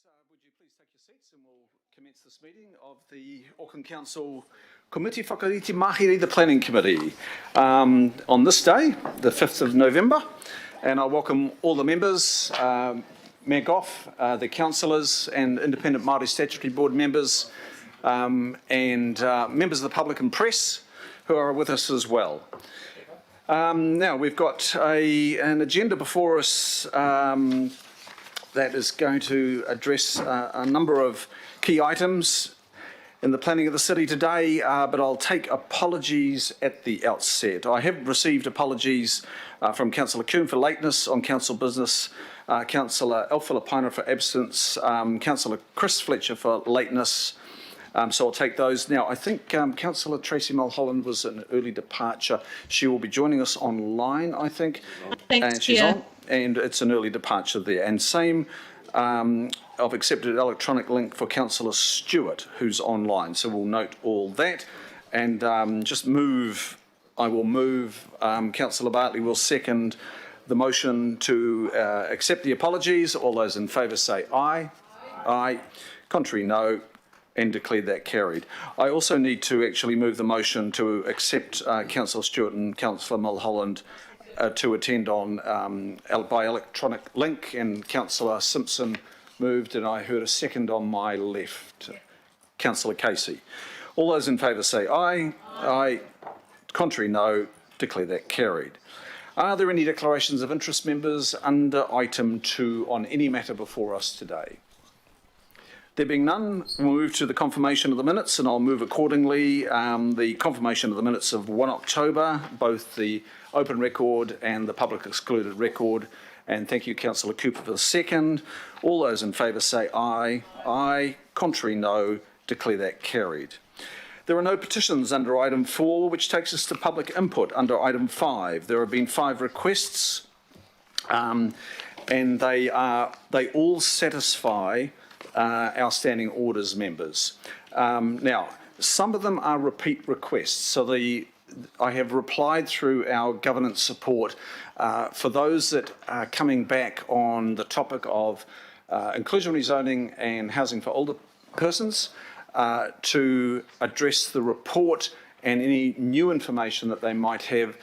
Would you please take your seats and we'll commence this meeting of the Auckland Council Komiti Whakarite Mahiri, the Planning Committee, on this day, the 5th of November. And I welcome all the members, Mayor Goff, the councillors and independent Māori Statutory Board members, and members of the public and press who are with us as well. Now, we've got an agenda before us that is going to address a number of key items in the planning of the city today, but I'll take apologies at the outset. I have received apologies from Councillor Kuhn for lateness on council business, Councillor Alfila for absence, Councillor Chris Fletcher for lateness, so I'll take those. Now, I think Councillor Tracy Mulholland was an early departure. She will be joining us online, I think. Thanks, and she's Chair. on, and it's an early departure there. And same, I've accepted an electronic link for Councillor Stewart, who's online. So we'll note all that. And I will move, Councillor Bartley will second the motion to accept the apologies. All those in favour say aye. Aye. Contrary, no. And declare that carried. I also need to actually move the motion to accept Councillor Stewart and Councillor Mulholland to attend on by electronic link, and Councillor Simpson moved, and I heard a second on my left. Councillor Casey. All those in favour say aye. Aye. Contrary, no. Declare that carried. Are there any declarations of interest, members, under item 2 on any matter before us today? There being none, we'll move to the confirmation of the minutes, and I'll move accordingly. The confirmation of the minutes of 1 October, both the open record and the public excluded record. And thank you, Councillor Cooper, for the second. All those in favour say aye. Aye. Contrary, no. Declare that carried. There are no petitions under item 4, which takes us to public input under item 5. There have been 5 requests, and they all satisfy our standing orders, members. Now, some of them are repeat requests. So I have replied through our governance support for those that are coming back on the topic of inclusionary zoning and housing for older persons to address the report and any new information that they might have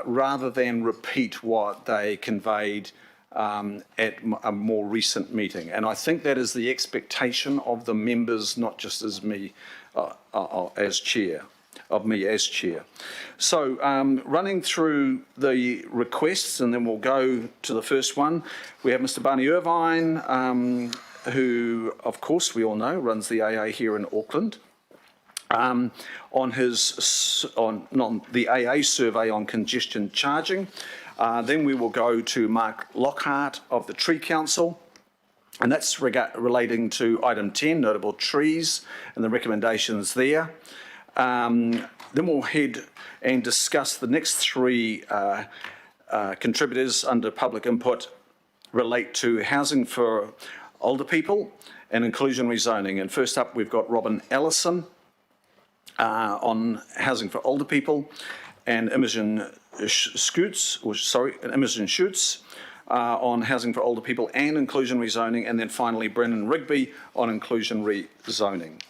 rather than repeat what they conveyed at a more recent meeting. And I think that is the expectation of the members, not just as me as chair. So running through the requests, and then we'll go to the first one. We have Mr. Barney Irvine, who, of course, we all know, runs the AA here in Auckland. On the AA survey on congestion charging. Then we will go to Mark Lockhart of the Tree Council, and that's relating to item 10, notable trees, and the recommendations there. Then we'll head and discuss the next 3 contributors under public input relate to housing for older people and inclusionary zoning. And first up, we've got Robin Ellison on housing for older people, and Imogen Schutz on housing for older people and inclusionary zoning, and then finally Brendan Rigby on inclusionary zoning.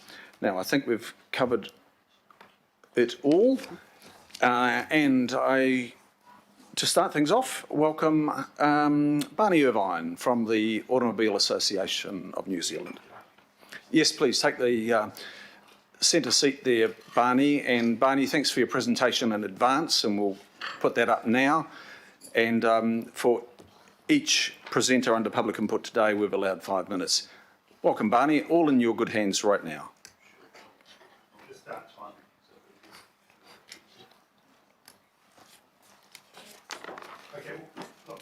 Now, I think we've covered it all, and to start things off, welcome Barney Irvine from the Automobile Association of New Zealand. Yes, please take the centre seat there, Barney. And Barney, thanks for your presentation in advance, and we'll put that up now. And for each presenter under public input today, we've allowed 5 minutes. Welcome, Barney. All in your good hands right now. Okay, look,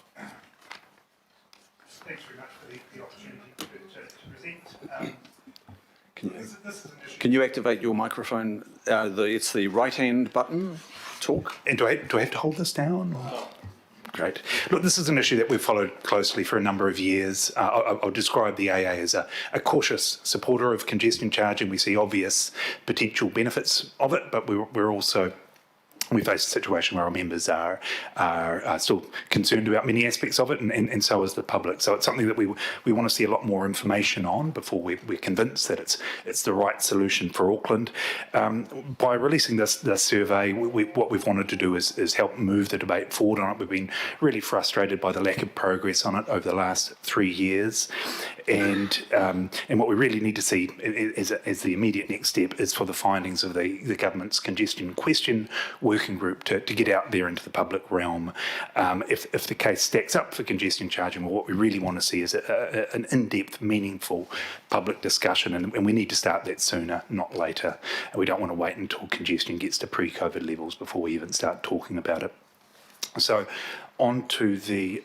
thanks very much for the opportunity to present. Can you activate your microphone? It's the right-hand button. Talk. And do I have to hold this down? Or? Great. Look, this is an issue that we've followed closely for a number of years. I'll describe the AA as a cautious supporter of congestion charging. We see obvious potential benefits of it, but we're also we face a situation where our members are still concerned about many aspects of it, and so is the public. So it's something that we want to see a lot more information on before we're convinced that it's the right solution for Auckland. By releasing this survey, what we've wanted to do is help move the debate forward on it. We've been really frustrated by the lack of progress on it over the last 3 years, and what we really need to see as the immediate next step is for the findings of the government's congestion question working group to get out there into the public realm. If the case stacks up for congestion charging, well, what we really want to see is an in-depth, meaningful public discussion, and we need to start that sooner, not later. And we don't want to wait until congestion gets to pre-COVID levels before we even start talking about it. So on to the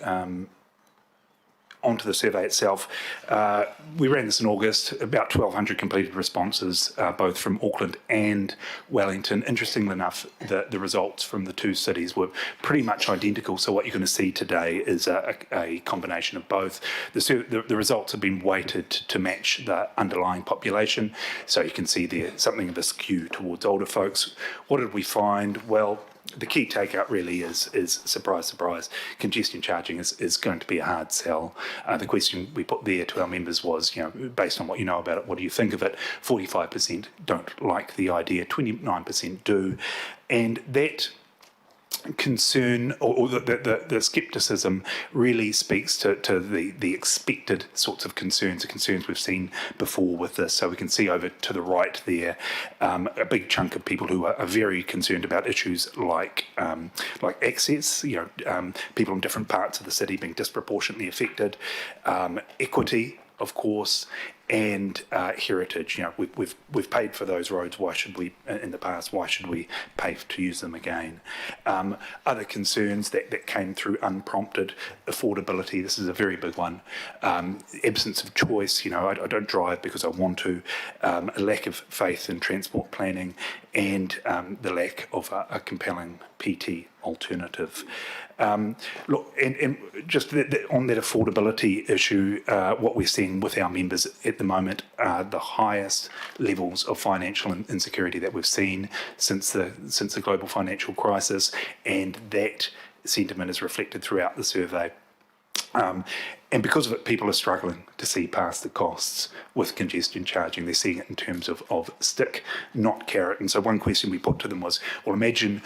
survey itself. We ran this in August, about 1,200 completed responses, both from Auckland and Wellington. Interestingly enough, the results from the two cities were pretty much identical, so what you're going to see today is a combination of both. The results have been weighted to match the underlying population, so you can see there something of a skew towards older folks. What did we find? Well, the key takeout really is surprise, surprise, congestion charging is going to be a hard sell. The question we put there to our members was, based on what you know about it, what do you think of it? 45% don't like the idea, 29% do, and that concern or the scepticism really speaks to the expected sorts of concerns, the concerns we've seen before with this. So we can see over to the right there a big chunk of people who are very concerned about issues like access, people in different parts of the city being disproportionately affected, equity, of course, and heritage. We've paid for those roads. Why should we, in the past, why should we pay to use them again? Other concerns that came through unprompted: affordability. This is a very big one. Absence of choice. I don't drive because I want to. A lack of faith in transport planning, and the lack of a compelling PT alternative. Look, and just on that affordability issue, what we're seeing with our members at the moment are the highest levels of financial insecurity that we've seen since the global financial crisis, and that sentiment is reflected throughout the survey. And because of it, people are struggling to see past the costs with congestion charging. They're seeing it in terms of stick, not carrot. And so one question we put to them was, well, imagine,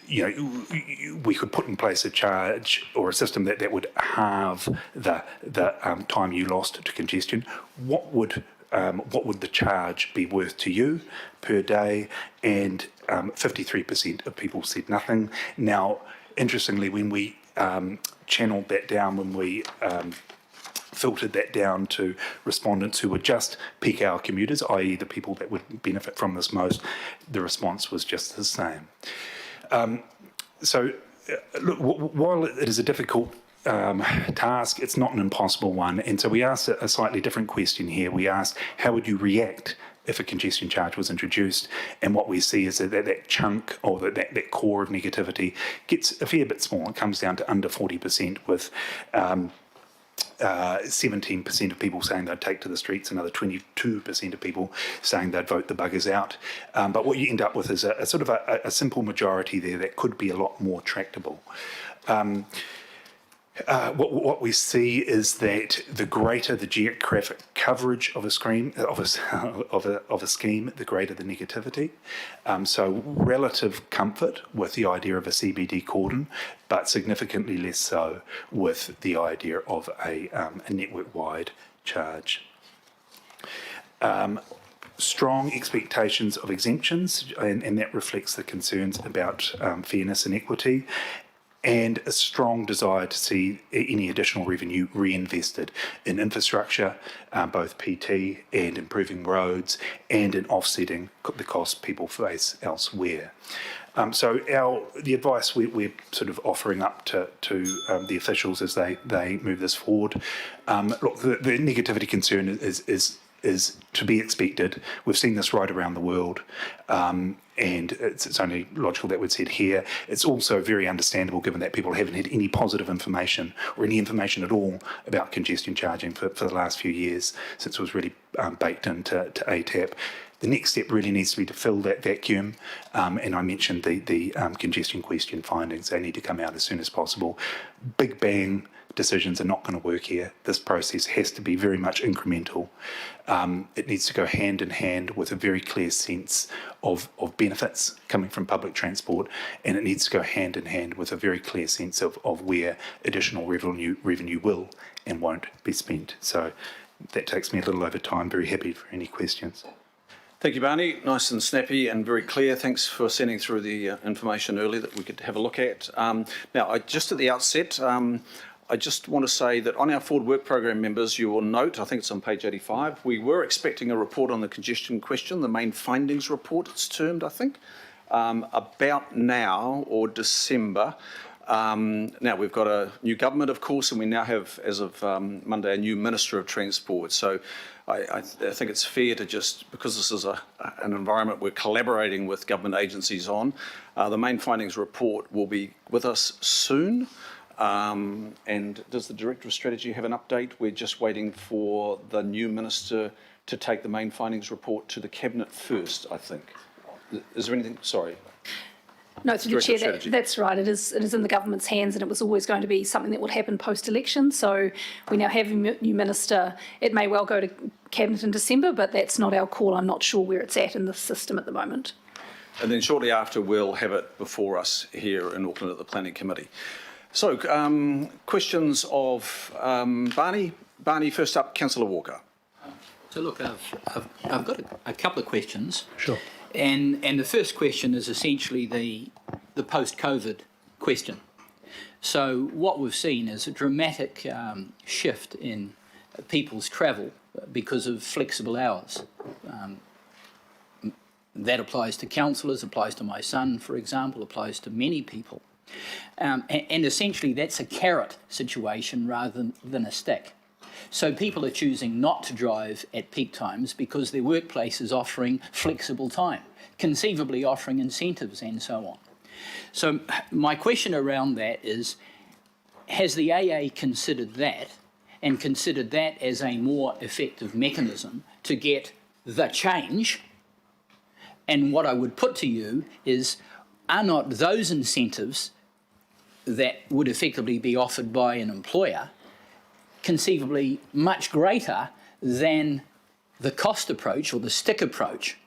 we could put in place a charge or a system that would halve the time you lost to congestion. What would the charge be worth to you per day? And 53% of people said nothing. Now, interestingly, when we channeled that down, when we filtered that down to respondents who were just peak hour commuters, i.e. the people that would benefit from this most, the response was just the same. Look, while it is a difficult task, it's not an impossible one. And so we asked a slightly different question here. We asked, how would you react if a congestion charge was introduced? And what we see is that chunk, or that core of negativity, gets a fair bit small. It comes down to under 40%, with 17% of people saying they'd take to the streets, another 22% of people saying they'd vote the buggers out. But what you end up with is a sort of a simple majority there that could be a lot more tractable. What we see is that the greater the geographic coverage of a scheme, the greater the negativity. So relative comfort with the idea of a CBD cordon, but significantly less so with the idea of a network-wide charge. Strong expectations of exemptions, and that reflects the concerns about fairness and equity, and a strong desire to see any additional revenue reinvested in infrastructure, both PT and improving roads, and in offsetting the costs people face elsewhere. So the advice we're sort of offering up to the officials as they move this forward, look, the negativity concern is to be expected. We've seen this right around the world, and it's only logical that we'd see it here. It's also very understandable given that people haven't had any positive information or any information at all about congestion charging for the last few years, since it was really baked into ATAP. The next step really needs to be to fill that vacuum, and I mentioned the congestion question findings. They need to come out as soon as possible. Big bang decisions are not going to work here. This process has to be very much incremental. It needs to go hand in hand with a very clear sense of benefits coming from public transport, and it needs to go hand in hand with a very clear sense of where additional revenue will and won't be spent. So that takes me a little over time. Very happy for any questions. Thank you, Barney. Nice and snappy and very clear. Thanks for sending through the information earlier that we could have a look at. Now, just at the outset, I just want to say that on our Forward Work Programme members, you will note, I think it's on page 85, we were expecting a report on the congestion question, the main findings report it's termed, I think, about now or December. Now, we've got a new government, of course, and we now have, as of Monday, a new Minister of Transport. So I think it's fair to just, because this is an environment we're collaborating with government agencies on, the main findings report will be with us soon. And does the Director of Strategy have an update? We're just waiting for the new Minister to take the main findings report to the Cabinet first, I think. Is there anything? Sorry. No, through the Chair, that's right. It is in the government's hands, and it was always going to be something that would happen post-election. So we now have a new minister. It may well go to Cabinet in December, but that's not our call. I'm not sure where it's at in the system at the moment. And then shortly after, we'll have it before us here in Auckland at the Planning Committee. So, questions of Barney. Barney, first up, Councillor Walker. So look, I've got a couple of questions. Sure. And the first question is essentially the post-COVID question. So what we've seen is a dramatic shift in people's travel because of flexible hours. That applies to councillors, applies to my son, for example, applies to many people. And essentially that's a carrot situation rather than a stick. So people are choosing not to drive at peak times because their workplace is offering flexible time, conceivably offering incentives and so on. So my question around that is, has the AA considered that and considered that as a more effective mechanism to get the change? And what I would put to you is, are not those incentives that would effectively be offered by an employer conceivably much greater than the cost approach or the stick approach?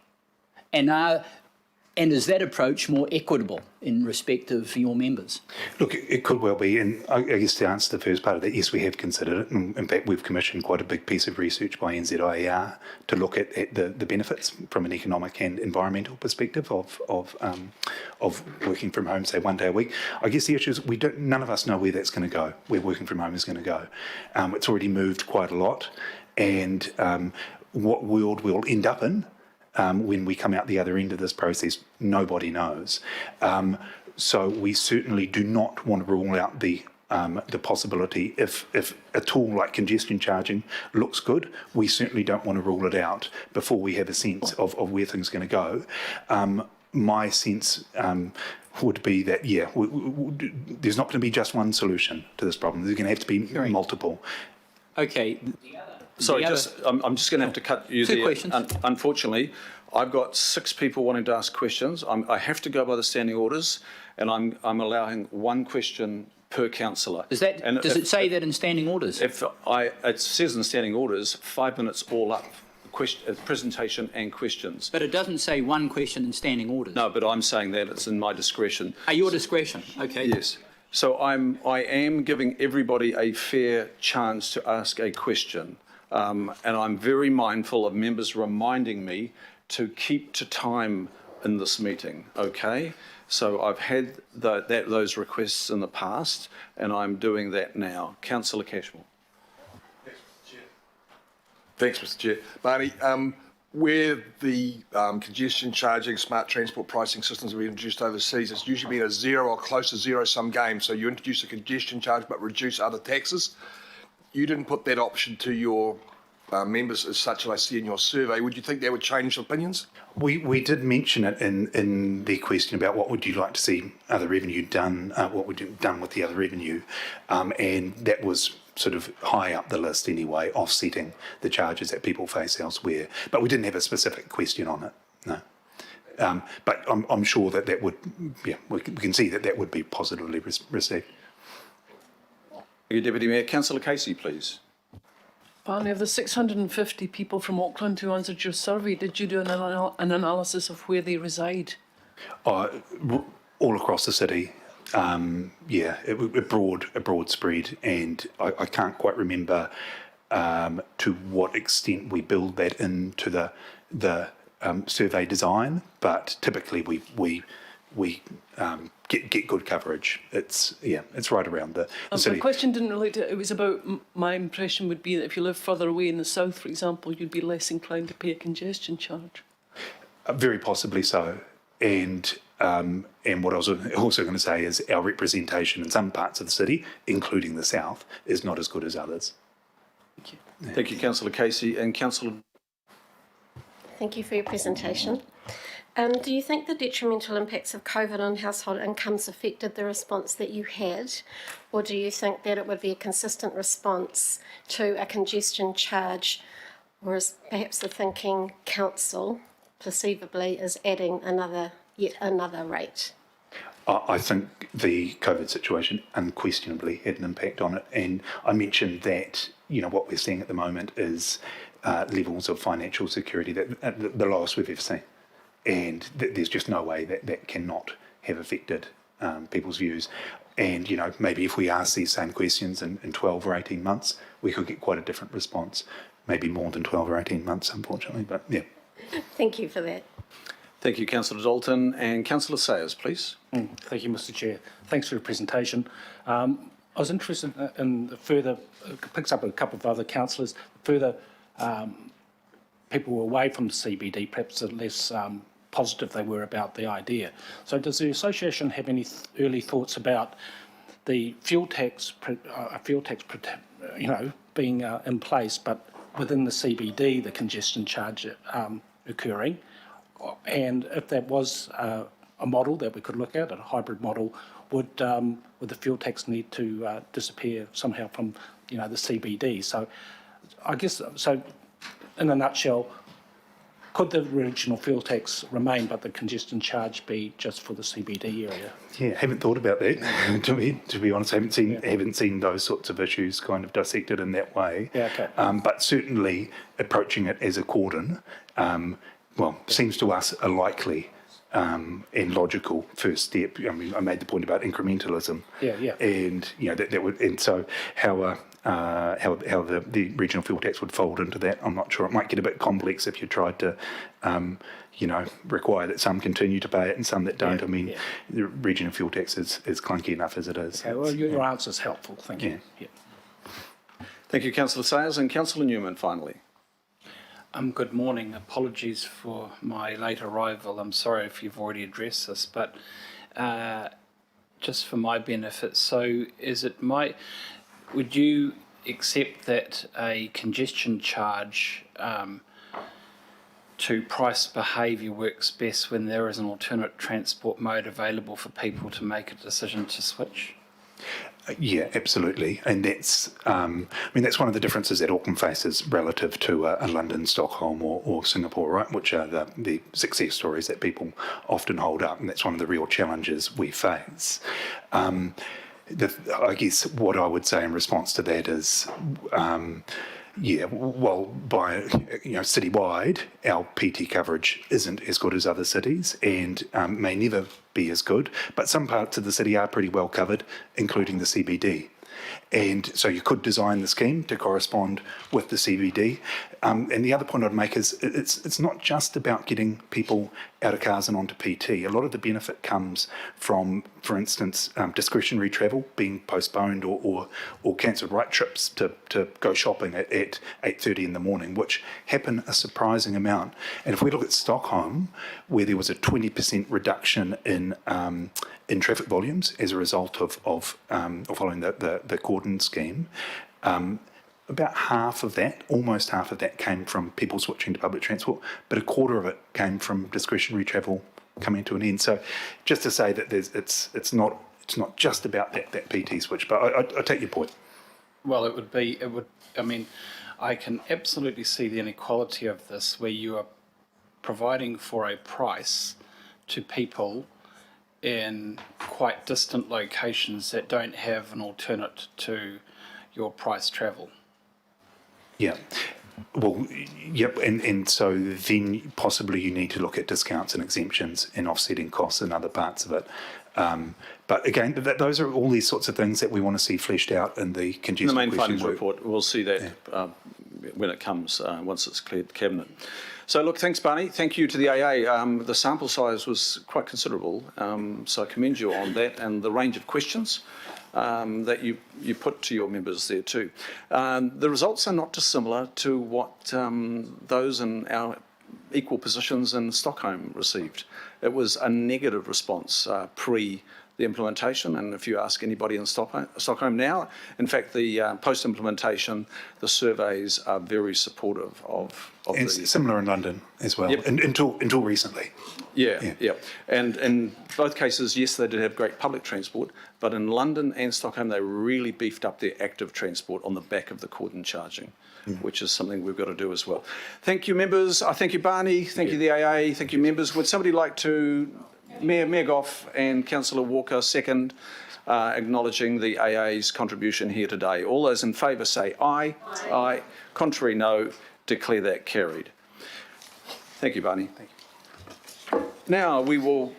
And is that approach more equitable in respect of your members? Look, it could well be, and I guess to answer the first part of that, yes, we have considered it, and in fact we've commissioned quite a big piece of research by NZIER to look at the benefits from an economic and environmental perspective of working from home, say 1 day a week. I guess the issue is none of us know where that's going to go, where working from home is going to go. It's already moved quite a lot, and what world we'll end up in when we come out the other end of this process, nobody knows. So we certainly do not want to rule out the possibility, if a tool like congestion charging looks good, we certainly don't want to rule it out before we have a sense of where things are going to go. My sense would be that, yeah, there's not going to be just one solution to this problem. There's going to have to be multiple. Okay. Sorry, I'm just going to have to cut you there. 2 questions. Unfortunately, I've got 6 people wanting to ask questions. I have to go by the standing orders, and I'm allowing 1 question per councillor. Does it say that in standing orders? It says in standing orders, 5 minutes all up, presentation and questions. But it doesn't say 1 question in standing orders. No, but I'm saying that it's in my discretion. Your discretion, okay. Yes. So I am giving everybody a fair chance to ask a question. And I'm very mindful of members reminding me to keep to time in this meeting, okay? So I've had those requests in the past, and I'm doing that now. Councillor Cashmore. Thanks, Mr. Chair. Barney, where the congestion charging, smart transport pricing systems have been introduced overseas, it's usually been a zero or close to zero-sum game. So you introduce a congestion charge but reduce other taxes. You didn't put that option to your members as such, as I see in your survey. Would you think that would change opinions? We did mention it in the question about what would you like to see other revenue done, what would you done with the other revenue, and that was sort of high up the list anyway, offsetting the charges that people face elsewhere. But we didn't have a specific question on it, no. But I'm sure that would, we can see that would be positively received. Thank you, Deputy Mayor. Councillor Casey, please. Barney, of the 650 people from Auckland who answered your survey, did you do an analysis of where they reside? All across the city. A broad spread, and I can't quite remember to what extent we build that into the survey design, but typically we get good coverage. It's right around the city. My question didn't relate to it. It was about, my impression would be that if you live further away in the south, for example, you'd be less inclined to pay a congestion charge. Very possibly so. And what I was also going to say is our representation in some parts of the city, including the south, is not as good as others. Thank you. Yeah. Thank you, Councillor Casey. And Councillor... Thank you for your presentation. Do you think the detrimental impacts of COVID on household incomes affected the response that you had, or do you think that it would be a consistent response to a congestion charge, or is perhaps the thinking council perceivably is adding yet another rate? I think the COVID situation unquestionably had an impact on it, and I mentioned that what we're seeing at the moment is levels of financial security that the lowest we've ever seen, and there's just no way that cannot have affected people's views. And maybe if we ask these same questions in 12 or 18 months, we could get quite a different response. Maybe more than 12 or 18 months, unfortunately, but yeah. Thank you for that. Thank you, Councillor Dalton. And Councillor Sayers, please. Thank you, Mr Chair. Thanks for your presentation. I was interested in the further, picks up a couple of other councillors, further people away from the CBD, perhaps the less positive they were about the idea. So does the association have any early thoughts about the fuel tax, being in place, but within the CBD, the congestion charge occurring? And if that was a model that we could look at, a hybrid model, would the fuel tax need to disappear somehow from the CBD? So I guess, in a nutshell, could the original fuel tax remain, but the congestion charge be just for the CBD area? Yeah, haven't thought about that. to be honest, haven't seen those sorts of issues kind of dissected in that way. Yeah, okay. But certainly approaching it as a cordon, seems to us a likely and logical first step. I mean, I made the point about incrementalism. Yeah. And that would, and so how the regional fuel tax would fold into that, I'm not sure. It might get a bit complex if you tried to, require that some continue to pay it and some that don't. Yeah, the regional fuel tax is clunky enough as it is. Okay, well, your answer is helpful. Thank you. Yeah. Thank you, Councillor Sayers. And Councillor Newman, finally. Good morning. Apologies for my late arrival. I'm sorry if you've already addressed this, but just for my benefit, so would you accept that a congestion charge to price behaviour works best when there is an alternate transport mode available for people to make a decision to switch? Yeah, absolutely, and that's that's one of the differences that Auckland faces relative to a London, Stockholm, or Singapore, right? Which are the success stories that people often hold up, and that's one of the real challenges we face. I guess what I would say in response to that is, by citywide, our PT coverage isn't as good as other cities and may never be as good, but some parts of the city are pretty well covered, including the CBD. And so you could design the scheme to correspond with the CBD. And the other point I'd make is it's not just about getting people out of cars and onto PT. A lot of the benefit comes from, for instance, discretionary travel being postponed or cancelled, right? Trips to go shopping at 8:30 in the morning, which happen a surprising amount. And if we look at Stockholm, where there was a 20% reduction in traffic volumes as a result of following the cordon scheme, about almost half of that came from people switching to public transport, but a quarter of it came from discretionary travel coming to an end. So just to say that it's not just about that PT switch, but I take your point. Well, I mean, I can absolutely see the inequality of this where you are providing for a price to people in quite distant locations that don't have an alternate to your price travel. Yeah. Well, yep, and so then possibly you need to look at discounts and exemptions and offsetting costs in other parts of it. But again, those are all these sorts of things that we want to see fleshed out in the In congestion the main question findings work. report, we'll see that when it comes, once it's cleared the Cabinet. So look, thanks, Barney. Thank you to the AA. The sample size was quite considerable, so I commend you on that and the range of questions that you put to your members there too. The results are not dissimilar to what those in our equal positions in Stockholm received. It was a negative response pre the implementation, and if you ask anybody in Stockholm now, in fact, the post-implementation, the surveys are very supportive of And similar in London as well, Yep. until recently. Yeah. And in both cases, yes, they did have great public transport, but in London and Stockholm, they really beefed up their active transport on the back of the cordon charging, which is something we've got to do as well. Thank you, members. Thank you, Barney. Thank you, the AA. Thank you, members. Would somebody like to, Mayor Goff and Councillor Walker, second, acknowledging the AA's contribution here today? All those in favour say aye. Aye. Contrary, no. Declare that carried. Thank you, Barney. Thank you. Now we will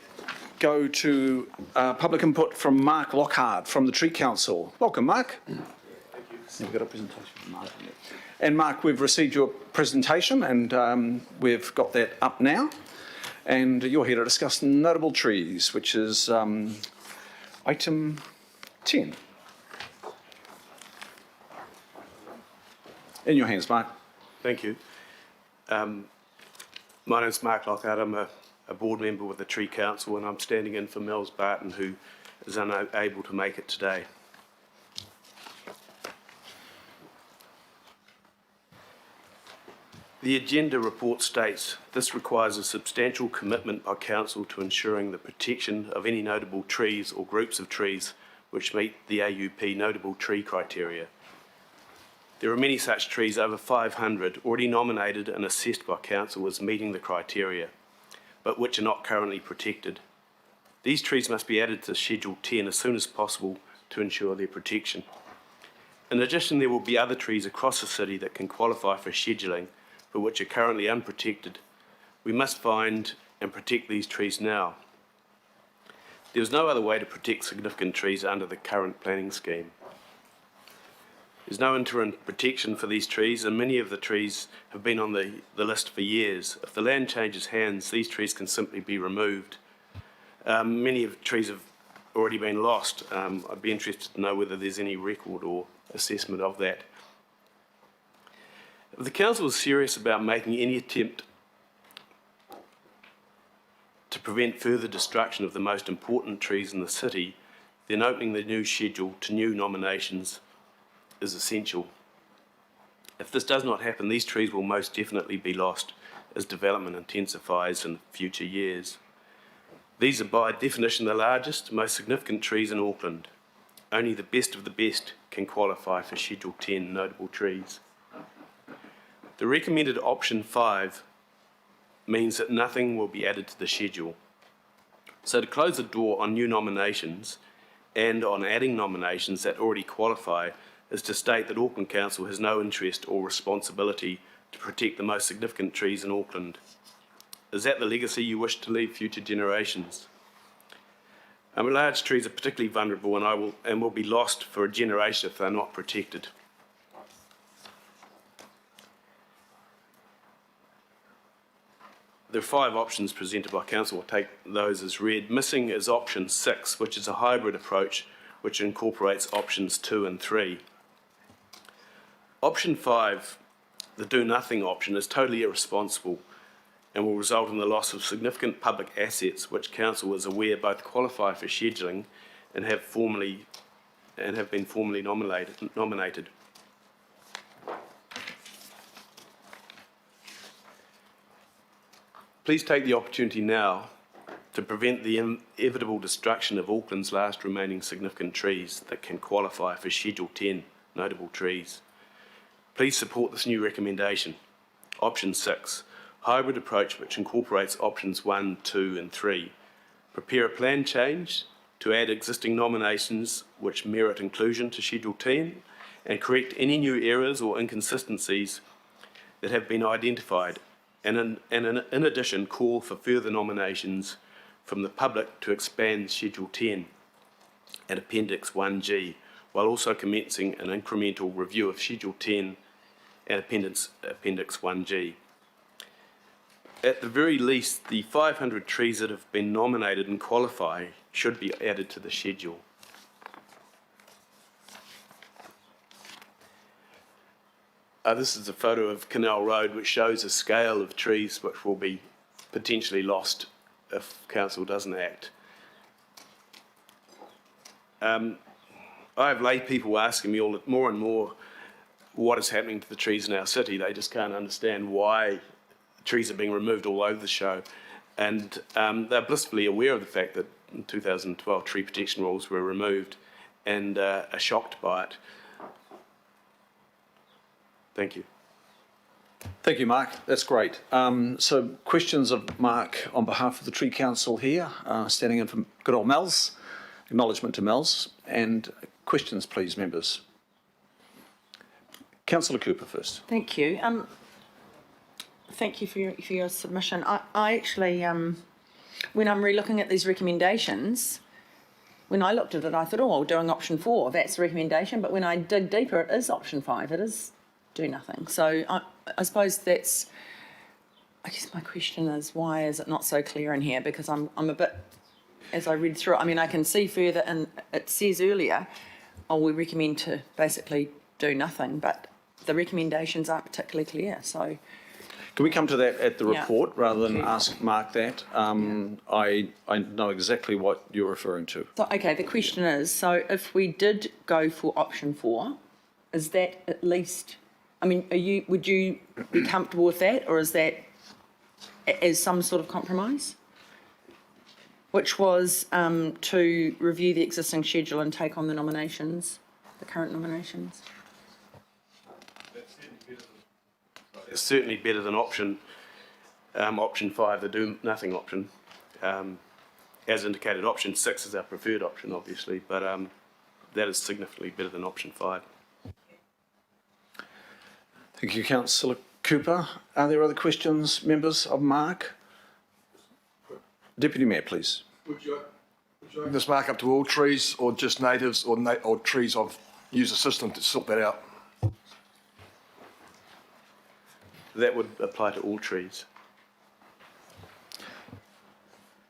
go to public input from Mark Lockhart from the Tree Council. Welcome, Mark. Thank you. We've got a presentation from Mark. And Mark, we've received your presentation and we've got that up now. And you're here to discuss notable trees, which is item 10. In your hands, Mark. Thank you. My name's Mark Lockhart. I'm a board member with the Tree Council, and I'm standing in for Mel's Barton, who is unable to make it today. The agenda report states this requires a substantial commitment by Council to ensuring the protection of any notable trees or groups of trees which meet the AUP notable tree criteria. There are many such trees, over 500, already nominated and assessed by Council as meeting the criteria, but which are not currently protected. These trees must be added to Schedule 10 as soon as possible to ensure their protection. In addition, there will be other trees across the city that can qualify for scheduling, but which are currently unprotected. We must find and protect these trees now. There is no other way to protect significant trees under the current planning scheme. There's no interim protection for these trees, and many of the trees have been on the list for years. If the land changes hands, these trees can simply be removed. Many of the trees have already been lost. I'd be interested to know whether there's any record or assessment of that. If the Council is serious about making any attempt to prevent further destruction of the most important trees in the city, then opening the new schedule to new nominations is essential. If this does not happen, these trees will most definitely be lost as development intensifies in future years. These are by definition the largest, most significant trees in Auckland. Only the best of the best can qualify for Schedule 10 notable trees. The recommended option 5 means that nothing will be added to the schedule. So to close the door on new nominations and on adding nominations that already qualify is to state that Auckland Council has no interest or responsibility to protect the most significant trees in Auckland. Is that the legacy you wish to leave future generations? Large trees are particularly vulnerable and will be lost for a generation if they're not protected. There are 5 options presented by Council. I'll take those as read. Missing is option 6, which is a hybrid approach which incorporates options 2 and 3. Option 5, the do nothing option, is totally irresponsible and will result in the loss of significant public assets which Council is aware both qualify for scheduling and have been formally nominated. Please take the opportunity now to prevent the inevitable destruction of Auckland's last remaining significant trees that can qualify for Schedule 10 notable trees. Please support this new recommendation. Option 6, hybrid approach which incorporates options 1, 2 and 3. Prepare a plan change to add existing nominations which merit inclusion to Schedule 10 and correct any new errors or inconsistencies that have been identified, and in addition call for further nominations from the public to expand Schedule 10 and Appendix 1G, while also commencing an incremental review of Schedule 10 and Appendix 1G. At the very least, the 500 trees that have been nominated and qualify should be added to the schedule. This is a photo of Canal Road which shows a scale of trees which will be potentially lost if council doesn't act. I have lay people asking me more and more what is happening to the trees in our city. They just can't understand why trees are being removed all over the show, and they're blissfully aware of the fact that in 2012 tree protection rules were removed and are shocked by it. Thank you. Thank you, Mark. That's great. So questions of Mark on behalf of the Tree Council here, standing in for good old Mel's, acknowledgement to Mel's, and questions please, members. Councillor Cooper first. Thank you. Thank you for your submission. I actually, when I'm re-looking at these recommendations, when I looked at it, I thought, oh, doing option 4, that's the recommendation. But when I dig deeper, it is option 5. It is do nothing. So I suppose that's, I guess my question is, why is it not so clear in here? Because I'm a bit, as I read through it, I mean, I can see further, and it says earlier, oh, we recommend to basically do nothing, but the recommendations aren't particularly clear. So can we come to that at the report rather than Okay. ask Mark that? I know exactly what you're referring to. So, okay, the question is, so if we did go for option 4, is that at least, I mean, would you be comfortable with that, or is that as some sort of compromise? Which was to review the existing schedule and take on the nominations, the current nominations. It's certainly better than option 5, the do nothing option. As indicated, option 6 is our preferred option, obviously, but that is significantly better than option 5. Thank you, Councillor Cooper. Are there other questions, members of Mark? Deputy Mayor, please. Would you open this mark up to all trees, or just natives, or trees of user system to sort that out? That would apply to all trees.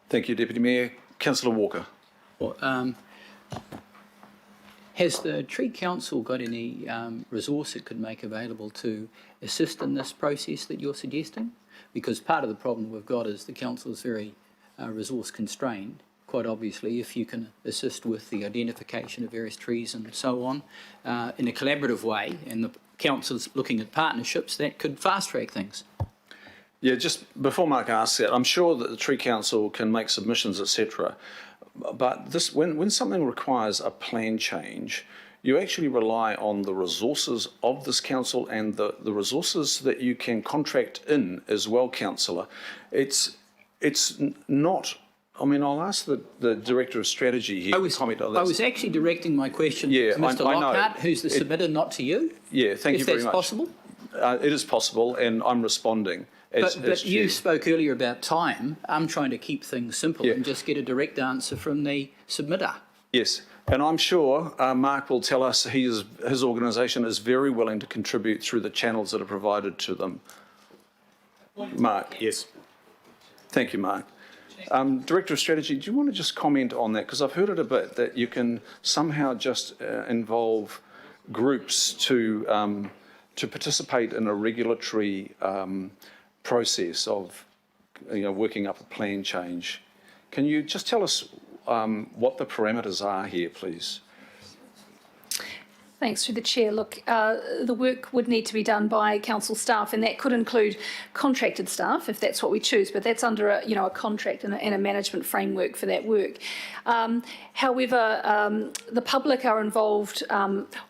Thank you, Deputy Mayor. Councillor Walker. Well, has the Tree Council got any resource it could make available to assist in this process that you're suggesting? Because part of the problem we've got is the council is very resource constrained. Quite obviously, if you can assist with the identification of various trees and so on in a collaborative way, and the council's looking at partnerships, that could fast track things. Yeah, just before Mark asks that, I'm sure that the Tree Council can make submissions, etc. But this, when something requires a plan change, you actually rely on the resources of this council and the resources that you can contract in as well, councillor. It's not. I mean, I'll ask the Director of Strategy here to comment on this. I was actually directing my question Yeah, to Mr. I know. Lockhart, who's the submitter, not to you. Yeah, thank you very much. If that's possible. It is possible, and I'm responding. But you spoke earlier about time. I'm trying to keep things simple and just get a direct answer from the submitter. Yes, and I'm sure Mark will tell us his organisation is very willing to contribute through the channels that are provided to them. Mark. Yes. Thank you, Mark. Director of Strategy, do you want to just comment on that? Because I've heard it a bit, that you can somehow just involve groups to participate in a regulatory process of working up a plan change. Can you just tell us what the parameters are here, please? Thanks through the chair. Look, the work would need to be done by council staff, and that could include contracted staff if that's what we choose. But that's under a contract and a management framework for that work. However, the public are involved,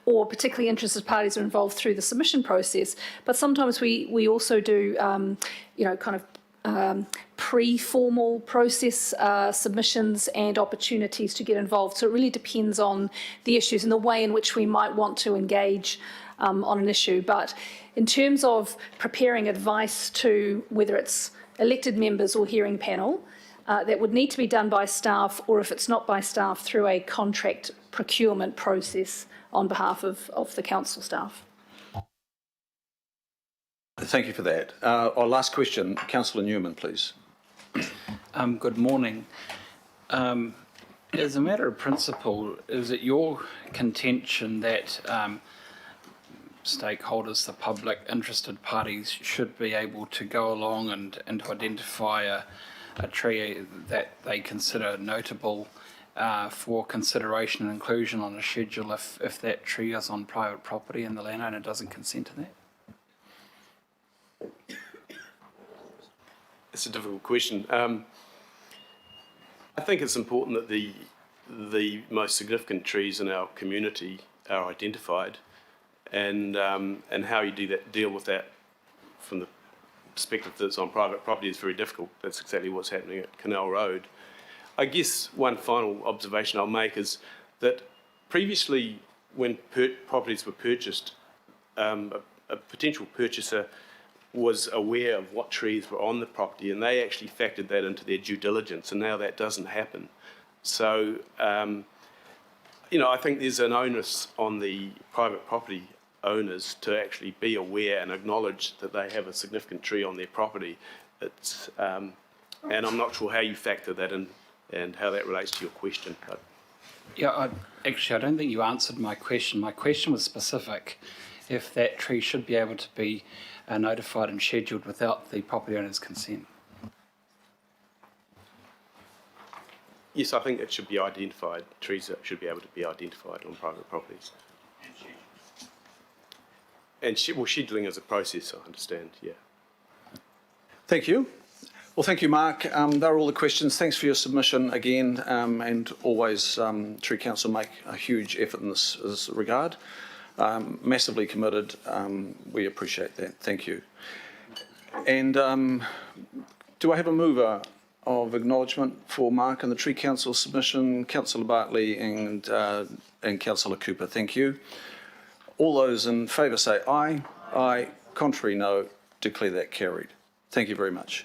or particularly interested parties are involved through the submission process. But sometimes we also do, pre-formal process submissions and opportunities to get involved. So it really depends on the issues and the way in which we might want to engage on an issue. But in terms of preparing advice to whether it's elected members or hearing panel, that would need to be done by staff, or if it's not by staff, through a contract procurement process on behalf of the council staff. Thank you for that. Our last question, Councillor Newman, please. Good morning. As a matter of principle, is it your contention that stakeholders, the public, interested parties, should be able to go along and to identify a tree that they consider notable for consideration and inclusion on a schedule if that tree is on private property and the landowner doesn't consent to that? It's a difficult question. I think it's important that the most significant trees in our community are identified, and how you deal with that from the perspective that it's on private property is very difficult. That's exactly what's happening at Canal Road. I guess one final observation I'll make is that previously, when properties were purchased, a potential purchaser was aware of what trees were on the property, and they actually factored that into their due diligence, and now that doesn't happen. So, I think there's an onus on the private property owners to actually be aware and acknowledge that they have a significant tree on their property. It's, and I'm not sure how you factor that in and how that relates to your question. But. Yeah, I don't think you answered my question. My question was specific. If that tree should be able to be notified and scheduled without the property owner's consent. Yes, I think it should be identified. Trees should be able to be identified on private properties. And scheduling is a process, I understand, yeah. Thank you. Well, thank you, Mark. They're all the questions. Thanks for your submission again, and always Tree Council make a huge effort in this regard. Massively committed. We appreciate that. Thank you. And do I have a mover of acknowledgement for Mark and the Tree Council submission? Councillor Bartley and Councillor Cooper. Thank you. All those in favour say aye. Aye. Contrary, no. Declare that carried. Thank you very much.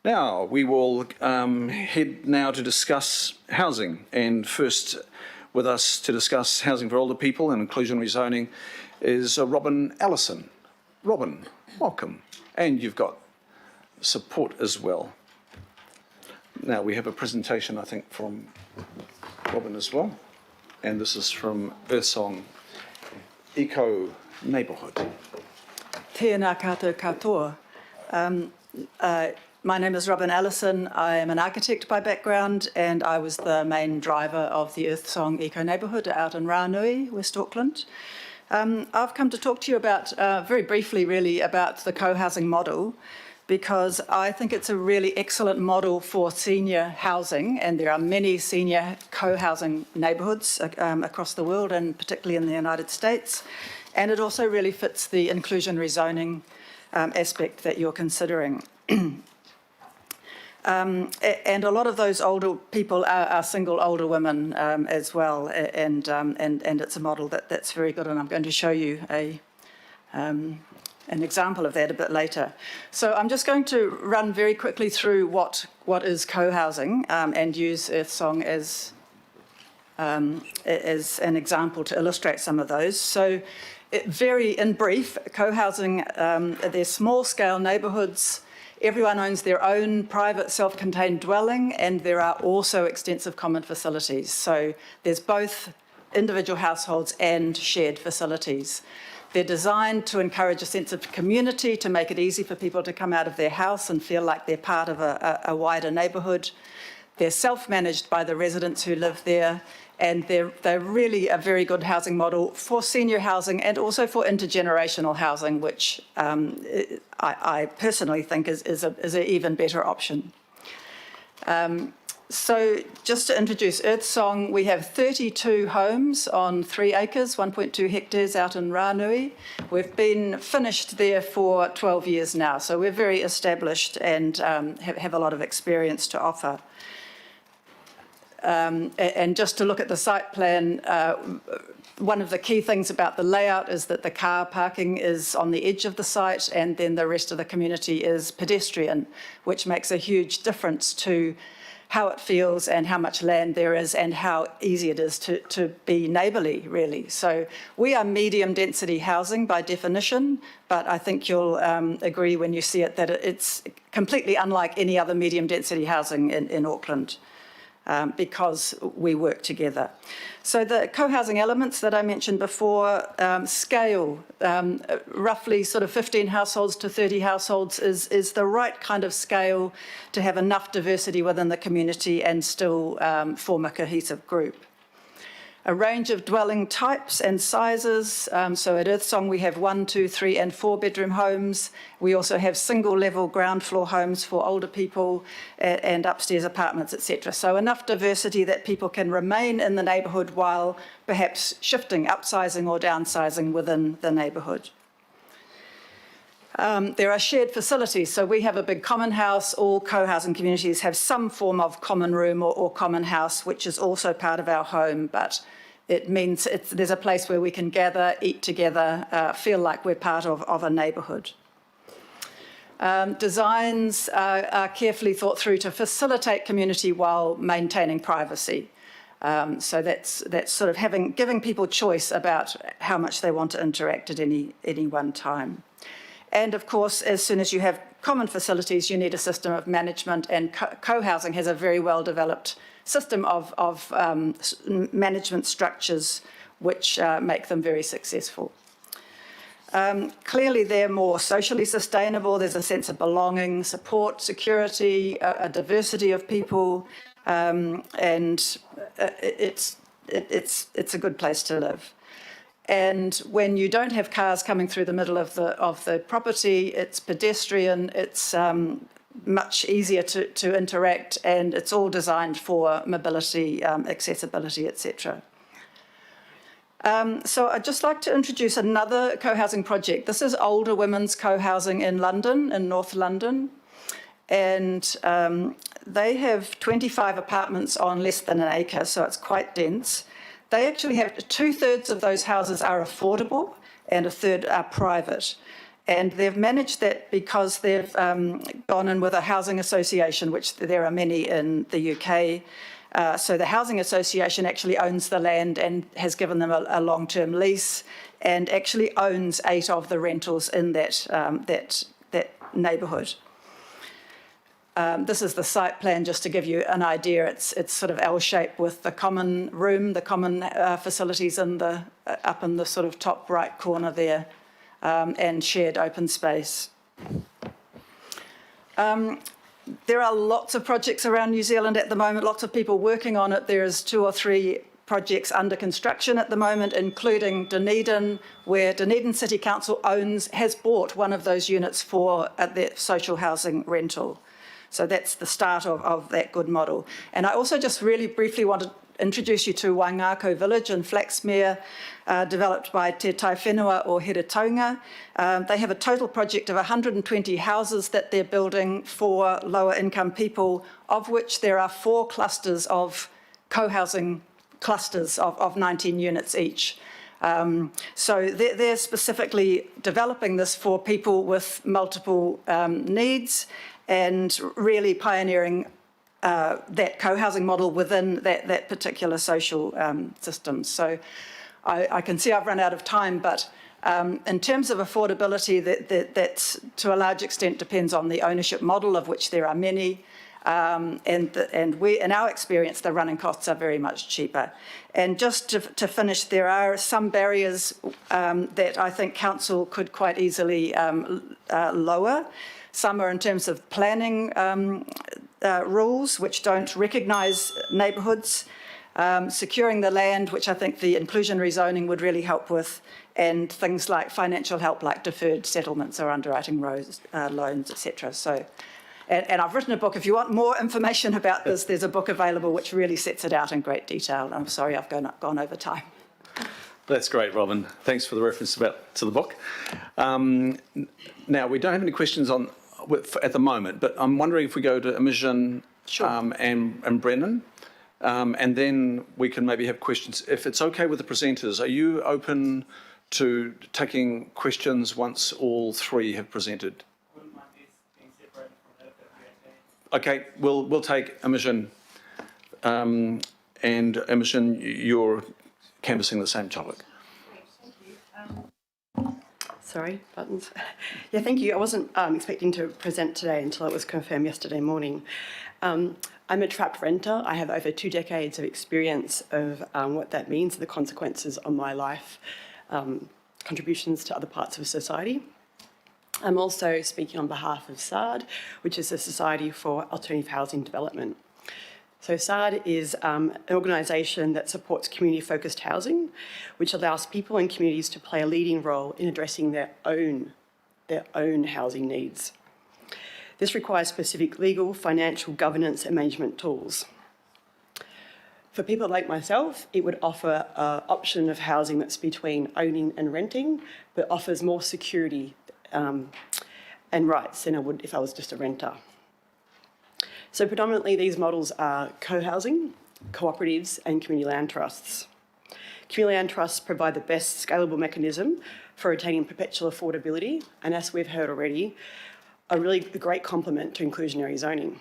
Now we will head now to discuss housing, and first with us to discuss housing for older people and inclusionary zoning is Robin Allison. Robin, welcome. And you've got support as well. Now we have a presentation, I think, from Robin as well. And this is from Earthsong Eco Neighbourhood. Tēnā koutou katoa. My name is Robin Allison. I am an architect by background, and I was the main driver of the Earthsong Eco Neighbourhood out in Ranui, West Auckland. I've come to talk to you about, very briefly really, about the co-housing model, because I think it's a really excellent model for senior housing, and there are many senior co-housing neighbourhoods across the world, and particularly in the United States. And it also really fits the inclusionary zoning aspect that you're considering. And a lot of those older people are single older women as well, and it's a model that's very good, and I'm going to show you an example of that a bit later. So I'm just going to run very quickly through what is co-housing and use Earthsong as an example to illustrate some of those. So very in brief, co-housing, they're small-scale neighbourhoods. Everyone owns their own private self-contained dwelling, and there are also extensive common facilities. So there's both individual households and shared facilities. They're designed to encourage a sense of community, to make it easy for people to come out of their house and feel like they're part of a wider neighbourhood. They're self-managed by the residents who live there, And they're really a very good housing model for senior housing and also for intergenerational housing, which I personally think is an even better option. So just to introduce Earthsong, we have 32 homes on 3 acres, 1.2 hectares out in Ranui. We've been finished there for 12 years now, so we're very established and have a lot of experience to offer. And just to look at the site plan, one of the key things about the layout is that the car parking is on the edge of the site, and then the rest of the community is pedestrian, which makes a huge difference to how it feels and how much land there is and how easy it is to be neighbourly, really. So we are medium density housing by definition, but I think you'll agree when you see it that it's completely unlike any other medium density housing in Auckland. Because we work together. So the co-housing elements that I mentioned before, scale, roughly sort of 15 households to 30 households is the right kind of scale to have enough diversity within the community and still form a cohesive group. A range of dwelling types and sizes. So at Earthsong, we have 1, 2, 3 and 4 bedroom homes. We also have single level ground floor homes for older people and upstairs apartments, etc. So enough diversity that people can remain in the neighbourhood while perhaps shifting, upsizing or downsizing within the neighbourhood. There are shared facilities, so we have a big common house. All co-housing communities have some form of common room or common house, which is also part of our home, but it means there's a place where we can gather, eat together, feel like we're part of a neighbourhood. Designs are carefully thought through to facilitate community while maintaining privacy. So that's sort of giving people choice about how much they want to interact at any one time. And of course, as soon as you have common facilities, you need a system of management, and co-housing has a very well-developed system of management structures which make them very successful. Clearly, they're more socially sustainable. There's a sense of belonging, support, security, a diversity of people, and it's a good place to live. And when you don't have cars coming through the middle of the property, it's pedestrian, it's much easier to interact, and it's all designed for mobility, accessibility, etc. So I'd just like to introduce another co-housing project. This is older women's co-housing in London, in North London. And they have 25 apartments on less than an acre, so it's quite dense. They actually have 2/3 of those houses are affordable and 1/3 are private. And they've managed that because they've gone in with a housing association, which there are many in the UK. So the housing association actually owns the land and has given them a long-term lease, and actually owns 8 of the rentals in that neighbourhood. This is the site plan, just to give you an idea. It's sort of L-shaped with the common room, the common facilities up in the sort of top right corner there, and shared open space. There are lots of projects around New Zealand at the moment, lots of people working on it. There's 2 or 3 projects under construction at the moment, including Dunedin, where Dunedin City Council has bought one of those units for their social housing rental. So that's the start of that good model. And I also just really briefly want to introduce you to Waingako Village in Flaxmere, developed by Te Tai Whenua or Heretaunga. They have a total project of 120 houses that they're building for lower income people, of which there are 4 clusters of co-housing clusters of 19 units each. So they're specifically developing this for people with multiple needs, and really pioneering that co-housing model within that particular social system. So I can see I've run out of time, but in terms of affordability, that's to a large extent depends on the ownership model, of which there are many. And we, in our experience, the running costs are very much cheaper. And just to finish, there are some barriers that I think council could quite easily lower. Some are in terms of planning rules, which don't recognise neighbourhoods. securing the land, which I think the inclusionary zoning would really help with, and things like financial help, like deferred settlements or underwriting loans, etc. So, and I've written a book. If you want more information about this, there's a book available which really sets it out in great detail. I'm sorry I've gone over time. That's great, Robin. Thanks for the reference to the book. Now, we don't have any questions at the moment, but I'm wondering if we go to Imogen and Brennan, and then we can maybe have questions. If it's okay with the presenters, are you open to taking questions once all three have presented? Okay, we'll take Imogen. And Imogen, you're canvassing the same topic. Sorry, buttons. Yeah, thank you. I wasn't expecting to present today until it was confirmed yesterday morning. I'm a trapped renter. I have over 2 decades of experience of what that means, the consequences on my life, contributions to other parts of society. I'm also speaking on behalf of SARD, which is the Society for Alternative Housing Development. So SARD is an organisation that supports community-focused housing, which allows people and communities to play a leading role in addressing their own housing needs. This requires specific legal, financial, governance and management tools. For people like myself, it would offer an option of housing that's between owning and renting, but offers more security and rights than I would if I was just a renter. So predominantly these models are co-housing, cooperatives and community land trusts. Community land trusts provide the best scalable mechanism for attaining perpetual affordability, and as we've heard already, are really a great complement to inclusionary zoning.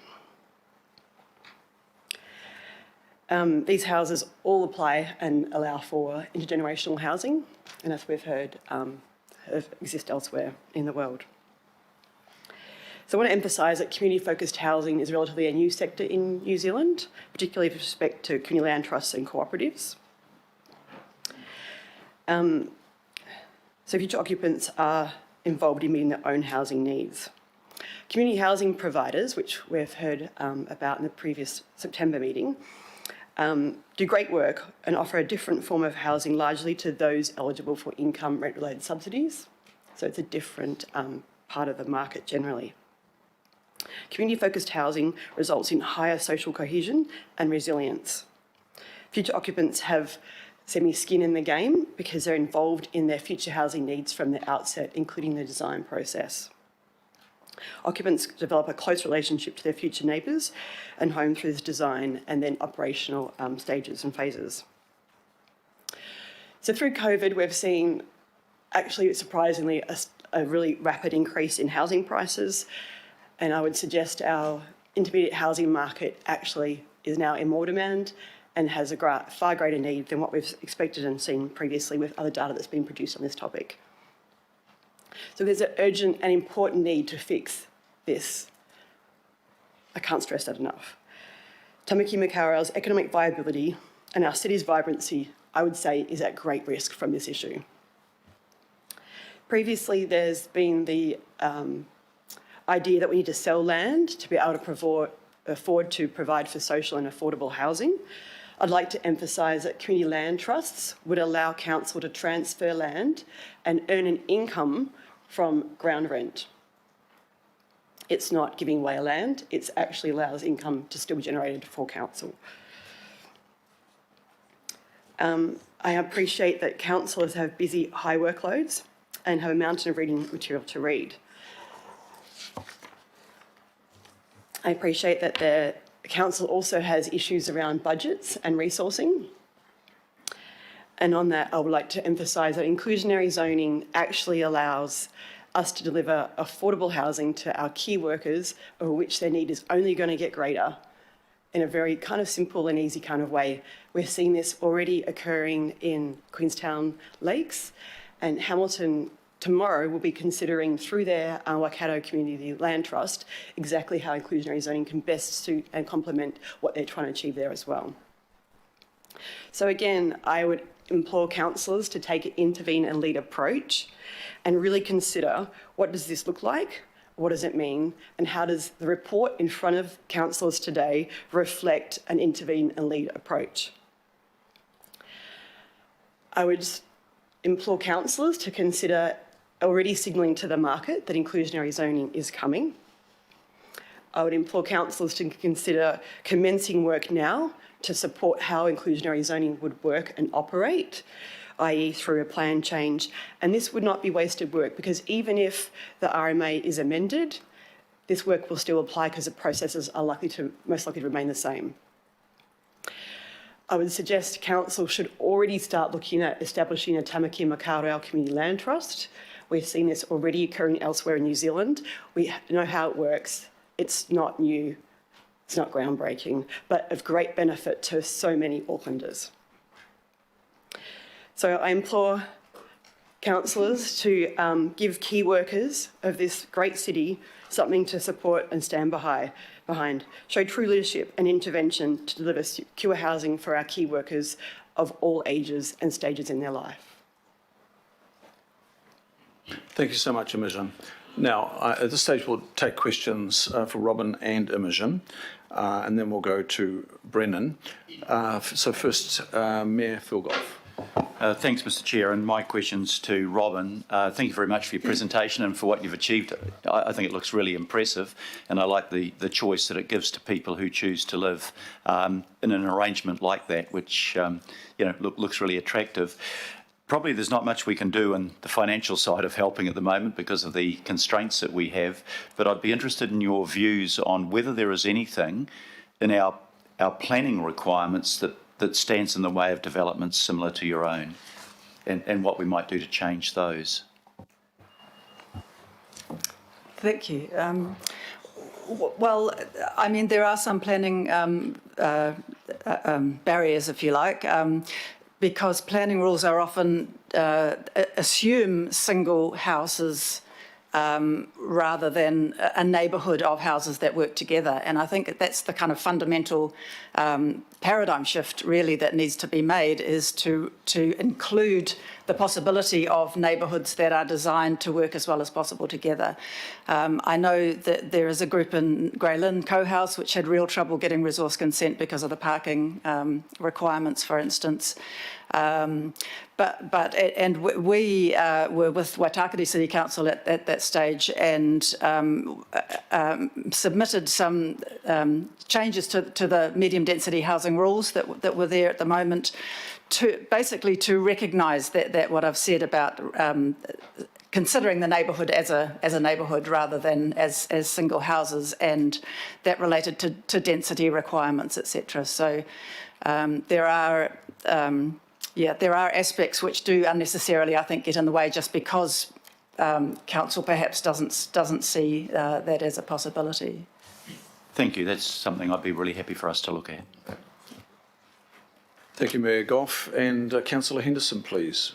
These houses all apply and allow for intergenerational housing, and as we've heard, exist elsewhere in the world. So I want to emphasise that community-focused housing is relatively a new sector in New Zealand, particularly with respect to community land trusts and cooperatives. So future occupants are involved in meeting their own housing needs. Community housing providers, which we've heard about in the previous September meeting, do great work and offer a different form of housing largely to those eligible for income rent-related subsidies. So it's a different part of the market generally. Community-focused housing results in higher social cohesion and resilience. Future occupants have semi-skin in the game because they're involved in their future housing needs from the outset, including the design process. Occupants develop a close relationship to their future neighbours and home through this design and then operational stages and phases. So through COVID, we've seen actually surprisingly a really rapid increase in housing prices, and I would suggest our intermediate housing market actually is now in more demand and has a far greater need than what we've expected and seen previously with other data that's been produced on this topic. So there's an urgent and important need to fix this. I can't stress that enough. Tamaki Makaurau's economic viability and our city's vibrancy, I would say, is at great risk from this issue. Previously, there's been the idea that we need to sell land to be able to afford to provide for social and affordable housing. I'd like to emphasise that community land trusts would allow council to transfer land and earn an income from ground rent. It's not giving away land, it actually allows income to still be generated for council. I appreciate that councillors have busy high workloads and have a mountain of reading material to read. I appreciate that the council also has issues around budgets and resourcing. And on that, I would like to emphasise that inclusionary zoning actually allows us to deliver affordable housing to our key workers, of which their need is only going to get greater in a very kind of simple and easy kind of way. We're seeing this already occurring in Queenstown Lakes, and Hamilton tomorrow will be considering through their Waikato Community Land Trust exactly how inclusionary zoning can best suit and complement what they're trying to achieve there as well. So again, I would implore councillors to take an intervene and lead approach and really consider, what does this look like? What does it mean? And how does the report in front of councillors today reflect an intervene and lead approach? I would implore councillors to consider already signalling to the market that inclusionary zoning is coming. I would implore councillors to consider commencing work now to support how inclusionary zoning would work and operate, i.e. through a plan change. And this would not be wasted work, because even if the RMA is amended, this work will still apply because the processes are most likely to remain the same. I would suggest council should already start looking at establishing a Tamaki Makaurau Community Land Trust. We've seen this already occurring elsewhere in New Zealand. We know how it works. It's not new, it's not groundbreaking, but of great benefit to so many Aucklanders. So I implore councillors to give key workers of this great city something to support and stand behind. Show true leadership and intervention to deliver secure housing for our key workers of all ages and stages in their life. Thank you so much, Imogen. Now, at this stage, we'll take questions for Robin and Imogen, and then we'll go to Brennan. So first, Mayor Philgoff. Thanks, Mr. Chair, and my questions to Robin. Thank you very much for your presentation and for what you've achieved. I think it looks really impressive, and I like the choice that it gives to people who choose to live in an arrangement like that, which looks really attractive. Probably there's not much we can do on the financial side of helping at the moment because of the constraints that we have, but I'd be interested in your views on whether there is anything in our planning requirements that stands in the way of developments similar to your own, and what we might do to change those. Thank you. Well, I mean, there are some planning barriers, if you like, because planning rules are often assume single houses rather than a neighbourhood of houses that work together. And I think that's the kind of fundamental paradigm shift really that needs to be made, is to include the possibility of neighbourhoods that are designed to work as well as possible together. I know that there is a group in Grey Lynn, Co-House, which had real trouble getting resource consent because of the parking requirements, for instance. We were with Waitakere City Council at that stage and submitted some changes to the medium density housing rules that were there at the moment, to basically to recognise that what I've said about considering the neighbourhood as a neighbourhood rather than as single houses, and that related to density requirements, etc. So there are aspects which do unnecessarily, I think, get in the way just because council perhaps doesn't see that as a possibility. Thank you. That's something I'd be really happy for us to look at. Thank you, Mayor Goff. And Councillor Henderson, please.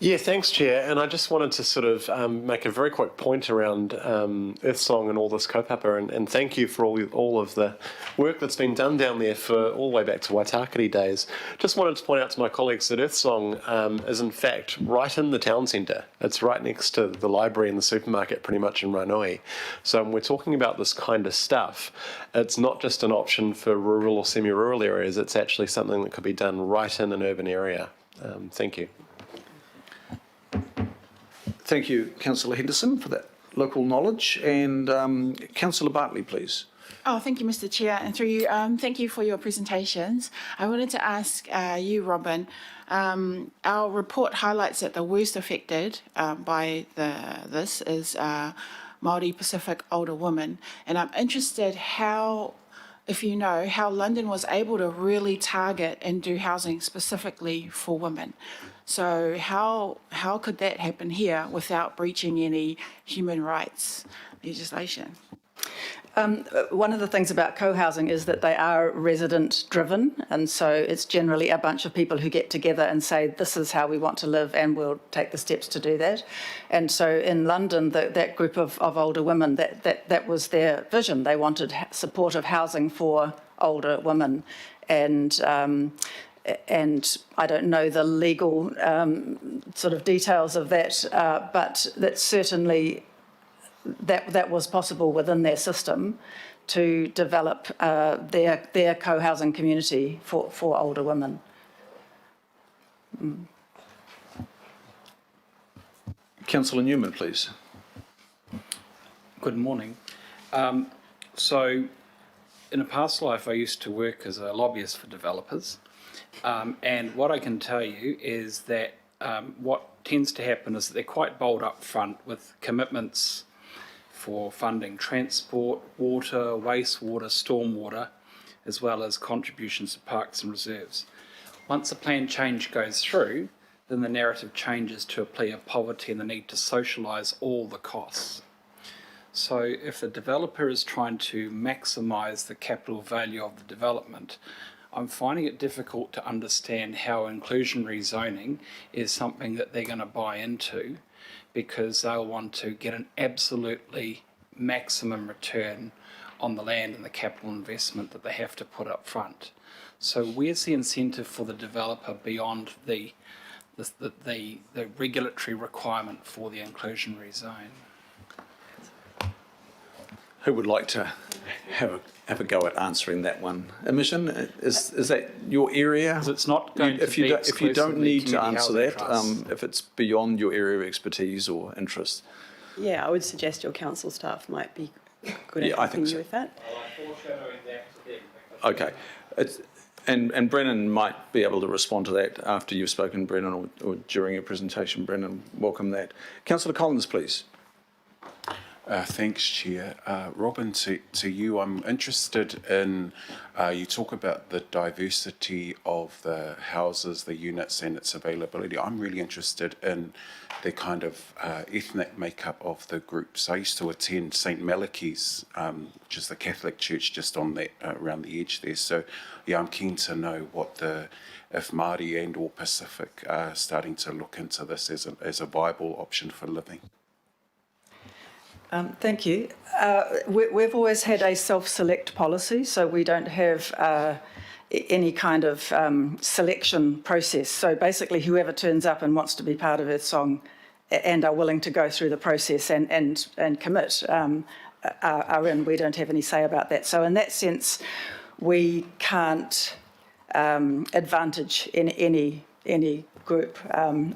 Yeah, thanks, Chair. And I just wanted to sort of make a very quick point around Earth Song and all this kaupapa, and thank you for all of the work that's been done down there for all the way back to Waitakere days. Just wanted to point out to my colleagues that Earth Song is in fact right in the town centre. It's right next to the library and the supermarket pretty much in Ranui. So when we're talking about this kind of stuff, it's not just an option for rural or semi-rural areas, it's actually something that could be done right in an urban area. Thank you. Thank you, Councillor Henderson, for that local knowledge. And Councillor Bartley, please. Oh, thank you, Mr. Chair. And through you, thank you for your presentations. I wanted to ask you, Robin, our report highlights that the worst affected by this is Māori Pacific older women. And I'm interested if you know, how London was able to really target and do housing specifically for women. So how could that happen here without breaching any human rights legislation? One of the things about co-housing is that they are resident-driven, and so it's generally a bunch of people who get together and say, this is how we want to live, and we'll take the steps to do that. And so in London, that group of older women, that was their vision. They wanted supportive housing for older women. And I don't know the legal sort of details of that, but that certainly that was possible within their system to develop their co-housing community for older women. Councillor Newman, please. Good morning. So, in a past life, I used to work as a lobbyist for developers. And what I can tell you is that what tends to happen is that they're quite bold up front with commitments for funding transport, water, wastewater, stormwater, as well as contributions to parks and reserves. Once a plan change goes through, then the narrative changes to a plea of poverty and the need to socialise all the costs. So if the developer is trying to maximise the capital value of the development, I'm finding it difficult to understand how inclusionary zoning is something that they're going to buy into, because they'll want to get an absolutely maximum return on the land and the capital investment that they have to put up front. So where's the incentive for the developer beyond the regulatory requirement for the inclusionary zone? Who would like to have a go at answering that one? Imogen, is that your area? It's not going to be if you don't need to answer housing that, trusts. if it's beyond your area of expertise or interest. Yeah, I would suggest your council staff might be good at Yeah, I think helping so. you with that. Okay. And Brennan might be able to respond to that after you've spoken, Brennan, or during your presentation. Brennan, welcome that. Councillor Collins, please. Thanks, Chair. Robin, to you, I'm interested in, you talk about the diversity of the houses, the units and its availability. I'm really interested in the kind of ethnic makeup of the groups. I used to attend St. Malachi's, which is the Catholic church just on that, around the edge there. So, yeah, I'm keen to know what if Māori and or Pacific are starting to look into this as a viable option for living. Thank you. We've always had a self-select policy, so we don't have any kind of selection process. So basically, whoever turns up and wants to be part of Earthsong and are willing to go through the process and commit are in. We don't have any say about that. So in that sense, we can't advantage in any group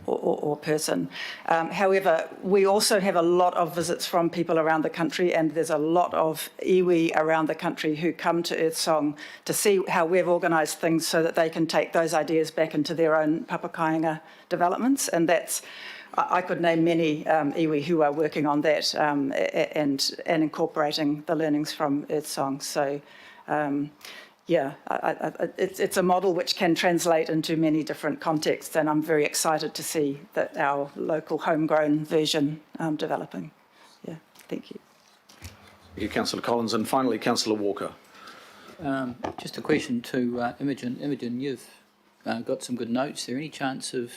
or person. However, we also have a lot of visits from people around the country, and there's a lot of iwi around the country who come to Earthsong to see how we've organised things so that they can take those ideas back into their own papakainga developments. And that's, I could name many iwi who are working on that and incorporating the learnings from Earthsong. So yeah, it's a model which can translate into many different contexts, and I'm very excited to see that our local homegrown version developing. Yeah, thank you. Thank you, Councillor Collins. And finally, Councillor Walker. Just a question to Imogen. Imogen, you've got some good notes there. Any chance of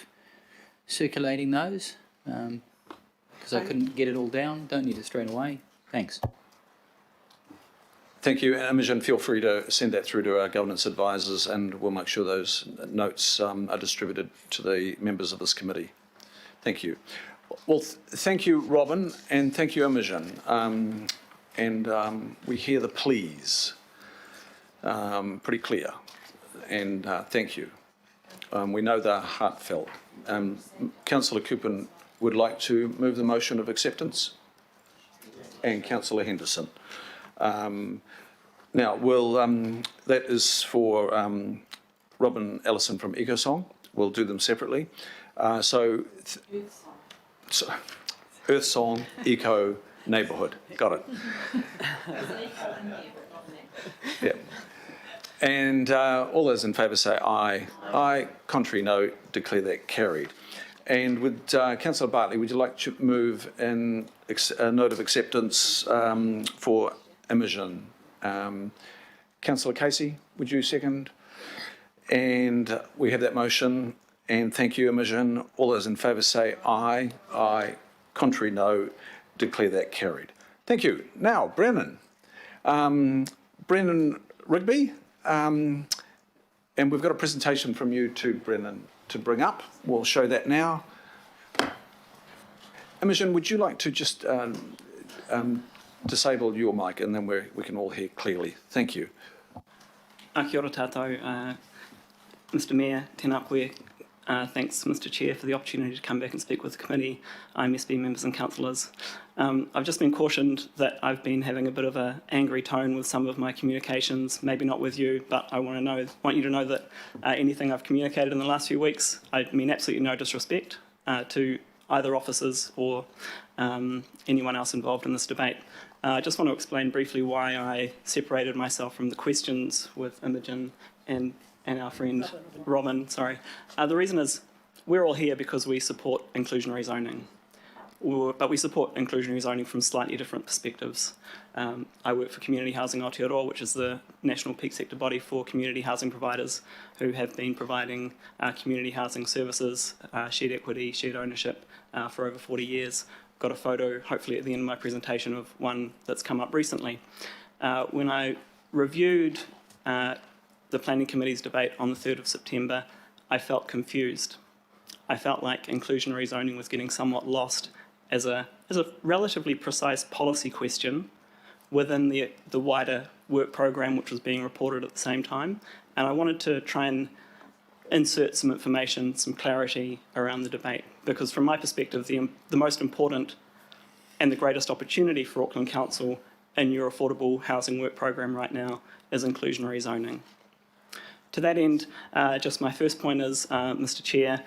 circulating those? Because I couldn't get it all down. Don't need it straight away. Thanks. Thank you. Imogen, feel free to send that through to our governance advisors, and we'll make sure those notes are distributed to the members of this committee. Thank you. Well, thank you, Robin, and thank you, Imogen. We hear the pleas pretty clear, and thank you. We know they're heartfelt. Councillor Coupon would like to move the motion of acceptance, and Councillor Henderson. Now, that is for Robin Ellison from EcoSong. We'll do them separately. Earthsong, Eco, Neighbourhood. Got it. Yeah. And all those in favour say aye. Aye. Contrary, no. Declare that carried. And would Councillor Bartley, would you like to move a note of acceptance for Imogen? Councillor Casey, would you second? And we have that motion. And thank you, Imogen. All those in favour say aye. Aye. Contrary, no. Declare that carried. Thank you. Now, Brennan. Brennan Rigby. And we've got a presentation from you too, Brennan, to bring up. We'll show that now. Imogen, would you like to just disable your mic, and then we can all hear clearly. Thank you. Kia ora tātou, Mr Mayor, tēnā koe, Thanks, Mr Chair, for the opportunity to come back and speak with the committee, IMSB members and councillors. I've just been cautioned that I've been having a bit of an angry tone with some of my communications, maybe not with you, but I want you to know that anything I've communicated in the last few weeks, I mean absolutely no disrespect to either officers or anyone else involved in this debate. I just want to explain briefly why I separated myself from the questions with Imogen and our friend Robin. The reason is we're all here because we support inclusionary zoning, but we support inclusionary zoning from slightly different perspectives. I work for Community Housing Aotearoa, which is the national peak sector body for community housing providers who have been providing community housing services, shared equity, shared ownership for over 40 years. Got a photo, hopefully at the end of my presentation, of one that's come up recently. When I reviewed the Planning Committee's debate on the 3rd of September, I felt confused. I felt like inclusionary zoning was getting somewhat lost as a relatively precise policy question within the wider work program which was being reported at the same time. And I wanted to try and insert some information, some clarity around the debate, because from my perspective, the most important and the greatest opportunity for Auckland Council in your affordable housing work program right now is inclusionary zoning. To that end, just my first point is, Mr Chair,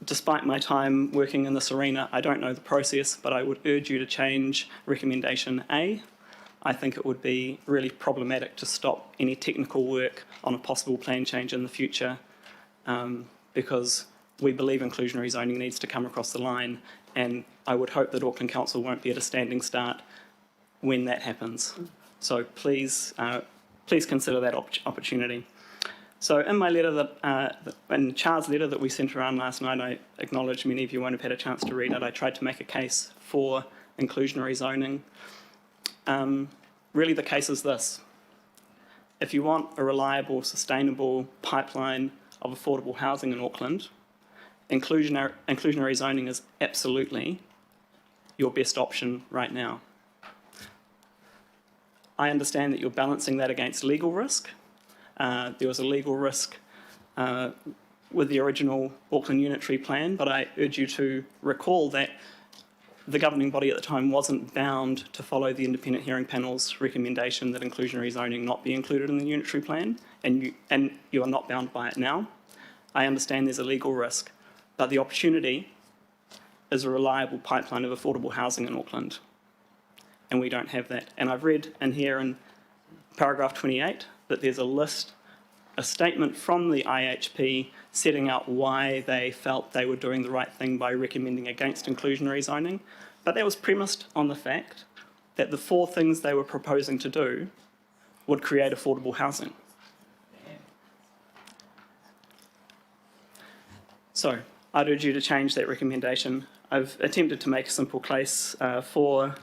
despite my time working in this arena, I don't know the process, but I would urge you to change recommendation A. I think it would be really problematic to stop any technical work on a possible plan change in the future, because we believe inclusionary zoning needs to come across the line, and I would hope that Auckland Council won't be at a standing start when that happens. So please consider that opportunity. So in my letter, in Char's letter that we sent around last night, I acknowledge many of you won't have had a chance to read it. I tried to make a case for inclusionary zoning. Really the case is this. If you want a reliable, sustainable pipeline of affordable housing in Auckland, inclusionary zoning is absolutely your best option right now. I understand that you're balancing that against legal risk. There was a legal risk with the original Auckland Unitary Plan, but I urge you to recall that the governing body at the time wasn't bound to follow the independent hearing panel's recommendation that inclusionary zoning not be included in the Unitary Plan, and you are not bound by it now. I understand there's a legal risk, but the opportunity is a reliable pipeline of affordable housing in Auckland, and we don't have that. And I've read in here in paragraph 28 that there's a statement from the IHP setting out why they felt they were doing the right thing by recommending against inclusionary zoning, but that was premised on the fact that the 4 things they were proposing to do would create affordable housing. So I'd urge you to change that recommendation. I've attempted to make a simple case for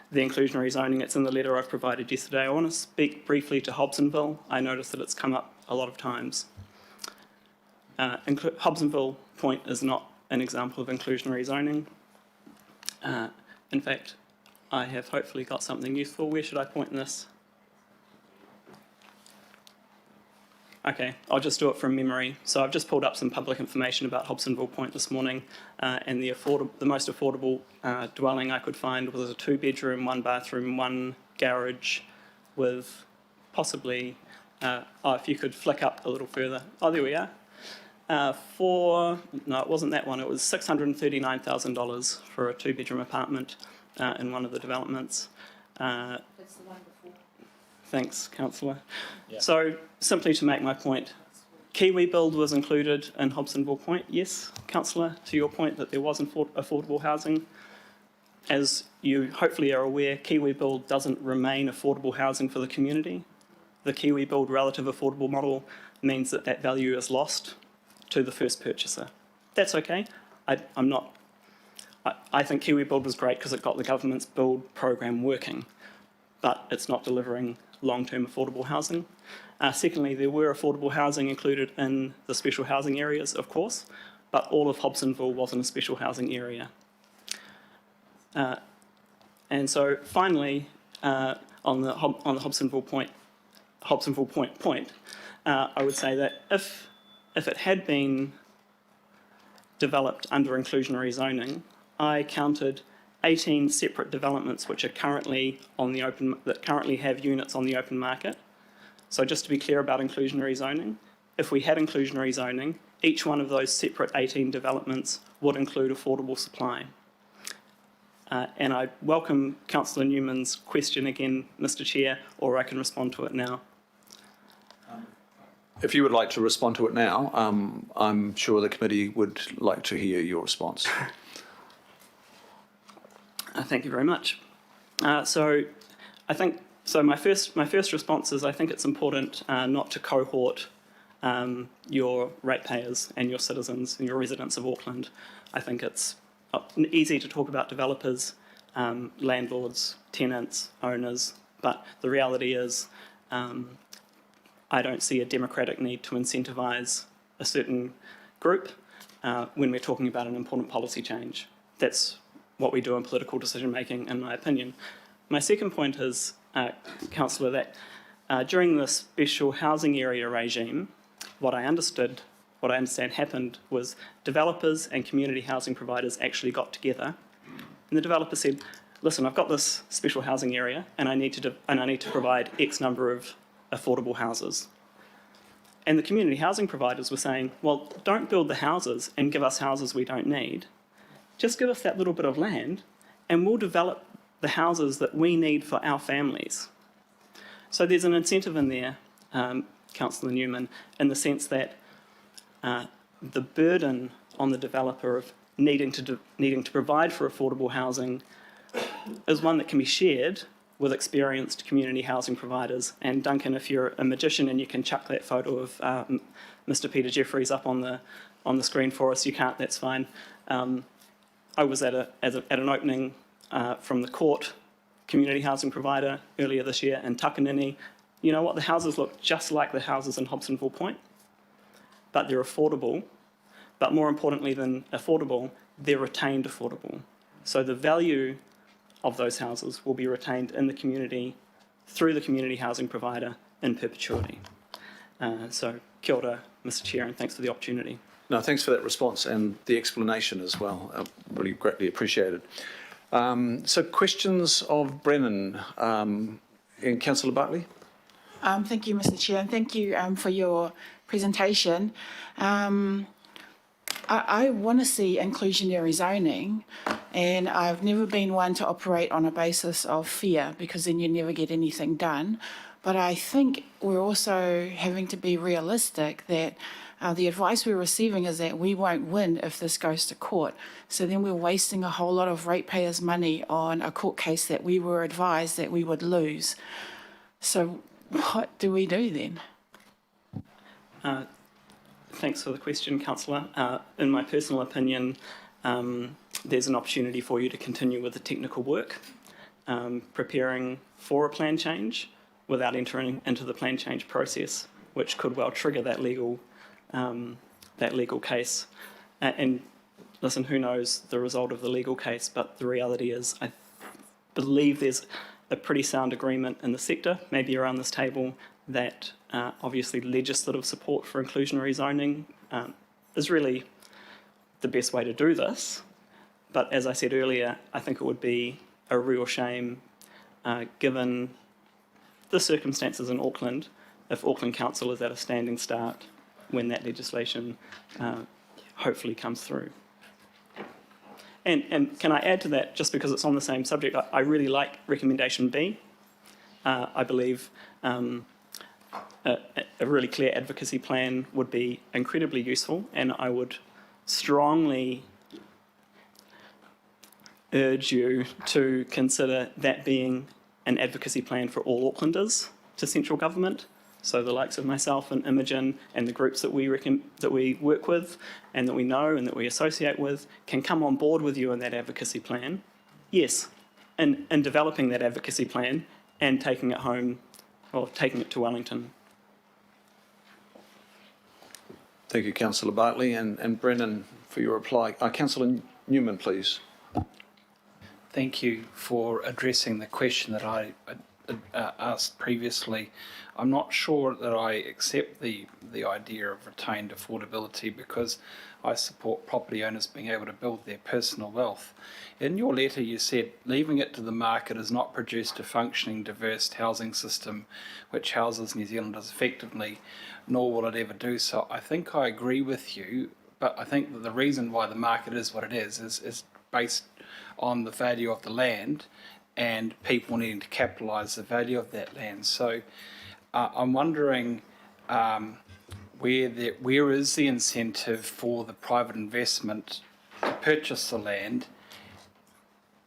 the inclusionary zoning. It's in the letter I've provided yesterday. I want to speak briefly to Hobsonville. I noticed that it's come up a lot of times. Hobsonville Point is not an example of inclusionary zoning. In fact, I have hopefully got something useful. Where should I point in this? Okay, I'll just do it from memory. So I've just pulled up some public information about Hobsonville Point this morning, and the most affordable dwelling I could find was a 2-bedroom, 1-bathroom, 1 garage with possibly, if you could flick up a little further. Oh, there we are. No, it wasn't that one. It was $639,000 for a 2-bedroom apartment in one of the developments. That's the one before. Thanks, Councillor. Yeah. So, simply to make my point, Kiwi Build was included in Hobsonville Point. Yes, Councillor, to your point that there wasn't affordable housing. As you hopefully are aware, Kiwi Build doesn't remain affordable housing for the community. The Kiwi Build relative affordable model means that that value is lost to the first purchaser. That's okay. I think Kiwi Build was great because it got the government's build program working, but it's not delivering long-term affordable housing. Secondly, there were affordable housing included in the special housing areas, of course, but all of Hobsonville wasn't a special housing area. And so finally, on the Hobsonville Point, I would say that if if it had been developed under inclusionary zoning, I counted 18 separate developments which are currently on the that currently have units on the open market. So just to be clear about inclusionary zoning, if we had inclusionary zoning, each one of those separate 18 developments would include affordable supply. And I welcome Councillor Newman's question again, Mr. Chair, or I can respond to it now. If you would like to respond to it now, I'm sure the committee would like to hear your response. Thank you very much. So my first response is I think it's important not to cohort your ratepayers and your citizens and your residents of Auckland. I think it's easy to talk about developers, landlords, tenants, owners, but the reality is I don't see a democratic need to incentivise a certain group when we're talking about an important policy change. That's what we do in political decision making, in my opinion. My second point is, Councillor, that during the special housing area regime, what I understand happened was developers and community housing providers actually got together, and the developer said, "Listen, I've got this special housing area, and I need to provide X number of affordable houses." And the community housing providers were saying, "Well, don't build the houses and give us houses we don't need. Just give us that little bit of land, and we'll develop the houses that we need for our families." So there's an incentive in there, Councillor Newman, in the sense that the burden on the developer of needing to provide for affordable housing is one that can be shared with experienced community housing providers. And Duncan, if you're a magician and you can chuck that photo of Mr. Peter Jeffries up on the screen for us, you can't, that's fine. I was at an opening from the Court community housing provider earlier this year in Takanini. You know what? The houses look just like the houses in Hobsonville Point, but they're affordable. But more importantly than affordable, they're retained affordable. So the value of those houses will be retained in the community through the community housing provider in perpetuity. So kia ora, Mr. Chair, and thanks for the opportunity. No, thanks for that response and the explanation as well. Really greatly appreciated. So questions of Brennan and Councillor Bartley? Thank you, Mr. Chair, and thank you for your presentation. I want to see inclusionary zoning, and I've never been one to operate on a basis of fear, because then you never get anything done. But I think we're also having to be realistic that the advice we're receiving is that we won't win if this goes to court. So then we're wasting a whole lot of ratepayers' money on a court case that we were advised that we would lose. So what do we do then? Thanks for the question, Councillor. In my personal opinion, there's an opportunity for you to continue with the technical work, preparing for a plan change without entering into the plan change process, which could well trigger that legal case. And listen, who knows the result of the legal case, but the reality is I believe there's a pretty sound agreement in the sector, maybe around this table, that obviously legislative support for inclusionary zoning is really the best way to do this. But as I said earlier, I think it would be a real shame, given the circumstances in Auckland, if Auckland Council is at a standing start when that legislation hopefully comes through. And can I add to that, just because it's on the same subject, I really like recommendation B. I believe a really clear advocacy plan would be incredibly useful, and I would strongly urge you to consider that being an advocacy plan for all Aucklanders to central government. So the likes of myself and Imogen and the groups that we work with and that we know and that we associate with can come on board with you in that advocacy plan. Yes, in developing that advocacy plan and taking it home or taking it to Wellington. Thank you, Councillor Bartley and Brennan, for your reply. Councillor Newman, please. Thank you for addressing the question that I asked previously, I'm not sure that I accept the idea of retained affordability, because I support property owners being able to build their personal wealth. In your letter you said, leaving it to the market has not produced a functioning, diverse housing system which houses New Zealanders effectively, nor will it ever do so. I think I agree with you, but I think that the reason why the market is what it is based on the value of the land and people needing to capitalise the value of that land. So I'm wondering where is the incentive for the private investment to purchase the land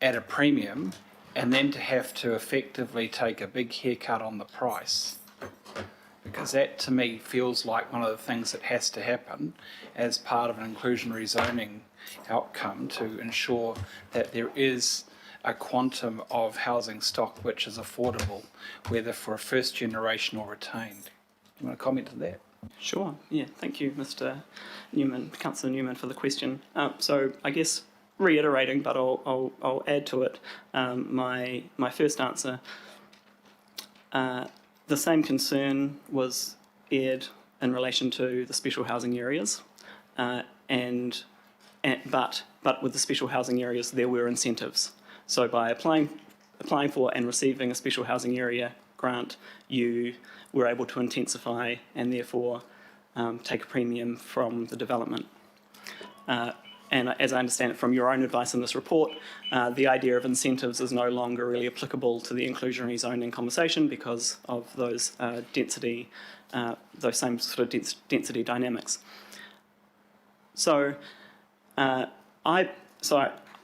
at a premium and then to have to effectively take a big haircut on the price? Because that to me feels like one of the things that has to happen as part of an inclusionary zoning outcome to ensure that there is a quantum of housing stock which is affordable, whether for a first generation or retained. Do you want to comment to that? Sure. Yeah. Thank you, Mr. Newman, Councillor Newman, for the question. So I guess reiterating, but I'll add to it. My first answer. The same concern was aired in relation to the special housing areas, but with the special housing areas there were incentives. So by applying for and receiving a special housing area grant, you were able to intensify and therefore take a premium from the development. And as I understand it from your own advice in this report, the idea of incentives is no longer really applicable to the inclusionary zoning conversation because of those those same sort of density dynamics. So I'm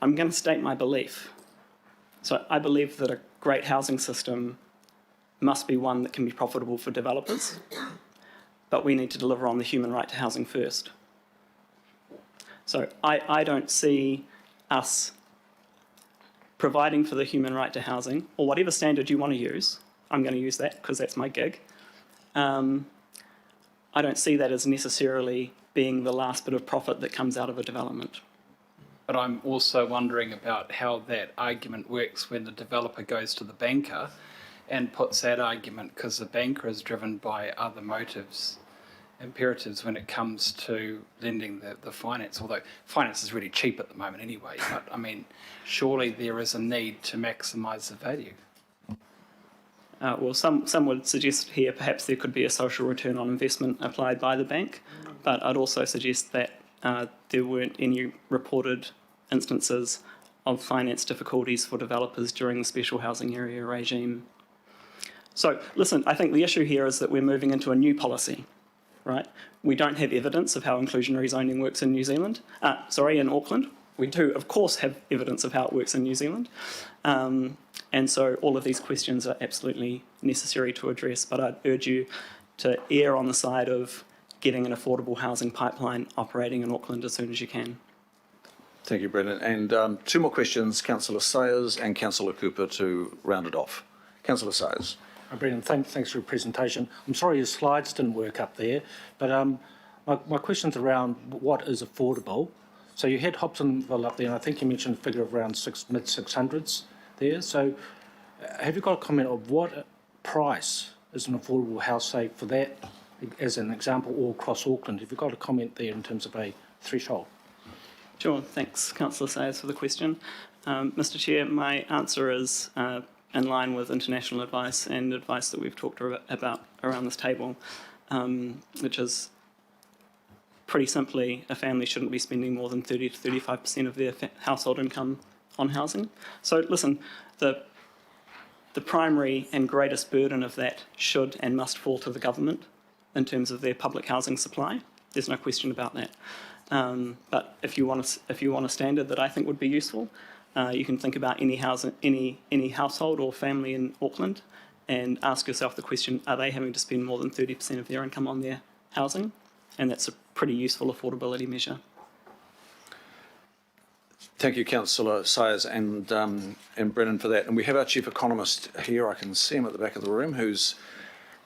going to state my belief. So I believe that a great housing system must be one that can be profitable for developers, but we need to deliver on the human right to housing first. So I don't see us providing for the human right to housing, or whatever standard you want to use. I'm going to use that because that's my gig. I don't see that as necessarily being the last bit of profit that comes out of a development. But I'm also wondering about how that argument works when the developer goes to the banker and puts that argument, because the banker is driven by other imperatives when it comes to lending the finance, although finance is really cheap at the moment anyway. But I mean, surely there is a need to maximise the value. Well, some would suggest here perhaps there could be a social return on investment applied by the bank, but I'd also suggest that there weren't any reported instances of finance difficulties for developers during the special housing area regime. So, listen, I think the issue here is that we're moving into a new policy, right? We don't have evidence of how inclusionary zoning works in New Zealand. In Auckland. We do, of course, have evidence of how it works in New Zealand. And so all of these questions are absolutely necessary to address, but I'd urge you to err on the side of getting an affordable housing pipeline operating in Auckland as soon as you can. Thank you, Brendan. And two more questions, Councillor Sayers and Councillor Cooper, to round it off. Councillor Sayers. Brendan, thanks for your presentation. I'm sorry your slides didn't work up there, but my question's around what is affordable. So you had Hobsonville up there, and I think you mentioned a figure of around mid-600s there. So have you got a comment of what price is an affordable house, say, for that, as an example, all across Auckland? Have you got a comment there in terms of a threshold? Sure, thanks, Councillor Sayers, for the question. Mr. Chair, my answer is in line with international advice and advice that we've talked about around this table, which is pretty simply a family shouldn't be spending more than 30 to 35% of their household income on housing. So listen, the primary and greatest burden of that should and must fall to the government in terms of their public housing supply. There's no question about that. But if you want a standard that I think would be useful, you can think about any household or family in Auckland and ask yourself the question, are they having to spend more than 30% of their income on their housing? And that's a pretty useful affordability measure. Thank you, Councillor Sayers and Brennan, for that. And we have our chief economist here. I can see him at the back of the room, who's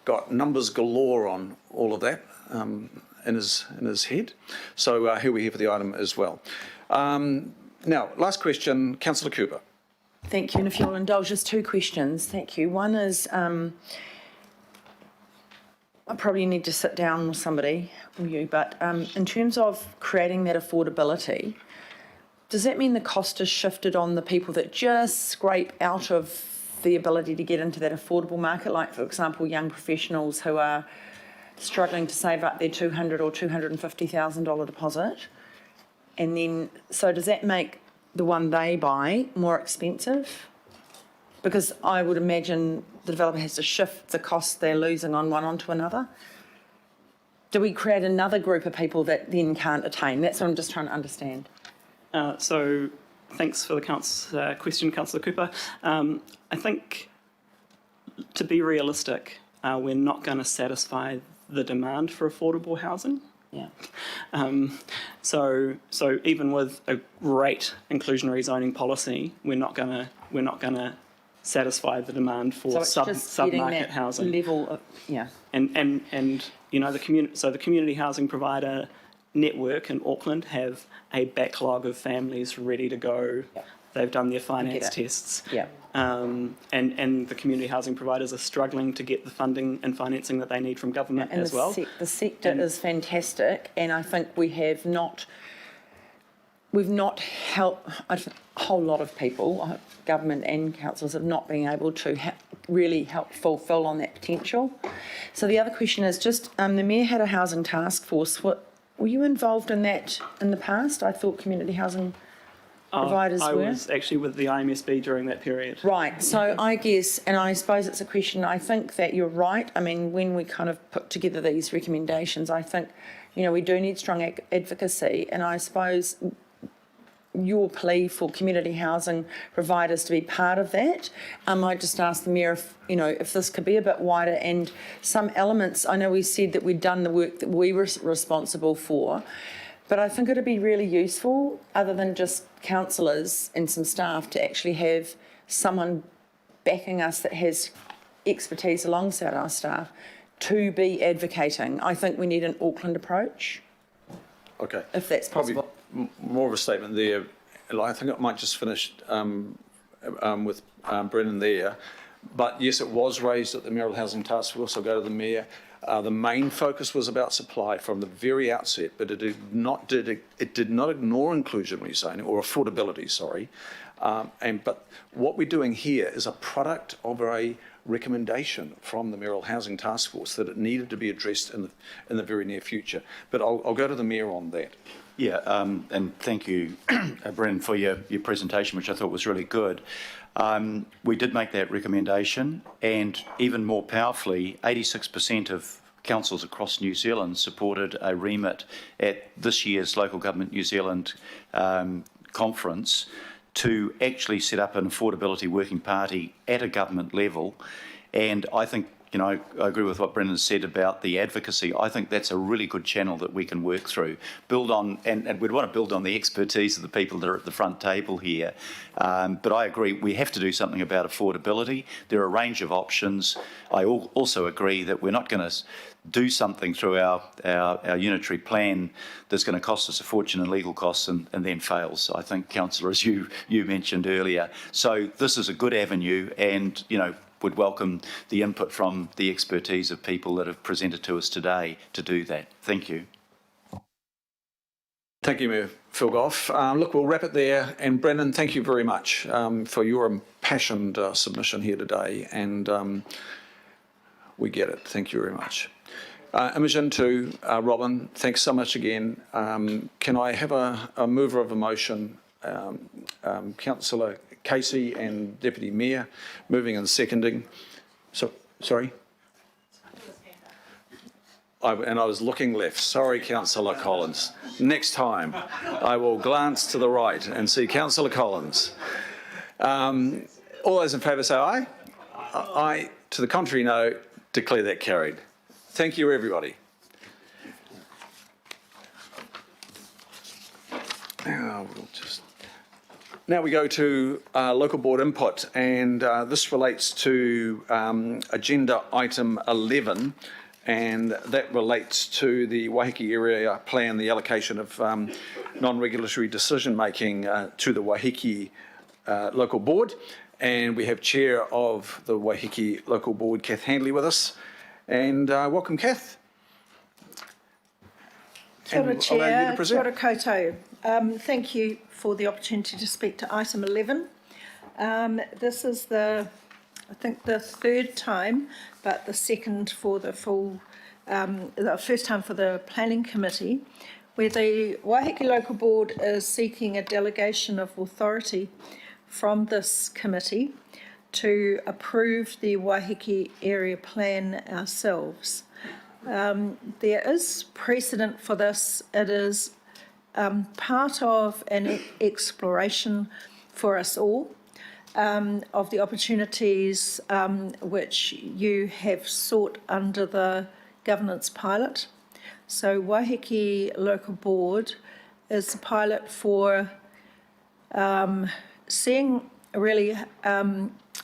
got numbers galore on all of that in his head. So he'll be here for the item as well. Now, last question, Councillor Cooper. Thank you. And if you'll indulge, just two questions. Thank you. One is, I probably need to sit down with somebody, or you, but in terms of creating that affordability, does that mean the cost is shifted on the people that just scrape out of the ability to get into that affordable market, like, for example, young professionals who are struggling to save up their $200,000 or $250,000 deposit? And then, so does that make the one they buy more expensive? Because I would imagine the developer has to shift the cost they're losing on one onto another. Do we create another group of people that then can't attain? That's what I'm just trying to understand. So thanks for the question, Councillor Cooper. I think, to be realistic, we're not going to satisfy the demand for affordable housing. Yeah. So even with a great inclusionary zoning policy, we're not going to satisfy the demand for sub-market housing. Level of, yeah. And you know, the community housing provider network in Auckland have a backlog of families ready to go. Yep. They've done their finance tests. Yeah. And the community housing providers are struggling to get the funding and financing that they need from government as well. The sector is fantastic, and I think we've not helped a whole lot of people, government and councils, have not been able to really help fulfil on that potential. So the other question is just, the Mayor had a housing task force. Were you involved in that in the past? I thought community housing providers I were. was actually with the IMSB during that period. Right, so I guess, and I suppose it's a question, I think that you're right. I mean, when we kind of put together these recommendations, I think, you know, we do need strong advocacy, and I suppose your plea for community housing providers to be part of that. I might just ask the Mayor if, you know, if this could be a bit wider, and some elements, I know we said that we'd done the work that we were responsible for, but I think it'd be really useful, other than just councillors and some staff, to actually have someone backing us that has expertise alongside our staff to be advocating. I think we need an Auckland approach. Okay. If that's possible. Probably more of a statement there. I think it might just finish with Brennan there. But yes, it was raised at the Mayoral Housing Task Force. I'll go to the Mayor. The main focus was about supply from the very outset, but it did not ignore inclusionary zoning, or affordability, sorry. But what we're doing here is a product of a recommendation from the Mayoral Housing Task Force that it needed to be addressed in the very near future. But I'll go to the Mayor on that. Yeah, and thank you, Brennan, for your presentation, which I thought was really good. We did make that recommendation, and even more powerfully, 86% of councils across New Zealand supported a remit at this year's Local Government New Zealand conference to actually set up an affordability working party at a government level. And I think, you know, I agree with what Brendan said about the advocacy. I think that's a really good channel that we can work through, build on, and we'd want to build on the expertise of the people that are at the front table here. But I agree, we have to do something about affordability. There are a range of options. I also agree that we're not going to do something through our unitary plan that's going to cost us a fortune in legal costs and then fails. I think, Councillor, as you mentioned earlier. So this is a good avenue, and, you know, would welcome the input from the expertise of people that have presented to us today to do that. Thank you. Thank you, Mayor Philgoff. Look, we'll wrap it there. And Brendan, thank you very much for your impassioned submission here today. And we get it. Thank you very much. Imogen to Robin, thanks so much again. Can I have a mover of a motion? Councillor Casey and Deputy Mayor moving and seconding. So, sorry? I was looking left. Sorry, Councillor Collins. Next time, I will glance to the right and see Councillor Collins. All those in favour say aye. Aye. To the contrary, no. Declare that carried. Thank you, everybody. Now we go to local board input, and this relates to agenda item 11, and that relates to the Waiheke area plan, the allocation of non-regulatory decision making to the Waiheke Local Board, and we have Chair of the Waiheke Local Board, Kath Handley, with us. And welcome, Kath. Kia ora, And I'll allow you to Chair. present. Kia ora koutou. Thank you for the opportunity to speak to item 11. This is I think the third time, but the second for the full, the first time for the Planning Committee, where the Waiheke Local Board is seeking a delegation of authority from this committee to approve the Waiheke Area Plan ourselves. There is precedent for this. It is part of an exploration for us all of the opportunities which you have sought under the governance pilot. So Waiheke Local Board is a pilot for seeing really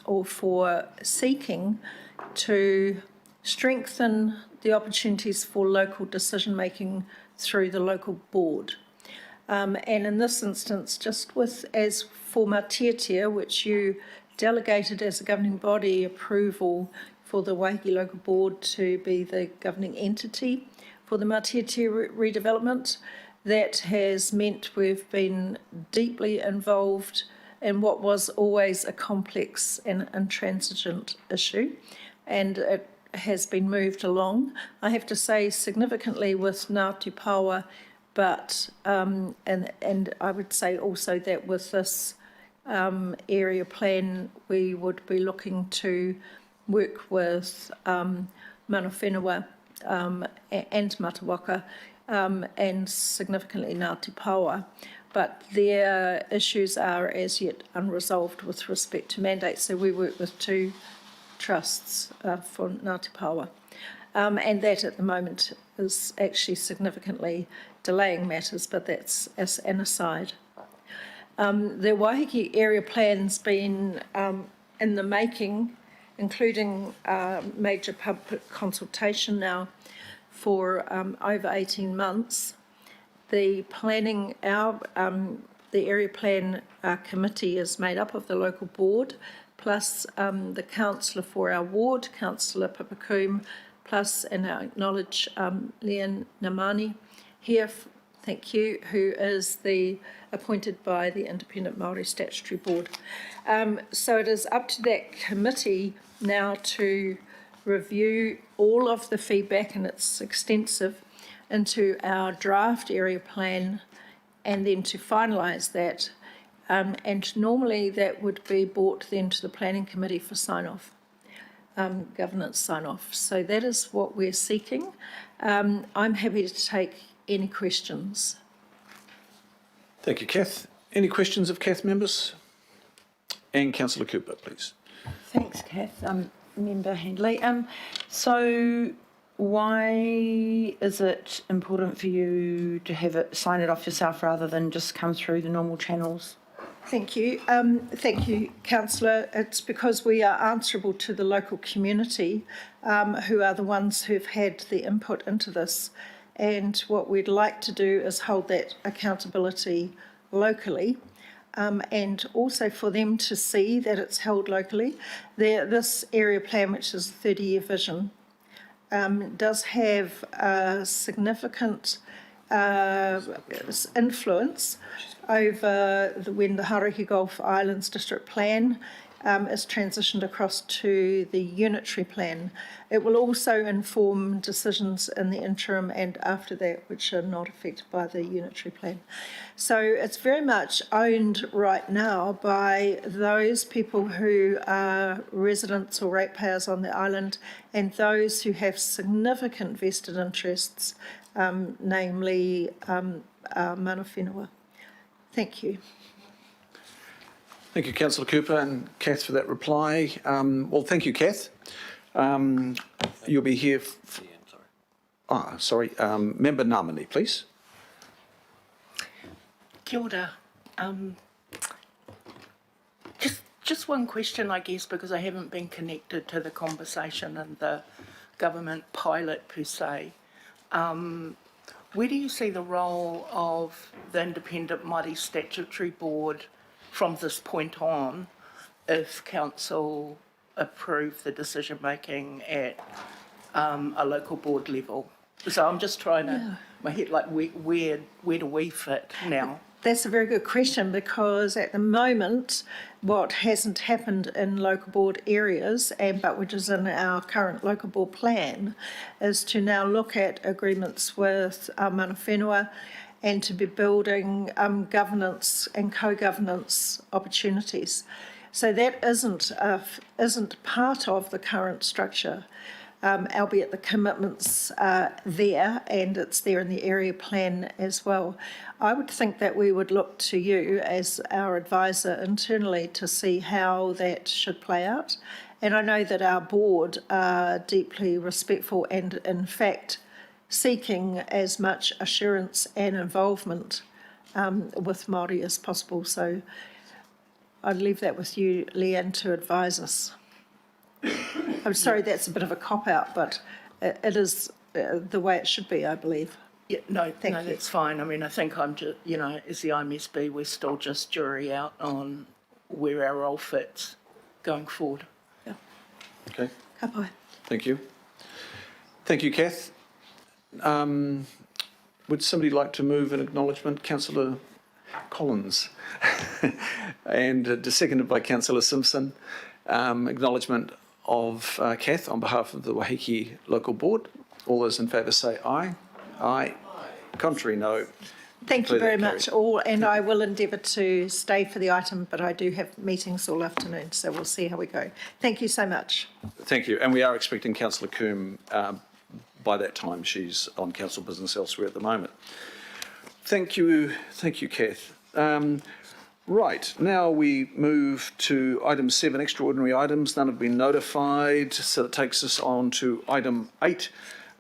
or for seeking to strengthen the opportunities for local decision making through the local board. And in this instance, just as for Matiatia, which you delegated as a governing body approval for the Waiheke Local Board to be the governing entity for the Matiatia redevelopment, that has meant we've been deeply involved in what was always a complex and intransigent issue, and it has been moved along. I have to say significantly with Ngāti Pawa, but and I would say also that with this area plan, we would be looking to work with mana whenua and Matawaka and significantly Ngāti Pawa. But their issues are as yet unresolved with respect to mandates. So we work with two trusts for Ngāti Pawa. And that at the moment is actually significantly delaying matters, but that's as an aside. The Waiheke area plan's been in the making, including major public consultation now for over 18 months. The planning, the area plan committee is made up of the local board, plus the councillor for our ward, Councillor Papakoom, plus, and I acknowledge Leanne Namani here, thank you, who is appointed by the Independent Māori Statutory Board. So it is up to that committee now to review all of the feedback, and it's extensive, into our draft area plan, and then to finalise that. And normally that would be brought then to the Planning Committee for sign-off, governance sign-off. So that is what we're seeking. I'm happy to take any questions. Thank you, Kath. Any questions of Kath, members? And Councillor Cooper, please. Thanks, Kath. Member Handley. So why is it important for you to sign it off yourself rather than just come through the normal channels? Thank you. Thank you, Councillor. It's because we are answerable to the local community who are the ones who've had the input into this. And what we'd like to do is hold that accountability locally, and also for them to see that it's held locally. This area plan, which is a 30-year vision, does have a significant influence over when the Hauraki Gulf Islands District Plan is transitioned across to the unitary plan. It will also inform decisions in the interim and after that, which are not affected by the unitary plan. So it's very much owned right now by those people who are residents or ratepayers on the island, and those who have significant vested interests, namely mana whenua. Thank you. Thank you, Councillor Cooper and Kath, for that reply. Well, thank you, Kath. You'll be here. Member Namani, please. Kia ora. Just one question, I guess, because I haven't been connected to the conversation and the government pilot per se. Where do you see the role of the Independent Māori Statutory Board from this point on, if council approve the decision making at a local board level. So I'm just trying to, my head, like where do we fit now? That's a very good question, because at the moment, what hasn't happened in local board areas, but which is in our current local board plan, is to now look at agreements with mana whenua and to be building governance and co-governance opportunities. So that isn't part of the current structure. Albeit the commitments are there, and it's there in the area plan as well. I would think that we would look to you as our advisor internally to see how that should play out. And I know that our board are deeply respectful and, in fact, seeking as much assurance and involvement with Māori as possible. So I'd leave that with you, Leanne, to advise us. I'm sorry, that's a bit of a cop-out, but it is the way it should be, I believe. Yeah, no, Thank you. That's fine. I mean, I think I'm just, you know, as the IMSB, we're still just jury out on where our role fits going forward. Yeah. Okay. Ka pai. Thank you. Thank you, Kath. Would somebody like to move an acknowledgement? Councillor Collins. And seconded by Councillor Simpson. Acknowledgement of Kath on behalf of the Wahiki Local Board. All those in favour say aye. Aye. Contrary, no. Thank you very much all, and I will endeavour to stay for the item, but I do have meetings all afternoon, so we'll see how we go. Thank you so much. Thank you. And we are expecting Councillor Coombe by that time. She's on council business elsewhere at the moment. Thank you, Kath. Right, now we move to item 7, extraordinary items. None have been notified, so that takes us on to item 8.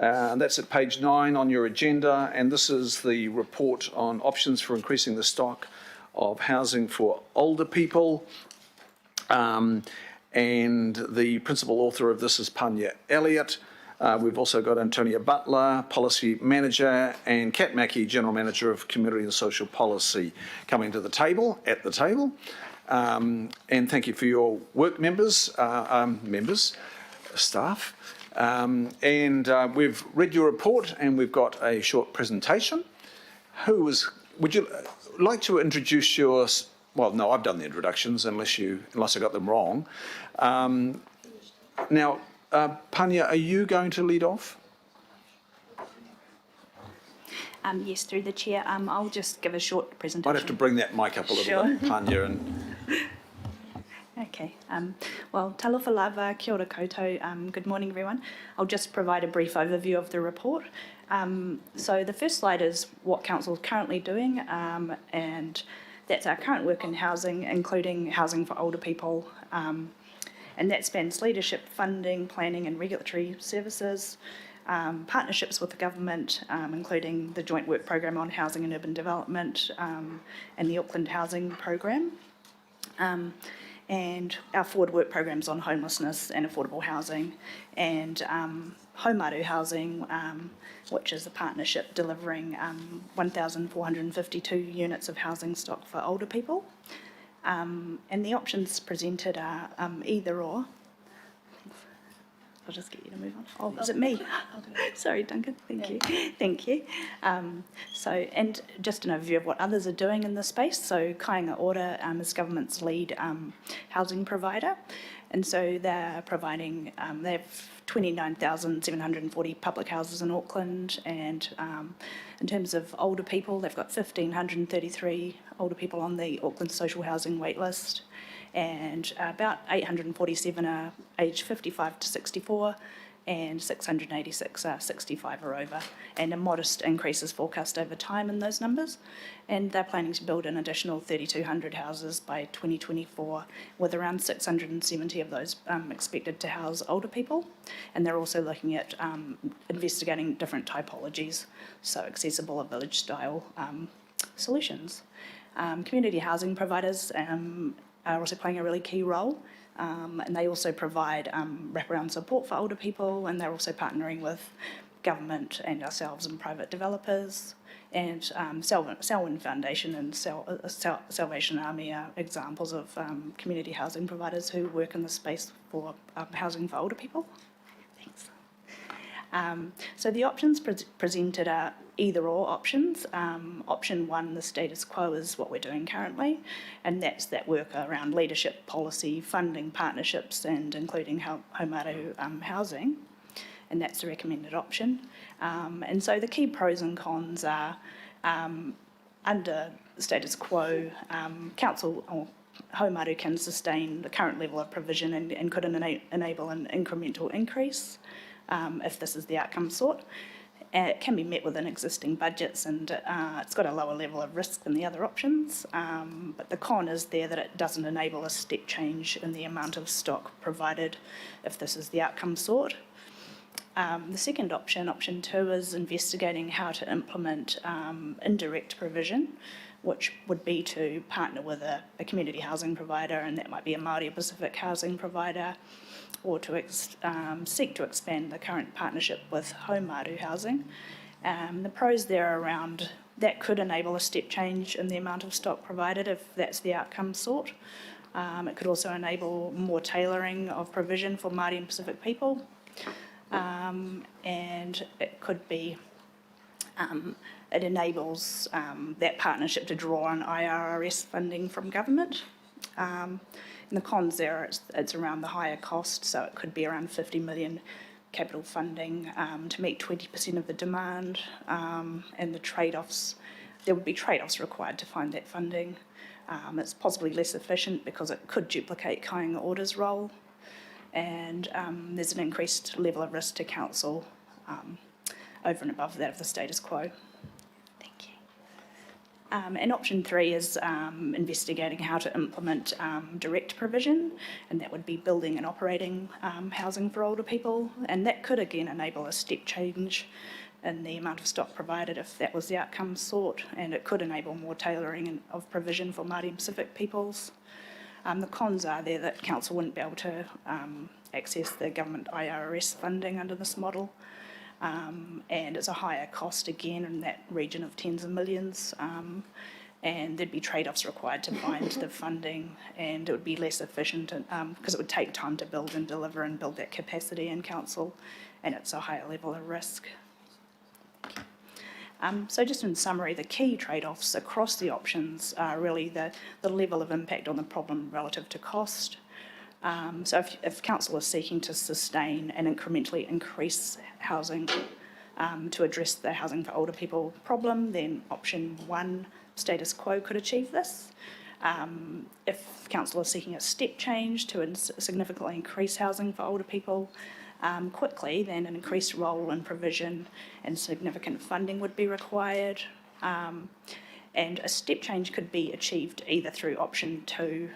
And that's at page 9 on your agenda, and this is the report on options for increasing the stock of housing for older people. And the principal author of this is Panya Elliott. We've also got Antonia Butler, Policy Manager, and Kat Mackey, General Manager of Community and Social Policy, coming to the table, and thank you for your work, staff. We've read your report, and we've got a short presentation. Would you like to introduce your, well, no, I've done the introductions, unless I got them wrong. Now, Panya, are you going to lead off? Yes, through the chair. I'll just give a short presentation. Might have to bring that mic up a little bit, Panya. Okay. Well, talofa lava, kia ora koutou. Good morning, everyone. I'll just provide a brief overview of the report. So the first slide is what Council is currently doing, and that's our current work in housing, including housing for older people. And that spans leadership, funding, planning and regulatory services, partnerships with the government, including the Joint Work Programme on Housing and Urban Development and the Auckland Housing Programme, and our forward work programs on homelessness and affordable housing, and Haumaru Housing, which is a partnership delivering 1,452 units of housing stock for older people. And the options presented are either or. I'll just get you to move on. Oh, is it me? Sorry, Duncan. Thank you. Thank you. And just an overview of what others are doing in this space. So Kāinga Ora is government's lead housing provider. And so they're providing, they have 29,740 public houses in Auckland, and in terms of older people, they've got 1,533 older people on the Auckland social housing wait list, and about 847 are aged 55 to 64, and 686 are 65 or over, and a modest increase is forecast over time in those numbers. And they're planning to build an additional 3,200 houses by 2024, with around 670 of those expected to house older people. And they're also looking at investigating different typologies, so accessible or village-style solutions. Community housing providers are also playing a really key role. And they also provide wraparound support for older people, and they're also partnering with government and ourselves and private developers. and Selwyn Foundation and Salvation Army are examples of community housing providers who work in the space for housing for older people. Thanks. So the options presented are either-or options. Option one, the status quo, is what we're doing currently, and that's that work around leadership, policy, funding, partnerships, and including haumāru housing, and that's the recommended option. And so the key pros and cons are, under status quo, council or haumāru can sustain the current level of provision and could enable an incremental increase if this is the outcome sought. It can be met within existing budgets, and it's got a lower level of risk than the other options, but the con is there that it doesn't enable a step change in the amount of stock provided if this is the outcome sought. The second option, option two, is investigating how to implement indirect provision, which would be to partner with a community housing provider, and that might be a Māori Pacific housing provider, or to seek to expand the current partnership with haumāru housing. The pros there are around that could enable a step change in the amount of stock provided if that's the outcome sought. It could also enable more tailoring of provision for Māori and Pacific people. And it could be, it enables that partnership to draw on IRRS funding from government. And the cons there, it's around the higher cost, so it could be around 50 million capital funding to meet 20% of the demand, and the trade-offs, there would be trade-offs required to find that funding. It's possibly less efficient because it could duplicate Kāinga Order's role, and there's an increased level of risk to council over and above that of the status quo. Thank you. And option three is investigating how to implement direct provision, and that would be building and operating housing for older people, and that could again enable a step change in the amount of stock provided if that was the outcome sought, and it could enable more tailoring of provision for Māori and Pacific peoples. The cons are there that council wouldn't be able to access the government IRRS funding under this model, and it's a higher cost again in that region of tens of millions, and there'd be trade-offs required to find the funding, and it would be less efficient because it would take time to build and deliver and build that capacity in council, and it's a higher level of risk. So just in summary, the key trade-offs across the options are really the level of impact on the problem relative to cost. So if council is seeking to sustain and incrementally increase housing to address the housing for older people problem, then option one, status quo, could achieve this. If council is seeking a step change to significantly increase housing for older people quickly, then an increased role in provision and significant funding would be required. And a step change could be achieved either through option two,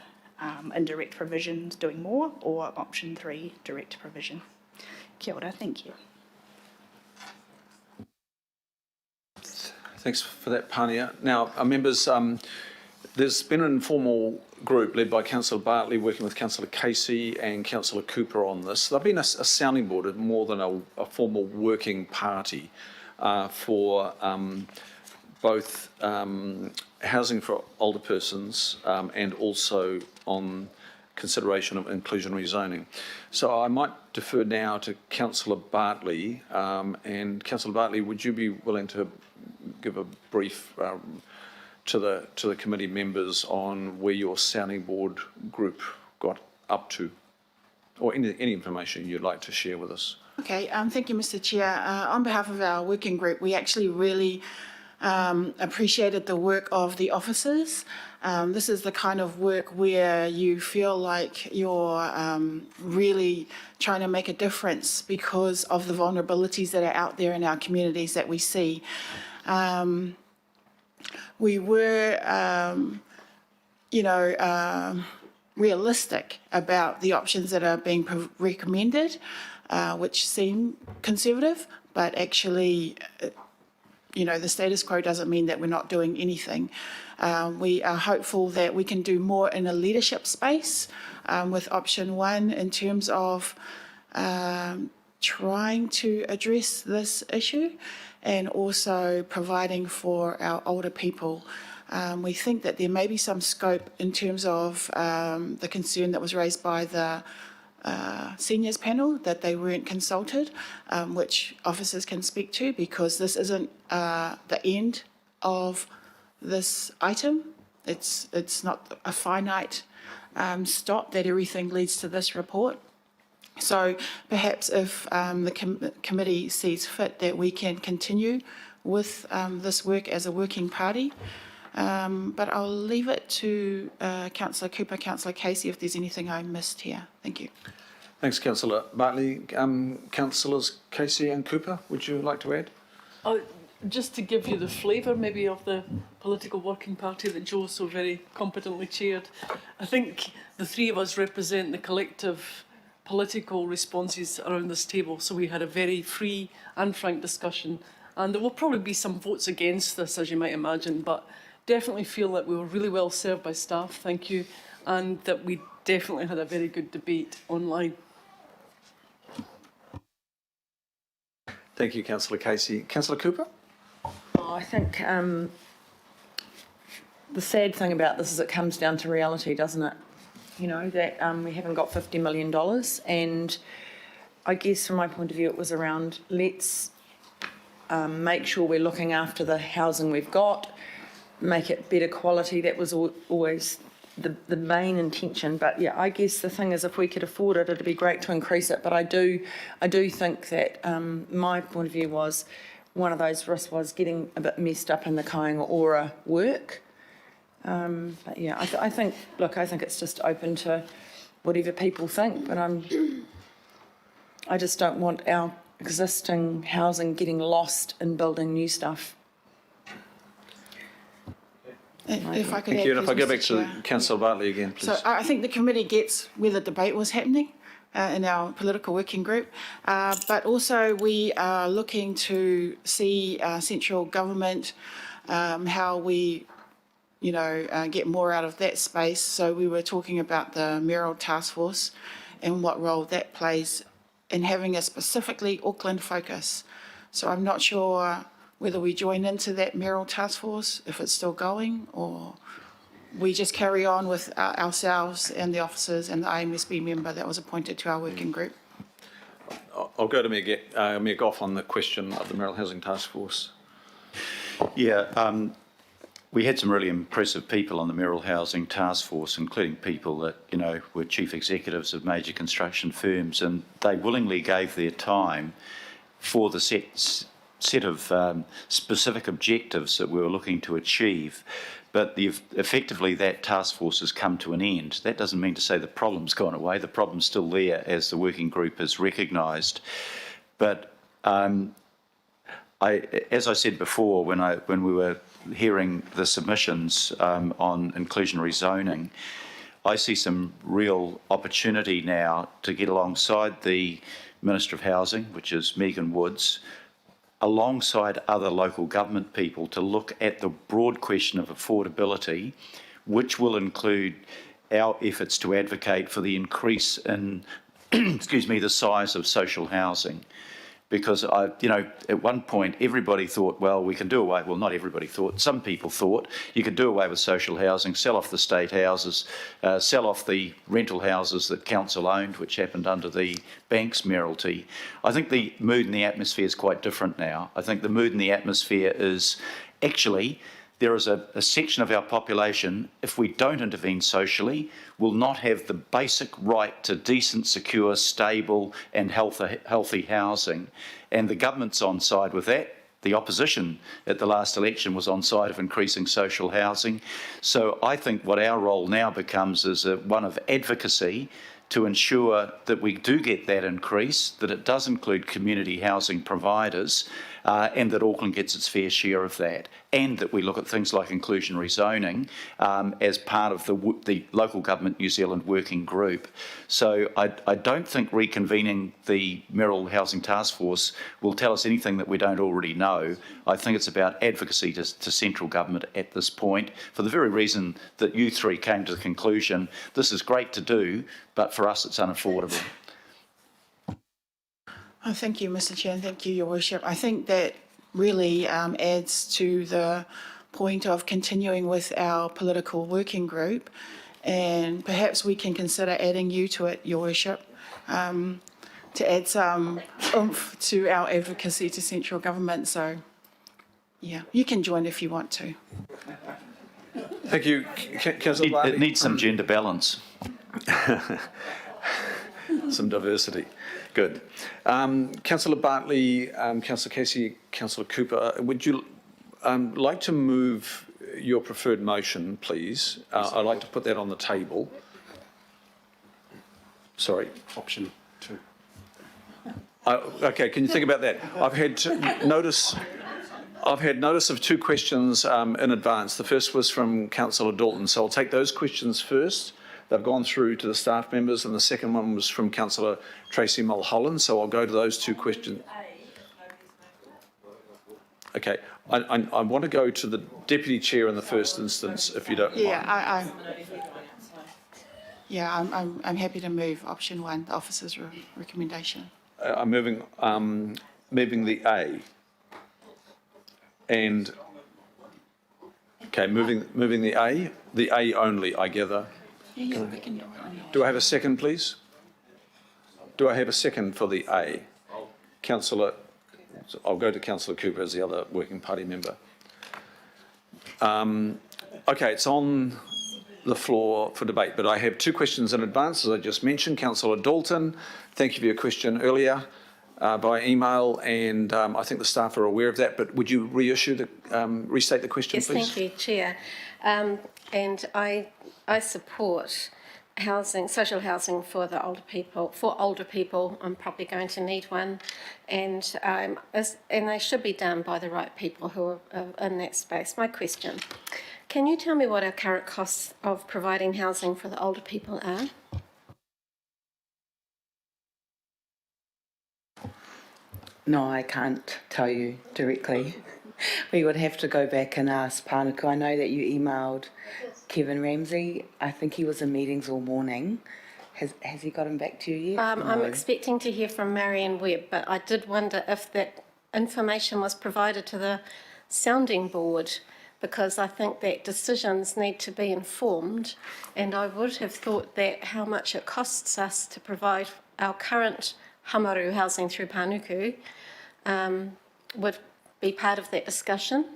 indirect provisions, doing more, or option three, direct provision. Kia ora, thank you. Thanks for that, Pania. Now, members, there's been an informal group led by Councillor Bartley working with Councillor Casey and Councillor Cooper on this. They've been a sounding board more than a formal working party for both housing for older persons and also on consideration of inclusionary zoning. So I might defer now to Councillor Bartley. And Councillor Bartley, would you be willing to give a brief to the committee members on where your sounding board group got up to, or any information you'd like to share with us? Okay, thank you, Mr. Chair. On behalf of our working group, we actually really appreciated the work of the officers. This is the kind of work where you feel like you're really trying to make a difference because of the vulnerabilities that are out there in our communities that we see. We were, realistic about the options that are being recommended, which seem conservative, but actually, the status quo doesn't mean that we're not doing anything. We are hopeful that we can do more in a leadership space with option one in terms of trying to address this issue and also providing for our older people. We think that there may be some scope in terms of the concern that was raised by the seniors panel that they weren't consulted, which officers can speak to, because this isn't the end of this item. It's not a finite stop that everything leads to this report. So perhaps if the committee sees fit that we can continue with this work as a working party. But I'll leave it to Councillor Cooper, Councillor Casey, if there's anything I missed here. Thank you. Thanks, Councillor Bartley. Councillors Casey and Cooper, would you like to add? Just to give you the flavour maybe of the political working party that Joe so very competently chaired, I think the three of us represent the collective political responses around this table. So we had a very free and frank discussion, and there will probably be some votes against this, as you might imagine, but definitely feel that we were really well served by staff, thank you, and that we definitely had a very good debate online. Thank you, Councillor Casey. Councillor Cooper? I think the sad thing about this is it comes down to reality, doesn't it? You know, that we haven't got $50 million, and I guess from my point of view it was around let's make sure we're looking after the housing we've got, make it better quality. That was always the main intention. But yeah, I guess the thing is, if we could afford it, it'd be great to increase it. But I do think that my point of view was one of those risks was getting a bit messed up in the Kāinga Ora work. But yeah, I think it's just open to whatever people think. But I just don't want our existing housing getting lost in building new stuff. If I could Thank you. add, And if I go please, back Mr. to Chair. Councillor Bartley again, please. So I think the committee gets where the debate was happening in our political working group, but also we are looking to see central government, how we, get more out of that space. So we were talking about the mayoral task force and what role that plays in having a specifically Auckland focus. So I'm not sure whether we join into that mayoral task force, if it's still going, or we just carry on with ourselves and the officers and the AMSB member that was appointed to our working group. I'll go to Mayor Goff on the question of the Mayoral Housing Task Force. Yeah, we had some really impressive people on the Mayoral Housing Task Force, including people that, were chief executives of major construction firms, and they willingly gave their time for the set of specific objectives that we were looking to achieve. But effectively that task force has come to an end. That doesn't mean to say the problem's gone away. The problem's still there, as the working group has recognised. But as I said before, when we were hearing the submissions on inclusionary zoning, I see some real opportunity now to get alongside the Minister of Housing, which is Megan Woods, alongside other local government people, to look at the broad question of affordability, which will include our efforts to advocate for the increase in, the size of social housing. Because at one point everybody thought, well, we can do away. Well, not everybody thought. Some people thought you could do away with social housing, sell off the state houses, sell off the rental houses that council owned, which happened under the bank's mayoralty. I think the mood and the atmosphere is quite different now. I think the mood and the atmosphere is actually there is a section of our population, if we don't intervene socially, will not have the basic right to decent, secure, stable and healthy housing. And the government's on side with that. The opposition at the last election was on side of increasing social housing. So I think what our role now becomes is one of advocacy to ensure that we do get that increase, that it does include community housing providers, and that Auckland gets its fair share of that, and that we look at things like inclusionary zoning as part of the local government New Zealand working group. So I don't think reconvening the Mayoral Housing Task Force will tell us anything that we don't already know. I think it's about advocacy to central government at this point, for the very reason that you three came to the conclusion this is great to do, but for us it's unaffordable. Oh, thank you, Mr. Chair, and thank you, Your Worship. I think that really adds to the point of continuing with our political working group, and perhaps we can consider adding you to it, Your Worship, to add some oomph to our advocacy to central government. So, yeah, you can join if you want to. Thank you, Councillor Bartley. It needs some gender balance. Some diversity. Good. Councillor Bartley, Councillor Casey, Councillor Cooper, would you like to move your preferred motion, please? I'd like to put that on the table. Sorry. Option 2. Okay, can you think about that? I've had notice of 2 questions in advance. The first was from Councillor Dalton, so I'll take those questions first. They've gone through to the staff members, and the second one was from Councillor Tracy Mulholland, so I'll go to those 2 questions. Okay, I want to go to the Deputy Chair in the first instance, if you don't mind. I'm happy to move option 1, the officer's recommendation. I'm moving the A. And, okay, moving the A only, I gather. Do I have a second, please? Do I have a second for the A? Councillor, I'll go to Councillor Cooper as the other working party member. Okay, it's on the floor for debate, but I have 2 questions in advance, as I just mentioned. Councillor Dalton, thank you for your question earlier by email, and I think the staff are aware of that, but would you restate the question, yes, please? Yes, thank you, Chair. And I support housing, social housing for the older people. For older people, I'm probably going to need one, and they should be done by the right people who are in that space. My question: can you tell me what our current costs of providing housing for the older people are? No, I can't tell you directly. We would have to go back and ask Pānuku. I know that you emailed Kevin Ramsey. I think he was in meetings all morning. Has he gotten back to you yet? I'm expecting to hear from Marion Webb, but I did wonder if that information was provided to the sounding board, because I think that decisions need to be informed, and I would have thought that how much it costs us to provide our current hamaru housing through Pānuku would be part of that discussion.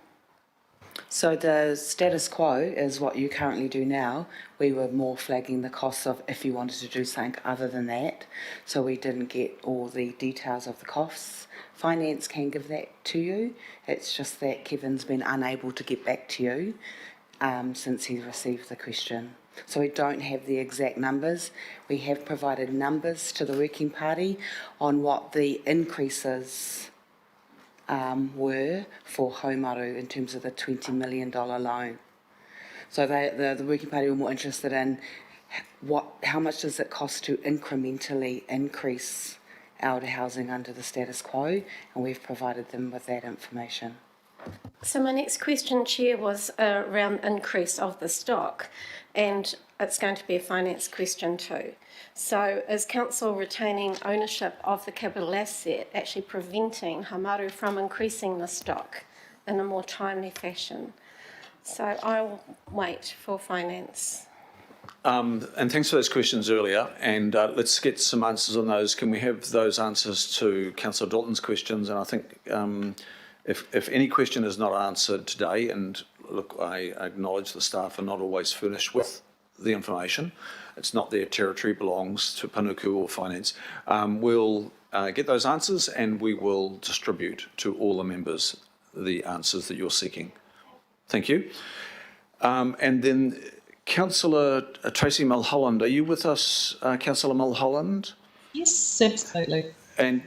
So the status quo is what you currently do now. We were more flagging the costs of if you wanted to do something other than that. So we didn't get all the details of the costs. Finance can give that to you. It's just that Kevin's been unable to get back to you since he received the question. So we don't have the exact numbers. We have provided numbers to the working party on what the increases were for Haumaru in terms of the $20 million loan. So the working party were more interested in how much does it cost to incrementally increase elder housing under the status quo, and we've provided them with that information. So my next question, Chair, was around increase of the stock, and it's going to be a finance question too. So is Council retaining ownership of the capital asset actually preventing Hamaru from increasing the stock in a more timely fashion? So I will wait for finance. And thanks for those questions earlier, and let's get some answers on those. Can we have those answers to Councillor Dalton's questions? And I think if any question is not answered today, and look, I acknowledge the staff are not always furnished with the information. It's not their territory, belongs to Pānuku or finance. We'll get those answers and we will distribute to all the members the answers that you're seeking. Thank you. And then Councillor Tracy Mulholland, are you with us, Councillor Mulholland? Yes, absolutely. And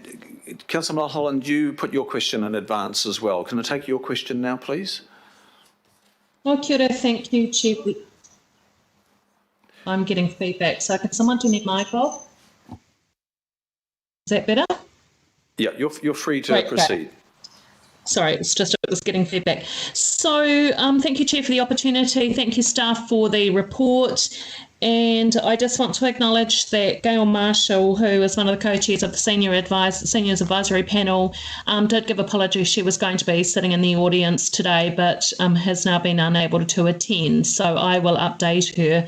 Councillor Mulholland, you put your question in advance as well. Can I take your question now, please? Oh, kia ora, thank you, Chair. I'm getting feedback. So can someone turn their mic off? Is that better? Yeah, you're free to proceed. Sorry, it's just it was getting feedback. Thank you, Chair, for the opportunity. Thank you, staff, for the report. And I just want to acknowledge that Gail Marshall, who is one of the co-chairs of the Seniors Advisory Panel, did give apologies. She was going to be sitting in the audience today, but has now been unable to attend. So I will update her.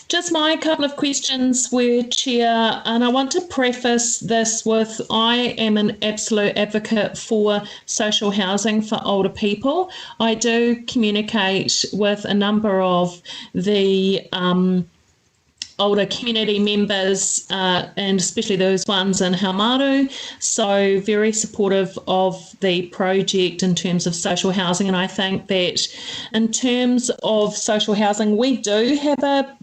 Just my couple of questions were, Chair, and I want to preface this with I am an absolute advocate for social housing for older people. I do communicate with a number of the older community members and especially those ones in Haumaru, so very supportive of the project in terms of social housing. And I think that in terms of social housing, we do have a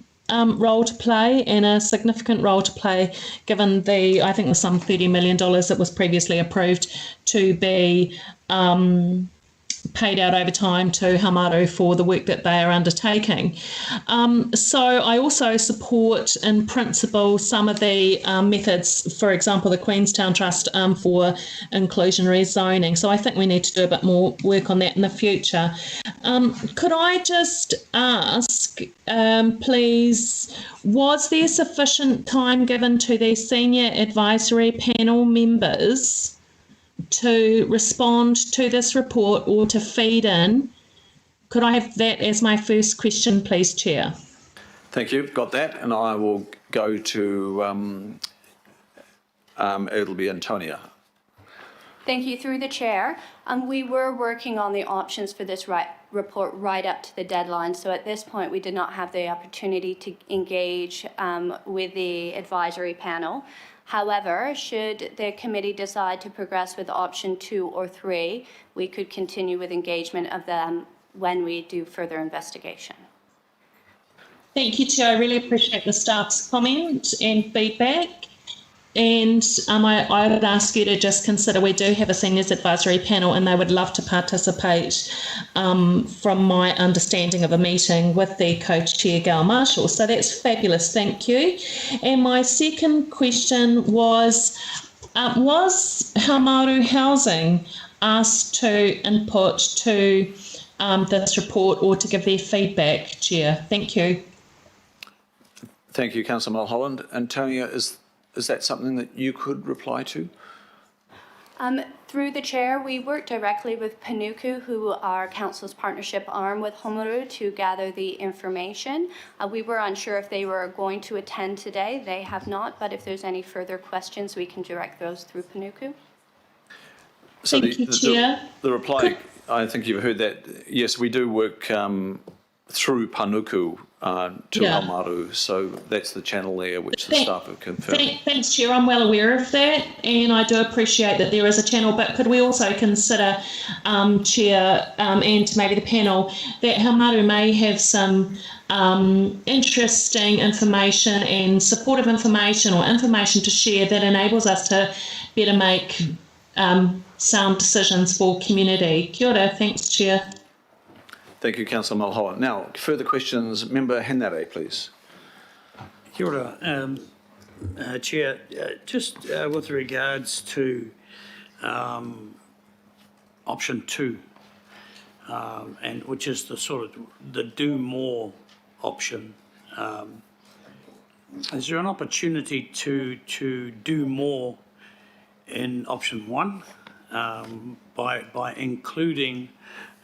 role to play and a significant role to play, given I think there's some $30 million that was previously approved to be paid out over time to Haumaru for the work that they are undertaking. So I also support in principle some of the methods, for example, the Queenstown Trust for inclusionary zoning. So I think we need to do a bit more work on that in the future. Could I just ask, please, was there sufficient time given to the senior advisory panel members to respond to this report or to feed in? Could I have that as my first question, please, Chair? Thank you. Got that. And I will go to, it'll be Antonia. Thank you. Through the Chair, we were working on the options for this report right up to the deadline. So at this point, we did not have the opportunity to engage with the advisory panel. However, should the committee decide to progress with option 2 or 3, we could continue with engagement of them when we do further investigation. Thank you, Chair. I really appreciate the staff's comment and feedback. And I would ask you to just consider we do have a seniors advisory panel and they would love to participate from my understanding of a meeting with the co-chair Gail Marshall. So that's fabulous, thank you. And my second question was Haumaru Housing asked to input to this report or to give their feedback, Chair? Thank you. Thank you, Councillor Mulholland. Antonia, is that something that you could reply to? Through the Chair, we work directly with Panuku, who are Council's partnership arm with Haumaru, to gather the information. We were unsure if they were going to attend today. They have not, but if there's any further questions, we can direct those through Panuku. So Thank you, Chair. The reply, I think you've heard that. Yes, we do work through Panuku to Haumaru, so that's the channel there which the staff have confirmed. Thanks, Chair. I'm well aware of that, and I do appreciate that there is a channel, but could we also consider, Chair, and maybe the panel, that Haumaru may have some interesting information and supportive information or information to share that enables us to better make sound decisions for community. Kia ora. Thanks, Chair. Thank you, Councillor Mulholland. Now, further questions. Member Henare, please. Kia ora. Chair, just with regards to option 2, and which is the sort of the do more option. Is there an opportunity to do more in option 1 by including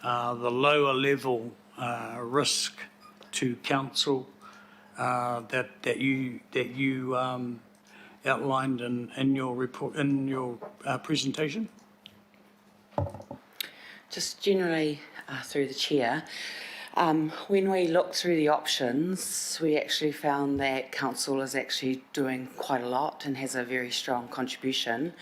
the lower level risk to council that you outlined in your report, in your presentation? Just generally through the chair, when we looked through the options, we actually found that council is actually doing quite a lot and has a very strong contribution. In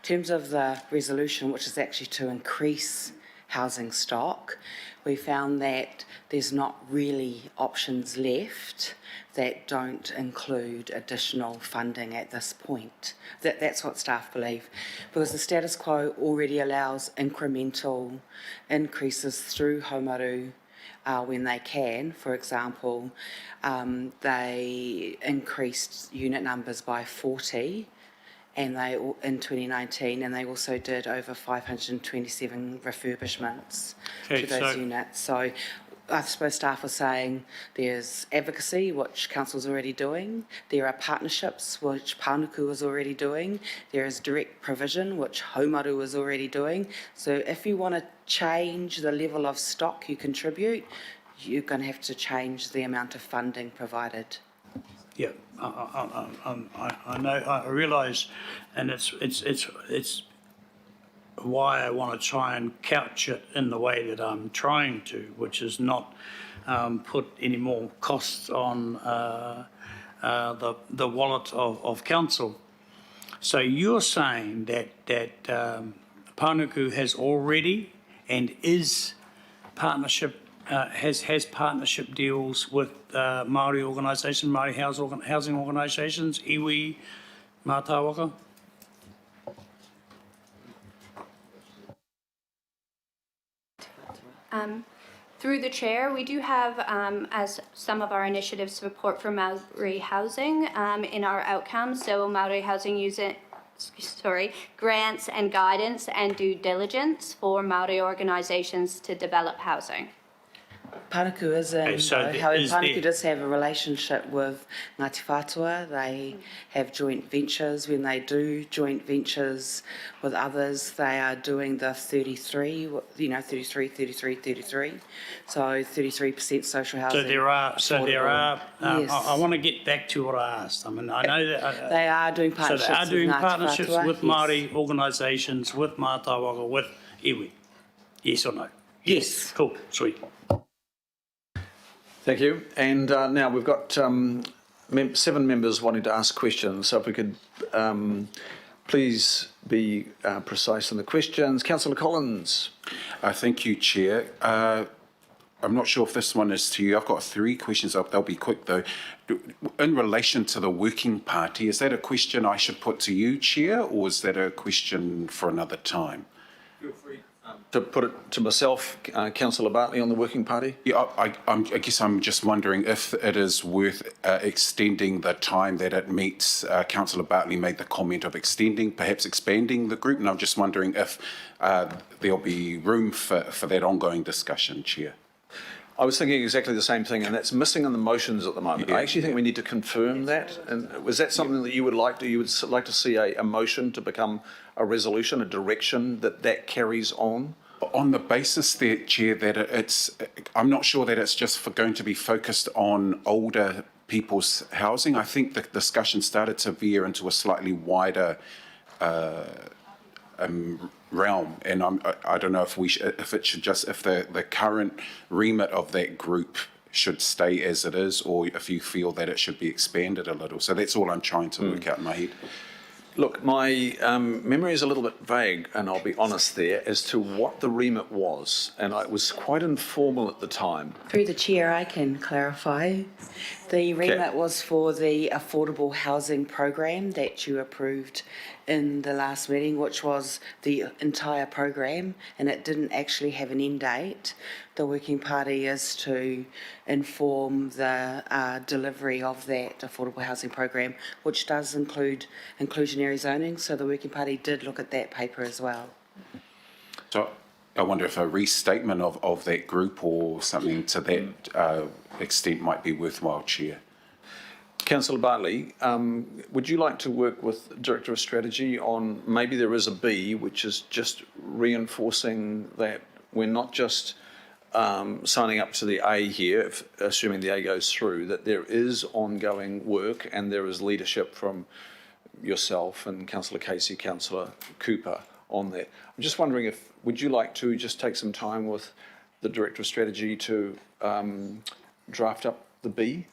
terms of the resolution, which is actually to increase housing stock, we found that there's not really options left that don't include additional funding at this point. That's what staff believe, because the status quo already allows incremental increases through Haumaru when they can. For example, they increased unit numbers by 40 and in 2019, and they also did over 527 refurbishments Okay, to those so- units. So I suppose staff were saying there's advocacy, which council's already doing. There are partnerships, which Paunuku is already doing. There is direct provision, which Haumaru is already doing. So if you want to change the level of stock you contribute, you're going to have to change the amount of funding provided. Yeah, I know, I realise, and it's why I want to try and couch it in the way that I'm trying to, which is not put any more costs on the wallet of council. So you're saying that Paunuku has already and is partnership has partnership deals with Māori organisations, Māori housing organisations, iwi, mātāwaka? Through the chair, we do have, as some of our initiatives, support for Maori housing in our outcomes. So Maori housing grants and guidance and due diligence for Maori organisations to develop housing. Paunuku is in, so however, is Paunuku there- does have a relationship with Ngāti Whātua. They have joint ventures. When they do joint ventures with others, they are doing the 33, 33. So 33% social housing. So there are, affordable. Yes. I want to get back to what I asked. I mean, I know that. They are doing So partnerships they are doing with Ngāti partnerships Whātua, with yes. Māori organisations, with mātāwaka, with iwi. Yes or no? Yes. Cool, sweet. Thank you. And now we've got 7 members wanting to ask questions. So if we could please be precise in the questions. Councillor Collins. Thank you, Chair. I'm not sure if this one is to you. I've got 3 questions. They'll be quick, though. In relation to the Working Party, is that a question I should put to you, Chair, or is that a question for another time? Feel free to put it to myself, Councillor Bartley, on the Working Party. Yeah, I guess I'm just wondering if it is worth extending the time that it meets. Councillor Bartley made the comment of extending, perhaps expanding the group, and I'm just wondering if there'll be room for that ongoing discussion, Chair. I was thinking exactly the same thing, and that's missing in the motions at the moment. I actually think we need to confirm that. And was that something that you would like to? You would like to see a motion to become a resolution, a direction that carries on? On the basis there, Chair, that I'm not sure that it's just going to be focused on older people's housing. I think the discussion started to veer into a slightly wider realm, and I don't know if the current remit of that group should stay as it is, or if you feel that it should be expanded a little. So that's all I'm trying to work out in my head. Look, my memory is a little bit vague, and I'll be honest there, as to what the remit was, and it was quite informal at the time. Through the chair, I can clarify. The remit was for the affordable housing program that you approved in the last meeting, which was the entire program, and it didn't actually have an end date. The Working Party is to inform the delivery of that affordable housing program, which does include inclusionary zoning. So the Working Party did look at that paper as well. So I wonder if a restatement of that group or something to that extent might be worthwhile, Chair. Councillor Bartley, would you like to work with Director of Strategy on maybe there is a B, which is just reinforcing that we're not just signing up to the A here, assuming the A goes through, that there is ongoing work and there is leadership from yourself and Councillor Casey, Councillor Cooper on that. I'm just wondering would you like to just take some time with the Director of Strategy to draft up the B?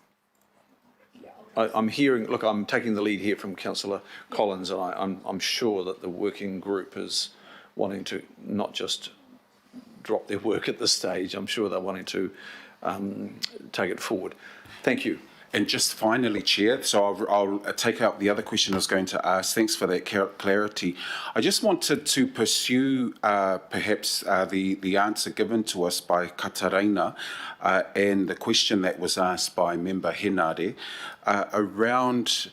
I'm taking the lead here from Councillor Collins, and I'm sure that the working group is wanting to not just drop their work at this stage. I'm sure they're wanting to take it forward. Thank you. And just finally, Chair, so I'll take out the other question I was going to ask. Thanks for that clarity. I just wanted to pursue perhaps the answer given to us by Katarina and the question that was asked by Member Henare around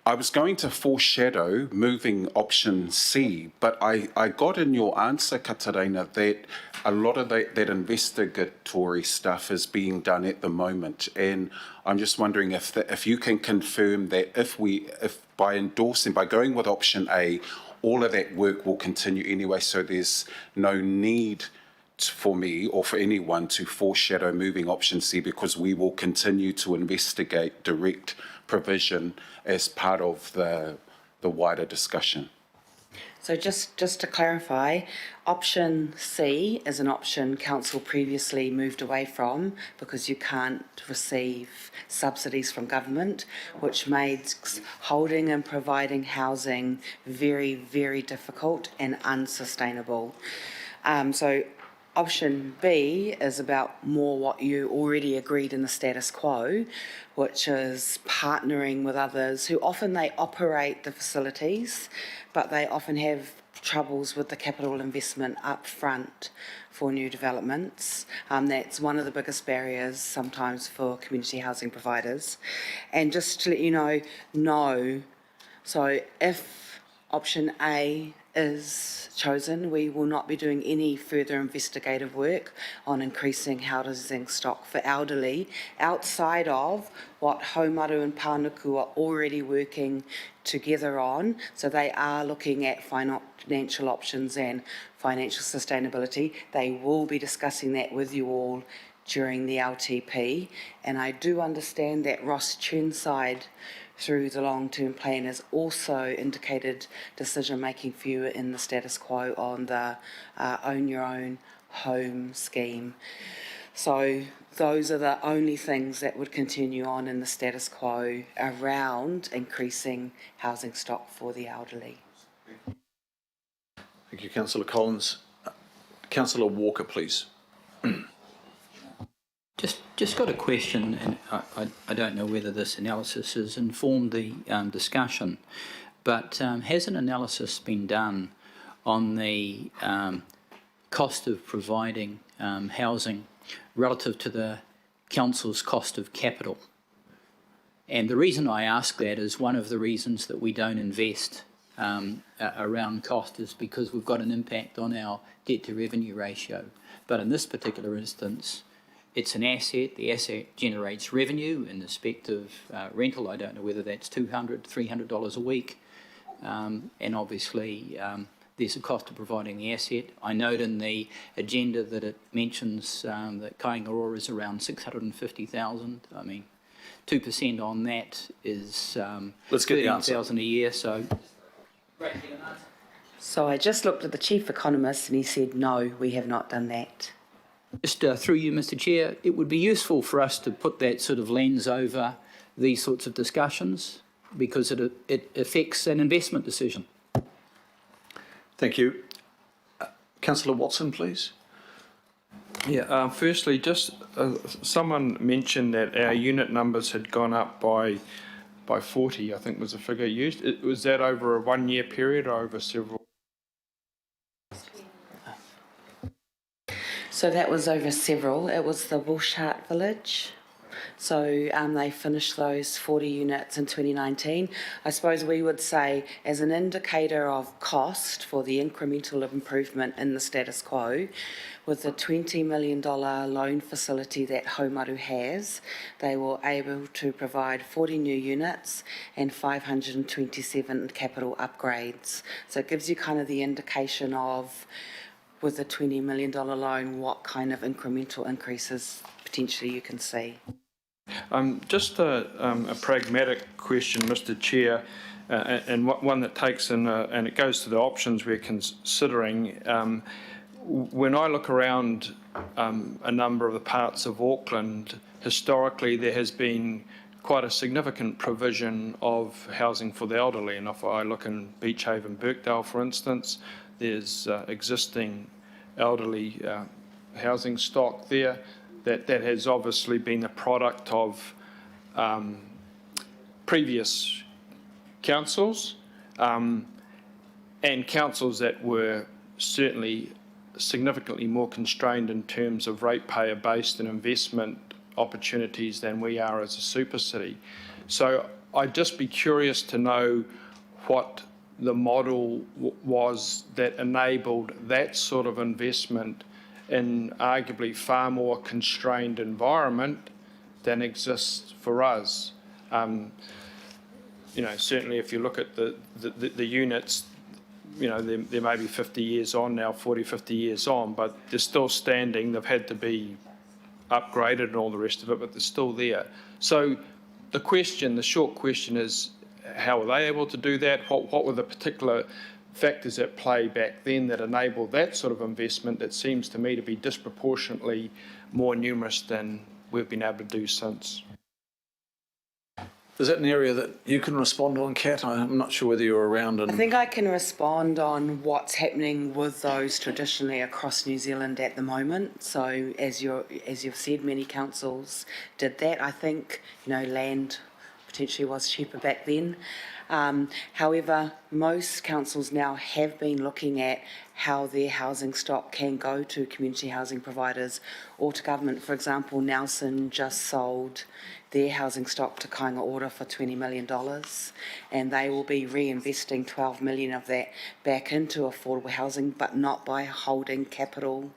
I was going to foreshadow moving option C, but I got in your answer, Katarina, that a lot of that investigatory stuff is being done at the moment. And I'm just wondering if you can confirm that if by going with option A, all of that work will continue anyway, so there's no need for me or for anyone to foreshadow moving option C, because we will continue to investigate direct provision as part of the wider discussion. So just to clarify, option C is an option council previously moved away from because you can't receive subsidies from government, which makes holding and providing housing very, very difficult and unsustainable. So option B is about more what you already agreed in the status quo, which is partnering with others who often they operate the facilities, but they often have troubles with the capital investment up front for new developments. That's one of the biggest barriers sometimes for community housing providers. And just to let you know, no. So if option A is chosen, we will not be doing any further investigative work on increasing housing stock for elderly outside of what Haumaru and Pānuku are already working together on. So they are looking at financial options and financial sustainability. They will be discussing that with you all during the LTP. And I do understand that Ross Churnside through the long-term plan has also indicated decision-making for you in the status quo on the own your own home scheme. So those are the only things that would continue on in the status quo around increasing housing stock for the elderly. Thank you, Councillor Collins. Councillor Walker, please. Just got a question, and I don't know whether this analysis has informed the discussion, but has an analysis been done on the cost of providing housing relative to the council's cost of capital? And the reason I ask that is one of the reasons that we don't invest around cost is because we've got an impact on our debt to revenue ratio. But in this particular instance, it's an asset. The asset generates revenue in respect of rental. I don't know whether that's $200, $300 a week. And obviously, there's a cost of providing the asset. I note in the agenda that it mentions that Kaingaroa is around 650,000. I mean, 2% on that is 13,000 a year. So, So I just looked at the chief economist and he said, no, we have not done that. just through you, Mr. Chair, it would be useful for us to put that sort of lens over these sorts of discussions because it affects an investment decision. Thank you. Councillor Watson, please. Yeah, firstly, just someone mentioned that our unit numbers had gone up by 40, I think was the figure used. Was that over a 1 year period or over several? So that was over several. It was the Bushheart Village. So they finished those 40 units in 2019. I suppose we would say as an indicator of cost for the incremental improvement in the status quo, with the $20 million loan facility that Haumaru has, they were able to provide 40 new units and 527 capital upgrades. So it gives you kind of the indication of, with a $20 million loan, what kind of incremental increases potentially you can see. Just a pragmatic question, Mr. Chair, and one that takes in, and it goes to the options we're considering. When I look around a number of the parts of Auckland, historically there has been quite a significant provision of housing for the elderly. And if I look in Beach Haven, Birkdale, for instance, there's existing elderly housing stock there that has obviously been the product of previous councils and councils that were certainly significantly more constrained in terms of ratepayer based and investment opportunities than we are as a super city. So I'd just be curious to know what the model was that enabled that sort of investment in arguably far more constrained environment than exists for us. You know, certainly if you look at the units, you know, they may be 50 years on now, 40, 50 years on, but they're still standing. They've had to be upgraded and all the rest of it, but they're still there. So the short question is, how were they able to do that? What were the particular factors at play back then that enabled that sort of investment that seems to me to be disproportionately more numerous than we've been able to do since? Is that an area that you can respond on, Kat? I'm not sure whether you're around. I think I can respond on what's happening with those traditionally across New Zealand at the moment. So as you've said, many councils did that. I think, you know, land potentially was cheaper back then. However, most councils now have been looking at how their housing stock can go to community housing providers or to government. For example, Nelson just sold their housing stock to Kāinga Ora for $20 million, and they will be reinvesting $12 million of that back into affordable housing, but not by holding capital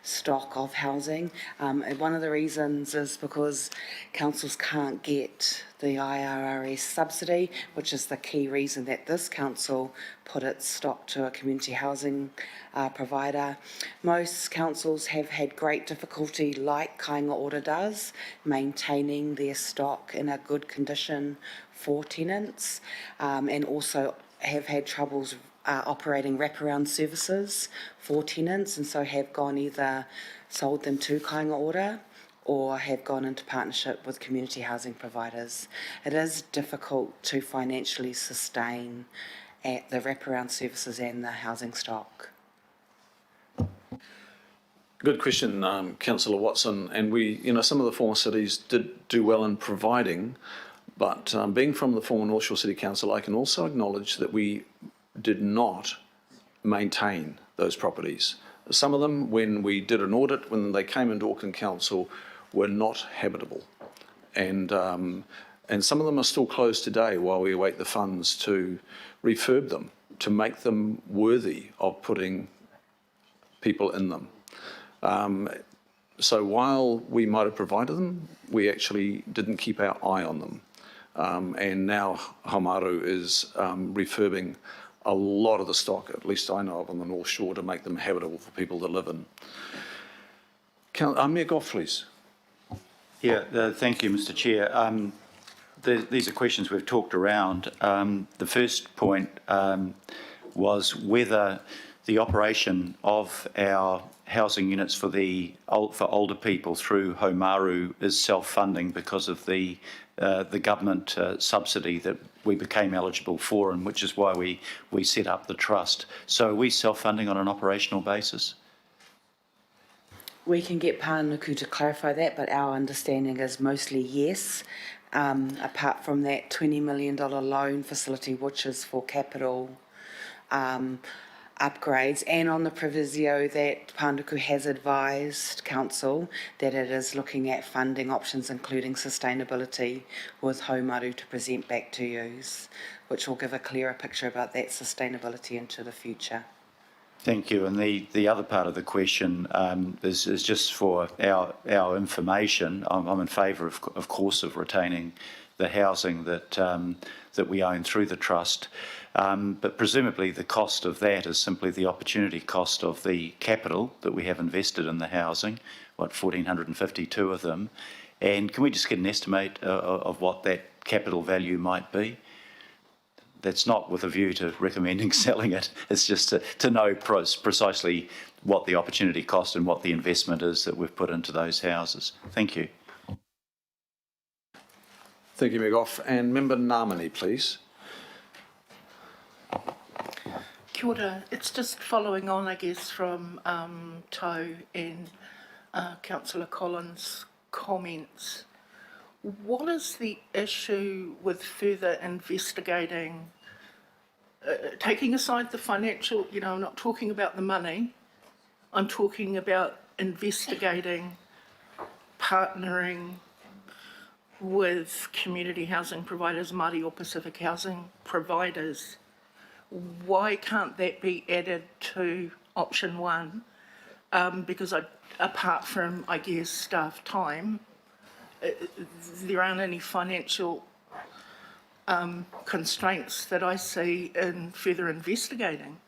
stock of housing. And one of the reasons is because councils can't get the IRRS subsidy, which is the key reason that this council put its stock to a community housing provider. Most councils have had great difficulty, like Kāinga Ora does, maintaining their stock in a good condition for tenants, and also have had troubles operating wraparound services for tenants, and so have gone either sold them to Kāinga Ora or have gone into partnership with community housing providers. It is difficult to financially sustain at the wraparound services and the housing stock. Good question, Councillor Watson. And we, you know, some of the former cities did do well in providing, but being from the former North Shore City Council, I can also acknowledge that we did not maintain those properties. Some of them, when we did an audit, when they came into Auckland Council, were not habitable. And some of them are still closed today while we await the funds to refurb them, to make them worthy of putting people in them. So while we might have provided them, we actually didn't keep our eye on them. And now Haumaru is refurbing a lot of the stock, at least I know of, on the North Shore to make them habitable for people to live in. Mayor Goff, please. Yeah, thank you, Mr. Chair. These are questions we've talked around. The first point was whether the operation of our housing units for older people through Haumaru is self-funding because of the government subsidy that we became eligible for, and which is why we set up the trust. So are we self-funding on an operational basis? We can get Pānuku to clarify that, but our understanding is mostly yes. Apart from that $20 million loan facility, which is for capital upgrades, and on the proviso that Pānuku has advised Council that it is looking at funding options, including sustainability, with Haumaru to present back to you, which will give a clearer picture about that sustainability into the future. Thank you. And the other part of the question is just for our information. I'm in favour, of course, of retaining the housing that we own through the trust. But presumably the cost of that is simply the opportunity cost of the capital that we have invested in the housing, 1,452 of them. And can we just get an estimate of what that capital value might be? That's not with a view to recommending selling it. It's just to know precisely what the opportunity cost and what the investment is that we've put into those houses. Thank you. Thank you, Mayor Goff. And Member Ngamani, please. Kia ora. It's just following on, I guess, from Tau and Councillor Collins' comments. What is the issue with further investigating, taking aside the financial, you know, I'm not talking about the money, I'm talking about investigating, partnering, with community housing providers, Māori or Pacific housing providers, why can't that be added to option 1? Because apart from, I guess, staff time, there aren't any financial constraints that I see in further investigating.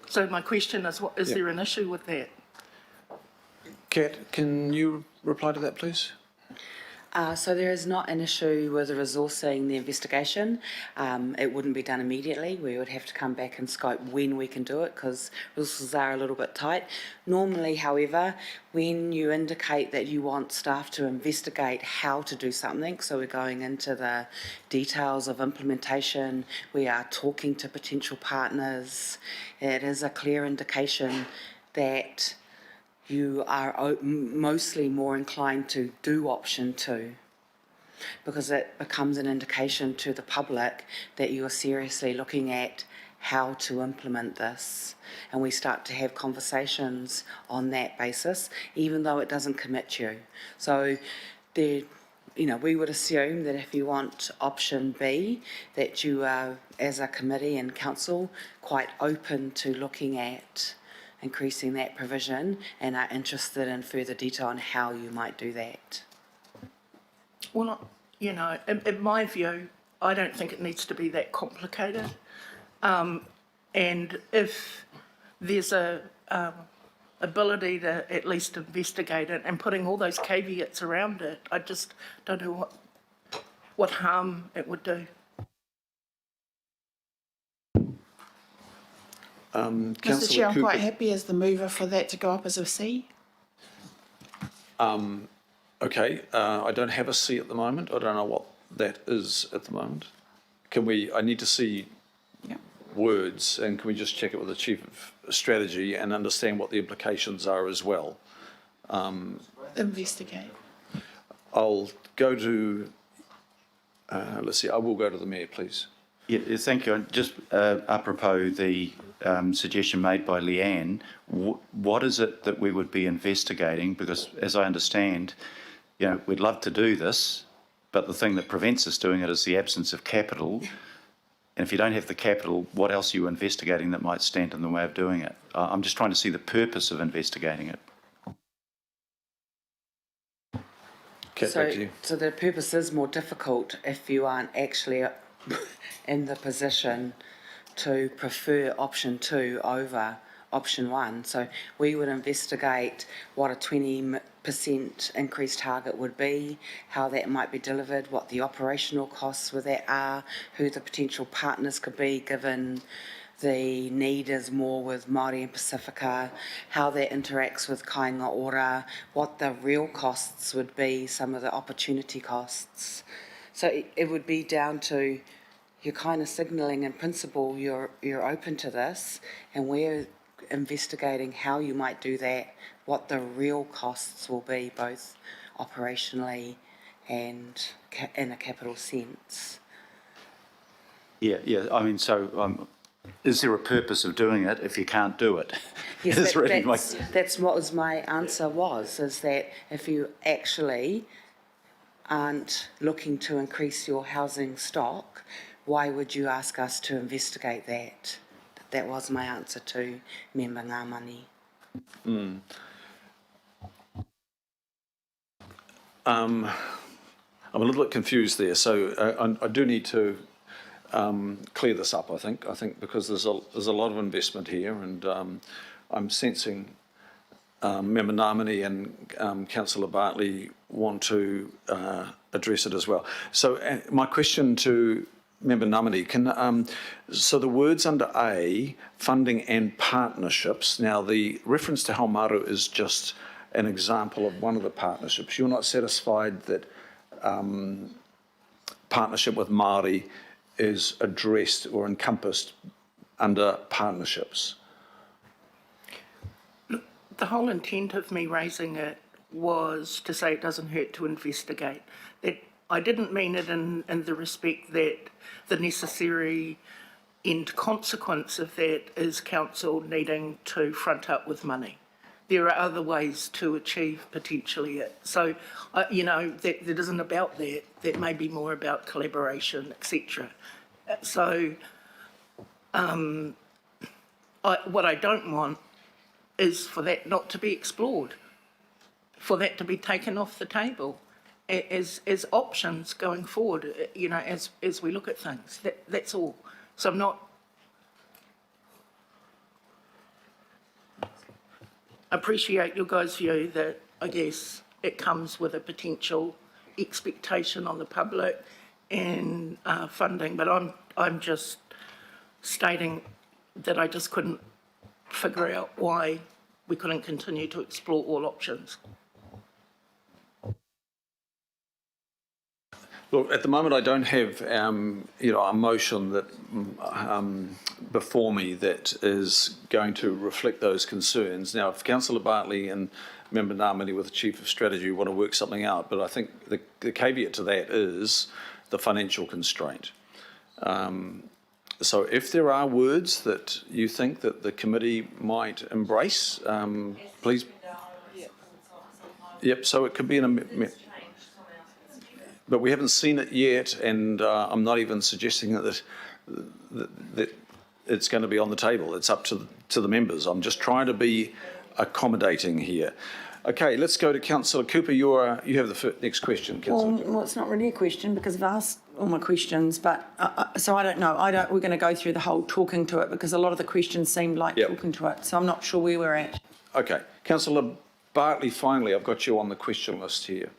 So my question is, is there an issue with that? Kat, can you reply to that, please? So there is not an issue with resourcing the investigation. It wouldn't be done immediately. We would have to come back and scope when we can do it because resources are a little bit tight. Normally, however, when you indicate that you want staff to investigate how to do something, so we're going into the details of implementation, we are talking to potential partners, it is a clear indication that you are mostly more inclined to do option 2 because it becomes an indication to the public that you are seriously looking at how to implement this, and we start to have conversations on that basis, even though it doesn't commit you. So there, you know, we would assume that if you want option B, that you are, as a committee and council, quite open to looking at increasing that provision and are interested in further detail on how you might do that. Well, you know, in my view, I don't think it needs to be that complicated. And if there's a ability to at least investigate it and putting all those caveats around it, I just don't know what harm it would do. Mr. Chair, I'm quite happy as the mover for that to go up as a C. Okay, I don't have a C at the moment. I don't know what that is at the moment. Can we, I need to see words, and can we just check it with the Chief of Strategy and understand what the implications are as well? Investigate. I'll go to, let's see, I will go to the Mayor, please. Yeah, thank you. Just apropos the suggestion made by Leanne, what is it that we would be investigating? Because as I understand, you know, we'd love to do this, but the thing that prevents us doing it is the absence of capital. And if you don't have the capital, what else are you investigating that might stand in the way of doing it? I'm just trying to see the purpose of investigating it. So the purpose is more difficult if you aren't actually in the position to prefer option 2 over option 1. So we would investigate what a 20% increase target would be, how that might be delivered, what the operational costs with that are, who the potential partners could be given the need is more with Māori and Pacifica, how that interacts with kāinga ora, what the real costs would be, some of the opportunity costs. So it would be down to you're kind of signalling in principle you're open to this, and we're investigating how you might do that, what the real costs will be, both operationally and in a capital sense. Yeah. I mean, so is there a purpose of doing it if you can't do it? Yes, that's what was my answer was, is that if you actually aren't looking to increase your housing stock, why would you ask us to investigate that? That was my answer to Member Ngāmani. I'm a little bit confused there, so I do need to clear this up, I think because there's a lot of investment here, and I'm sensing Member Ngāmani and Councillor Bartley want to address it as well. So my question to Member Ngāmani, so the words under A, funding and partnerships, now the reference to Haumaru is just an example of one of the partnerships. You're not satisfied that partnership with Māori is addressed or encompassed under partnerships? The whole intent of me raising it was to say it doesn't hurt to investigate. That I didn't mean it in the respect that the necessary end consequence of that is council needing to front up with money. there are other ways to achieve potentially it. So, you know, that isn't about that. That may be more about collaboration, etc. So, what I don't want is for that not to be explored, for that to be taken off the table as options going forward, you know, as we look at things. That's all. So I'm not... appreciate your guys' view that, I guess, it comes with a potential expectation on the public and funding, but I'm just stating that I just couldn't figure out why we couldn't continue to explore all options. Look, at the moment I don't have, you know, a motion that before me that is going to reflect those concerns. Now, if Councillor Bartley and Member Ngamini with the Chief of Strategy want to work something out, but I think the caveat to that is the financial constraint. So if there are words that you think that the committee might embrace, please. Yep, so it could be in a... But we haven't seen it yet, and I'm not even suggesting that it's going to be on the table. It's up to the members. I'm just trying to be accommodating here. Okay, let's go to Councillor Cooper. You have the next question, Councillor Cooper. Well, it's not really a question because I've asked all my questions, but so I don't know. We're going to go through the whole talking to it because a lot of the questions seemed like talking to it. So I'm not sure where we're at. Okay, Councillor Bartley. Finally, I've got you on the question list here.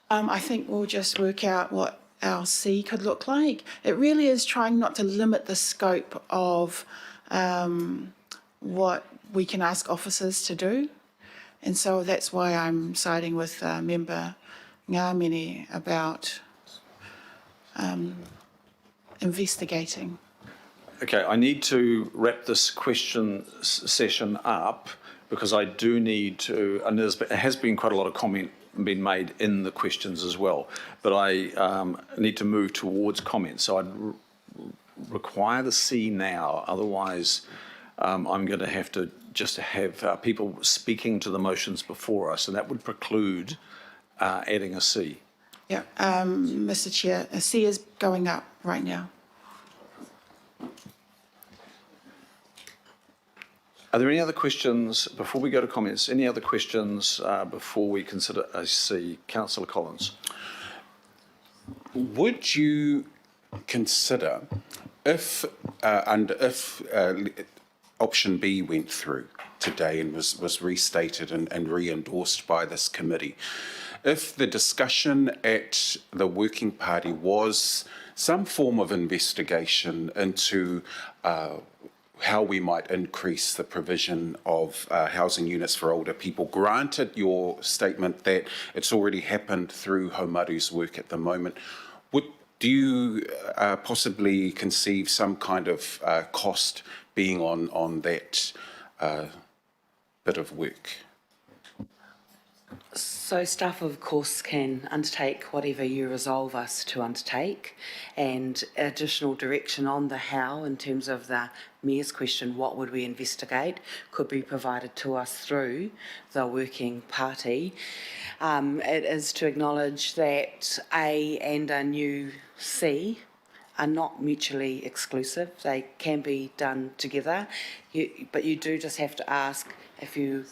I think we'll just work out what our C could look like. It really is trying not to limit the scope of what we can ask officers to do. And so that's why I'm siding with Member Ngamini about investigating. Okay, I need to wrap this question session up because I do need to, and there has been quite a lot of comment been made in the questions as well, but I need to move towards comments. So I'd require the C now, otherwise I'm going to have to just have people speaking to the motions before us, and that would preclude adding a C. Yeah, Mr. Chair, a C is going up right now. Are there any other questions before we go to comments? Any other questions before we consider a C? Councillor Collins. Would you consider if option B went through today and was restated and re-endorsed by this committee, if the discussion at the working party was some form of investigation into how we might increase the provision of housing units for older people, granted your statement that it's already happened through Haumaru's work at the moment, do you possibly conceive some kind of cost being on that bit of work? So staff, of course, can undertake whatever you resolve us to undertake, and additional direction on the how in terms of the Mayor's question, what would we investigate, could be provided to us through the working party. It is to acknowledge that A and a new C are not mutually exclusive. They can be done together, but you do just have to ask if you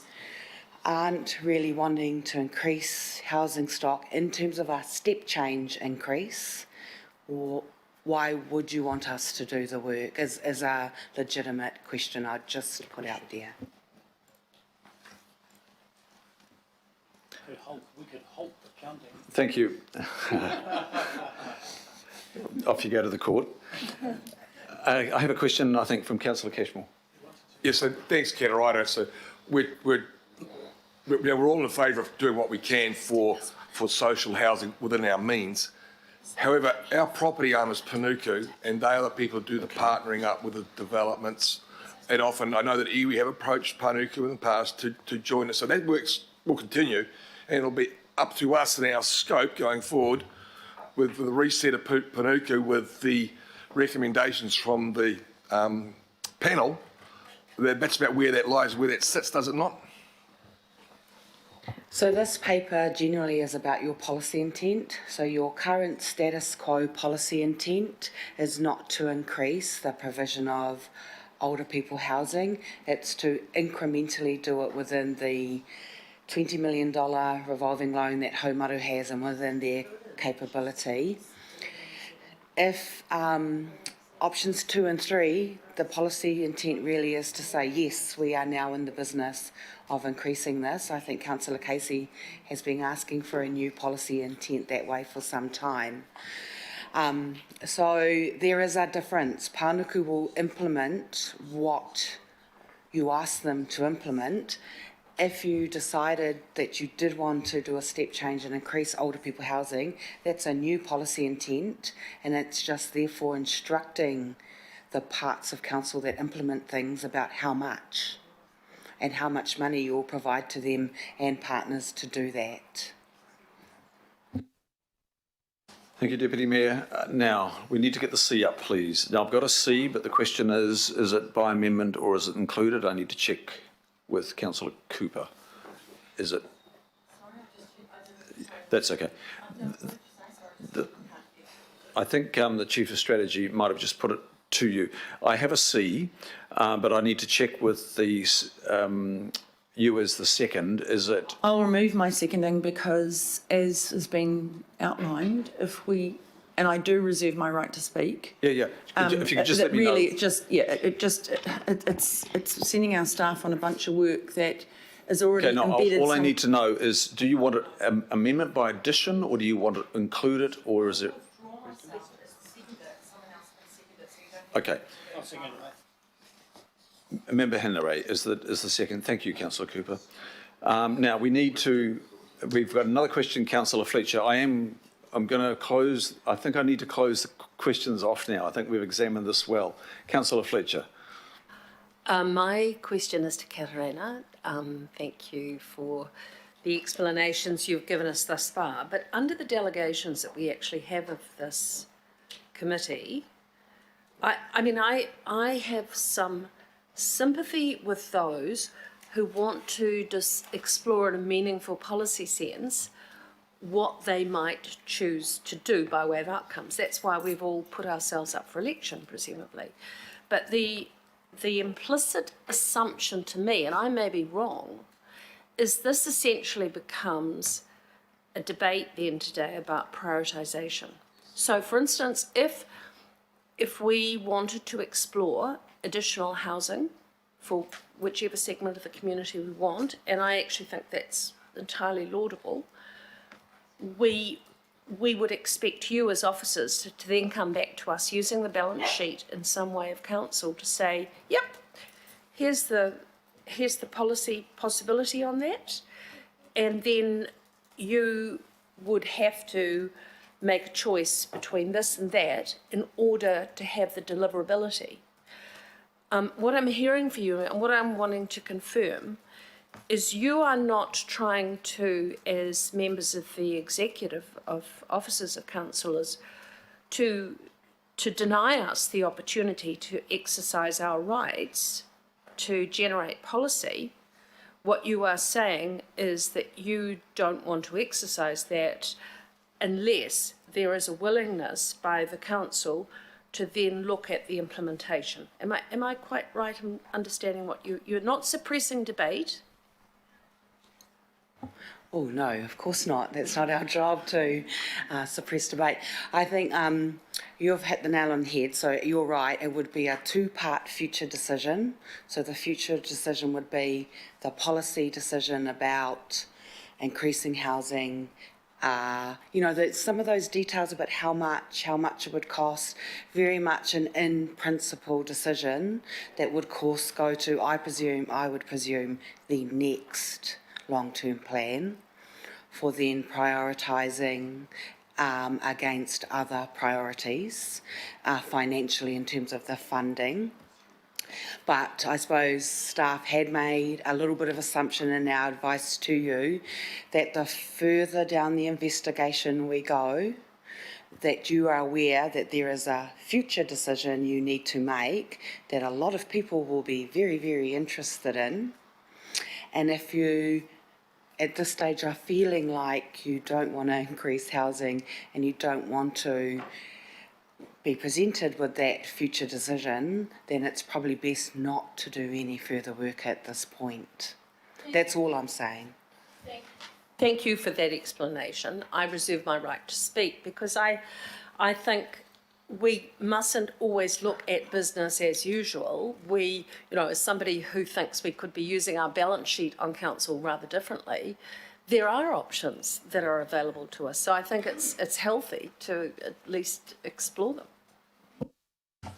aren't really wanting to increase housing stock in terms of a step change increase, or why would you want us to do the work is a legitimate question I'd just put out there. We could halt the counting. Thank you. Off you go to the court. I have a question, I think, from Councillor Cashmore. Yes, so thanks, Kia ora. So we're all in favour of doing what we can for social housing within our means. However, our property owners, Panuku, and they are the people who do the partnering up with the developments. And often, I know that iwi have approached Panuku in the past to join us. So that works will continue, and it'll be up to us in our scope going forward with the reset of Panuku with the recommendations from the panel that's about where that lies, where that sits, does it not? So this paper generally is about your policy intent. So your current status quo policy intent is not to increase the provision of older people housing. It's to incrementally do it within the $20 million revolving loan that Haumaru has and within their capability. If options 2 and 3, the policy intent really is to say, yes, we are now in the business of increasing this. I think Councillor Casey has been asking for a new policy intent that way for some time. So there is a difference. Pānuku will implement what you ask them to implement. If you decided that you did want to do a step change and increase older people housing, that's a new policy intent, and it's just therefore instructing the parts of council that implement things about how much and how much money you'll provide to them and partners to do that. Thank you, Deputy Mayor. Now, we need to get the C up, please. Now, I've got a C, but the question is it by amendment or is it included? I need to check with Councillor Cooper. Is it? That's okay. I think the Chief of Strategy might have just put it to you. I have a C, but I need to check with the you as the second. Is it? I'll remove my seconding because, as has been outlined, and I do reserve my right to speak. Yeah. If you could just let me really, know. It's sending our staff on a bunch of work that is already embedded. All I need to know is, do you want it amendment by addition, or do you want it included, or is it? Okay. Member Henry is the second. Thank you, Councillor Cooper. Now we've got another question, Councillor Fletcher. I'm going to close. I think I need to close the questions off now. I think we've examined this well. Councillor Fletcher. My question is to Katerina. Thank you for the explanations you've given us thus far. But under the delegations that we actually have of this committee, I have some sympathy with those who want to explore in a meaningful policy sense what they might choose to do by way of outcomes. That's why we've all put ourselves up for election, presumably. But the implicit assumption to me, and I may be wrong, is this essentially becomes a debate then today about prioritisation. So, for instance, if we wanted to explore additional housing for whichever segment of the community we want, and I actually think that's entirely laudable, we would expect you as officers to then come back to us using the balance sheet in some way of council to say, yep, here's the policy possibility on that, and then you would have to make a choice between this and that in order to have the deliverability. What I'm hearing for you and what I'm wanting to confirm is you are not trying to, as members of the executive of officers of councillors, to deny us the opportunity to exercise our rights to generate policy. What you are saying is that you don't want to exercise that unless there is a willingness by the council to then look at the implementation. Am I quite right in understanding what you're not suppressing debate? Oh, no, of course not. That's not our job to suppress debate. I think you've hit the nail on the head. So you're right. It would be a two-part future decision. So the future decision would be the policy decision about increasing housing. Some of those details about how much it would cost, very much an in-principle decision that would, of course, go to, I would presume, the next long-term plan for then prioritising against other priorities financially in terms of the funding. But I suppose staff had made a little bit of assumption in our advice to you that the further down the investigation we go, that you are aware that there is a future decision you need to make that a lot of people will be very, very interested in. And if you, at this stage, are feeling like you don't want to increase housing and you don't want to be presented with that future decision, then it's probably best not to do any further work at this point. That's all I'm saying. Thank you for that explanation. I reserve my right to speak because I think we mustn't always look at business as usual. We, as somebody who thinks we could be using our balance sheet on council rather differently, there are options that are available to us. So I think it's healthy to at least explore them.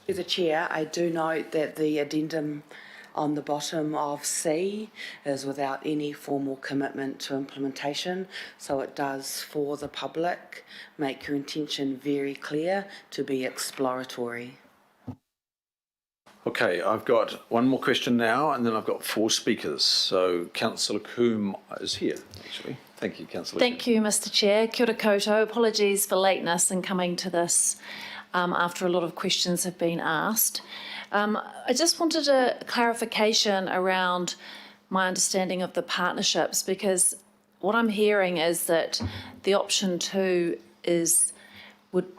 To the Chair, I do note that the addendum on the bottom of C is without any formal commitment to implementation, so it does, for the public, make your intention very clear to be exploratory. Okay, I've got one more question now, and then I've got 4 speakers. So Councillor Coombe is here, actually. Thank you, Councillor. Thank you, Mr. Chair. Kia ora koutou. Apologies for lateness in coming to this after a lot of questions have been asked. I just wanted a clarification around my understanding of the partnerships, because what I'm hearing is that the option 2 would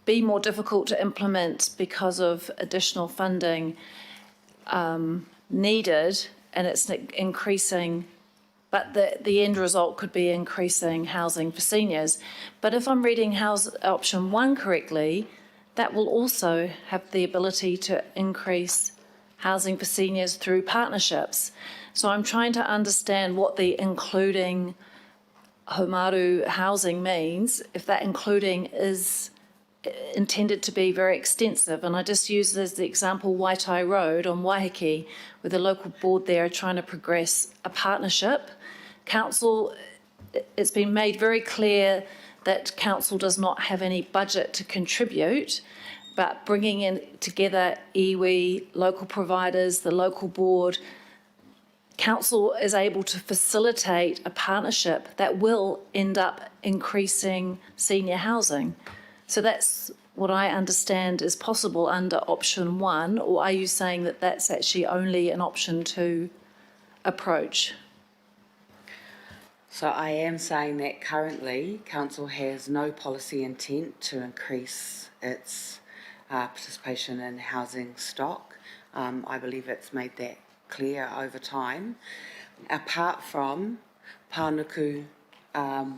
be more difficult to implement because of additional funding needed, and it's increasing, but the end result could be increasing housing for seniors. But if I'm reading option 1 correctly, that will also have the ability to increase housing for seniors through partnerships. So I'm trying to understand what the including Haumaru housing means, if that including is intended to be very extensive. And I just use as the example Waitai Road on Waiheke, with the local board there trying to progress a partnership. Council, it's been made very clear that council does not have any budget to contribute, but bringing in together iwi, local providers, the local board, council is able to facilitate a partnership that will end up increasing senior housing. So that's what I understand is possible under option 1, or are you saying that that's actually only an option 2 approach? So I am saying that currently council has no policy intent to increase its participation in housing stock. I believe it's made that clear over time. Apart from Pānuku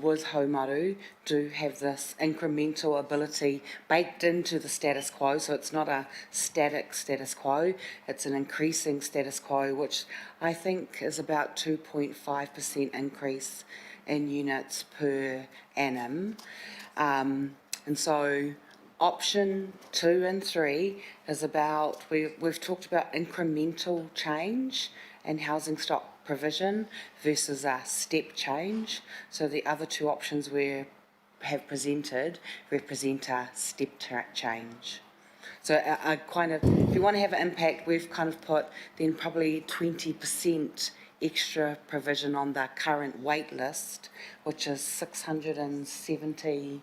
with Haumaru do have this incremental ability baked into the status quo, so it's not a static status quo, it's an increasing status quo, which I think is about 2.5% increase in units per annum. And so option 2 and 3 is about, we've talked about incremental change in housing stock provision versus a step change. So the other 2 options we have presented represent a step change. So I kind of, if you want to have an impact, we've kind of put then probably 20% extra provision on the current wait list, which is 670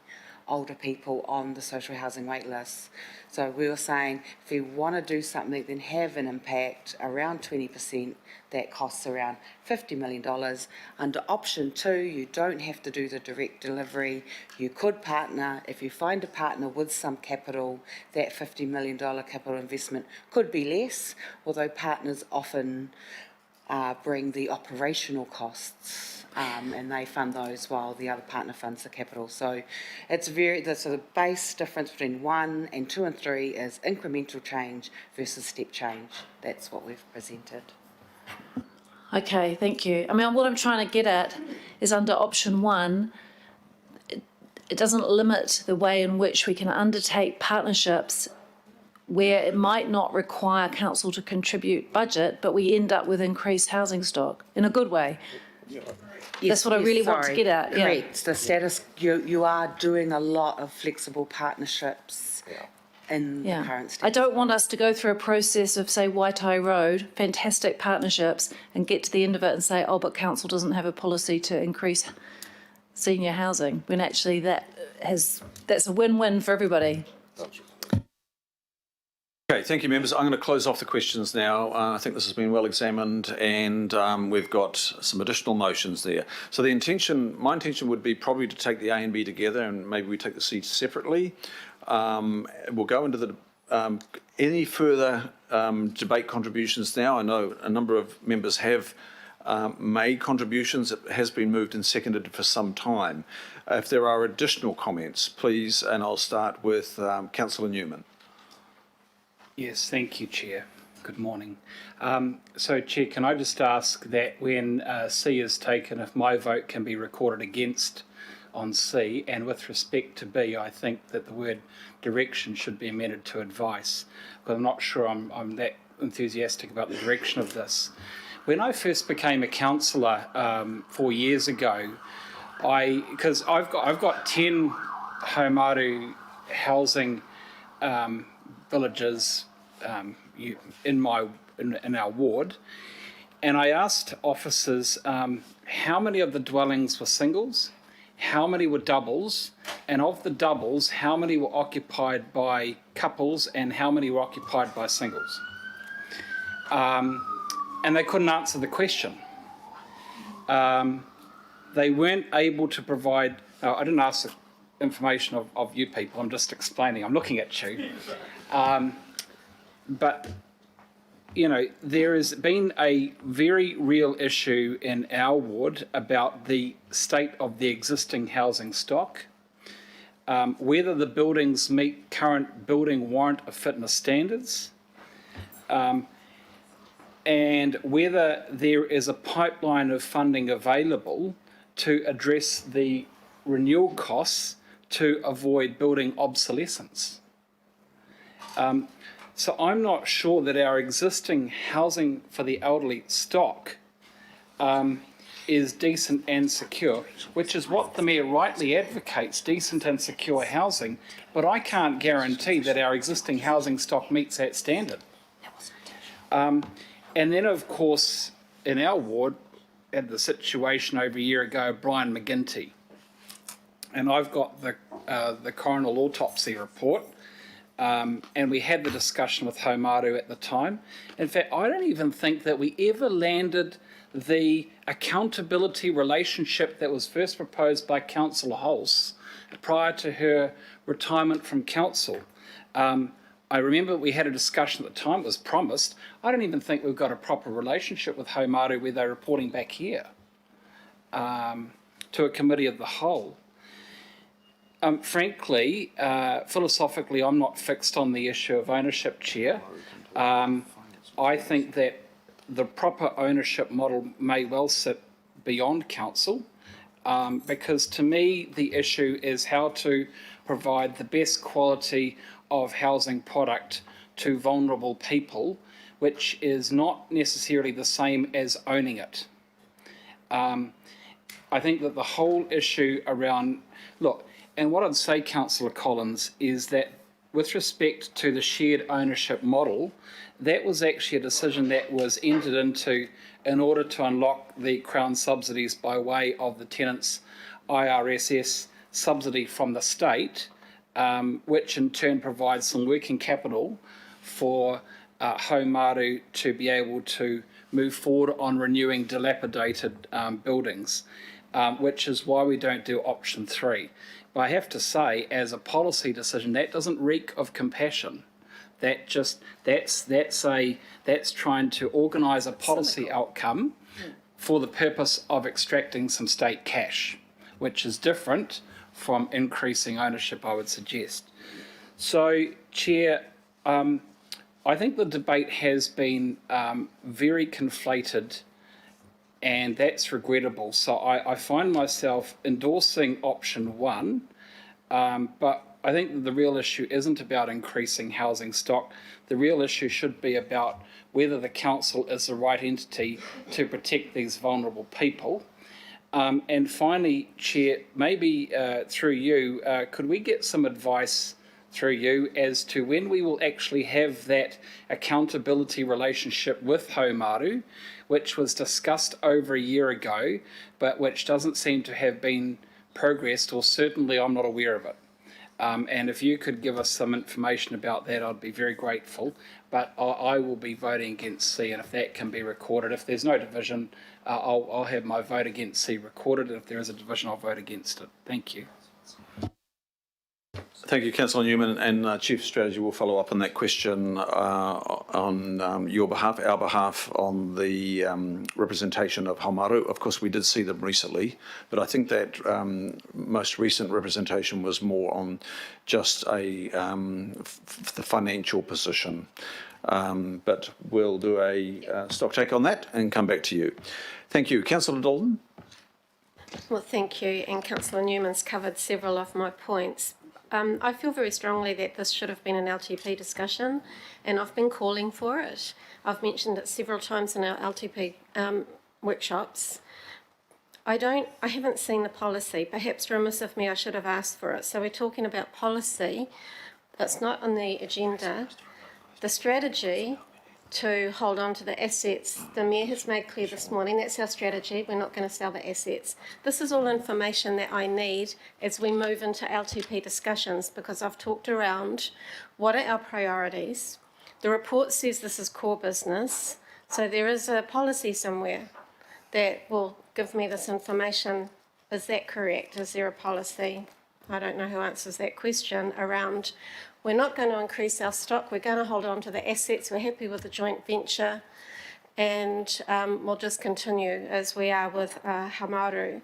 older people on the social housing wait list. So we were saying if we want to do something, then have an impact around 20%, that costs around $50 million. Under option 2, you don't have to do the direct delivery. You could partner. If you find a partner with some capital, that $50 million capital investment could be less, although partners often bring the operational costs and they fund those while the other partner funds the capital. So it's the base difference between 1 and 2 and 3 is incremental change versus step change. That's what we've presented. Okay, thank you. I mean, what I'm trying to get at is under option 1, it doesn't limit the way in which we can undertake partnerships where it might not require council to contribute budget, but we end up with increased housing stock in a good way. That's what I really want to get at. Correct. Yeah. The status, you are doing a lot of flexible partnerships in the current state. I don't want us to go through a process of, say, Waitai Road, fantastic partnerships, and get to the end of it and say, oh, but council doesn't have a policy to increase senior housing, when actually that that's a win-win for everybody. Okay, thank you, members. I'm going to close off the questions now. I think this has been well examined, and we've got some additional motions there. So my intention would be probably to take the A and B together, and maybe we take the C separately. We'll go into the any further debate contributions now. I know a number of members have made contributions. It has been moved and seconded for some time. If there are additional comments, please, and I'll start with Councillor Newman. Yes, thank you, Chair. Good morning. So, Chair, can I just ask that when C is taken, if my vote can be recorded against on C, and with respect to B, I think that the word direction should be amended to advice, because I'm not sure I'm that enthusiastic about the direction of this. When I first became a councillor 4 years ago, because I've got 10 Haumaru housing villages in our ward, and I asked officers how many of the dwellings were singles, how many were doubles, and of the doubles, how many were occupied by couples and how many were occupied by singles. And they couldn't answer the question. They weren't able to provide, I didn't ask the information of you people, I'm just explaining, I'm looking at you. But, you know, there has been a very real issue in our ward about the state of the existing housing stock, whether the buildings meet current building warrant of fitness standards, and whether there is a pipeline of funding available to address the renewal costs to avoid building obsolescence. So I'm not sure that our existing housing for the elderly stock is decent and secure, which is what the Mayor rightly advocates, decent and secure housing, but I can't guarantee that our existing housing stock meets that standard. And then, of course, in our ward, had the situation over a year ago, Brian McGinty, and I've got the coronal autopsy report. And we had the discussion with Haumaru at the time. In fact, I don't even think that we ever landed the accountability relationship that was first proposed by Councillor Hulse prior to her retirement from council. I remember we had a discussion at the time, it was promised. I don't even think we've got a proper relationship with Haumaru where they're reporting back here to a committee of the whole. Frankly, philosophically, I'm not fixed on the issue of ownership, Chair. I think that the proper ownership model may well sit beyond council, because to me, the issue is how to provide the best quality of housing product to vulnerable people, which is not necessarily the same as owning it. I think that the whole issue around, look, and what I'd say, Councillor Collins, is that with respect to the shared ownership model, that was actually a decision that was entered into in order to unlock the Crown subsidies by way of the tenants' IRSS subsidy from the state, which in turn provides some working capital for Haumaru to be able to move forward on renewing dilapidated buildings, which is why we don't do option 3. But I have to say, as a policy decision, that doesn't reek of compassion. That's trying to organise a policy outcome for the purpose of extracting some state cash, which is different from increasing ownership, I would suggest. So, Chair, I think the debate has been very conflated, and that's regrettable. So I find myself endorsing option 1, but I think that the real issue isn't about increasing housing stock. The real issue should be about whether the council is the right entity to protect these vulnerable people. And finally, Chair, maybe through you, could we get some advice through you as to when we will actually have that accountability relationship with Haumaru, which was discussed over a year ago, but which doesn't seem to have been progressed, or certainly I'm not aware of it. And if you could give us some information about that, I'd be very grateful. But I will be voting against C, and if that can be recorded, if there's no division, I'll have my vote against C recorded, and if there is a division, I'll vote against it. Thank you. Thank you, Councillor Newman, and Chief Strategy will follow up on that question on your behalf, our behalf, on the representation of Haumaru. Of course, we did see them recently, but I think that most recent representation was more on just the financial position. But we'll do a stock take on that and come back to you. Thank you. Councillor Dalton. Well, thank you, and Councillor Newman's covered several of my points. I feel very strongly that this should have been an LTP discussion, and I've been calling for it. I've mentioned it several times in our LTP workshops. I haven't seen the policy. Perhaps remiss of me, I should have asked for it. So we're talking about policy. That's not on the agenda. The strategy to hold on to the assets, the Mayor has made clear this morning, that's our strategy, we're not going to sell the assets. This is all information that I need as we move into LTP discussions, because I've talked around what are our priorities. The report says this is core business, so there is a policy somewhere that will give me this information. Is that correct? Is there a policy? I don't know who answers that question around we're not going to increase our stock, we're going to hold on to the assets, we're happy with the joint venture, and we'll just continue as we are with Haumaru.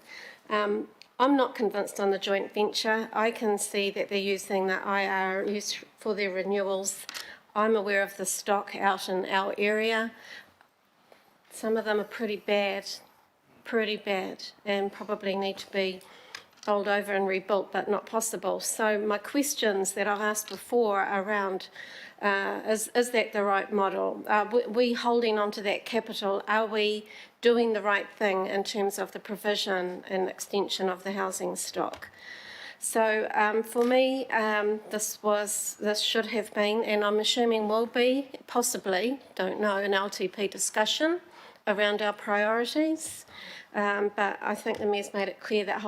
I'm not convinced on the joint venture. I can see that they're using the IRS for their renewals. I'm aware of the stock out in our area. Some of them are pretty bad, and probably need to be rolled over and rebuilt, but not possible. So my questions that I've asked before around, is that the right model? Are we holding on to that capital? Are we doing the right thing in terms of the provision and extension of the housing stock? So for me, this should have been, and I'm assuming will be, possibly, don't know, an LTP discussion around our priorities. But I think the Mayor's made it clear that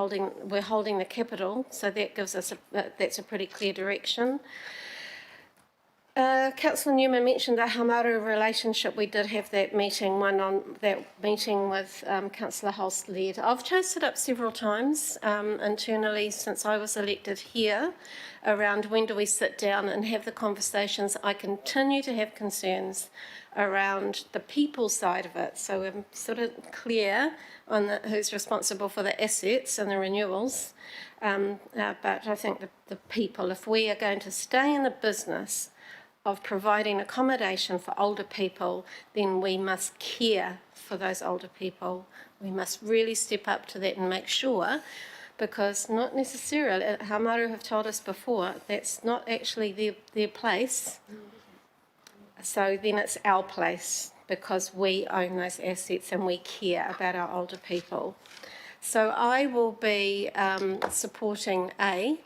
we're holding the capital, so that gives us that's a pretty clear direction. Councillor Newman mentioned the Haumaru relationship. We did have that meeting, with Councillor Holst-Led. I've chased it up several times internally since I was elected here around when do we sit down and have the conversations. I continue to have concerns around the people side of it. So I'm sort of clear on who's responsible for the assets and the renewals. But I think the people, if we are going to stay in the business of providing accommodation for older people, then we must care for those older people. We must really step up to that and make sure, because not necessarily, Haumaru have told us before, that's not actually their place. So then it's our place, because we own those assets and we care about our older people. So I will be supporting A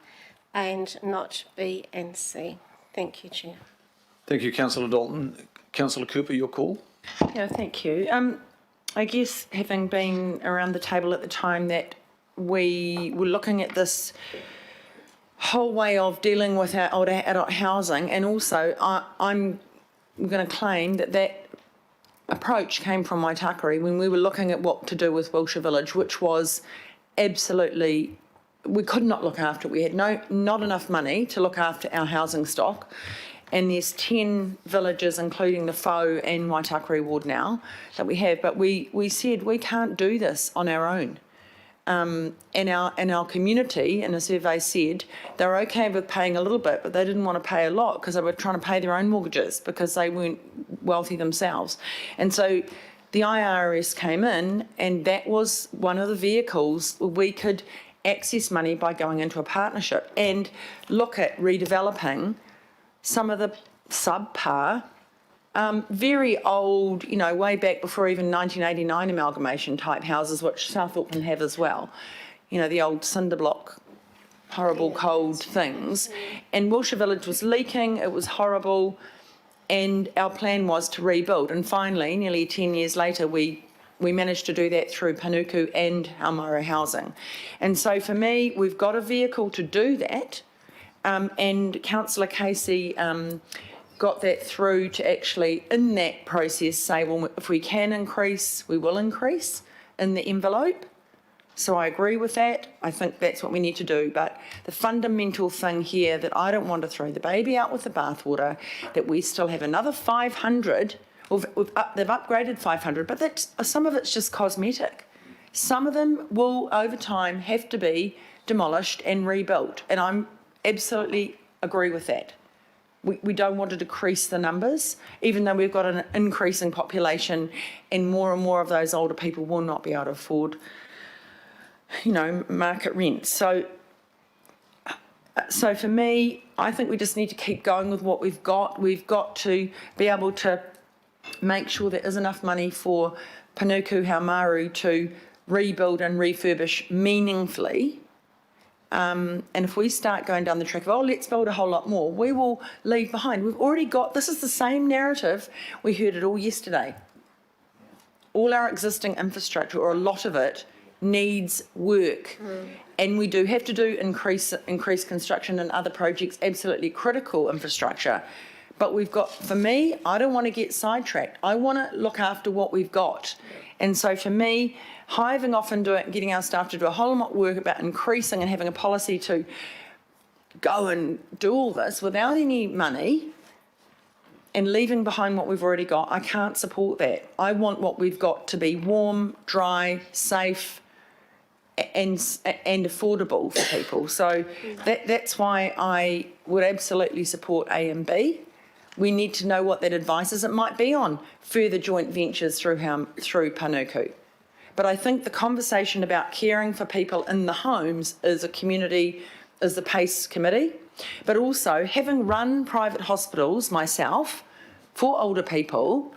and not B and C. Thank you, Chair. Thank you, Councillor Dalton. Councillor Cooper, your call. Yeah, thank you. I guess having been around the table at the time that we were looking at this whole way of dealing with our older adult housing, and also I'm going to claim that approach came from Waitakere when we were looking at what to do with Wilshire Village, which was absolutely, we could not look after it. We had not enough money to look after our housing stock. And there's 10 villages, including the Faux and Waitakere ward now, that we have. But we said we can't do this on our own. And our community, in a survey, said they were okay with paying a little bit, but they didn't want to pay a lot because they were trying to pay their own mortgages because they weren't wealthy themselves. And so the IRS came in, and that was one of the vehicles where we could access money by going into a partnership and look at redeveloping some of the subpar, very old, way back before even 1989 amalgamation type houses, which South Auckland have as well. The old cinder block, horrible cold things. And Wilshire Village was leaking, it was horrible, and our plan was to rebuild. And finally, nearly 10 years later, we we managed to do that through Panuku and Haumaru Housing. And so for me, we've got a vehicle to do that. And Councillor Casey got that through to actually, in that process, say, well, if we can increase, we will increase in the envelope. So I agree with that. I think that's what we need to do. But the fundamental thing here that I don't want to throw the baby out with the bathwater, that we still have another 500, they've upgraded 500, but some of it's just cosmetic. Some of them will, over time, have to be demolished and rebuilt. And I'm absolutely agree with that. We don't want to decrease the numbers, even though we've got an increasing population and more of those older people will not be able to afford, market rent. So for me, I think we just need to keep going with what we've got. We've got to be able to make sure there is enough money for Panuku Haumaru to rebuild and refurbish meaningfully. And if we start going down the track of, let's build a whole lot more, we will leave behind. We've already got, this is the same narrative, we heard it all yesterday. All our existing infrastructure, or a lot of it, needs work. And we do have to do increase construction and other projects, absolutely critical infrastructure. But we've got, for me, I don't want to get sidetracked. I want to look after what we've got. And so for me, hiving off and getting our staff to do a whole lot of work about increasing and having a policy to go and do all this without any money and leaving behind what we've already got, I can't support that. I want what we've got to be warm, dry, safe, and affordable for people. So that's why I would absolutely support A and B. We need to know what that advice is. It might be on further joint ventures through Panuku. But I think the conversation about caring for people in the homes is a community, is the PACE committee. But also, having run private hospitals myself for older people,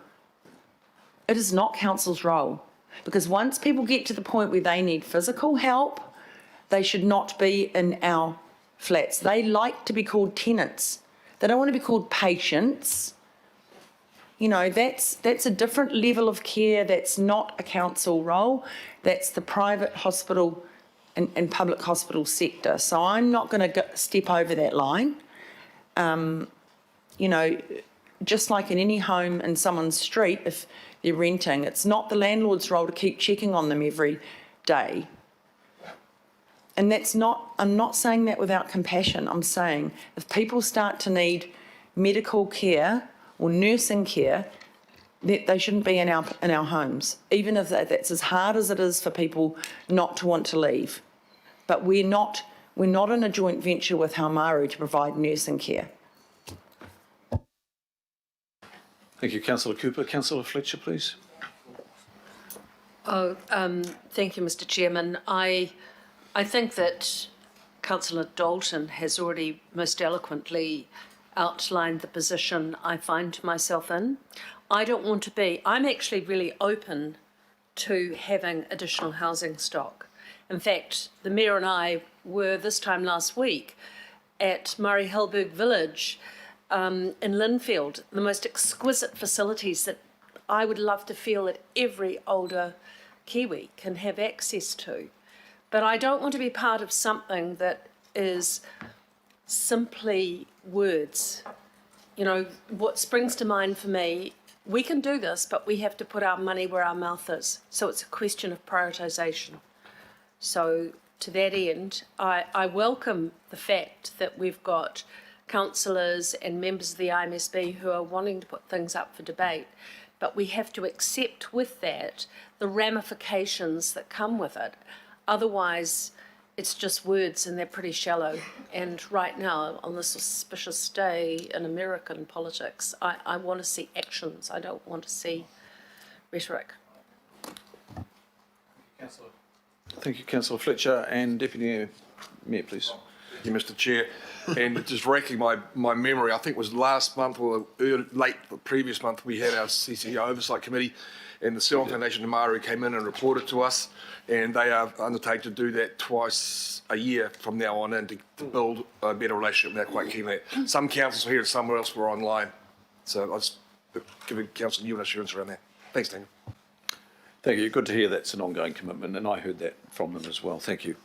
it is not council's role. Because once people get to the point where they need physical help, they should not be in our flats. They like to be called tenants. They don't want to be called patients. That's a different level of care. That's not a council role. That's the private hospital and public hospital sector. So I'm not going to step over that line. Just like in any home in someone's street, if they're renting, it's not the landlord's role to keep checking on them every day. And I'm not saying that without compassion. I'm saying if people start to need medical care or nursing care, they shouldn't be in our homes, even if that's as hard as it is for people not to want to leave. But we're not in a joint venture with Haumaru to provide nursing care. Thank you, Councillor Cooper. Councillor Fletcher, please. Thank you, Mr. Chairman. I think that Councillor Dalton has already most eloquently outlined the position I find myself in. I'm actually really open to having additional housing stock. In fact, the Mayor and I were this time last week at Murray Hellberg Village in Linfield, the most exquisite facilities that I would love to feel that every older Kiwi can have access to. But I don't want to be part of something that is simply words. What springs to mind for me, we can do this, but we have to put our money where our mouth is. So it's a question of prioritisation. So to that end, I welcome the fact that we've got councillors and members of the IMSB who are wanting to put things up for debate, but we have to accept with that the ramifications that come with it. Otherwise, it's just words and they're pretty shallow. And right now, on this auspicious day in American politics, I want to see actions. I don't want to see rhetoric. Councillor. Thank you, Councillor Fletcher. And Deputy Mayor, please. Thank you, Mr. Chair. And just racking my memory, I think it was last month or late the previous month, we had our CCO Oversight Committee, and the Selwyn Foundation in Maru came in and reported to us, and they are undertaking to do that twice a year from now on in to build a better relationship. They're quite keen on that. Some councils here and somewhere else were online. So I was giving Council you an assurance around that. Thanks, Daniel. Thank you. Good to hear that's an ongoing commitment, and I heard that from them as well. Thank you.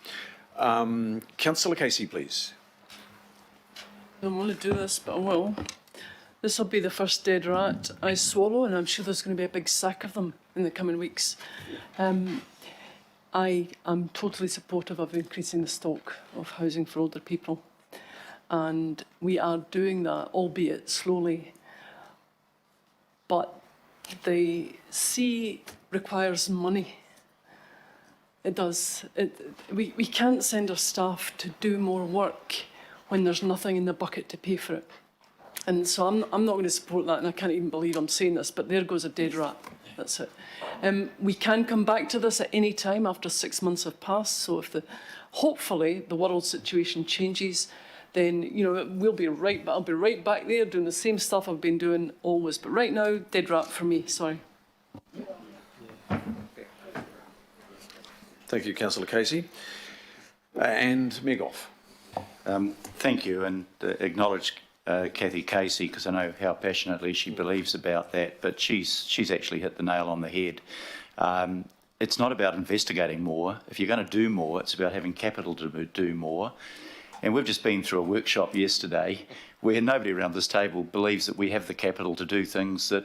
Councillor Casey, please. I don't want to do this, but I will. This will be the first dead rat I swallow, and I'm sure there's going to be a big sack of them in the coming weeks. I am totally supportive of increasing the stock of housing for older people, and we are doing that, albeit slowly. But the C requires money. It does. We can't send our staff to do more work when there's nothing in the bucket to pay for it. And so I'm not going to support that, and I can't even believe I'm saying this, but there goes a dead rat. That's it. We can come back to this at any time after 6 months have passed. So if hopefully the world situation changes, then we'll be right. But I'll be right back there doing the same stuff I've been doing always. But right now, dead rat for me. Sorry. Thank you, Councillor Casey. And Mayor Goff. Thank you, and acknowledge Cathy Casey, because I know how passionately she believes about that, but she's actually hit the nail on the head. It's not about investigating more. If you're going to do more, it's about having capital to do more. And we've just been through a workshop yesterday where nobody around this table believes that we have the capital to do things that,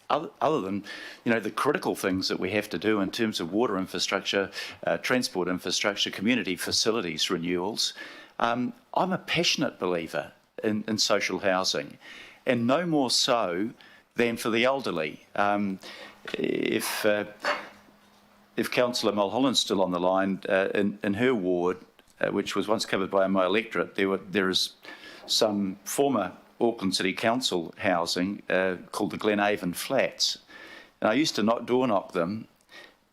other than the critical things that we have to do in terms of water infrastructure, transport infrastructure, community facilities renewals. I'm a passionate believer in social housing, and no more so than for the elderly. If Councillor Mulholland's still on the line, in her ward, which was once covered by my electorate, there is some former Auckland City Council housing called the Glenavon Flats. And I used to door knock them,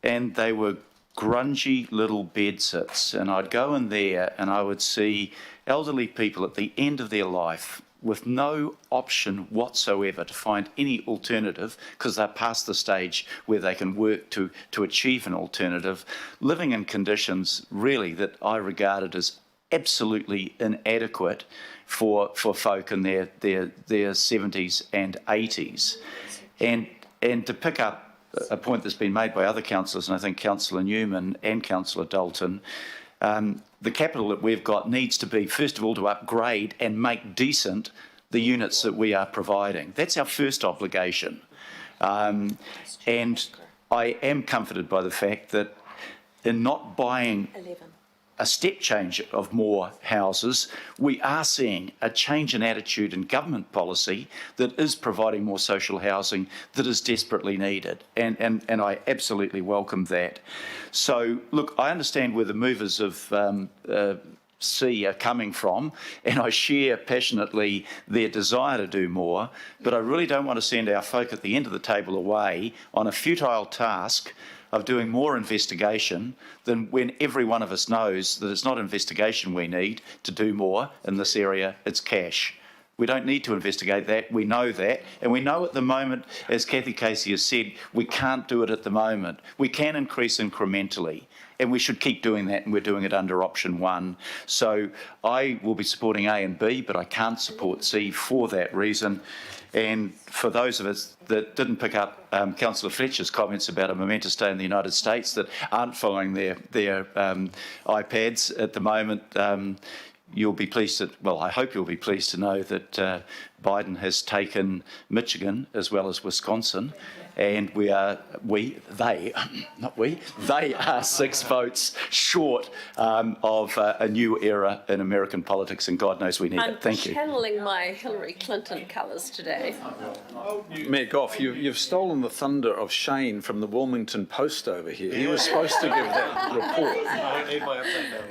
and they were grungy little bedsits. And I'd go in there and I would see elderly people at the end of their life with no option whatsoever to find any alternative, because they're past the stage where they can work to achieve an alternative, living in conditions really that I regarded as absolutely inadequate for folk in their 70s and 80s. And to pick up a point that's been made by other councillors, and I think Councillor Newman and Councillor Dalton, the capital that we've got needs to be, first of all, to upgrade and make decent the units that we are providing. That's our first obligation. And I am comforted by the fact that in not buying a step change of more houses, we are seeing a change in attitude in government policy that is providing more social housing that is desperately needed. And I absolutely welcome that. So, look, I understand where the movers of C are coming from, and I share passionately their desire to do more, but I really don't want to send our folk at the end of the table away on a futile task of doing more investigation than when every one of us knows that it's not investigation we need to do more in this area, it's cash. We don't need to investigate that, we know that, and we know at the moment, as Cathy Casey has said, we can't do it at the moment. We can increase incrementally, and we should keep doing that, and we're doing it under option 1. So I will be supporting A and B, but I can't support C for that reason. And for those of us that didn't pick up Councillor Fletcher's comments about a momentous day in the United States that aren't following their iPads at the moment, you'll be pleased to, well, I hope you'll be pleased to know that Biden has taken Michigan as well as Wisconsin, and they are 6 votes short of a new era in American politics, and God knows we need it. Thank you. I'm channeling my Hillary Clinton colours today. Mayor Goff, you've stolen the thunder of Shane from the Wilmington Post over here. He was supposed to give that report.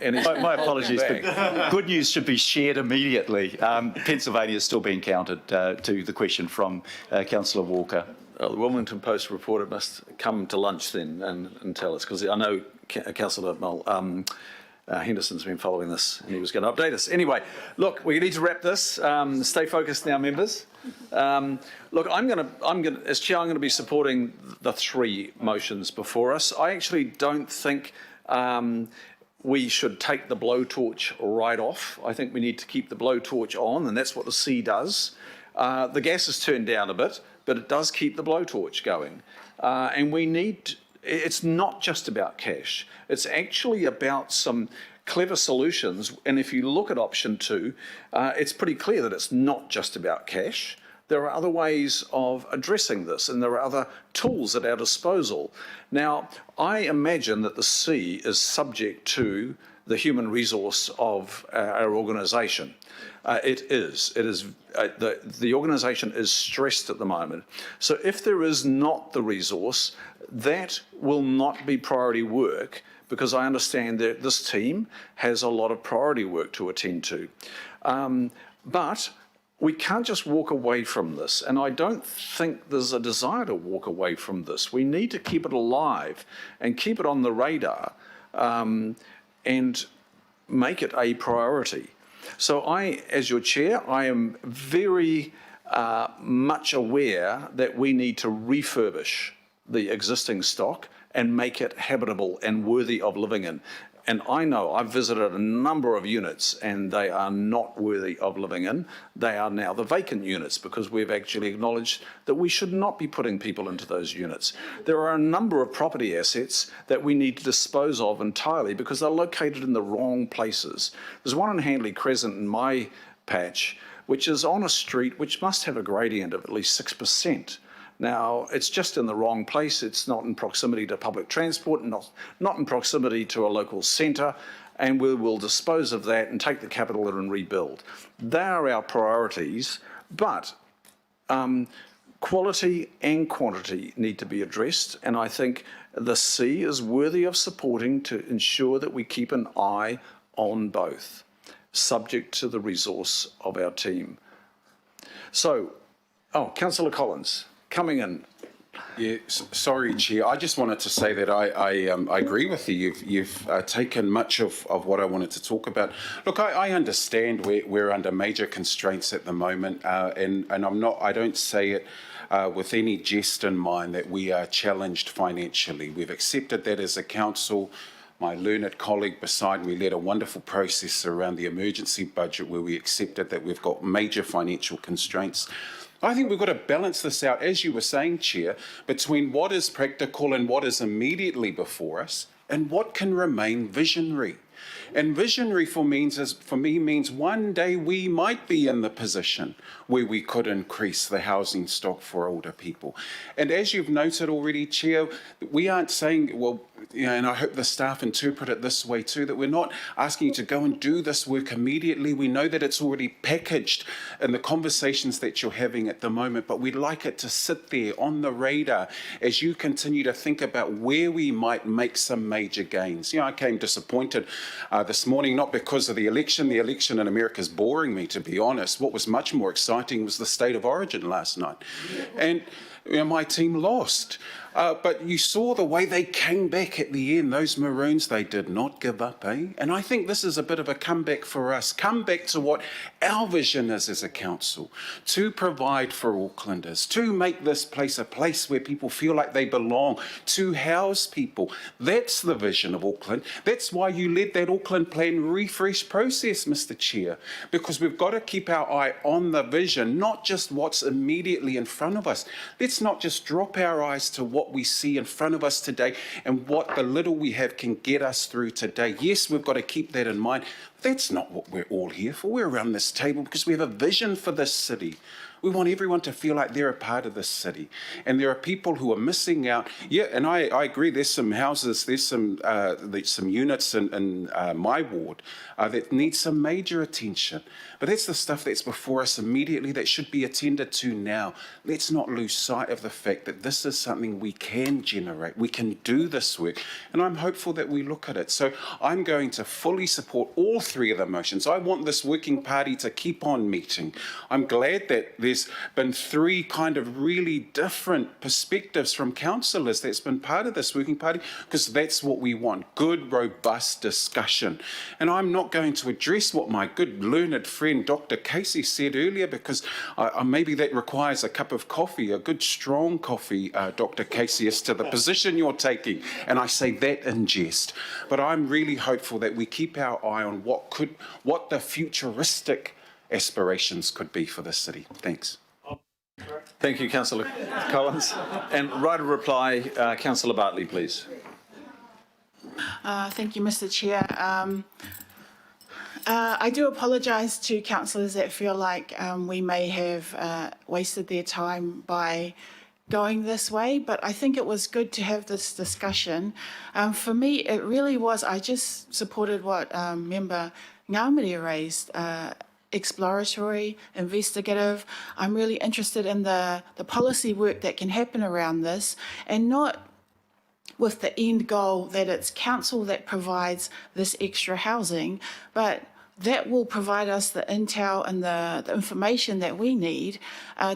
And my apologies, but good news should be shared immediately. Pennsylvania is still being counted to the question from Councillor Walker. The Wilmington Post reporter must come to lunch then and tell us, because I know Councillor Henderson's been following this and he was going to update us. Anyway, look, we need to wrap this. Stay focused now, members. Look, as chair, I'm going to be supporting the 3 motions before us. I actually don't think we should take the blowtorch right off. I think we need to keep the blowtorch on, and that's what the C does. The gas is turned down a bit, but it does keep the blowtorch going. And we need it's not just about cash. It's actually about some clever solutions. And if you look at option 2, it's pretty clear that it's not just about cash. There are other ways of addressing this, and there are other tools at our disposal. Now, I imagine that the C is subject to the human resource of our organisation. It is. The organisation is stressed at the moment. So if there is not the resource, that will not be priority work, because I understand that this team has a lot of priority work to attend to. But we can't just walk away from this, and I don't think there's a desire to walk away from this. We need to keep it alive and keep it on the radar and make it a priority. So I, as your chair, I am very much aware that we need to refurbish the existing stock and make it habitable and worthy of living in. And I know I've visited a number of units and they are not worthy of living in. They are now the vacant units because we've actually acknowledged that we should not be putting people into those units. There are a number of property assets that we need to dispose of entirely because they're located in the wrong places. There's one in Handley Crescent in my patch, which is on a street which must have a gradient of at least 6%. Now, it's just in the wrong place. It's not in proximity to public transport, not in proximity to a local centre, and we will dispose of that and take the capital and rebuild. They are our priorities, but quality and quantity need to be addressed, and I think the C is worthy of supporting to ensure that we keep an eye on both, subject to the resource of our team. So, Councillor Collins. Coming in. Yeah, sorry, Chair. I just wanted to say that I agree with you. You've taken much of what I wanted to talk about. Look, I understand we're under major constraints at the moment, and I don't say it with any jest in mind that we are challenged financially. We've accepted that as a council. My learned colleague beside me led a wonderful process around the emergency budget where we accepted that we've got major financial constraints. I think we've got to balance this out, as you were saying, Chair, between what is practical and what is immediately before us and what can remain visionary. And visionary for me means one day we might be in the position where we could increase the housing stock for older people. And as you've noted already, Chair, we aren't saying, well, and I hope the staff interpret it this way too, that we're not asking you to go and do this work immediately. We know that it's already packaged in the conversations that you're having at the moment, but we'd like it to sit there on the radar as you continue to think about where we might make some major gains. I came disappointed this morning, not because of the election. The election in America is boring me, to be honest. What was much more exciting was the State of Origin last night. And my team lost. But you saw the way they came back at the end. Those Maroons, they did not give up, eh? And I think this is a bit of a comeback for us. Come back to what our vision is as a council, to provide for Aucklanders, to make this place a place where people feel like they belong, to house people. That's the vision of Auckland. That's why you led that Auckland Plan refresh process, Mr. Chair, because we've got to keep our eye on the vision, not just what's immediately in front of us. Let's not just drop our eyes to what we see in front of us today and what the little we have can get us through today. Yes, we've got to keep that in mind. That's not what we're all here for. We're around this table because we have a vision for this city. We want everyone to feel like they're a part of this city. And there are people who are missing out. Yeah, and I agree, there's some houses, there's some units in my ward that need some major attention. But that's the stuff that's before us immediately that should be attended to now. Let's not lose sight of the fact that this is something we can generate. We can do this work. And I'm hopeful that we look at it. So I'm going to fully support all three of the motions. I want this working party to keep on meeting. I'm glad that there's been three kind of really different perspectives from councillors that's been part of this working party, because that's what we want, good, robust discussion. And I'm not going to address what my good learned friend Dr. Casey said earlier, because maybe that requires a cup of coffee, a good strong coffee, Dr. Casey, as to the position you're taking. And I say that in jest. But I'm really hopeful that we keep our eye on what the futuristic aspirations could be for this city. Thanks. Thank you, Councillor Collins. And right of reply, Councillor Bartley, please. Thank you, Mr. Chair. I do apologise to councillors that feel like we may have wasted their time by going this way, but I think it was good to have this discussion. For me, it really was, I just supported what Member Ngāmiri raised, exploratory, investigative. I'm really interested in the policy work that can happen around this, and not with the end goal that it's council that provides this extra housing, but that will provide us the intel and the information that we need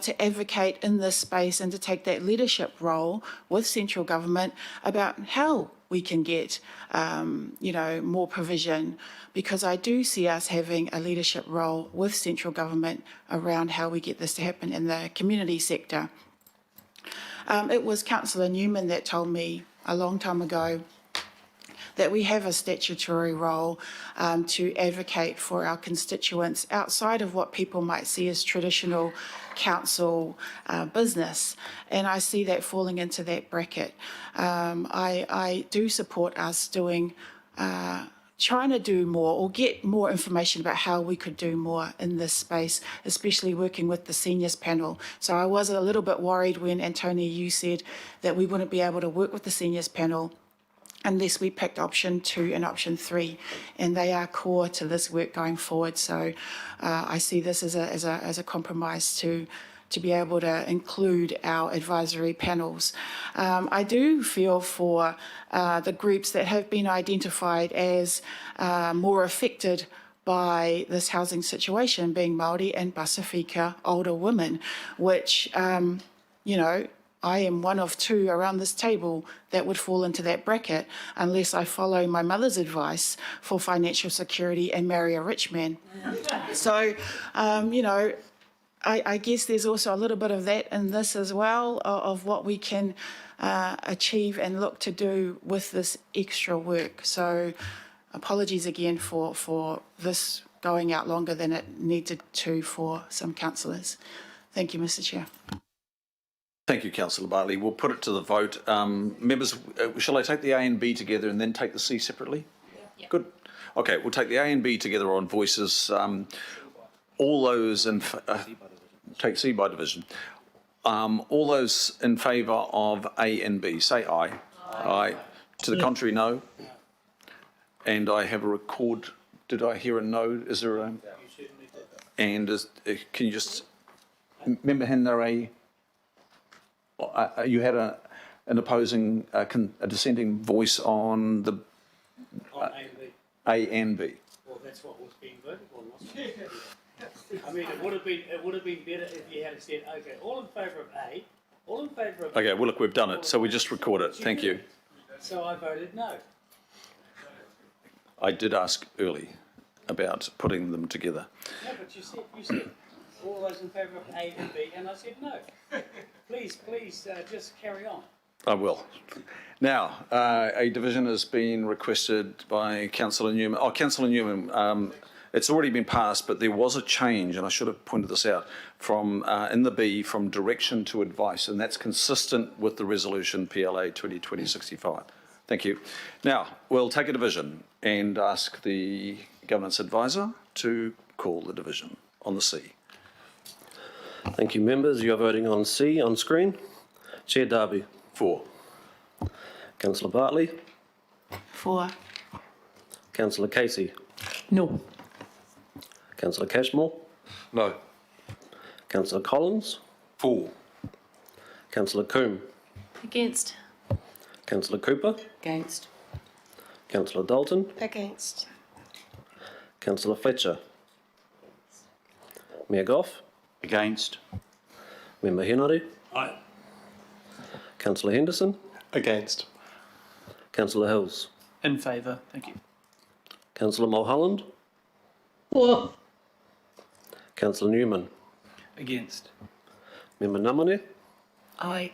to advocate in this space and to take that leadership role with central government about how we can get, more provision, because I do see us having a leadership role with central government around how we get this to happen in the community sector. It was Councillor Newman that told me a long time ago that we have a statutory role to advocate for our constituents outside of what people might see as traditional council business. And I see that falling into that bracket. I do support us doing trying to do more or get more information about how we could do more in this space, especially working with the seniors panel. So I was a little bit worried when, Antonia, you said that we wouldn't be able to work with the seniors panel unless we picked option 2 and option 3, and they are core to this work going forward. So I see this as a compromise to be able to include our advisory panels. I do feel for the groups that have been identified as more affected by this housing situation, being Māori and Pasifika older women, which, I am one of 2 around this table that would fall into that bracket unless I follow my mother's advice for financial security and marry a rich man. So, I guess there's also a little bit of that in this as well, of what we can achieve and look to do with this extra work. So apologies again for this going out longer than it needed to for some councillors. Thank you, Mr. Chair. Thank you, Councillor Bartley. We'll put it to the vote. Members, shall I take the A and B together and then take the C separately? Yeah. Good. Okay, we'll take the A and B together on voices. All those in take C by division. All those in favour of A and B, say aye. Aye. To the contrary, no. And I have a record. Did I hear a no? Is there a? And can you just remember, Henry? You had an opposing, a dissenting voice on the A and B. Well, that's what was being voted on, wasn't it? I mean, it would have been better if you had said, okay, all in favour of A, all in favour of. Okay, well look, we've done it, so we just record it. Thank you. So I voted no. I did ask early about putting them together. No, but you said all those in favour of A and B, and I said no. Please, just carry on. I will. Now, a division has been requested by Councillor Newman. Oh, Councillor Newman, it's already been passed, but there was a change, and I should have pointed this out, from in the B, from direction to advice, and that's consistent with the resolution PLA 2020-65. Thank you. Now, we'll take a division and ask the Governance Advisor to call the division on the C. Thank you, members. You are voting on C on screen. Chair Darby. For. Councillor Bartley. For. Councillor Casey. No. Councillor Cashmore. No. Councillor Collins. For. Councillor Coombe. Against. Councillor Cooper. Against. Councillor Dalton. Against. Councillor Fletcher. Mayor Goff. Against. Member Henare. Aye. Councillor Henderson. Against. Councillor Hills. In favour, thank you. Councillor Mulholland. For. Councillor Newman. Against. Member Namane. Aye.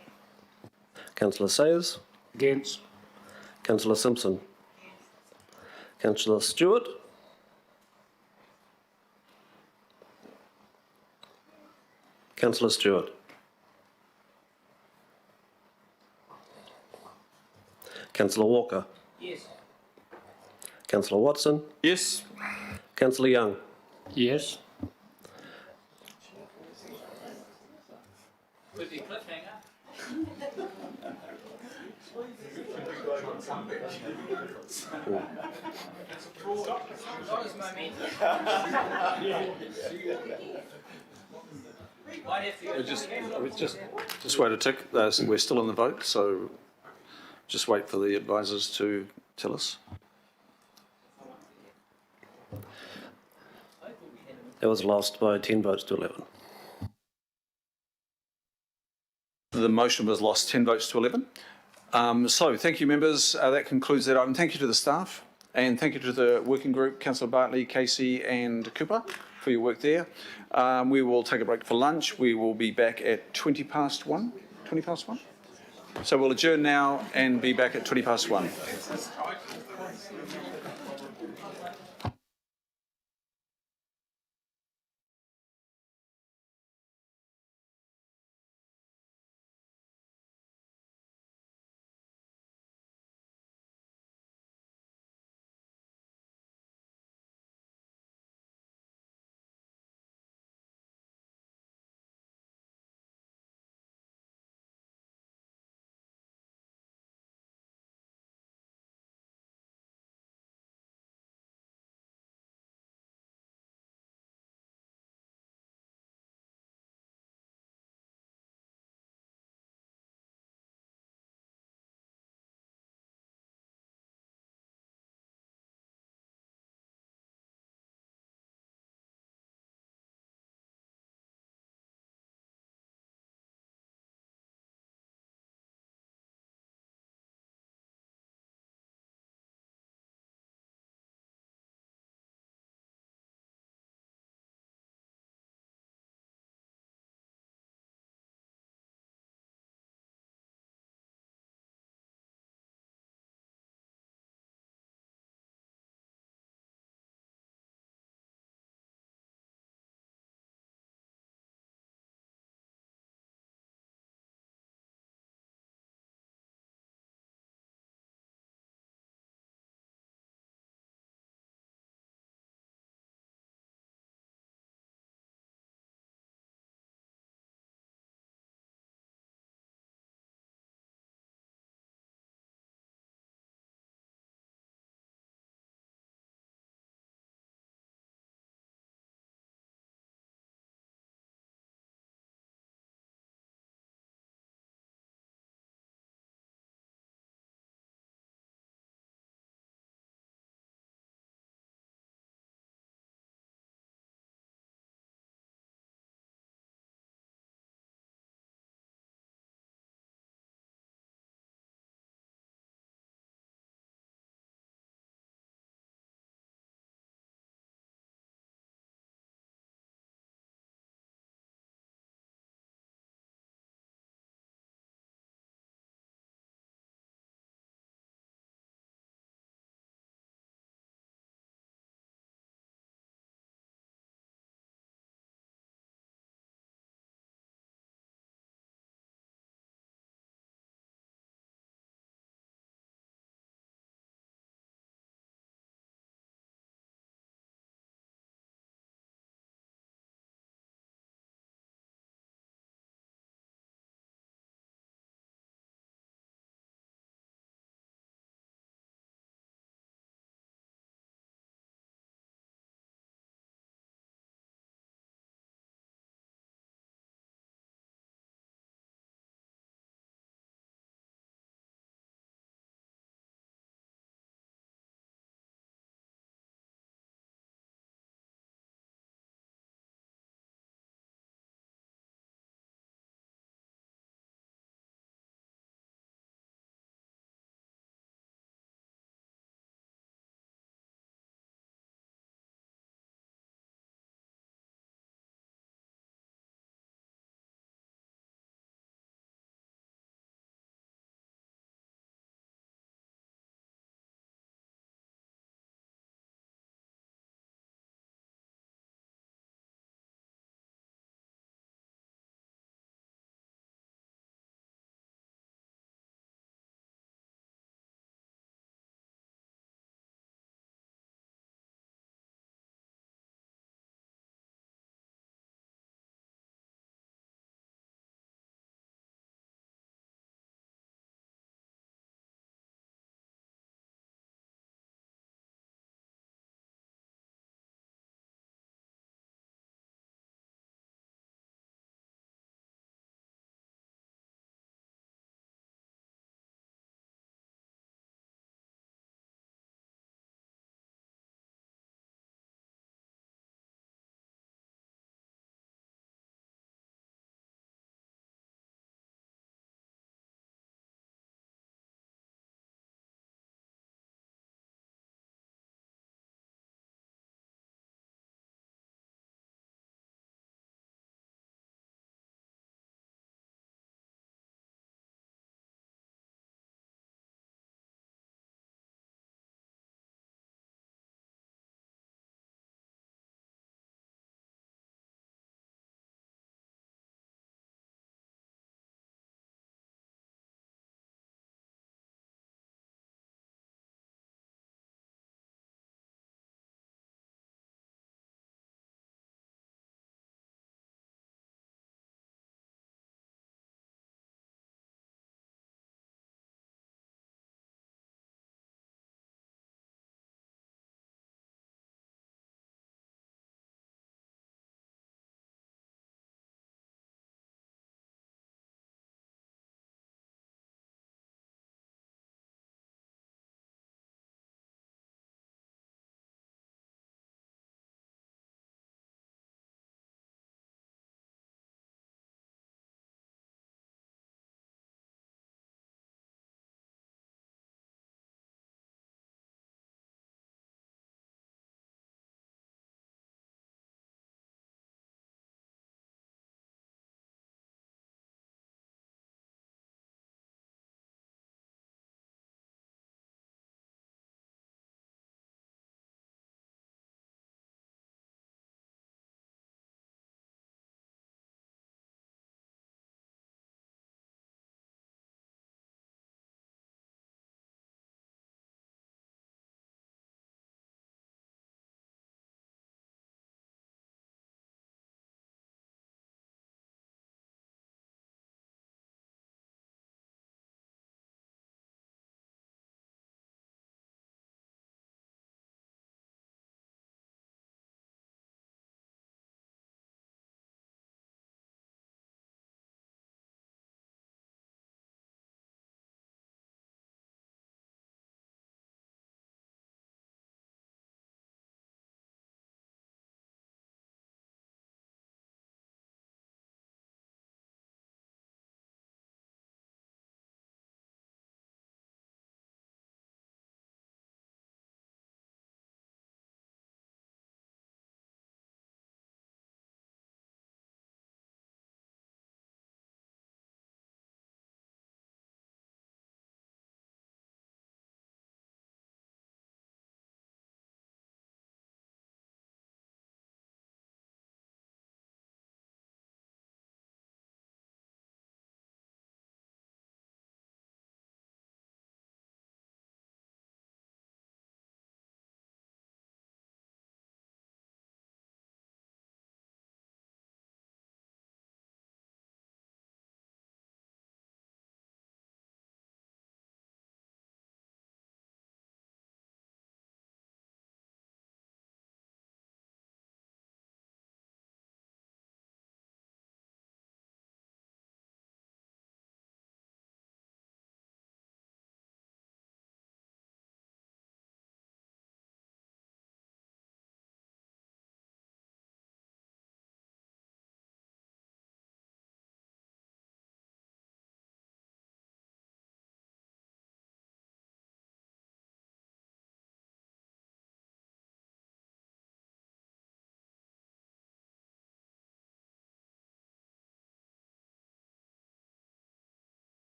Councillor Sayers. Against. Councillor Simpson. Councillor Stewart. Councillor Stewart. Councillor Walker. Yes. Councillor Watson. Yes. Councillor Young. Yes. With your cliffhanger. Got his momentum. Might have to go Just wait a tick. We're still in the vote, so just wait for the advisors to tell us. It was lost by 10 votes to 11. The motion was lost 10 votes to 11. So thank you, members. That concludes that item. Thank you to the staff and thank you to the working group, Councillor Bartley, Casey and Cooper, for your work there. We will take a break for lunch. We will be back at 20 past 1. 20 past 1? So we'll adjourn now and be back at 20 past 1.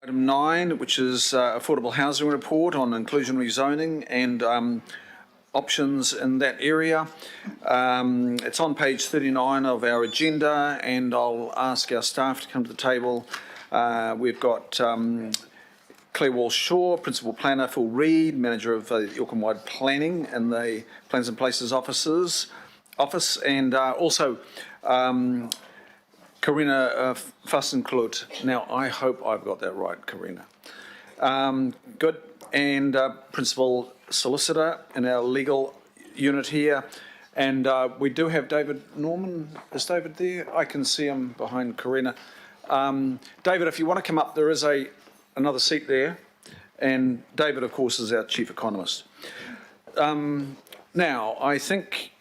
Item 9, which is affordable housing report on inclusionary zoning and options in that area. It's on page 39 of our agenda, and I'll ask our staff to come to the table. We've got Claire Walsh-Shaw, Principal Planner, Phil Reid, Manager of the Auckland-wide Planning and the Plans and Places Office, and also Karina Fassenklut. Now, I hope I've got that right, Karina. Good. And Principal Solicitor in our legal unit here. And we do have David Norman. Is David there? I can see him behind Karina. David, if you want to come up, there is another seat there. And David, of course, is our Chief Economist. Now, I think,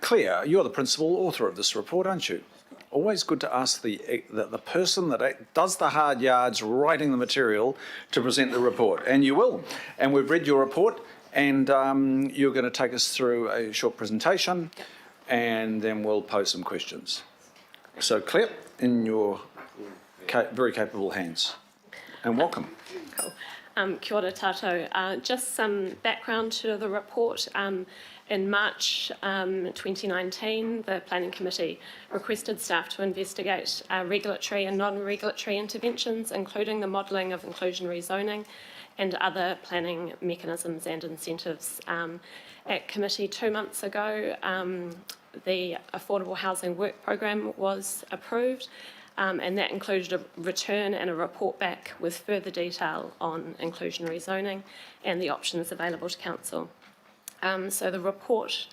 Claire, you're the principal author of this report, aren't you? Always good to ask the person that does the hard yards writing the material to present the report, and you will. And we've read your report, and you're going to take us through a short presentation, and then we'll pose some questions. So, Claire, in your very capable hands, and welcome. Cool. Kia ora tātou. Just some background to the report. In March 2019, the Planning Committee requested staff to investigate regulatory and non-regulatory interventions, including the modelling of inclusionary zoning and other planning mechanisms and incentives. At committee 2 months ago, the Affordable Housing Work Programme was approved, and that included a return and a report back with further detail on inclusionary zoning and the options available to Council. So the report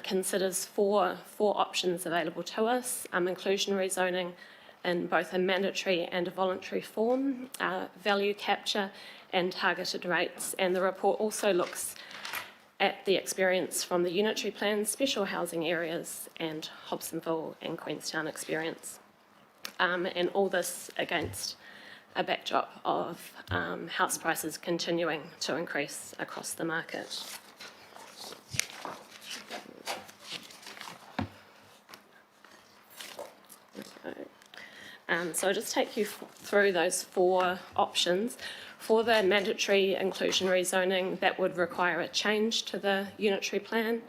considers four options available to us: inclusionary zoning in both a mandatory and a voluntary form, value capture and targeted rates. And the report also looks at the experience from the unitary plan, special housing areas and Hobsonville and Queenstown experience. And all this against a backdrop of house prices continuing to increase across the market. So I'll just take you through those four options. For the mandatory inclusionary zoning, that would require a change to the unitary plan,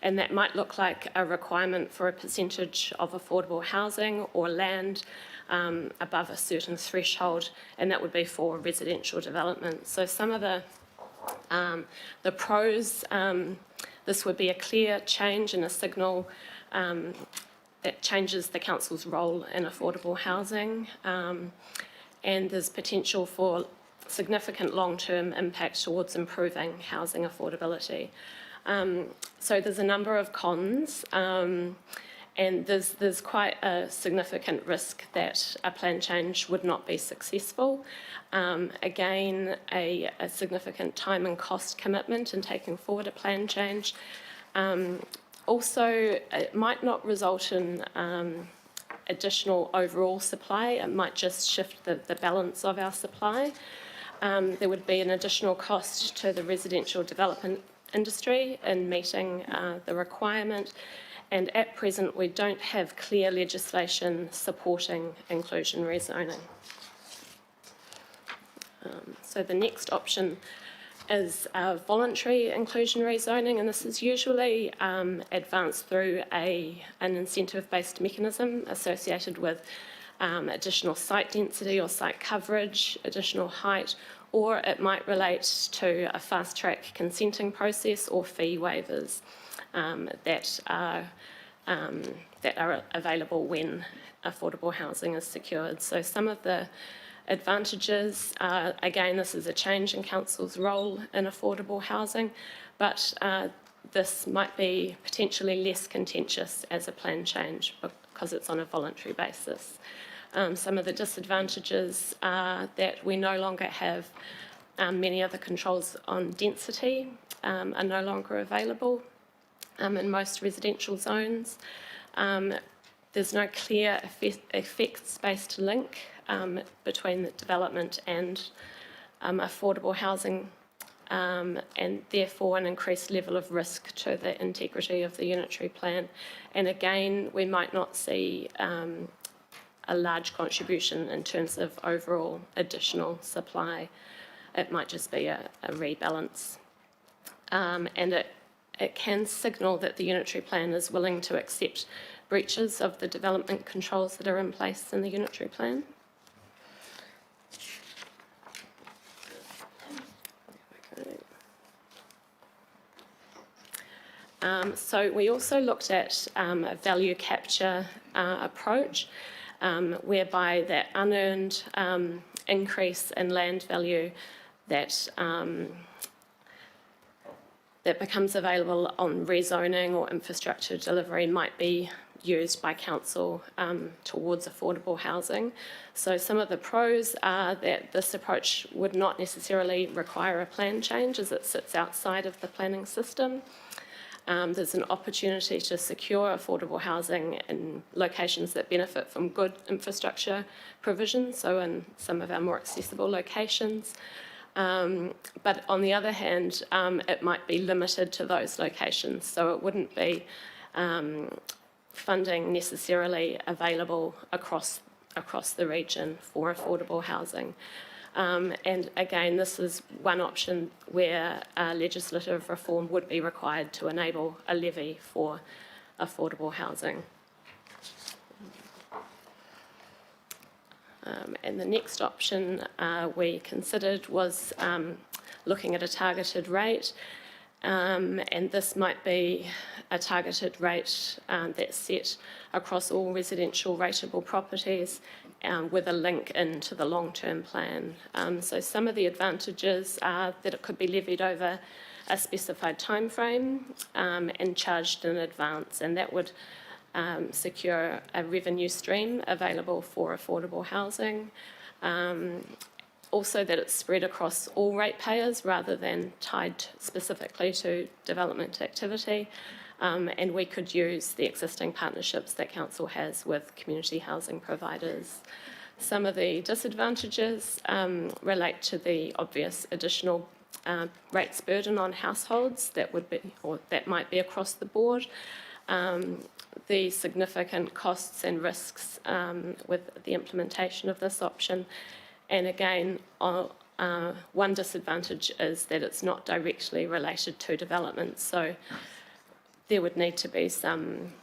and that might look like a requirement for a percentage of affordable housing or land above a certain threshold, and that would be for residential development. So some of the pros, this would be a clear change and a signal. It changes the council's role in affordable housing, and there's potential for significant long-term impact towards improving housing affordability. So there's a number of cons, and there's quite a significant risk that a plan change would not be successful. Again, a significant time and cost commitment in taking forward a plan change. Also, it might not result in additional overall supply. It might just shift the balance of our supply. There would be an additional cost to the residential development industry in meeting the requirement. And at present, we don't have clear legislation supporting inclusionary zoning. So the next option is voluntary inclusionary zoning, and this is usually advanced through an incentive-based mechanism associated with additional site density or site coverage, additional height, or it might relate to a fast-track consenting process or fee waivers that are available when affordable housing is secured. So some of the advantages, again, this is a change in council's role in affordable housing, but this might be potentially less contentious as a plan change because it's on a voluntary basis. Some of the disadvantages are that we no longer have many other controls on density are no longer available in most residential zones. There's no clear effects-based link between the development and affordable housing, and therefore an increased level of risk to the integrity of the unitary plan. And again, we might not see a large contribution in terms of overall additional supply. It might just be a rebalance. And it can signal that the unitary plan is willing to accept breaches of the development controls that are in place in the unitary plan. So we also looked at a value capture approach, whereby that unearned increase in land value that that becomes available on rezoning or infrastructure delivery might be used by council towards affordable housing. So some of the pros are that this approach would not necessarily require a plan change as it sits outside of the planning system. There's an opportunity to secure affordable housing in locations that benefit from good infrastructure provision, so in some of our more accessible locations. But on the other hand, it might be limited to those locations, so it wouldn't be funding necessarily available across the region for affordable housing. And again, this is one option where legislative reform would be required to enable a levy for affordable housing. And the next option we considered was looking at a targeted rate, and this might be a targeted rate that's set across all residential rateable properties with a link into the long-term plan. So some of the advantages are that it could be levied over a specified time frame and charged in advance, and that would secure a revenue stream available for affordable housing. Also that it's spread across all ratepayers rather than tied specifically to development activity. And we could use the existing partnerships that council has with community housing providers. Some of the disadvantages relate to the obvious additional rates burden on households that would be, or that might be across the board. The significant costs and risks with the implementation of this option. And again, one disadvantage is that it's not directly related to development. So there would need to be some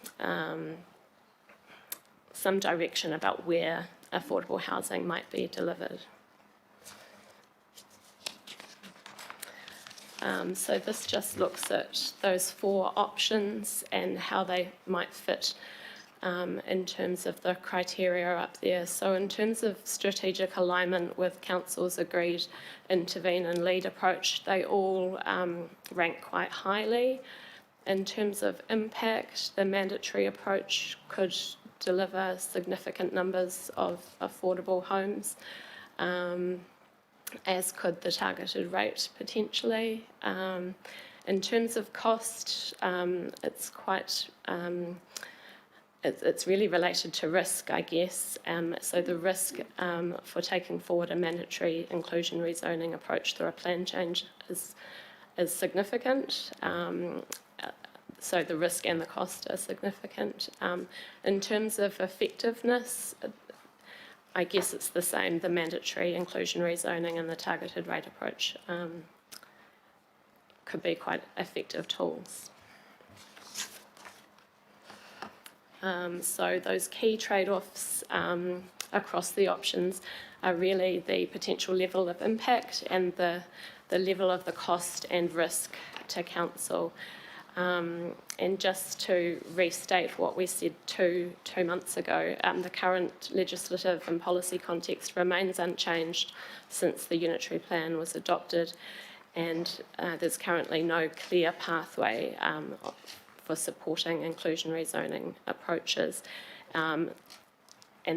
direction about where affordable housing might be delivered. So this just looks at those four options and how they might fit in terms of the criteria up there. So in terms of strategic alignment with council's agreed intervene and lead approach, they all rank quite highly. In terms of impact, the mandatory approach could deliver significant numbers of affordable homes, as could the targeted rate potentially. In terms of cost, it's quite, it's really related to risk, I guess. So the risk for taking forward a mandatory inclusion rezoning approach through a plan change is significant. So the risk and the cost are significant. In terms of effectiveness, I guess it's the same. The mandatory inclusion rezoning and the targeted rate approach could be quite effective tools. So those key trade-offs across the options are really the potential level of impact and the level of the cost and risk to council. And just to restate what we said two months ago, the current legislative and policy context remains unchanged since the unitary plan was adopted, and there's currently no clear pathway for supporting inclusionary zoning approaches. And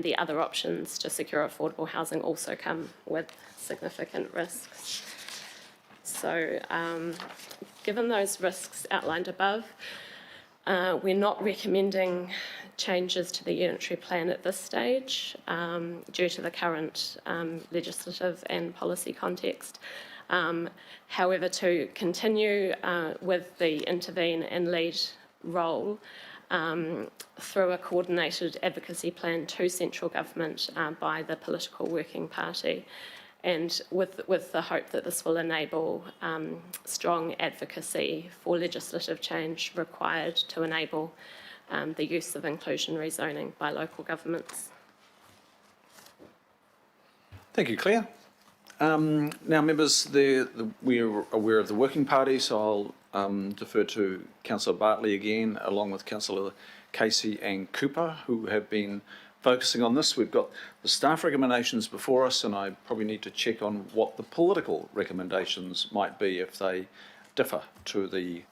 the other options to secure affordable housing also come with significant risks. So given those risks outlined above, we're not recommending changes to the unitary plan at this stage due to the current legislative and policy context. However, to continue with the intervene and lead role, through a coordinated advocacy plan to central government by the political working party, and with the hope that this will enable strong advocacy for legislative change required to enable the use of inclusionary zoning by local governments. Thank you, Claire. Now, members, we're aware of the working party, so I'll defer to Councillor Bartley again, along with Councillor Casey and Cooper, who have been focusing on this. We've got the staff recommendations before us, and I probably need to check on what the political recommendations might be if they differ to the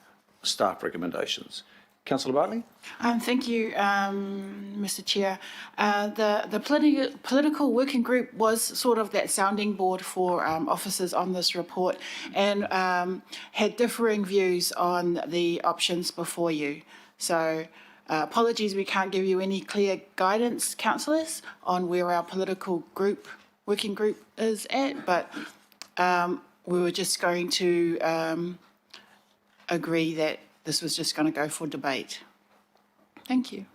staff recommendations. Councillor Bartley? Thank you, Mr. Chair. The political working group was sort of that sounding board for officers on this report, and had differing views on the options before you. So apologies, we can't give you any clear guidance, councillors, on where our political working group is at, but we were just going to agree that this was just going to go for debate. Thank you.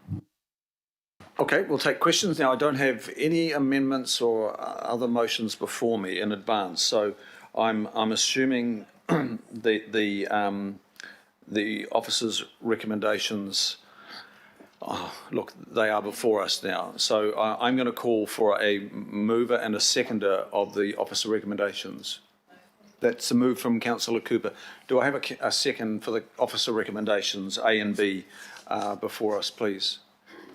Okay, we'll take questions. Now, I don't have any amendments or other motions before me in advance, so I'm assuming the officers' recommendations, look, they are before us now. So I'm going to call for a mover and a seconder of the officer recommendations. That's a move from Councillor Cooper. Do I have a second for the officer recommendations A and B before us, please?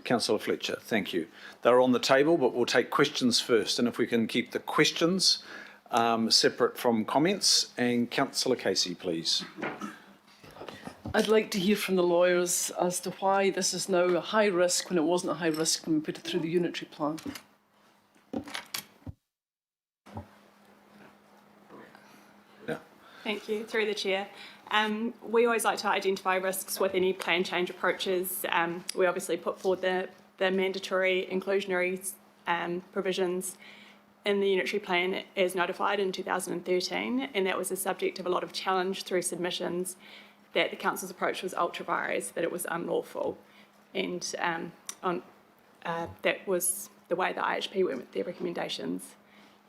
Councillor Fletcher, thank you. They're on the table, but we'll take questions first. And if we can keep the questions separate from comments. And Councillor Casey, please. I'd like to hear from the lawyers as to why this is now a high risk when it wasn't a high risk when we put it through the unitary plan. Thank you. Through the chair. We always like to identify risks with any plan change approaches. We obviously put forward the mandatory inclusionary provisions in the unitary plan as notified in 2013, and that was the subject of a lot of challenge through submissions that the council's approach was ultra vires, that it was unlawful, and that was the way the IHP went with their recommendations,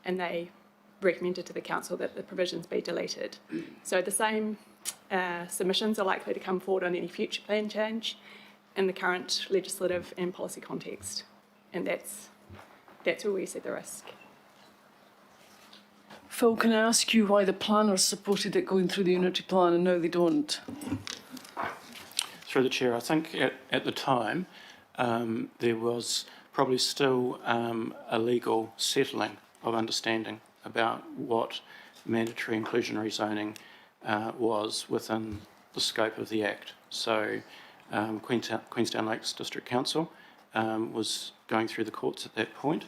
and they recommended to the council that the provisions be deleted. So the same submissions are likely to come forward on any future plan change in the current legislative and policy context, and that's where we see the risk. Phil, can I ask you why the planners supported it going through the unitary plan and now they don't? Through the chair, I think at the time there was probably still a legal settling of understanding about what mandatory inclusionary zoning was within the scope of the Act. So Queenstown Lakes District Council was going through the courts at that point.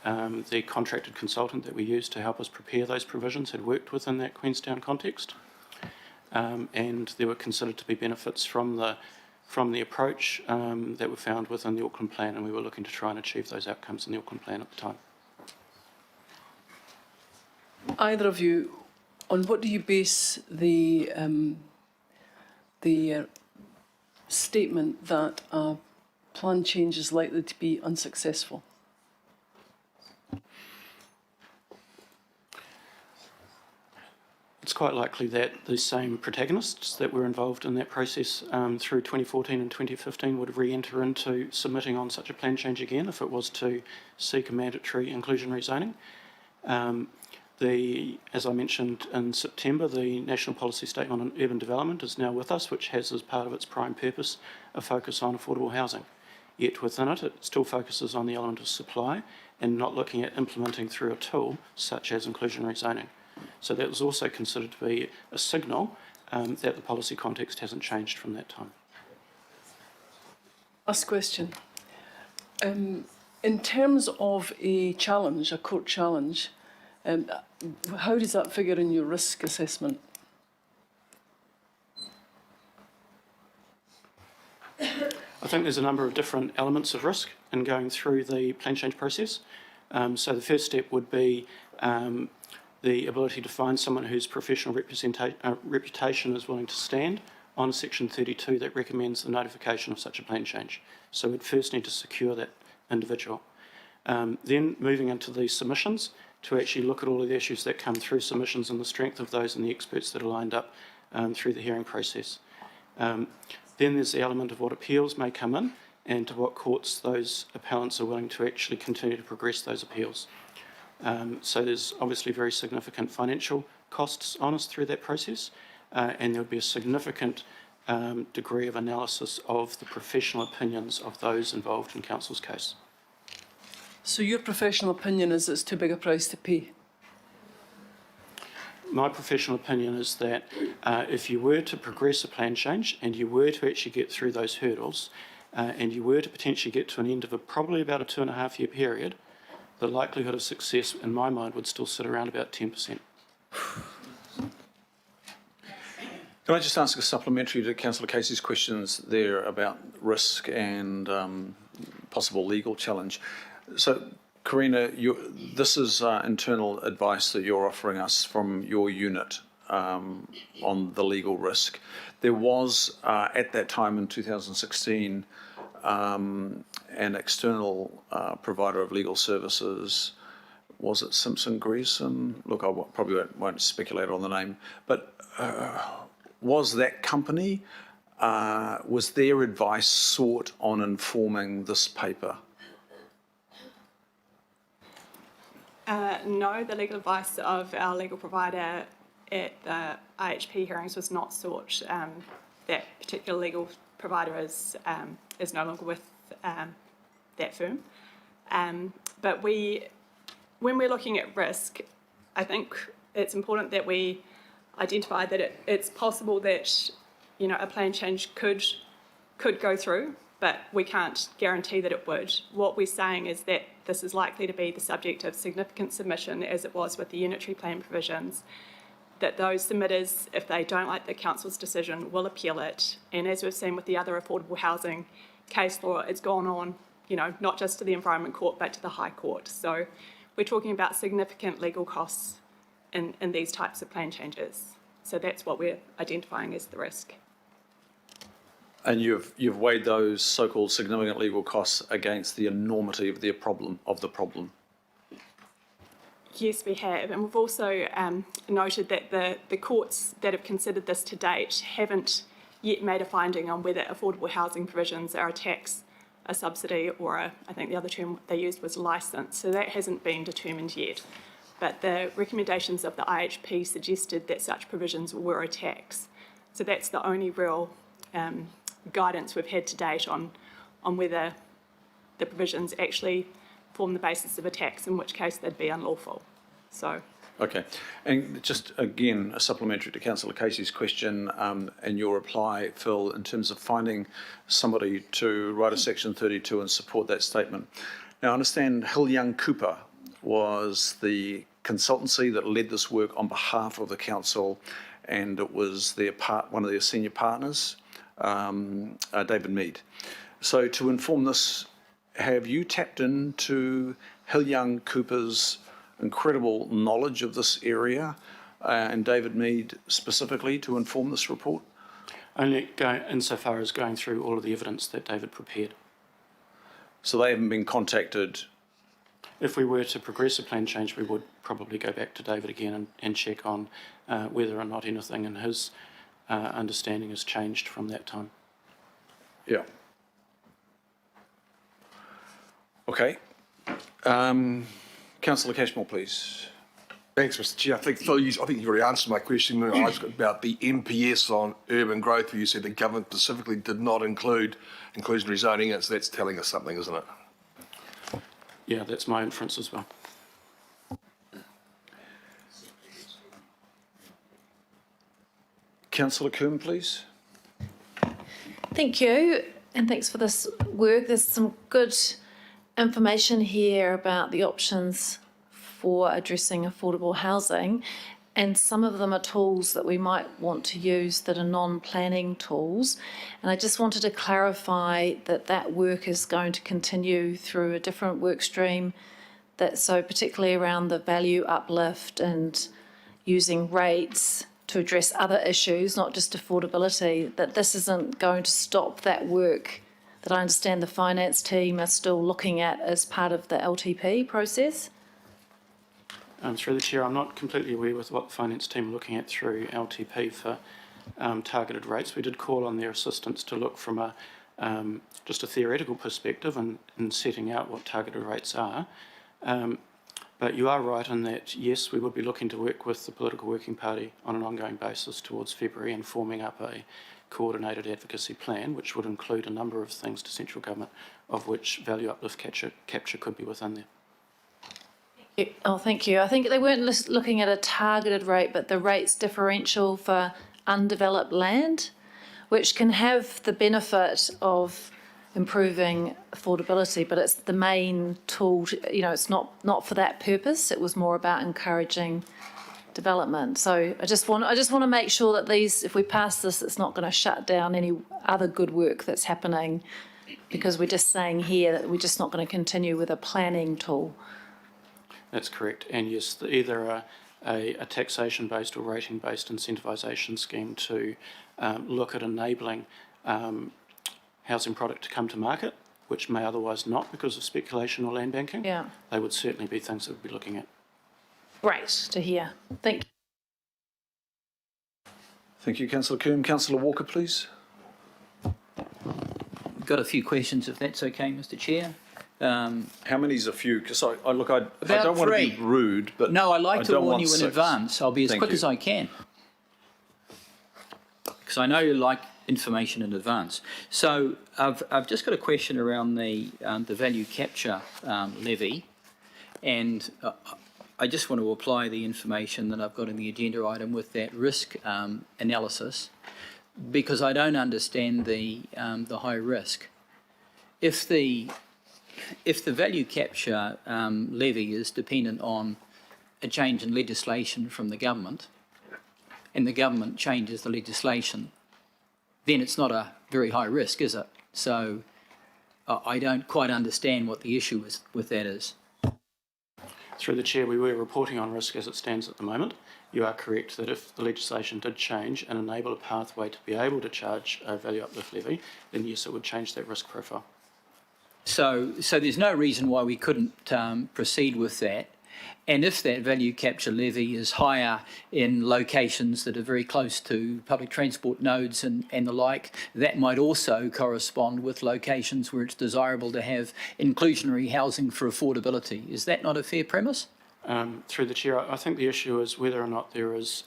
The contracted consultant that we used to help us prepare those provisions had worked within that Queenstown context, and there were considered to be benefits from the approach that were found within the Auckland plan, and we were looking to try and achieve those outcomes in the Auckland plan at the time. Either of you, on what do you base the statement that a plan change is likely to be unsuccessful? It's quite likely that the same protagonists that were involved in that process through 2014 and 2015 would re-enter into submitting on such a plan change again if it was to seek a mandatory inclusionary zoning. As I mentioned in September, the National Policy Statement on Urban Development is now with us, which has as part of its prime purpose a focus on affordable housing. Yet within it, it still focuses on the element of supply and not looking at implementing through a tool such as inclusionary zoning. So that was also considered to be a signal that the policy context hasn't changed from that time. Last question. In terms of a challenge, a court challenge, how does that figure in your risk assessment? I think there's a number of different elements of risk in going through the plan change process. So the first step would be the ability to find someone whose professional reputation is willing to stand on Section 32 that recommends the notification of such a plan change. So we'd first need to secure that individual. Then moving into the submissions to actually look at all of the issues that come through submissions and the strength of those and the experts that are lined up through the hearing process. Then there's the element of what appeals may come in and to what courts those appellants are willing to actually continue to progress those appeals. So there's obviously very significant financial costs on us through that process, and there'll be a significant degree of analysis of the professional opinions of those involved in council's case. So your professional opinion is it's too big a price to pay? My professional opinion is that if you were to progress a plan change and you were to actually get through those hurdles and you were to potentially get to an end of probably about a 2.5 year period, the likelihood of success in my mind would still sit around about 10%. Can I just ask a supplementary to Councillor Casey's questions there about risk and possible legal challenge? So, Karina, this is internal advice that you're offering us from your unit on the legal risk. There was, at that time in 2016, an external provider of legal services. Was it Simpson Greason? Look, I probably won't speculate on the name, but was that company, was their advice sought on informing this paper? No, the legal advice of our legal provider at the IHP hearings was not sought. That particular legal provider is no longer with that firm. But when we're looking at risk, I think it's important that we identify that it's possible that a plan change could go through, but we can't guarantee that it would. What we're saying is that this is likely to be the subject of significant submission, as it was with the unitary plan provisions, that those submitters, if they don't like the council's decision, will appeal it. And as we've seen with the other affordable housing case law, it's gone on, not just to the Environment Court, but to the High Court. So we're talking about significant legal costs in these types of plan changes. So that's what we're identifying as the risk. And you've weighed those so-called significant legal costs against the enormity of the problem. Yes, we have. And we've also noted that the courts that have considered this to date haven't yet made a finding on whether affordable housing provisions are a tax, a subsidy, or I think the other term they used was licence. So that hasn't been determined yet. But the recommendations of the IHP suggested that such provisions were a tax. So that's the only real guidance we've had to date on whether the provisions actually form the basis of a tax, in which case they'd be unlawful. So. Okay. And just again, a supplementary to Councillor Casey's question and your reply, Phil, in terms of finding somebody to write a Section 32 and support that statement. Now, I understand Hill Young Cooper was the consultancy that led this work on behalf of the council, and it was one of their senior partners, David Mead. So to inform this, have you tapped into Hill Young Cooper's incredible knowledge of this area and David Mead specifically to inform this report? Only insofar as going through all of the evidence that David prepared. So they haven't been contacted? If we were to progress a plan change, we would probably go back to David again and check on whether or not anything in his understanding has changed from that time. Yeah. Okay. Councillor Cashmore, please. Thanks, Mr. Chair. I think, Phil, I think you already answered my question when I asked about the MPS on urban growth, where you said the government specifically did not include inclusionary zoning, and so that's telling us something, isn't it? Yeah, that's my inference as well. Councillor Coombe, please. Thank you, and thanks for this work. There's some good information here about the options for addressing affordable housing, and some of them are tools that we might want to use that are non-planning tools. And I just wanted to clarify that that work is going to continue through a different work stream, so particularly around the value uplift and using rates to address other issues, not just affordability, that this isn't going to stop that work that I understand the finance team are still looking at as part of the LTP process? Through the Chair, I'm not completely aware with what the finance team are looking at through LTP for targeted rates. We did call on their assistance to look from a just a theoretical perspective in setting out what targeted rates are. But you are right in that, yes, we would be looking to work with the political working party on an ongoing basis towards February and forming up a coordinated advocacy plan, which would include a number of things to central government, of which value uplift capture could be within there. Oh, thank you. I think they weren't looking at a targeted rate, but the rates differential for undeveloped land, which can have the benefit of improving affordability, but it's the main tool, it's not for that purpose. It was more about encouraging development. So I just want to make sure that if we pass this, it's not going to shut down any other good work that's happening, because we're just saying here that we're just not going to continue with a planning tool. That's correct. And yes, either a taxation-based or rating-based incentivisation scheme to look at enabling housing product to come to market, which may otherwise not because of speculation or land banking. Yeah. They would certainly be things that we'd be looking at. Great to hear. Thank you. Thank you, Councillor Coombe. Councillor Walker, please. Got a few questions, if that's okay, Mr. Chair. How many's a few? Because I don't want three. to be rude, but no, I like to warn you in 6. advance. I'll be as quick as I can, because I know you like information in advance. So I've just got a question around the value capture levy, and I just want to apply the information that I've got in the agenda item with that risk analysis, because I don't understand the high risk. If the value capture levy is dependent on a change in legislation from the government, and the government changes the legislation, then it's not a very high risk, is it? So I don't quite understand what the issue with that is. Through the Chair, we were reporting on risk as it stands at the moment. You are correct that if the legislation did change and enable a pathway to be able to charge a value uplift levy, then yes, it would change that risk profile. So there's no reason why we couldn't proceed with that. And if that value capture levy is higher in locations that are very close to public transport nodes and the like, that might also correspond with locations where it's desirable to have inclusionary housing for affordability. Is that not a fair premise? Through the Chair, I think the issue is whether or not there is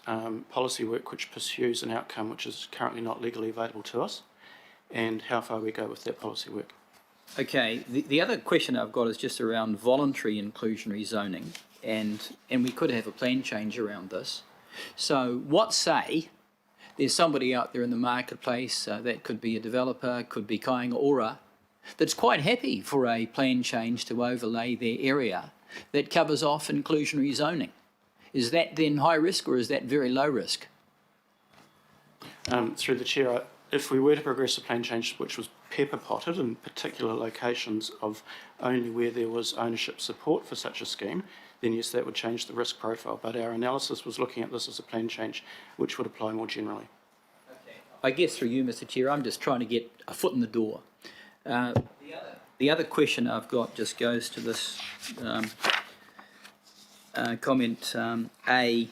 policy work which pursues an outcome which is currently not legally available to us, and how far we go with that policy work. Okay, the other question I've got is just around voluntary inclusionary zoning, and we could have a plan change around this. So what say there's somebody out there in the marketplace, that could be a developer, could be Kāinga Ora, that's quite happy for a plan change to overlay their area that covers off inclusionary zoning. Is that then high risk, or is that very low risk? Through the Chair, if we were to progress a plan change which was pepper-potted in particular locations of only where there was ownership support for such a scheme, then yes, that would change the risk profile. But our analysis was looking at this as a plan change which would apply more generally. Okay. I guess through you, Mr. Chair, I'm just trying to get a foot in the door. The other question I've got just goes to this comment A.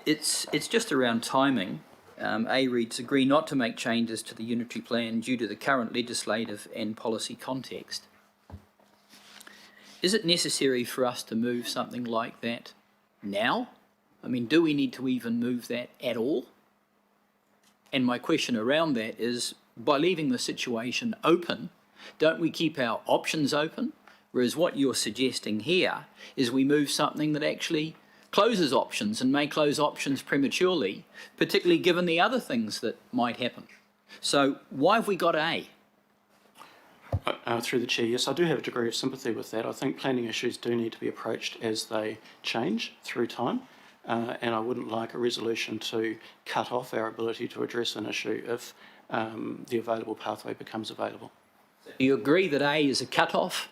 It's just around timing. A reads, agree not to make changes to the unitary plan due to the current legislative and policy context. Is it necessary for us to move something like that now? I mean, do we need to even move that at all? And my question around that is, by leaving the situation open, don't we keep our options open? Whereas what you're suggesting here is we move something that actually closes options and may close options prematurely, particularly given the other things that might happen. So why have we got A? Through the Chair, yes, I do have a degree of sympathy with that. I think planning issues do need to be approached as they change through time, and I wouldn't like a resolution to cut off our ability to address an issue if the available pathway becomes available. Do you agree that A is a cut-off?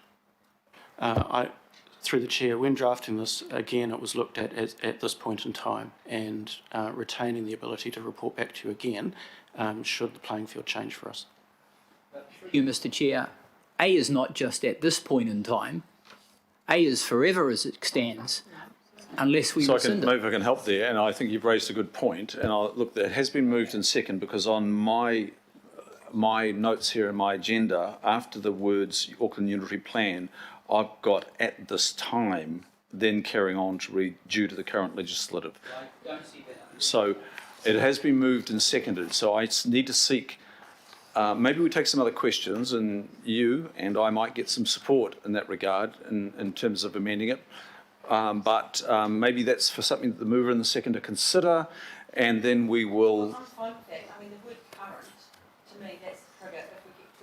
through the chair, when drafting this, again, it was looked at this point in time, and retaining the ability to report back to you again should the playing field change for us. You, Mr. Chair, A is not just at this point in time. A is forever as it stands, unless we rescind it. Maybe I can help there, and I think you've raised a good point. And look, it has been moved in second because on my notes here in my agenda, after the words Auckland Unitary Plan, I've got at this time, then carrying on to read due to the current legislative. I don't see that. So it has been moved and seconded. So I need to seek. Maybe we take some other questions, and you and I might get some support in that regard in terms of amending it. But maybe that's for something that the mover and the seconder consider, and then we will. I'm fine with that. I mean, the word current, to me, that's the trigger.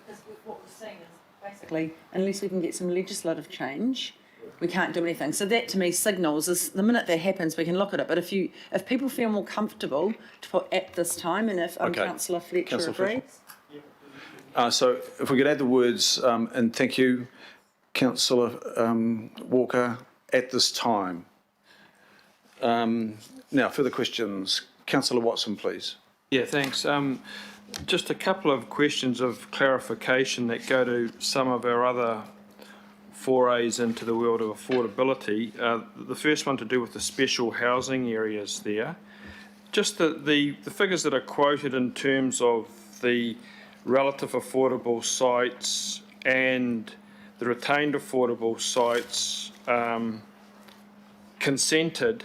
Because what we're seeing is basically, unless we can get some legislative change, we can't do anything. So that to me signals is the minute that happens, we can look at it. But if people feel more comfortable to put at this time, and if Councillor Fletcher agrees. So if we could add the words, and thank you, Councillor Walker, at this time. Now, further questions. Councillor Watson, please. Yeah, thanks. Just a couple of questions of clarification that go to some of our other forays into the world of affordability. The first one to do with the special housing areas there. Just the figures that are quoted in terms of the relative affordable sites and the retained affordable sites consented,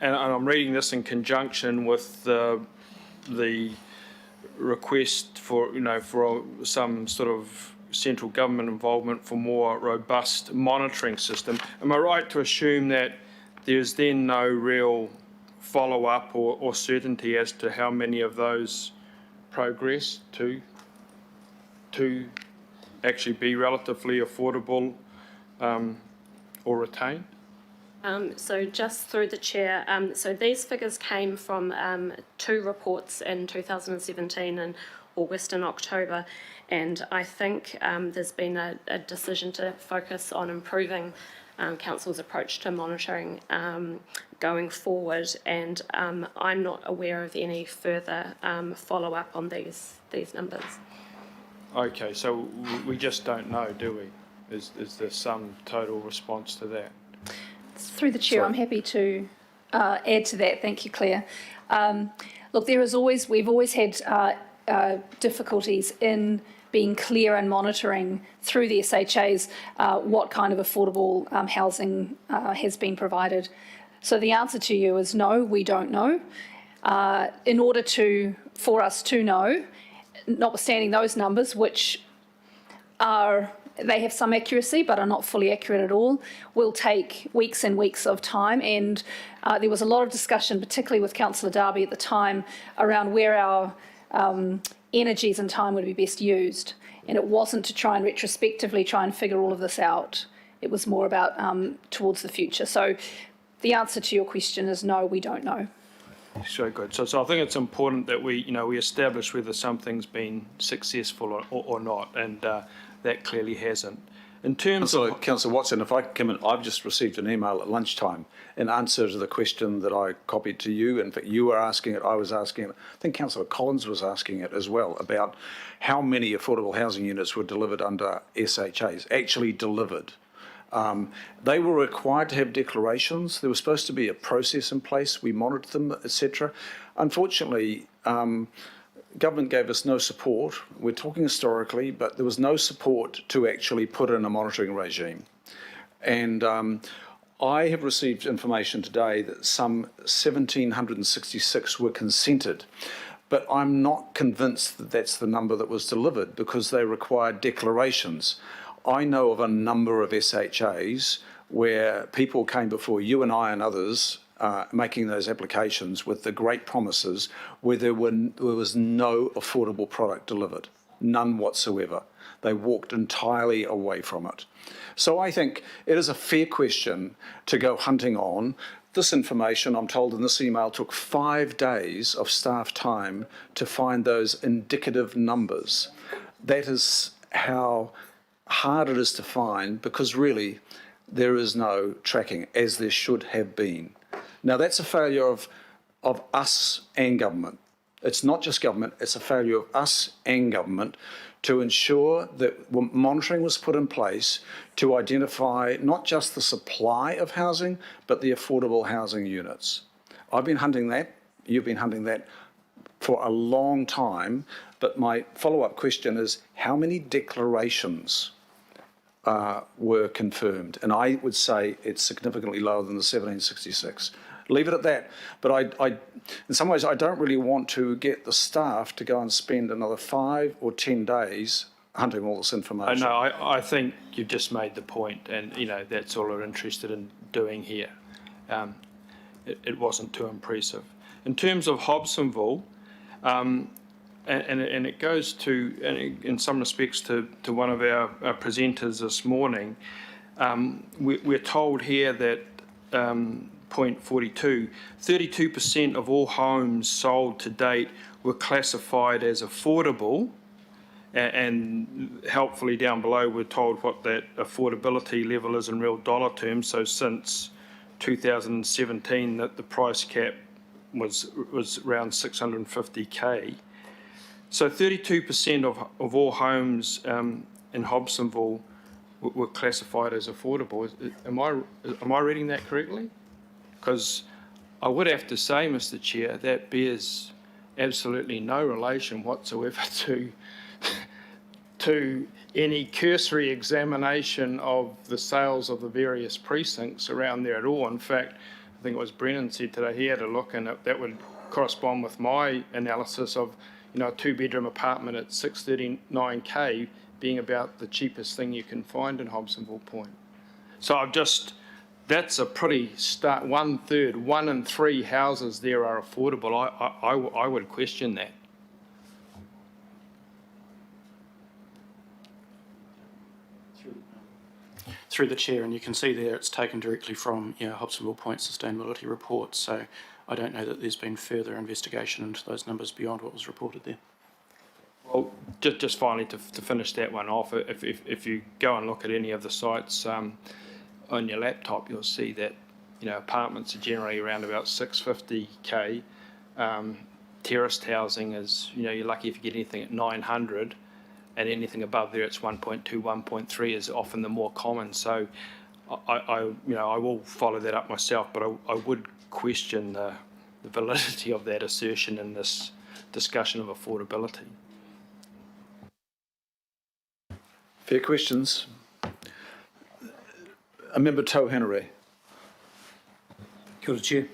and I'm reading this in conjunction with the request for for some sort of central government involvement for more robust monitoring system. Am I right to assume that there's then no real follow-up or certainty as to how many of those progress to actually be relatively affordable or retained? So just through the chair, so these figures came from two reports in 2017 in August and October, and I think there's been a decision to focus on improving Council's approach to monitoring going forward, and I'm not aware of any further follow-up on these numbers. Okay, so we just don't know, do we? Is there some total response to that? Through the chair, I'm happy to add to that. Thank you, Claire. Look, we've always had difficulties in being clear and monitoring through the SHAs what kind of affordable housing has been provided. So the answer to you is no, we don't know. In order for us to know, notwithstanding those numbers, which they have some accuracy but are not fully accurate at all, will take weeks and weeks of time. And there was a lot of discussion, particularly with Councillor Darby at the time, around where our energies and time would be best used. And it wasn't to try and retrospectively try and figure all of this out. It was more about towards the future. So the answer to your question is no, we don't know. So good. So I think it's important that we establish whether something's been successful or not, and that clearly hasn't. In terms of Councillor Watson, if I can come in, I've just received an email at lunchtime in answer to the question that I copied to you. In fact, you were asking it, I was asking it. I think Councillor Collins was asking it as well, about how many affordable housing units were delivered under SHAs, actually delivered. They were required to have declarations. There was supposed to be a process in place. We monitored them, etc. Unfortunately, government gave us no support. We're talking historically, but there was no support to actually put in a monitoring regime. And I have received information today that some 1,766 were consented. But I'm not convinced that that's the number that was delivered, because they required declarations. I know of a number of SHAs where people came before you and I and others making those applications with the great promises, where there was no affordable product delivered, none whatsoever. They walked entirely away from it. So I think it is a fair question to go hunting on. This information, I'm told in this email, took 5 days of staff time to find those indicative numbers. That is how hard it is to find, because really there is no tracking, as there should have been. Now, that's a failure of us and government. It's not just government, it's a failure of us and government to ensure that monitoring was put in place to identify not just the supply of housing, but the affordable housing units. I've been hunting that, you've been hunting that for a long time, but my follow-up question is, how many declarations were confirmed? And I would say it's significantly lower than the 1766. Leave it at that. But in some ways, I don't really want to get the staff to go and spend another 5 or 10 days hunting all this information. No, I think you've just made the point, and that's all we're interested in doing here. It wasn't too impressive. In terms of Hobsonville, and it goes to, in some respects, to one of our presenters this morning. We're told here that point 42, 32% of all homes sold to date were classified as affordable, and helpfully down below we're told what that affordability level is in real dollar terms. So since 2017, that the price cap was around 650k. So 32% of all homes in Hobsonville were classified as affordable. Am I reading that correctly? Because I would have to say, Mr. Chair, that bears absolutely no relation whatsoever to any cursory examination of the sales of the various precincts around there at all. In fact, I think it was Brennan said today he had a look, and that would correspond with my analysis of a 2-bedroom apartment at 639k being about the cheapest thing you can find in Hobsonville Point. So that's a pretty start. 1/3, 1 in 3 houses there are affordable. I would question that. Through the chair, and you can see there it's taken directly from Hobsonville Point sustainability report. So I don't know that there's been further investigation into those numbers beyond what was reported there. Well, just finally to finish that one off, if you go and look at any of the sites on your laptop, you'll see that apartments are generally around about 650k. Terraced housing is you're lucky if you get anything at 900. And anything above there, it's 1.2, 1.3 is often the more common. So I will follow that up myself, but I would question the validity of that assertion in this discussion of affordability. Fair questions. A member Tauhenere. Kia ora, Chair.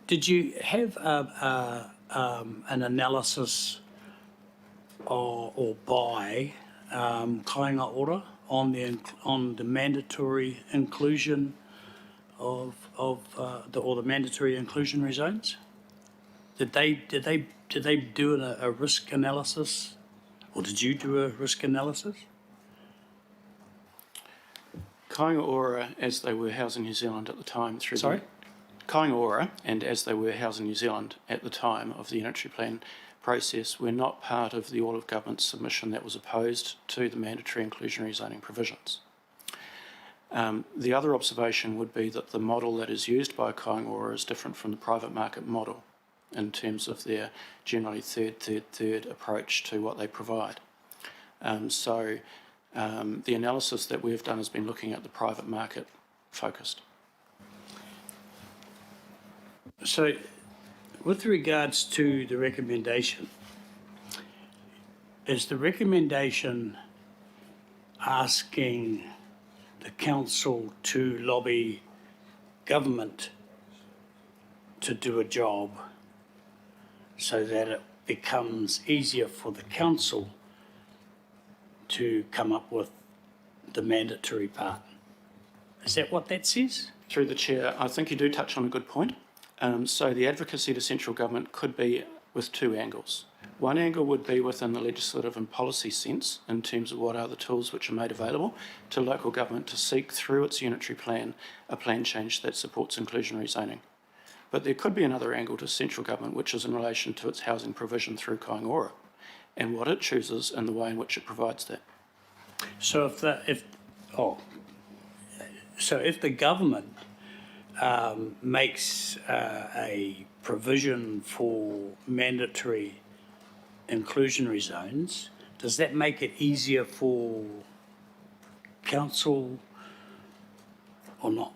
Did you have an analysis or by kāinga ora on the mandatory inclusion of the mandatory inclusionary zones? Did they do a risk analysis, or did you do a risk analysis? Kāinga ora, as they were housed in New Zealand at the time through Kāinga ora, and as they were housed in New Zealand at the time of the unitary plan process, were not part of the all of government submission that was opposed to the mandatory inclusionary zoning provisions. The other observation would be that the model that is used by Kāinga ora is different from the private market model in terms of their generally third approach to what they provide. The analysis that we've done has been looking at the private market focused. So, with regards to the recommendation, is the recommendation asking the council to lobby government to do a job so that it becomes easier for the council to come up with the mandatory part? Is that what that says? Through the chair, I think you do touch on a good point. So the advocacy to central government could be with 2 angles. One angle would be within the legislative and policy sense in terms of what are the tools which are made available to local government to seek through its unitary plan a plan change that supports inclusionary zoning. But there could be another angle to central government, which is in relation to its housing provision through Kaingaora and what it chooses and the way in which it provides that. So if the government makes a provision for mandatory inclusionary zones, does that make it easier for council or not?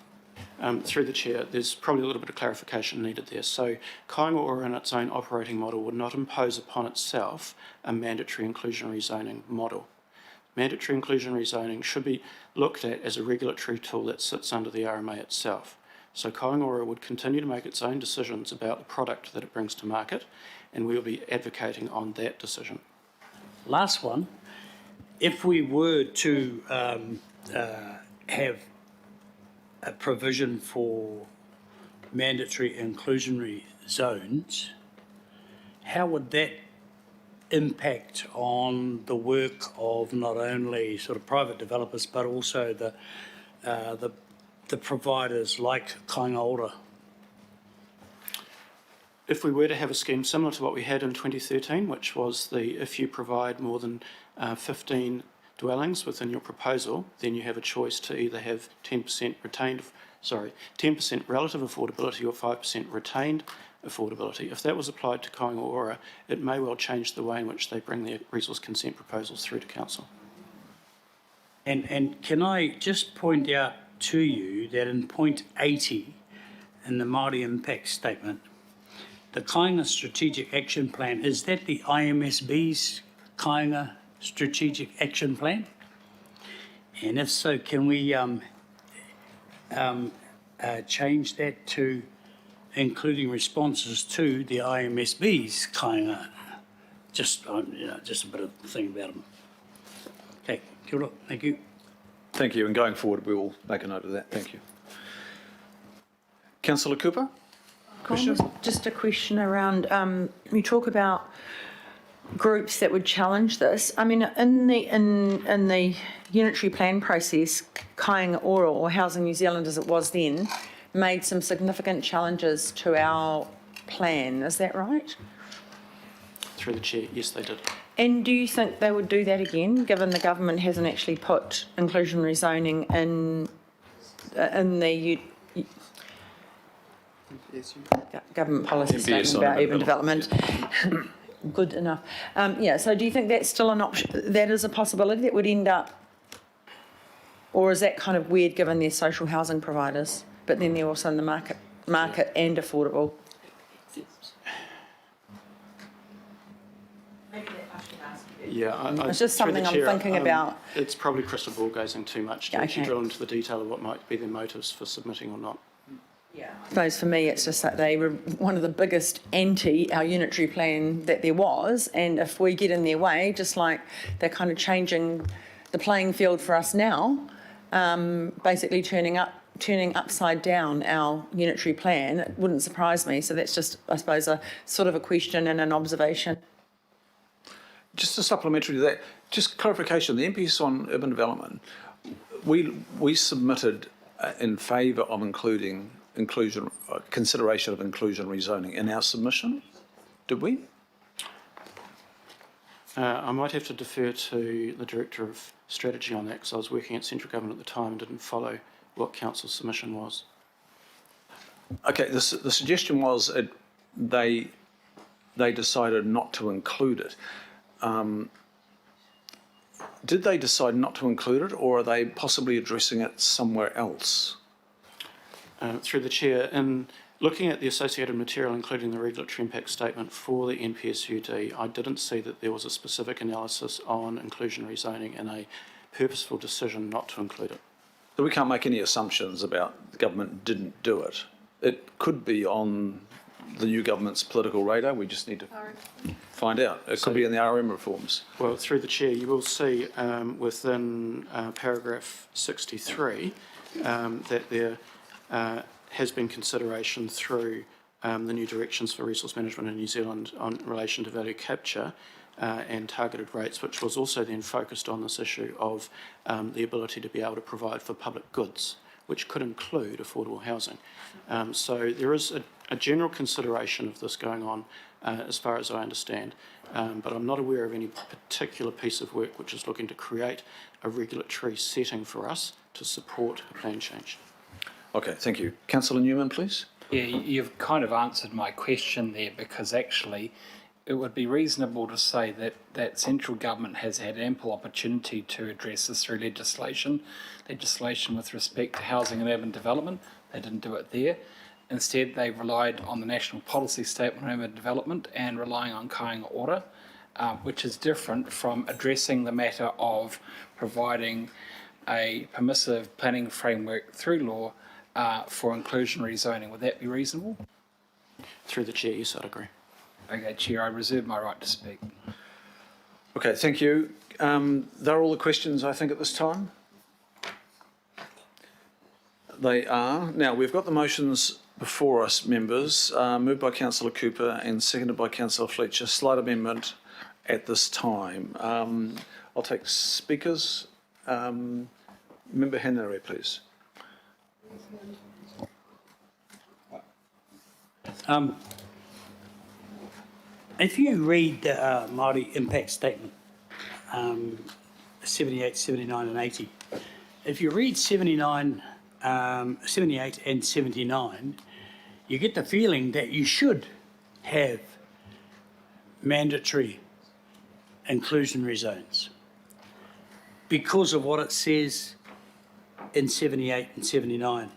Through the chair, there's probably a little bit of clarification needed there. So Kaingaora in its own operating model would not impose upon itself a mandatory inclusionary zoning model. Mandatory inclusionary zoning should be looked at as a regulatory tool that sits under the RMA itself. So Kaingaora would continue to make its own decisions about the product that it brings to market, and we will be advocating on that decision. Last one, if we were to have a provision for mandatory inclusionary zones, how would that impact on the work of not only sort of private developers but also the providers like Kaingaora? If we were to have a scheme similar to what we had in 2013, which was if you provide more than 15 dwellings within your proposal, then you have a choice to either have 10% relative affordability or 5% retained affordability. If that was applied to Kaingaora, it may well change the way in which they bring their resource consent proposals through to council. And can I just point out to you that in point 80 in the Māori impact statement, the Kāinga Strategic Action Plan, is that the IMSB's Kāinga Strategic Action Plan? And if so, can we change that to including responses to the IMSB's Kāinga? Just a bit of thing about them. Okay, kia ora, thank you. Thank you, and going forward we will make a note of that. Thank you. Councillor Cooper? Question? Just a question around, you talk about groups that would challenge this. I mean, in the unitary plan process, Kaingaora, or Housing New Zealand as it was then, made some significant challenges to our plan. Is that right? Through the chair, yes, they did. And do you think they would do that again, given the government hasn't actually put inclusionary zoning in the government policy statement about urban development? Good enough. So do you think that's still an option? That is a possibility that would end up, or is that kind of weird given they're social housing providers, but then they're also in the market and affordable? Yeah, it's just something I'm thinking about. It's probably crystal ball gazing too much to actually drill into the detail of what might be their motives for submitting or not. Yeah. I suppose for me it's just that they were one of the biggest anti our unitary plan that there was, and if we get in their way, just like they're kind of changing the playing field for us now, basically turning upside down our unitary plan, it wouldn't surprise me. So that's just, I suppose, a sort of a question and an observation. Just a supplementary to that, just clarification, the MPS on urban development, we submitted in favour of consideration of inclusionary zoning in our submission, did we? I might have to defer to the Director of Strategy on that, because I was working at central government at the time and didn't follow what Council's submission was. Okay, the suggestion was they decided not to include it. Did they decide not to include it, or are they possibly addressing it somewhere else? Through the chair, in looking at the associated material, including the regulatory impact statement for the NPSUD, I didn't see that there was a specific analysis on inclusionary zoning and a purposeful decision not to include it. So we can't make any assumptions about the government didn't do it. It could be on the new government's political radar. We just need to find out. It could be in the RM reforms. Well, through the chair, you will see within paragraph 63 that there has been consideration through the new directions for resource management in New Zealand in relation to value capture and targeted rates, which was also then focused on this issue of the ability to be able to provide for public goods which could include affordable housing. So there is a general consideration of this going on, as far as I understand, but I'm not aware of any particular piece of work which is looking to create a regulatory setting for us to support a plan change. Okay, thank you. Councillor Newman, please. Yeah, you've kind of answered my question there, because actually it would be reasonable to say that central government has had ample opportunity to address this through legislation with respect to housing and urban development. They didn't do it there. Instead, they relied on the National Policy Statement on Urban Development and relying on kāinga ora, which is different from addressing the matter of providing a permissive planning framework through law for inclusionary zoning. Would that be reasonable? Through the Chair, yes, I'd agree. Okay, Chair, I reserve my right to speak. Okay, thank you. They're all the questions, I think, at this time. They are. Now, we've got the motions before us, members, moved by Councillor Cooper and seconded by Councillor Fletcher. Slight amendment at this time. I'll take speakers. Member Henare, please. If you read the Māori impact statement, 78, 79 and 80, if you read 78 and 79, you get the feeling that you should have mandatory inclusionary zones because of what it says in 78 and 79.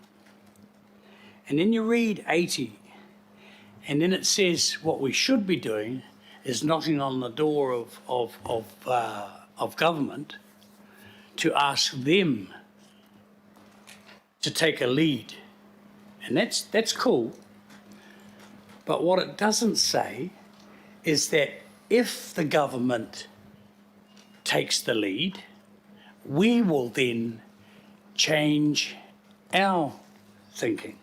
And then you read 80, and then it says what we should be doing is knocking on the door of government to ask them to take a lead. And that's cool. But what it doesn't say is that if the government takes the lead, we will then change our thinking.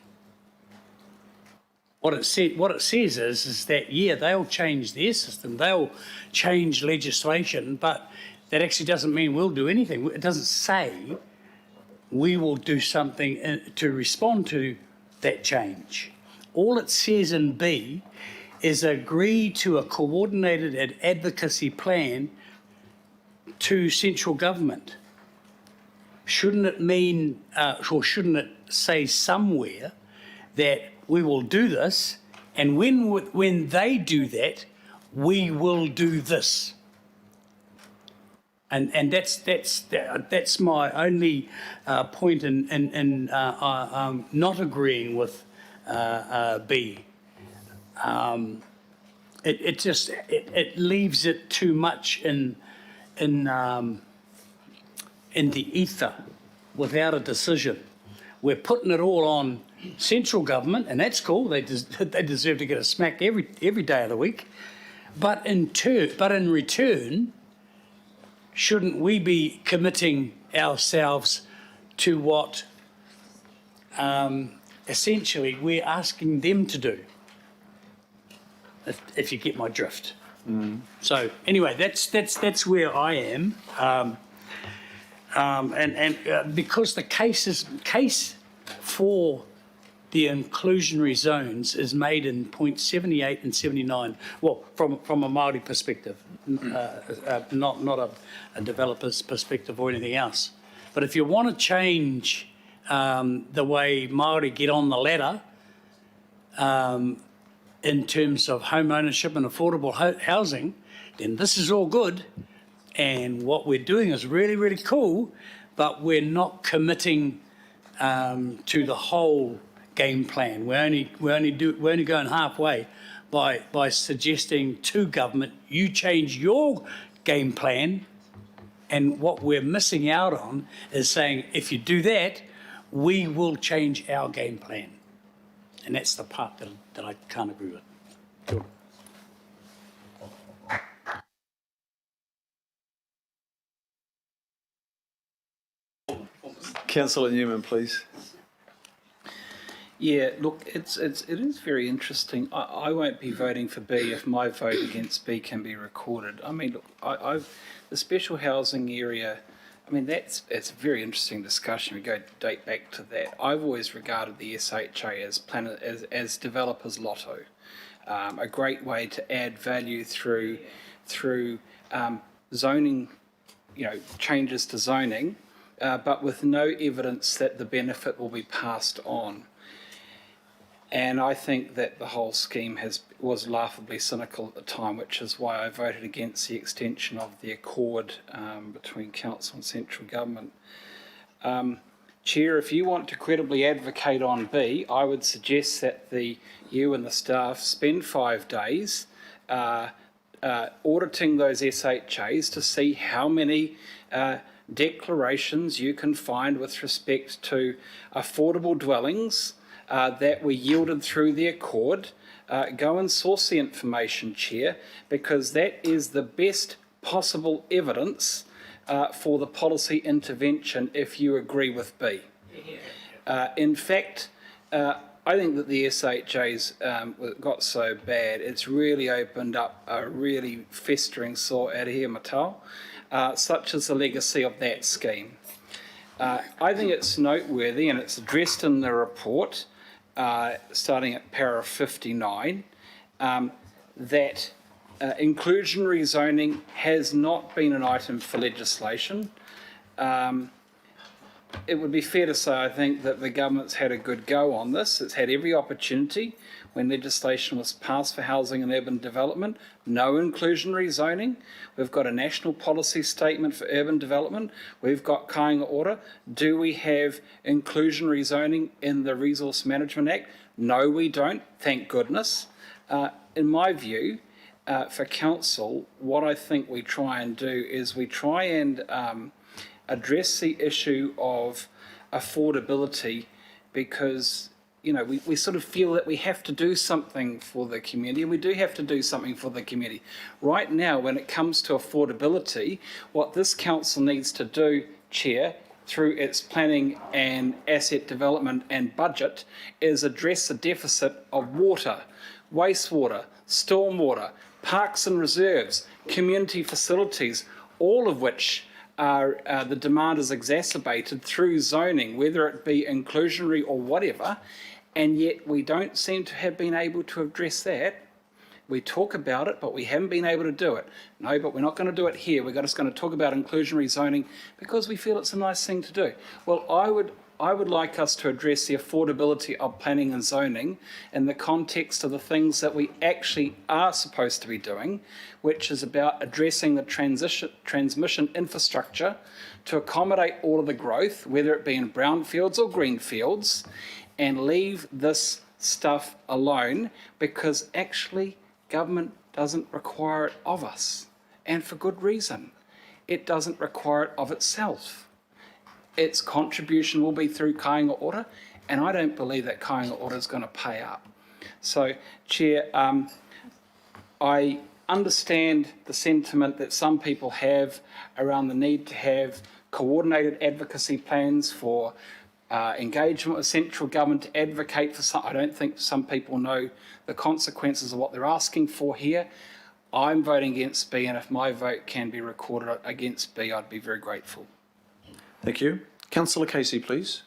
What it says is that, yeah, they'll change their system, they'll change legislation, but that actually doesn't mean we'll do anything. It doesn't say we will do something to respond to that change. All it says in B is agree to a coordinated advocacy plan to central government. Shouldn't it mean, or shouldn't it say somewhere that we will do this, and when they do that, we will do this? And that's my only point in not agreeing with B. It leaves it too much in the ether without a decision. We're putting it all on central government, and that's cool. They deserve to get a smack every day of the week. But in return, shouldn't we be committing ourselves to what essentially we're asking them to do? If you get my drift. Mm. So anyway, that's where I am, because the case for the inclusionary zones is made in point 78 and 79. Well, from a Māori perspective, not a developer's perspective or anything else. But if you want to change the way Māori get on the ladder in terms of home ownership and affordable housing, then this is all good. And what we're doing is really, really cool, but we're not committing to the whole game plan. We're only going halfway by suggesting to government, you change your game plan, and what we're missing out on is saying, if you do that, we will change our game plan. And that's the part that I can't agree with. Sure. Councillor Newman, please. Yeah, look, it is very interesting. I won't be voting for B if my vote against B can be recorded. I mean, look, the special housing area I mean, it's a very interesting discussion. We go date back to that. I've always regarded the SHA as developers' lotto, a great way to add value through zoning, changes to zoning, but with no evidence that the benefit will be passed on. And I think that the whole scheme was laughably cynical at the time, which is why I voted against the extension of the accord between council and central government. Chair, if you want to credibly advocate on B, I would suggest that you and the staff spend 5 days auditing those SHAs to see how many declarations you can find with respect to affordable dwellings that were yielded through the accord. Go and source the information, Chair, because that is the best possible evidence for the policy intervention if you agree with B. In fact, I think that the SHAs got so bad, it's really opened up a really festering sore out here, Matau, such as the legacy of that scheme. I think it's noteworthy, and it's addressed in the report, starting at paragraph 59, that inclusionary zoning has not been an item for legislation. It would be fair to say, I think, that the government's had a good go on this. It's had every opportunity when legislation was passed for housing and urban development. No inclusionary zoning. We've got a national policy statement for urban development. We've got kāinga ora. Do we have inclusionary zoning in the Resource Management Act? No, we don't, thank goodness. In my view, for council, what I think we try and do is we try and address the issue of affordability, because we sort of feel that we have to do something for the community, and we do have to do something for the community. Right now, when it comes to affordability, what this council needs to do, Chair, through its planning and asset development and budget, is address the deficit of water, wastewater, stormwater, parks and reserves, community facilities, all of which are the demand is exacerbated through zoning, whether it be inclusionary or whatever, and yet we don't seem to have been able to address that. We talk about it, but we haven't been able to do it. No, but we're not going to do it here. We're just going to talk about inclusionary zoning because we feel it's a nice thing to do. Well, I would like us to address the affordability of planning and zoning in the context of the things that we actually are supposed to be doing, which is about addressing the transmission infrastructure to accommodate all of the growth, whether it be in brownfields or greenfields, and leave this stuff alone, because actually government doesn't require it of us, and for good reason. It doesn't require it of itself. Its contribution will be through kāinga ora, and I don't believe that kāinga ora is going to pay up. So, Chair, I understand the sentiment that some people have around the need to have coordinated advocacy plans for engagement with central government to advocate for some. I don't think some people know the consequences of what they're asking for here. I'm voting against B, and if my vote can be recorded against B, I'd be very grateful. Thank you. Councillor Casey, please.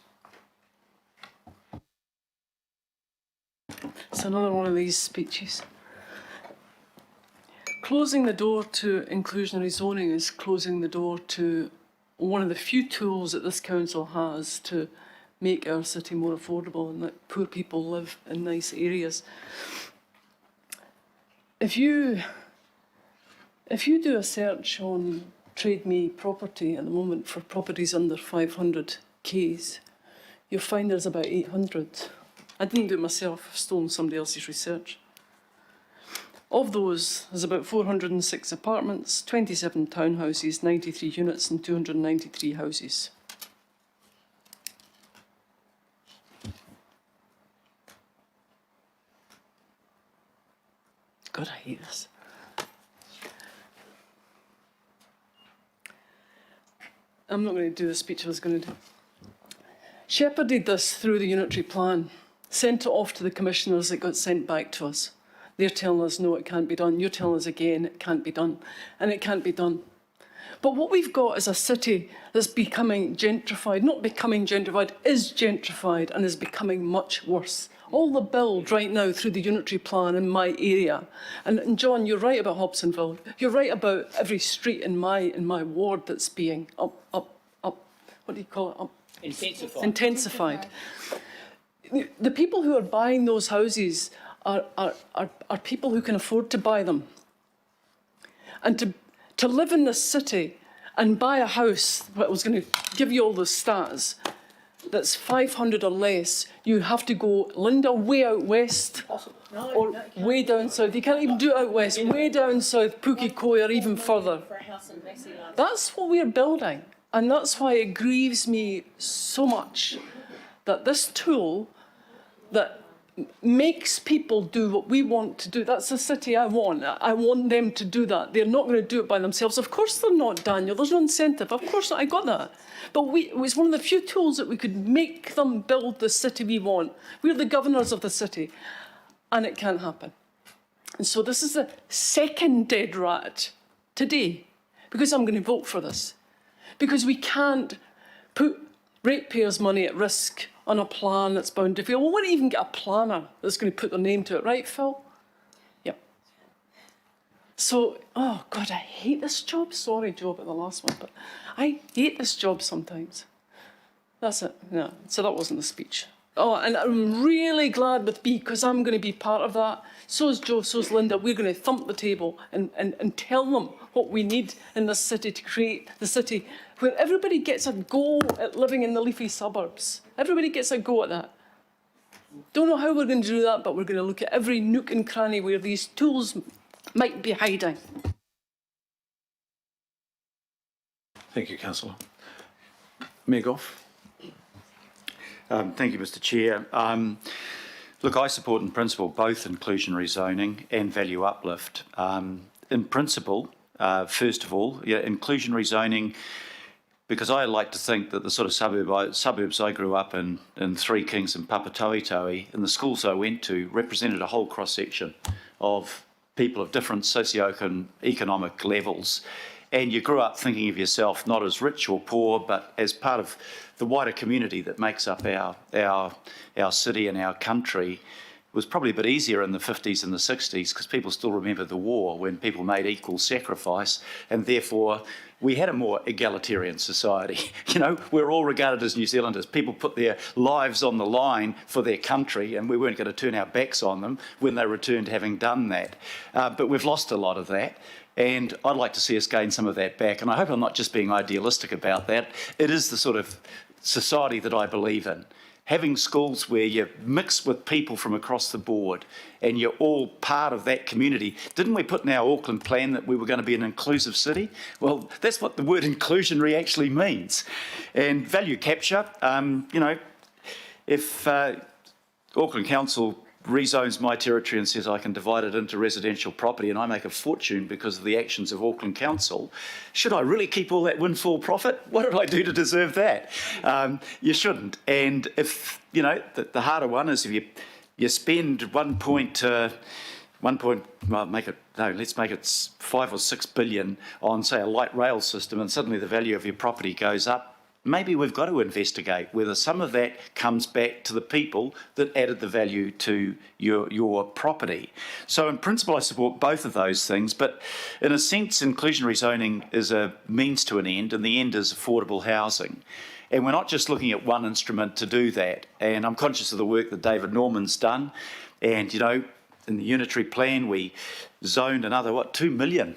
It's another one of these speeches. Closing the door to inclusionary zoning is closing the door to one of the few tools that this council has to make our city more affordable and let poor people live in nice areas. If you do a search on Trade Me property at the moment for properties under 500 Ks, you'll find there's about 800. I didn't do it myself, I've stolen somebody else's research. Of those, there's about 406 apartments, 27 townhouses, 93 units and 293 houses. God, I hate this. I'm not going to do the speech I was going to do. Shepherded this through the unitary plan, sent it off to the commissioners, it got sent back to us. They're telling us, no, it can't be done. You're telling us again, it can't be done. And it can't be done. But what we've got is a city that's becoming gentrified, not becoming gentrified, is gentrified and is becoming much worse. All the build right now through the unitary plan in my area, and John, you're right about Hobsonville. You're right about every street in my ward that's being up. What do you call it? Intensified. The people who are buying those houses are people who can afford to buy them. And to live in this city and buy a house, what I was going to give you all the stats, that's 500 or less, you have to go, Linda, way out west, or way down south. You can't even do it out west, way down south, Pukekohe, or even further. That's what we're building. And that's why it grieves me so much that this tool that makes people do what we want to do. That's the city I want. I want them to do that. They're not going to do it by themselves. Of course they're not, Daniel. There's no incentive. Of course not. I got that. But it was one of the few tools that we could make them build the city we want. We're the governors of the city. And it can't happen. And so this is the second dead rat today, because I'm going to vote for this. Because we can't put ratepayers' money at risk on a plan that's bound to fail. Well, we won't even get a planner that's going to put their name to it, right, Phil? Yep. So, oh God, I hate this job. Sorry, Joe, about the last one, but I hate this job sometimes. That's it. No, so that wasn't the speech. Oh, and I'm really glad with B, because I'm going to be part of that. So is Joe, so is Linda. We're going to thump the table and tell them what we need in this city to create the city where everybody gets a go at living in the leafy suburbs. Everybody gets a go at that. Don't know how we're going to do that, but we're going to look at every nook and cranny where these tools might be hiding. Thank you, Councillor. Mayor Goff. Thank you, Mr. Chair. Look, I support in principle both inclusionary zoning and value uplift. In principle, first of all, inclusionary zoning, because I like to think that the sort of suburbs I grew up in Three Kings and Papatoetoe, and the schools I went to represented a whole cross-section of people of different socio-economic levels. And you grew up thinking of yourself not as rich or poor, but as part of the wider community that makes up our city and our country. It was probably a bit easier in the 50s and the 60s because people still remember the war when people made equal sacrifice, and therefore we had a more egalitarian society. You know, we're all regarded as New Zealanders. People put their lives on the line for their country, and we weren't going to turn our backs on them when they returned having done that. But we've lost a lot of that. And I'd like to see us gain some of that back. And I hope I'm not just being idealistic about that. It is the sort of society that I believe in. Having schools where you mix with people from across the board and you're all part of that community. Didn't we put in our Auckland plan that we were going to be an inclusive city? Well, that's what the word inclusionary actually means. And value capture, you know, if Auckland Council rezones my territory and says I can divide it into residential property and I make a fortune because of the actions of Auckland Council, should I really keep all that windfall profit? What did I do to deserve that? You shouldn't. And if, you know, the harder one is if you spend let's make it 5 or 6 billion on, say, a light rail system, and suddenly the value of your property goes up. Maybe we've got to investigate whether some of that comes back to the people that added the value to your property. So in principle, I support both of those things, but in a sense, inclusionary zoning is a means to an end, and the end is affordable housing. And we're not just looking at one instrument to do that. And I'm conscious of the work that David Norman's done. And, you know, in the unitary plan, we zoned another, 2 million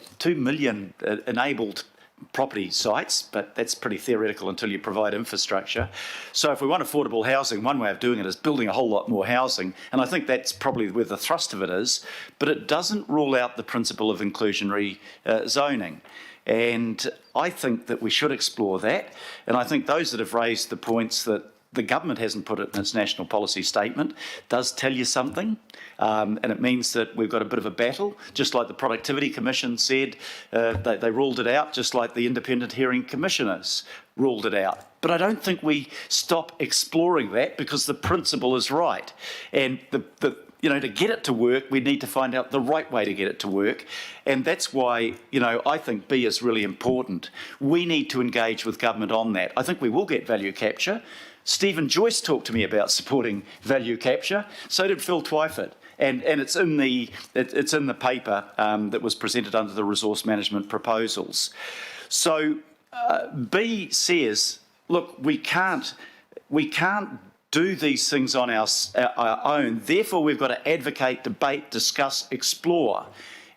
enabled property sites, but that's pretty theoretical until you provide infrastructure. So if we want affordable housing, one way of doing it is building a whole lot more housing, and I think that's probably where the thrust of it is, but it doesn't rule out the principle of inclusionary zoning. And I think that we should explore that, and I think those that have raised the points that the government hasn't put it in its national policy statement does tell you something, and it means that we've got a bit of a battle, just like the Productivity Commission said. They ruled it out, just like the Independent Hearing Commissioners ruled it out. But I don't think we stop exploring that because the principle is right. And to get it to work, we need to find out the right way to get it to work. And that's why, I think B is really important. We need to engage with government on that. I think we will get value capture. Stephen Joyce talked to me about supporting value capture. So did Phil Twyford. And it's in the paper that was presented under the resource management proposals. So B says, look, we can't do these things on our own. Therefore, we've got to advocate, debate, discuss, explore.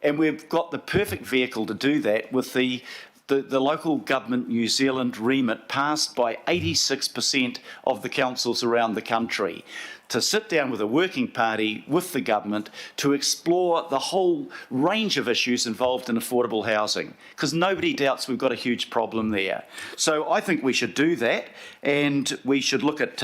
And we've got the perfect vehicle to do that with the local government New Zealand remit passed by 86% of the councils around the country, to sit down with a working party, with the government, to explore the whole range of issues involved in affordable housing, because nobody doubts we've got a huge problem there. So I think we should do that, and we should look at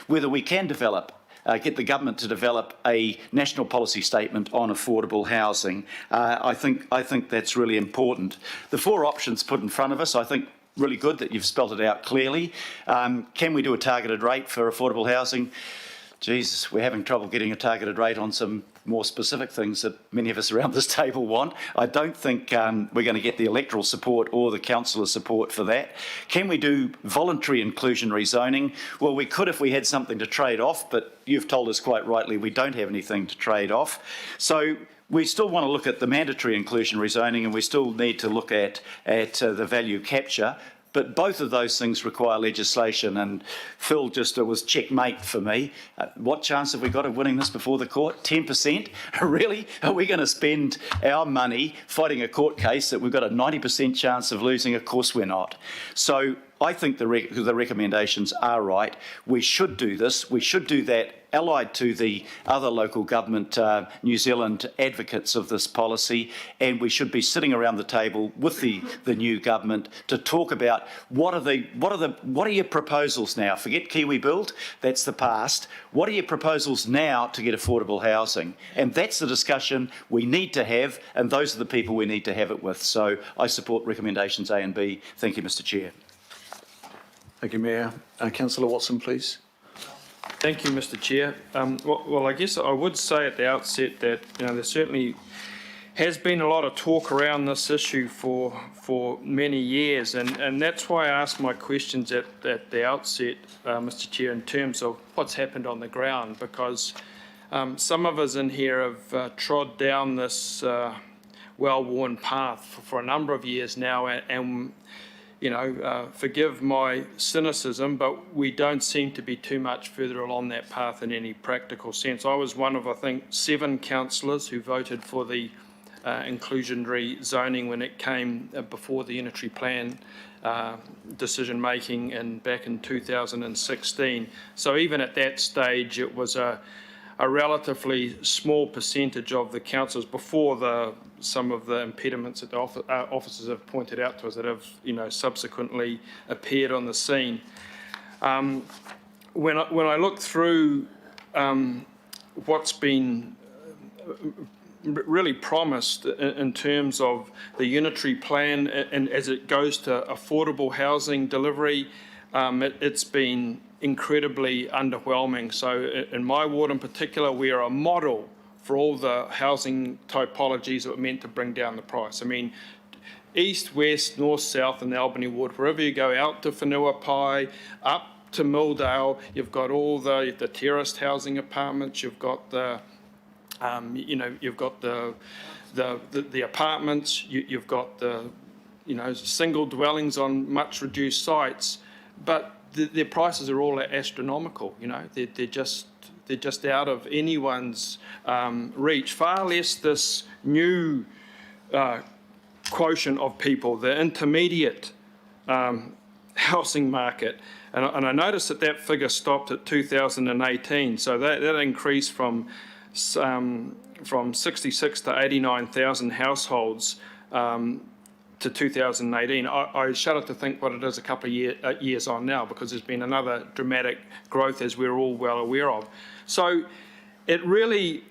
whether we can get the government to develop a national policy statement on affordable housing. I think that's really important. The 4 options put in front of us, I think, really good that you've spelled it out clearly. Can we do a targeted rate for affordable housing? Jesus, we're having trouble getting a targeted rate on some more specific things that many of us around this table want. I don't think we're going to get the electoral support or the councillor support for that. Can we do voluntary inclusionary zoning? Well, we could if we had something to trade off, but you've told us quite rightly we don't have anything to trade off. So we still want to look at the mandatory inclusionary zoning, and we still need to look at the value capture. But both of those things require legislation, and Phil it was checkmate for me. What chance have we got of winning this before the court? 10%? Really? Are we going to spend our money fighting a court case that we've got a 90% chance of losing? Of course we're not. So I think the recommendations are right. We should do this. We should do that allied to the other local government New Zealand advocates of this policy, and we should be sitting around the table with the new government to talk about what are your proposals now. Forget Kiwi Build, that's the past. What are your proposals now to get affordable housing? And that's the discussion we need to have, and those are the people we need to have it with. So I support recommendations A and B. Thank you, Mr. Chair. Thank you, Mayor. Councillor Watson, please. Thank you, Mr. Chair. Well, I guess I would say at the outset that there certainly has been a lot of talk around this issue for many years, and that's why I asked my questions at the outset, Mr. Chair, in terms of what's happened on the ground, because some of us in here have trod down this well-worn path for a number of years now, and forgive my cynicism, but we don't seem to be too much further along that path in any practical sense. I was one of, I think, 7 councillors who voted for the inclusionary zoning when it came before the unitary plan decision making back in 2016. So even at that stage, it was a relatively small percentage of the councillors before some of the impediments that the officers have pointed out to us that have subsequently appeared on the scene. When I look through what's been really promised in terms of the unitary plan and as it goes to affordable housing delivery, it's been incredibly underwhelming. So in my ward in particular, we are a model for all the housing typologies that were meant to bring down the price. I mean, east, west, north, south in the Albany ward, wherever you go, out to Whenuapai, up to Milldale, you've got all the terraced housing apartments, you've got the the apartments, you've got the single dwellings on much reduced sites, but their prices are all astronomical. They're just out of anyone's reach. Far less this new quotient of people, the intermediate housing market. And I noticed that figure stopped at 2018. So that increased from 66 to 89,000 households to 2018. I shudder to think what it is a couple of years on now, because there's been another dramatic growth, as we're all well aware of. So it really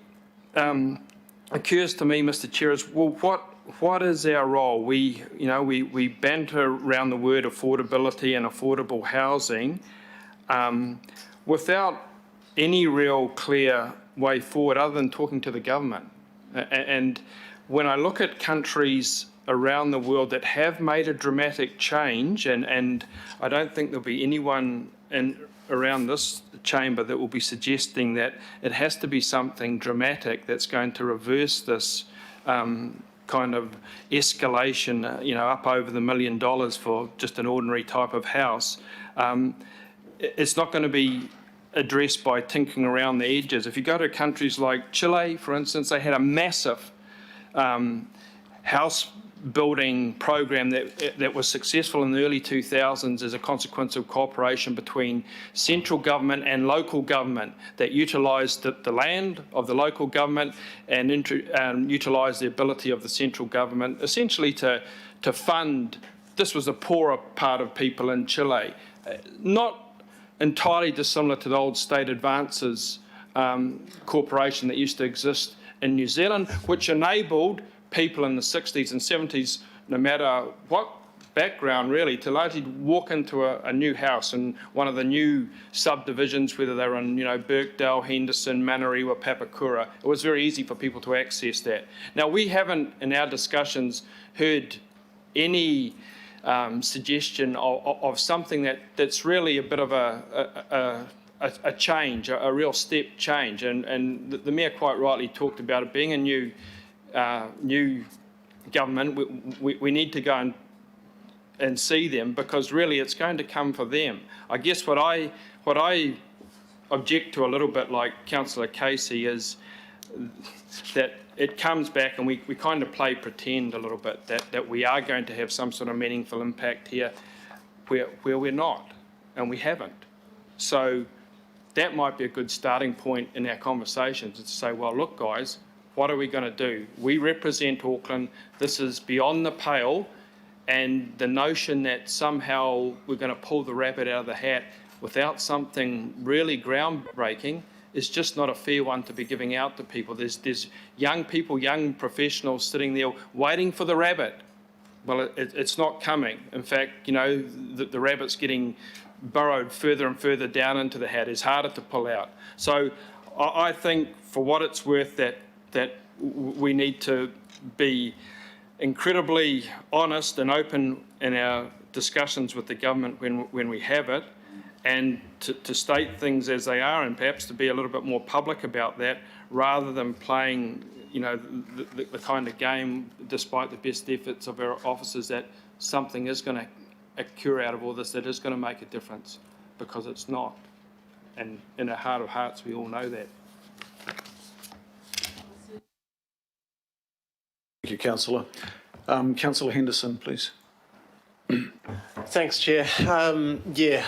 occurs to me, Mr. Chair, is, well, what is our role? We banter around the word affordability and affordable housing without any real clear way forward other than talking to the government. And when I look at countries around the world that have made a dramatic change, and I don't think there'll be anyone around this chamber that will be suggesting that it has to be something dramatic that's going to reverse this kind of escalation, up over the $1 million for just an ordinary type of house. It's not going to be addressed by tinkering around the edges. If you go to countries like Chile, for instance, they had a massive house building program that was successful in the early 2000s as a consequence of cooperation between central government and local government that utilised the land of the local government and utilised the ability of the central government essentially to fund. This was the poorer part of people in Chile, not entirely dissimilar to the old State Advances corporation that used to exist in New Zealand, which enabled people in the 60s and 70s, no matter what background really, to largely walk into a new house in one of the new subdivisions, whether they were in Birkdale, Henderson, Manariwa, Papakura. It was very easy for people to access that. Now, we haven't in our discussions heard any suggestion of something that's really a bit of a change, a real step change. And the Mayor quite rightly talked about it being a new government. We need to go and see them, because really it's going to come for them. I guess what I object to a little bit, like Councillor Casey, is that it comes back and we kind of play pretend a little bit that we are going to have some sort of meaningful impact here where we're not, and we haven't. So that might be a good starting point in our conversations, to say, well, look, guys, what are we going to do? We represent Auckland. This is beyond the pale, and the notion that somehow we're going to pull the rabbit out of the hat without something really groundbreaking is just not a fair one to be giving out to people. There's young people, young professionals sitting there waiting for the rabbit. Well, it's not coming. In fact, the rabbit's getting burrowed further and further down into the hat. It's harder to pull out. So I think, for what it's worth, that we need to be incredibly honest and open in our discussions with the government when we have it, and to state things as they are, and perhaps to be a little bit more public about that, rather than playing the kind of game, despite the best efforts of our officers, that something is going to occur out of all this that is going to make a difference, because it's not. And in our heart of hearts, we all know that. Thank you, Councillor. Councillor Henderson, please. Thanks, Chair.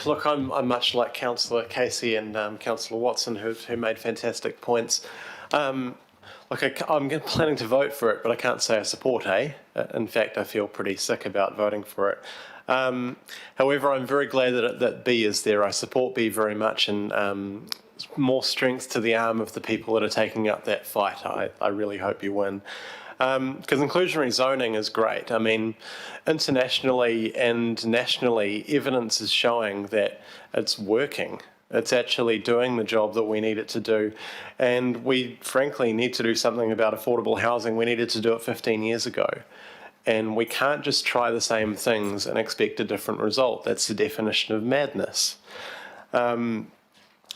Look, I'm much like Councillor Casey and Councillor Watson, who made fantastic points. I'm planning to vote for it, but I can't say I support A. In fact, I feel pretty sick about voting for it. However, I'm very glad that B is there. I support B very much, and more strength to the arm of the people that are taking up that fight. I really hope you win. Because inclusionary zoning is great. I mean, internationally and nationally, evidence is showing that it's working. It's actually doing the job that we need it to do. And we, frankly, need to do something about affordable housing. We needed to do it 15 years ago. And we can't just try the same things and expect a different result. That's the definition of madness.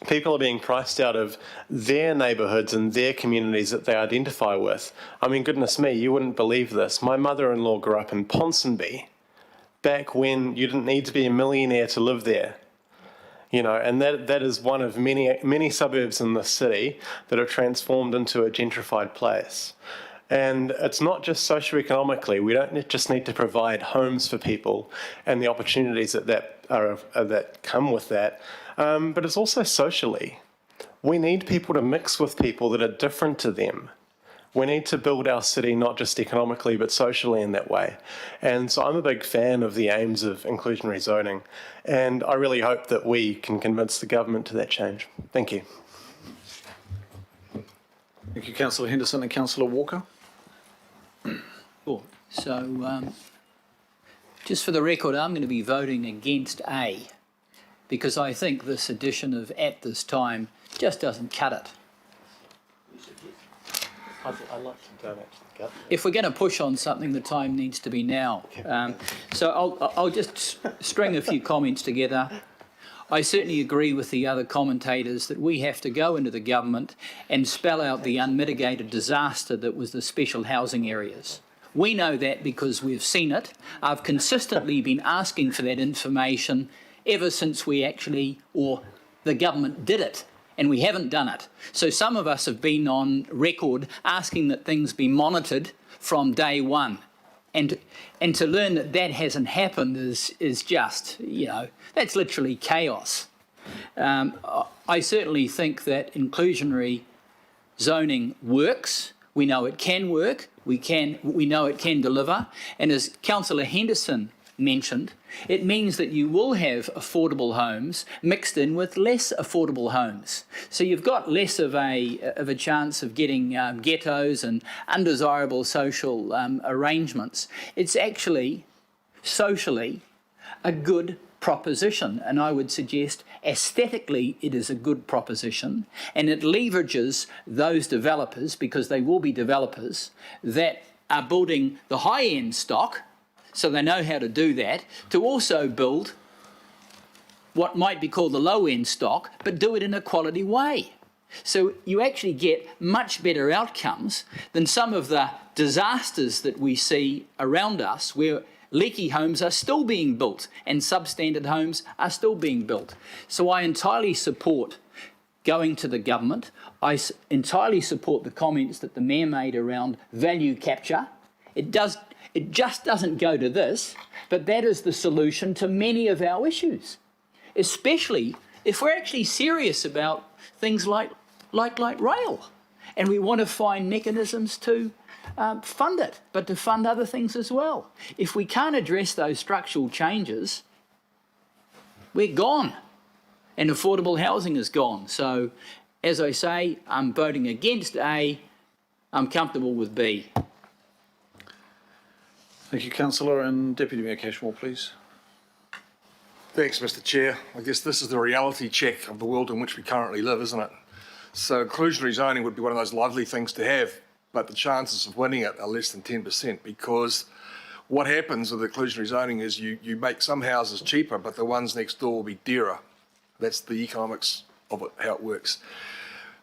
People are being priced out of their neighbourhoods and their communities that they identify with. I mean, goodness me, you wouldn't believe this. My mother-in-law grew up in Ponsonby, back when you didn't need to be a millionaire to live there. And that is one of many suburbs in the city that are transformed into a gentrified place. And it's not just socioeconomically. We don't just need to provide homes for people and the opportunities that come with that, but it's also socially. We need people to mix with people that are different to them. We need to build our city not just economically but socially in that way. And so I'm a big fan of the aims of inclusionary zoning, and I really hope that we can convince the government to that change. Thank you. Thank you, Councillor Henderson. And Councillor Walker? Cool. So, just for the record, I'm going to be voting against A. because I think this addition of "at this time" just doesn't cut it. I'd like to go back to the gut. If we're going to push on something, the time needs to be now. So I'll just string a few comments together. I certainly agree with the other commentators that we have to go into the government and spell out the unmitigated disaster that was the special housing areas. We know that because we've seen it. I've consistently been asking for that information ever since we actually, or the government did it, and we haven't done it. So some of us have been on record asking that things be monitored from day one. And to learn that that hasn't happened is just, that's literally chaos. I certainly think that inclusionary zoning works. We know it can work. We know it can deliver. And as Councillor Henderson mentioned, it means that you will have affordable homes mixed in with less affordable homes. So you've got less of a chance of getting ghettos and undesirable social arrangements. It's actually socially a good proposition, and I would suggest aesthetically it is a good proposition, and it leverages those developers, because they will be developers that are building the high-end stock, so they know how to do that, to also build what might be called the low-end stock, but do it in a quality way. So you actually get much better outcomes than some of the disasters that we see around us, where leaky homes are still being built and substandard homes are still being built. So I entirely support going to the government. I entirely support the comments that the Mayor made around value capture. It just doesn't go to this, but that is the solution to many of our issues, especially if we're actually serious about things like rail, and we want to find mechanisms to fund it, but to fund other things as well. If we can't address those structural changes, we're gone, and affordable housing is gone. So, as I say, I'm voting against A. I'm comfortable with B. Thank you, Councillor. And Deputy Mayor Cashmore, please. Thanks, Mr. Chair. I guess this is the reality check of the world in which we currently live, isn't it? So inclusionary zoning would be one of those lovely things to have, but the chances of winning it are less than 10%, because what happens with inclusionary zoning is you make some houses cheaper, but the ones next door will be dearer. That's the economics of it, how it works.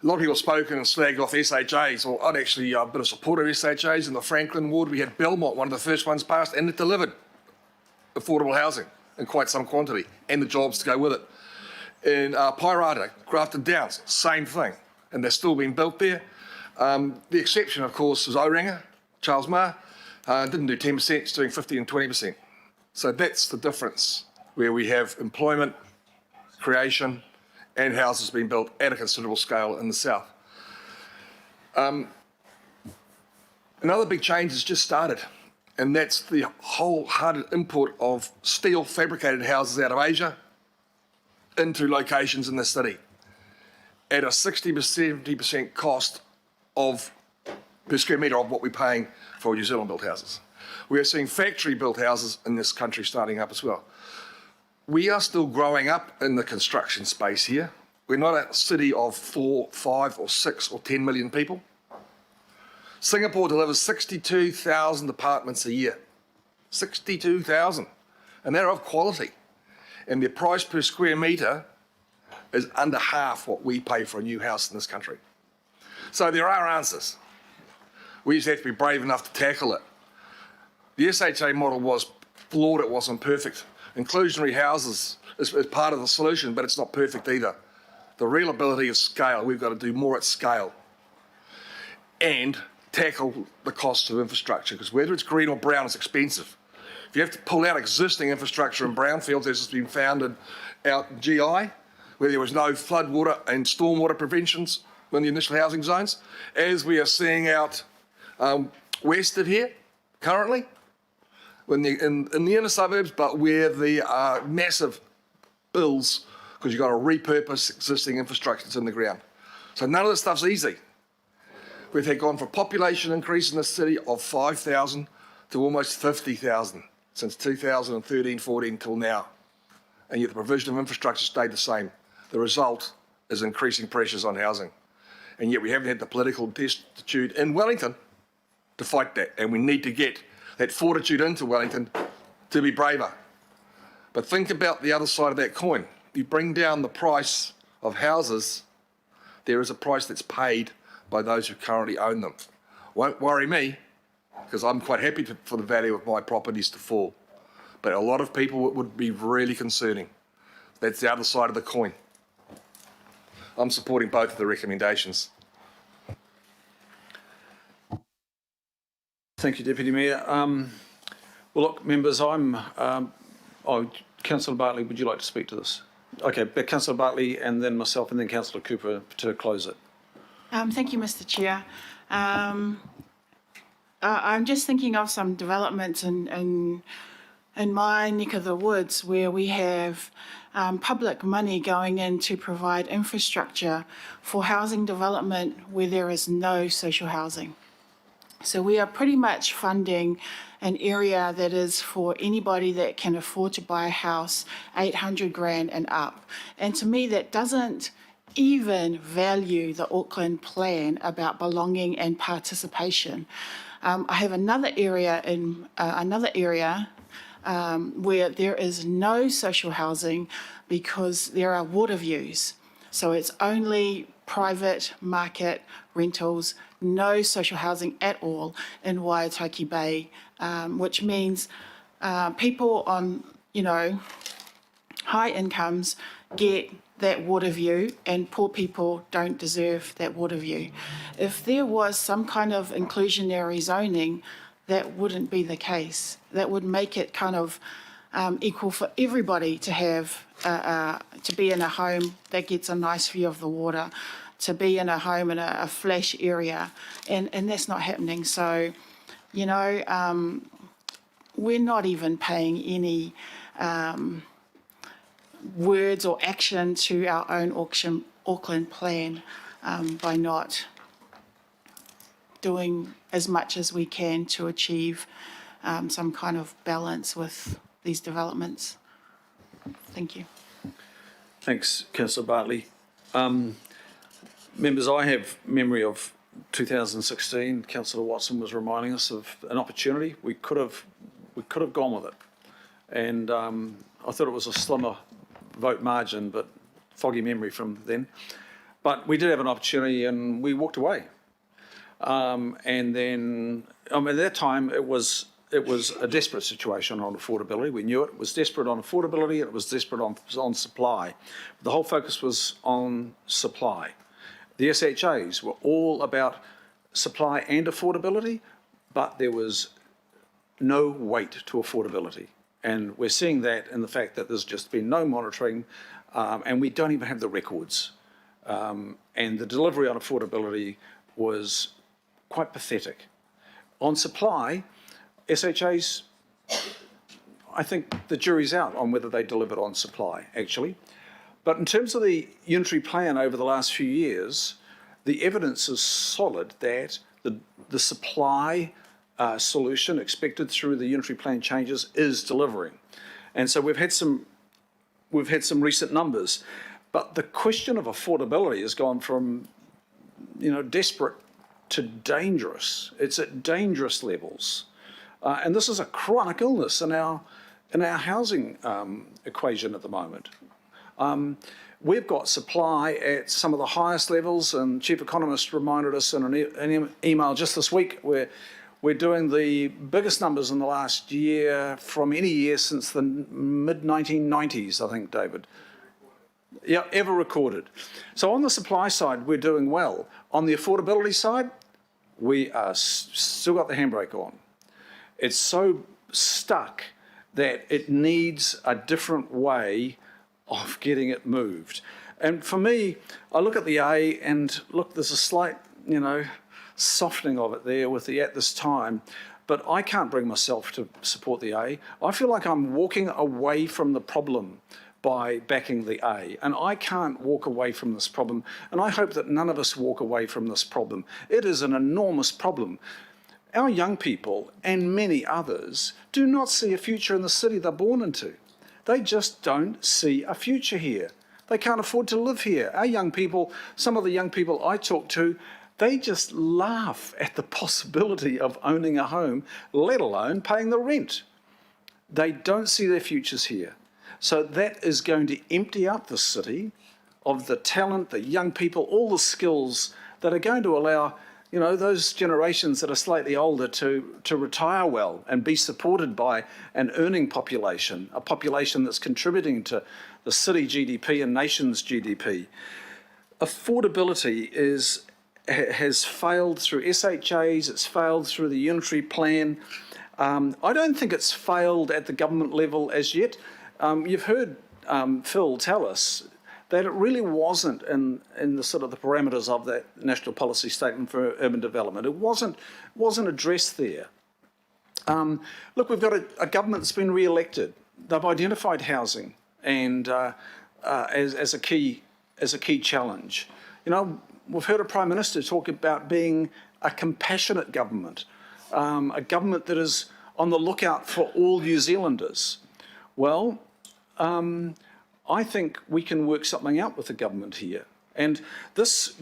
A lot of people have spoken and slagged off SHAs. Well, I'd actually been a supporter of SHAs. In the Franklin ward, we had Belmont, one of the first ones passed, and it delivered affordable housing in quite some quantity, and the jobs to go with it. In Pirata, Grafton Downs, same thing, and they're still being built there. The exception, of course, is Oranga, Charles Marr. Didn't do 10%, it's doing 50 and 20%. So that's the difference, where we have employment, creation, and houses being built at a considerable scale in the south. Another big change has just started, and that's the wholehearted import of steel fabricated houses out of Asia into locations in the city at a 60-70% cost per square metre of what we're paying for New Zealand built houses. We are seeing factory built houses in this country starting up as well. We are still growing up in the construction space here. We're not a city of 4, 5 or 6 or 10 million people. Singapore delivers 62,000 apartments a year. 62,000. And they're of quality. And their price per square metre is under half what we pay for a new house in this country. So there are answers. We just have to be brave enough to tackle it. The SHA model was flawed, it wasn't perfect. Inclusionary houses is part of the solution, but it's not perfect either. The real ability is scale. We've got to do more at scale and tackle the costs of infrastructure, because whether it's green or brown, it's expensive. If you have to pull out existing infrastructure in brownfields, as has been found out in GI, where there was no floodwater and stormwater preventions in the initial housing zones, as we are seeing out west of here currently, in the inner suburbs, but where there are massive bills because you've got to repurpose existing infrastructure that's in the ground. So none of this stuff's easy. We've had gone from a population increase in the city of 5,000 to almost 50,000 since 2013-14 till now. and yet the provision of infrastructure stayed the same. The result is increasing pressures on housing. And yet we haven't had the political destitute in Wellington to fight that. And we need to get that fortitude into Wellington to be braver. But think about the other side of that coin. You bring down the price of houses, there is a price that's paid by those who currently own them. Won't worry me, because I'm quite happy for the value of my properties to fall. But a lot of people it would be really concerning. That's the other side of the coin. I'm supporting both of the recommendations. Thank you, Deputy Mayor. Well, look, members, Councillor Bartley, would you like to speak to this? Okay, but Councillor Bartley and then myself and then Councillor Cooper to close it. Thank you, Mr. Chair. I'm just thinking of some developments in my neck of the woods where we have public money going in to provide infrastructure for housing development where there is no social housing. So we are pretty much funding an area that is for anybody that can afford to buy a house, 800 grand and up. And to me, that doesn't even value the Auckland plan about belonging and participation. I have another area where there is no social housing because there are water views. So it's only private market rentals, no social housing at all in Waitaki Bay, which means people on, high incomes get that water view and poor people don't deserve that water view. If there was some kind of inclusionary zoning, that wouldn't be the case. That would make it kind of equal for everybody to have, to be in a home that gets a nice view of the water, to be in a home in a flash area, and that's not happening. So, we're not even paying any words or action to our own Auckland plan by not doing as much as we can to achieve some kind of balance with these developments. Thank you. Thanks, Councillor Bartley. Members, I have memory of 2016. Councillor Watson was reminding us of an opportunity. We could have gone with it, and I thought it was a slimmer vote margin, but foggy memory from then. But we did have an opportunity, and we walked away. And then, at that time, it was a desperate situation on affordability. We knew it. It was desperate on affordability. It was desperate on supply. The whole focus was on supply. The SHAs were all about supply and affordability, but there was no weight to affordability. And we're seeing that in the fact that there's just been no monitoring, and we don't even have the records. And the delivery on affordability was quite pathetic. On supply, SHAs, I think the jury's out on whether they delivered on supply, actually. But in terms of the unitary plan over the last few years, the evidence is solid that the supply solution expected through the unitary plan changes is delivering. And so we've had some recent numbers, but the question of affordability has gone from, desperate to dangerous. It's at dangerous levels. And this is a chronic illness in our housing equation at the moment. We've got supply at some of the highest levels, and Chief Economist reminded us in an email just this week where we're doing the biggest numbers in the last year from any year since the mid-1990s, I think, David. Yeah, ever recorded. So on the supply side, we're doing well. On the affordability side, we are still got the handbrake on. It's so stuck that it needs a different way of getting it moved. And for me, I look at the A and look, there's a slight, softening of it there with the at this time, but I can't bring myself to support the A. I feel like I'm walking away from the problem by backing the A, and I can't walk away from this problem, and I hope that none of us walk away from this problem. It is an enormous problem. Our young people and many others do not see a future in the city they're born into. They just don't see a future here. They can't afford to live here. Our young people, some of the young people I talk to, they just laugh at the possibility of owning a home, let alone paying the rent. They don't see their futures here. So that is going to empty out the city of the talent, the young people, all the skills that are going to allow, you know, those generations that are slightly older to retire well and be supported by an earning population, a population that's contributing to the city GDP and nation's GDP. Affordability has failed through SHAs, it's failed through the unitary plan. I don't think it's failed at the government level as yet. You've heard Phil tell us that it really wasn't in the sort of the parameters of that National Policy Statement for Urban Development. It wasn't addressed there. Look, we've got a government that's been re-elected. They've identified housing and as a key challenge. You know, we've heard a Prime Minister talk about being a compassionate government, a government that is on the lookout for all New Zealanders. Well, I think we can work something out with the government here. And this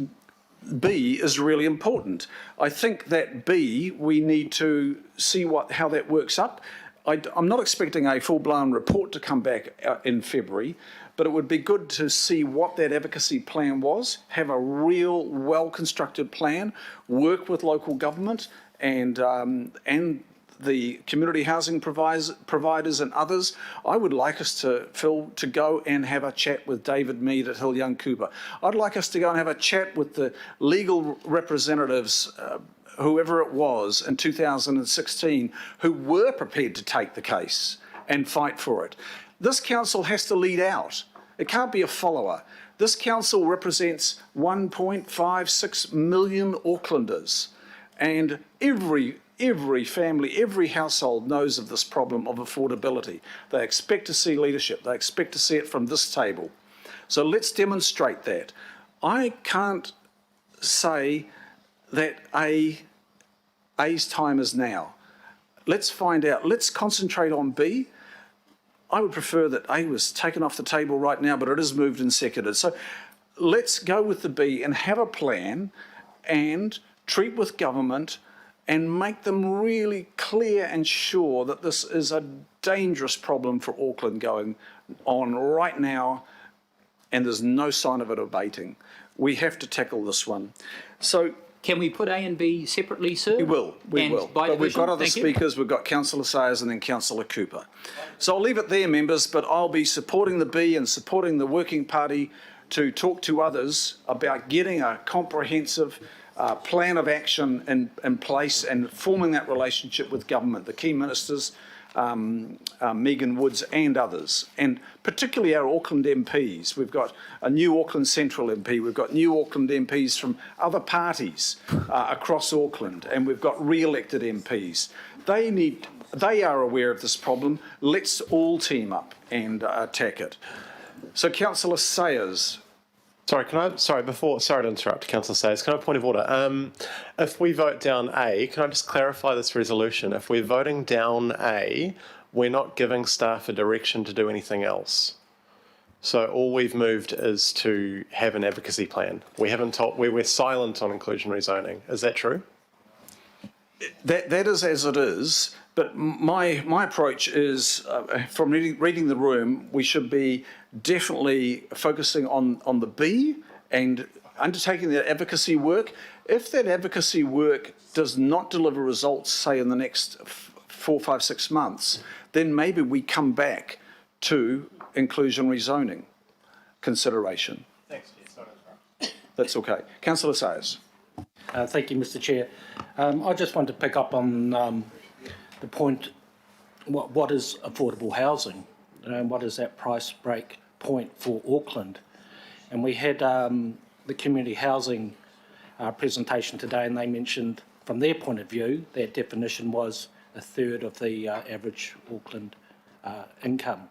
B is really important. I think that B, we need to see how that works up. I'm not expecting a full-blown report to come back in February, but it would be good to see what that advocacy plan was, have a real well-constructed plan, work with local government and the community housing providers and others. I would like us Phil, to go and have a chat with David Mead at Hill Young Cooper. I'd like us to go and have a chat with the legal representatives, whoever it was in 2016, who were prepared to take the case and fight for it. This council has to lead out. It can't be a follower. This council represents 1.56 million Aucklanders, and every family, every household knows of this problem of affordability. They expect to see leadership. They expect to see it from this table. So let's demonstrate that. I can't say that A's time is now. Let's find out. Let's concentrate on B. I would prefer that A was taken off the table right now, but it is moved and seconded. So let's go with the B and have a plan and treat with government and make them really clear and sure that this is a dangerous problem for Auckland going on right now, and there's no sign of it abating. We have to tackle this one. So can we put A and B separately, sir? We will. But we've got other speakers. We've got Councillor Sayers and then Councillor Cooper. So I'll leave it there, members, but I'll be supporting the B and supporting the Working Party to talk to others about getting a comprehensive plan of action in place and forming that relationship with government, the key ministers, Megan Woods and others, and particularly our Auckland MPs. We've got a new Auckland Central MP, we've got new Auckland MPs from other parties across Auckland, and we've got re-elected MPs. They are aware of this problem. Let's all team up and attack it. So Councillor Sayers. Sorry to interrupt, Councillor Sayers. Can I have a point of order? If we vote down A, can I just clarify this resolution? If we're voting down A, we're not giving staff a direction to do anything else. So all we've moved is to have an advocacy plan. We're silent on inclusionary zoning. Is that true? That is as it is, but my approach is, from reading the room, we should be definitely focusing on the B and undertaking that advocacy work. If that advocacy work does not deliver results, say in the next 4, 5, 6 months, then maybe we come back to inclusionary zoning consideration. Thanks, Chair. That's okay. Councillor Sayers. Thank you, Mr. Chair. I just want to pick up on the point, what is affordable housing? What is that price break point for Auckland? And we had the community housing presentation today, and they mentioned from their point of view, their definition was a third of the average Auckland income.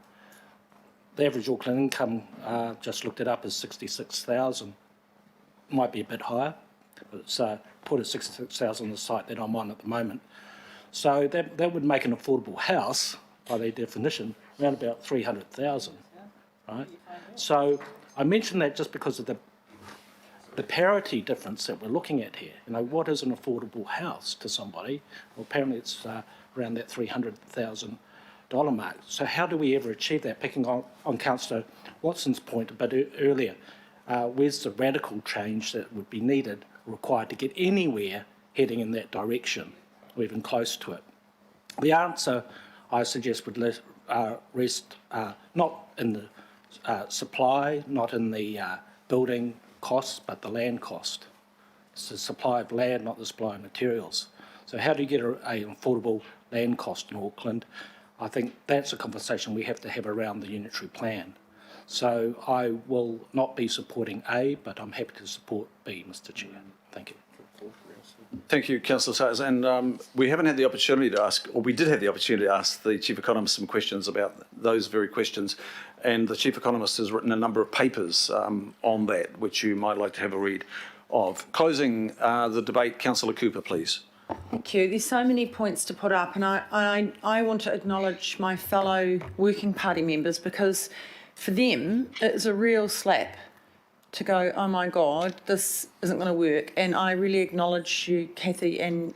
The average Auckland income, just looked it up, is 66,000. Might be a bit higher, but it's put at 66,000 on the site that I'm on at the moment. So that would make an affordable house, by their definition, around about 300,000, right? So I mention that just because of the parity difference that we're looking at here. You know, what is an affordable house to somebody? Well, apparently it's around that $300,000 mark. So how do we ever achieve that? Picking on Councillor Watson's point a bit earlier, where's the radical change that would be needed, required to get anywhere heading in that direction, or even close to it? The answer, I suggest, would rest not in the supply, not in the building costs, but the land cost. It's the supply of land, not the supply of materials. So how do you get an affordable land cost in Auckland? I think that's a conversation we have to have around the unitary plan. So I will not be supporting A, but I'm happy to support B, Mr. Chair. Thank you. Thank you, Councillor Sayers. And we haven't had the opportunity to ask, or we did have the opportunity to ask the Chief Economist some questions about those very questions. And the Chief Economist has written a number of papers on that, which you might like to have a read of. Closing the debate, Councillor Cooper, please. Thank you. There's so many points to put up, and I want to acknowledge my fellow Working Party members, because for them it's a real slap to go, oh my God, this isn't going to work. And I really acknowledge you, Kathy and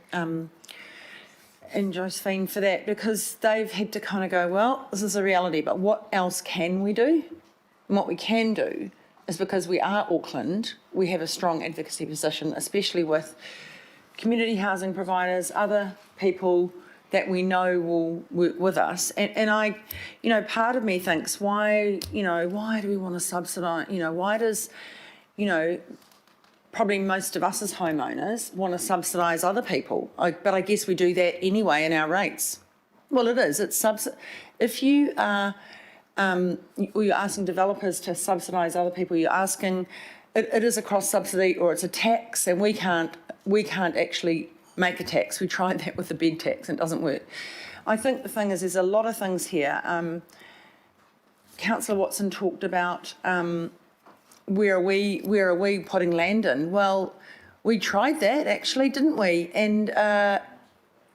Josephine, for that, because they've had to kind of go, well, this is a reality, but what else can we do? And what we can do is, because we are Auckland, we have a strong advocacy position, especially with community housing providers, other people that we know will work with us. And I, you know, part of me thinks, why do we want to subsidise, why does, probably most of us as homeowners want to subsidise other people, but I guess we do that anyway in our rates. Well, it is. It's if you are, you're asking developers to subsidise other people, you're asking, it is a cross subsidy or it's a tax, and we can't actually make a tax. We tried that with the bed tax and it doesn't work. I think the thing is, there's a lot of things here. Councillor Watson talked about where are we putting land in? Well, we tried that actually, didn't we? And the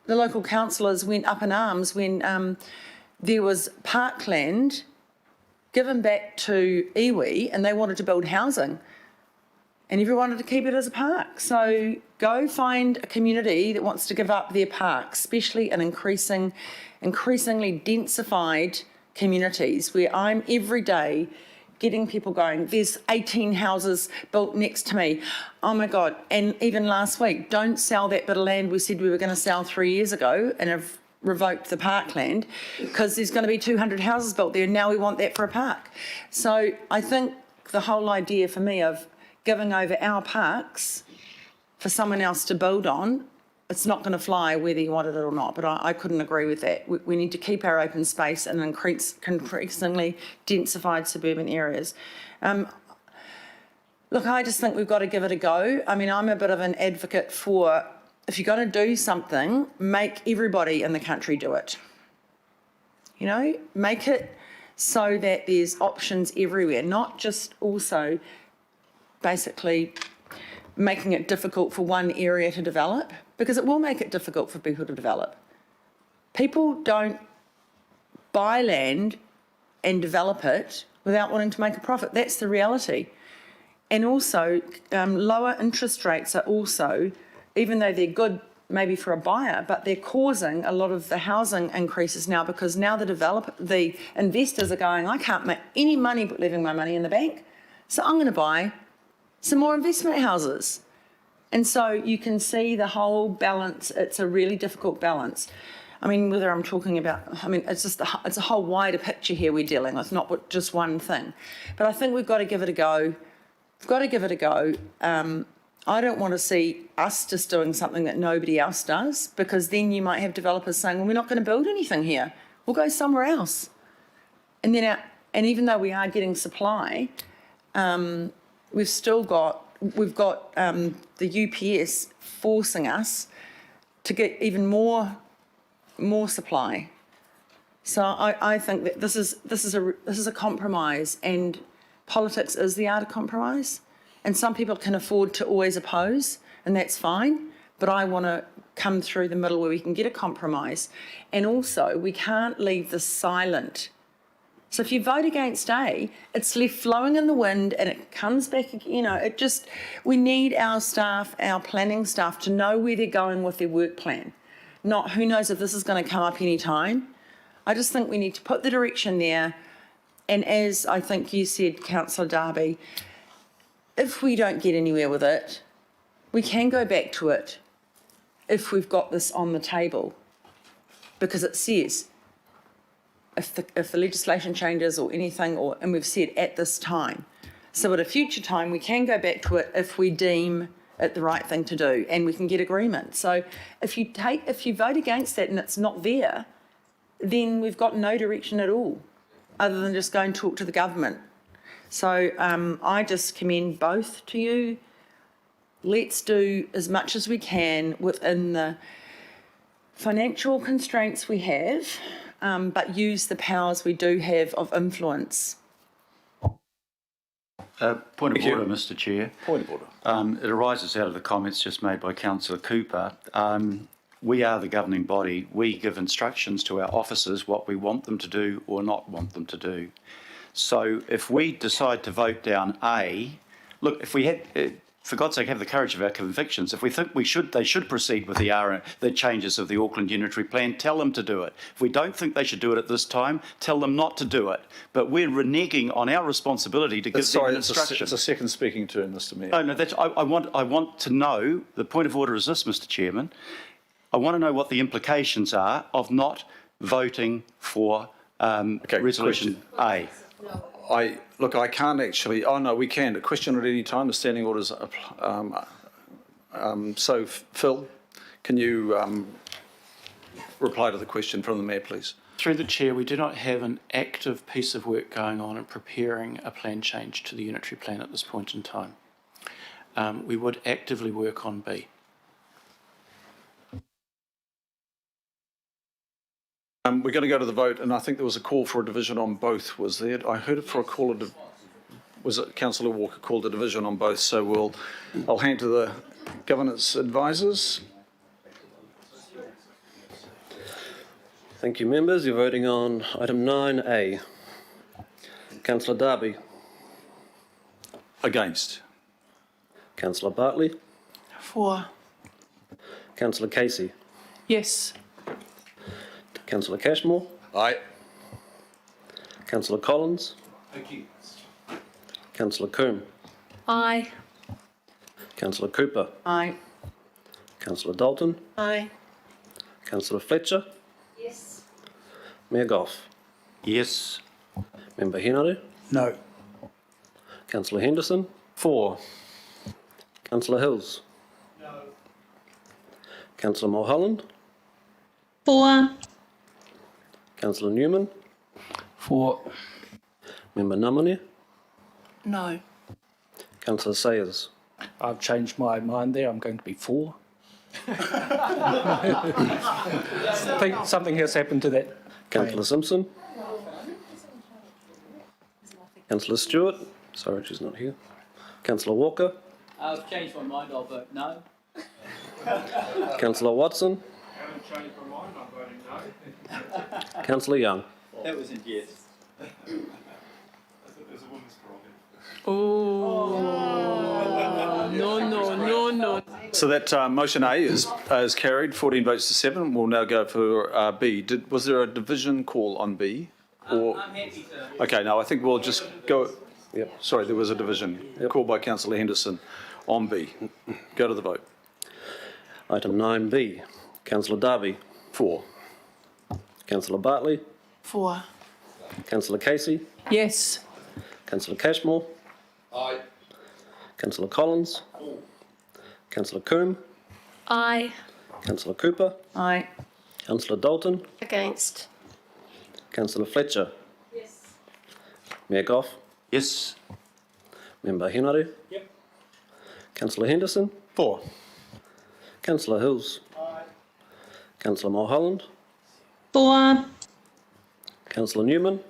local councillors went up in arms when there was parkland given back to iwi and they wanted to build housing. And everyone wanted to keep it as a park. So go find a community that wants to give up their park, especially in increasingly densified communities where I'm every day getting people going, there's 18 houses built next to me. Oh my God. And even last week, don't sell that bit of land we said we were going to sell 3 years ago and have revoked the parkland, because there's going to be 200 houses built there and now we want that for a park. So I think the whole idea for me of giving over our parks for someone else to build on, it's not going to fly whether you wanted it or not, but I couldn't agree with that. We need to keep our open space in increasingly densified suburban areas. Look, I just think we've got to give it a go. I mean, I'm a bit of an advocate for, if you're going to do something, make everybody in the country do it. Make it so that there's options everywhere, not just also basically making it difficult for one area to develop, because it will make it difficult for people to develop. People don't buy land and develop it without wanting to make a profit. That's the reality. And also, lower interest rates are also, even though they're good maybe for a buyer, but they're causing a lot of the housing increases now, because now the investors are going, I can't make any money but leaving my money in the bank, so I'm going to buy some more investment houses. And so you can see the whole balance. It's a really difficult balance. I mean, whether I'm talking about, it's a whole wider picture here we're dealing with, not just one thing. But I think we've got to give it a go. We've got to give it a go. I don't want to see us just doing something that nobody else does, because then you might have developers saying, well, we're not going to build anything here. We'll go somewhere else. And then, even though we are getting supply, we've got the UPS forcing us to get even more supply. So I think that this is a compromise, and politics is the art of compromise. And some people can afford to always oppose, and that's fine. But I want to come through the middle where we can get a compromise. And also, we can't leave this silent So if you vote against A, it's left flowing in the wind and it comes back, you know, we need our staff, our planning staff to know where they're going with their work plan. Not who knows if this is going to come up any time. I just think we need to put the direction there. And as I think you said, Councillor Darby, if we don't get anywhere with it, we can go back to it if we've got this on the table. Because it says, if the legislation changes or anything, and we've said at this time. So at a future time, we can go back to it if we deem it the right thing to do and we can get agreement. So if you vote against that and it's not there, then we've got no direction at all other than just go and talk to the government. So I just commend both to you. Let's do as much as we can within the financial constraints we have, but use the powers we do have of influence. Point of order, Mr. Chair. Point of order. It arises out of the comments just made by Councillor Cooper. We are the governing body. We give instructions to our officers what we want them to do or not want them to do. So if we decide to vote down A, look, if we had, for God's sake, have the courage of our convictions. If we think they should proceed with the changes of the Auckland Unitary Plan, tell them to do it. If we don't think they should do it at this time, tell them not to do it. But we're reneging on our responsibility to give them an instruction. It's a second speaking turn, Mr. Mayor. Oh, no, I want to know, the point of order is this, Mr. Chairman. I want to know what the implications are of not voting for resolution A. Look, I can't actually. Oh no, we can. A question at any time. The standing orders. So, Phil, can you reply to the question from the Mayor, please? Through the Chair, we do not have an active piece of work going on in preparing a plan change to the unitary plan at this point in time. We would actively work on B. We're going to go to the vote, and I think there was a call for a division on both, was there? I heard it for a call, was it Councillor Walker called a division on both, so I'll hand to the governance advisors. Thank you, members. You're voting on item 9A. Councillor Darby. Against. Councillor Bartley. For. Councillor Casey. Yes. Councillor Cashmore. Aye. Councillor Collins. Against. Councillor Coombe. Aye. Councillor Cooper. Aye. Councillor Dalton. Aye. Councillor Fletcher. Yes. Mayor Goff. Yes. Member Henare. No. Councillor Henderson. For. Councillor Hills. No. Councillor Mulholland. For. Councillor Newman. For. Member Namone. No. Councillor Sayers. I've changed my mind there. I'm going to be for. I think something has happened to that. Councillor Simpson. Councillor Stewart. Sorry, she's not here. Councillor Walker. I've changed my mind. I'll vote no. Councillor Watson. I haven't changed my mind. I'm voting no. Councillor Young. That was in yes. There's a woman's prerogative. Oh, no. So that motion A is carried, 14 votes to 7. We'll now go for B. Was there a division call on B? Or I'm happy to. okay, no, I think we'll just go. Yep. Sorry, there was a division called by Councillor Henderson on B. Go to the vote. Item 9B. Councillor Darby. For. Councillor Bartley. For. Councillor Casey. Yes. Councillor Cashmore. Aye. Councillor Collins. Councillor Coombe. Aye. Councillor Cooper. Aye. Councillor Dalton. Against. Councillor Fletcher. Yes. Mayor Goff. Yes. Member Henare. Yep. Councillor Henderson. For. Councillor Hills. Aye. Councillor Mulholland. For. Councillor Newman.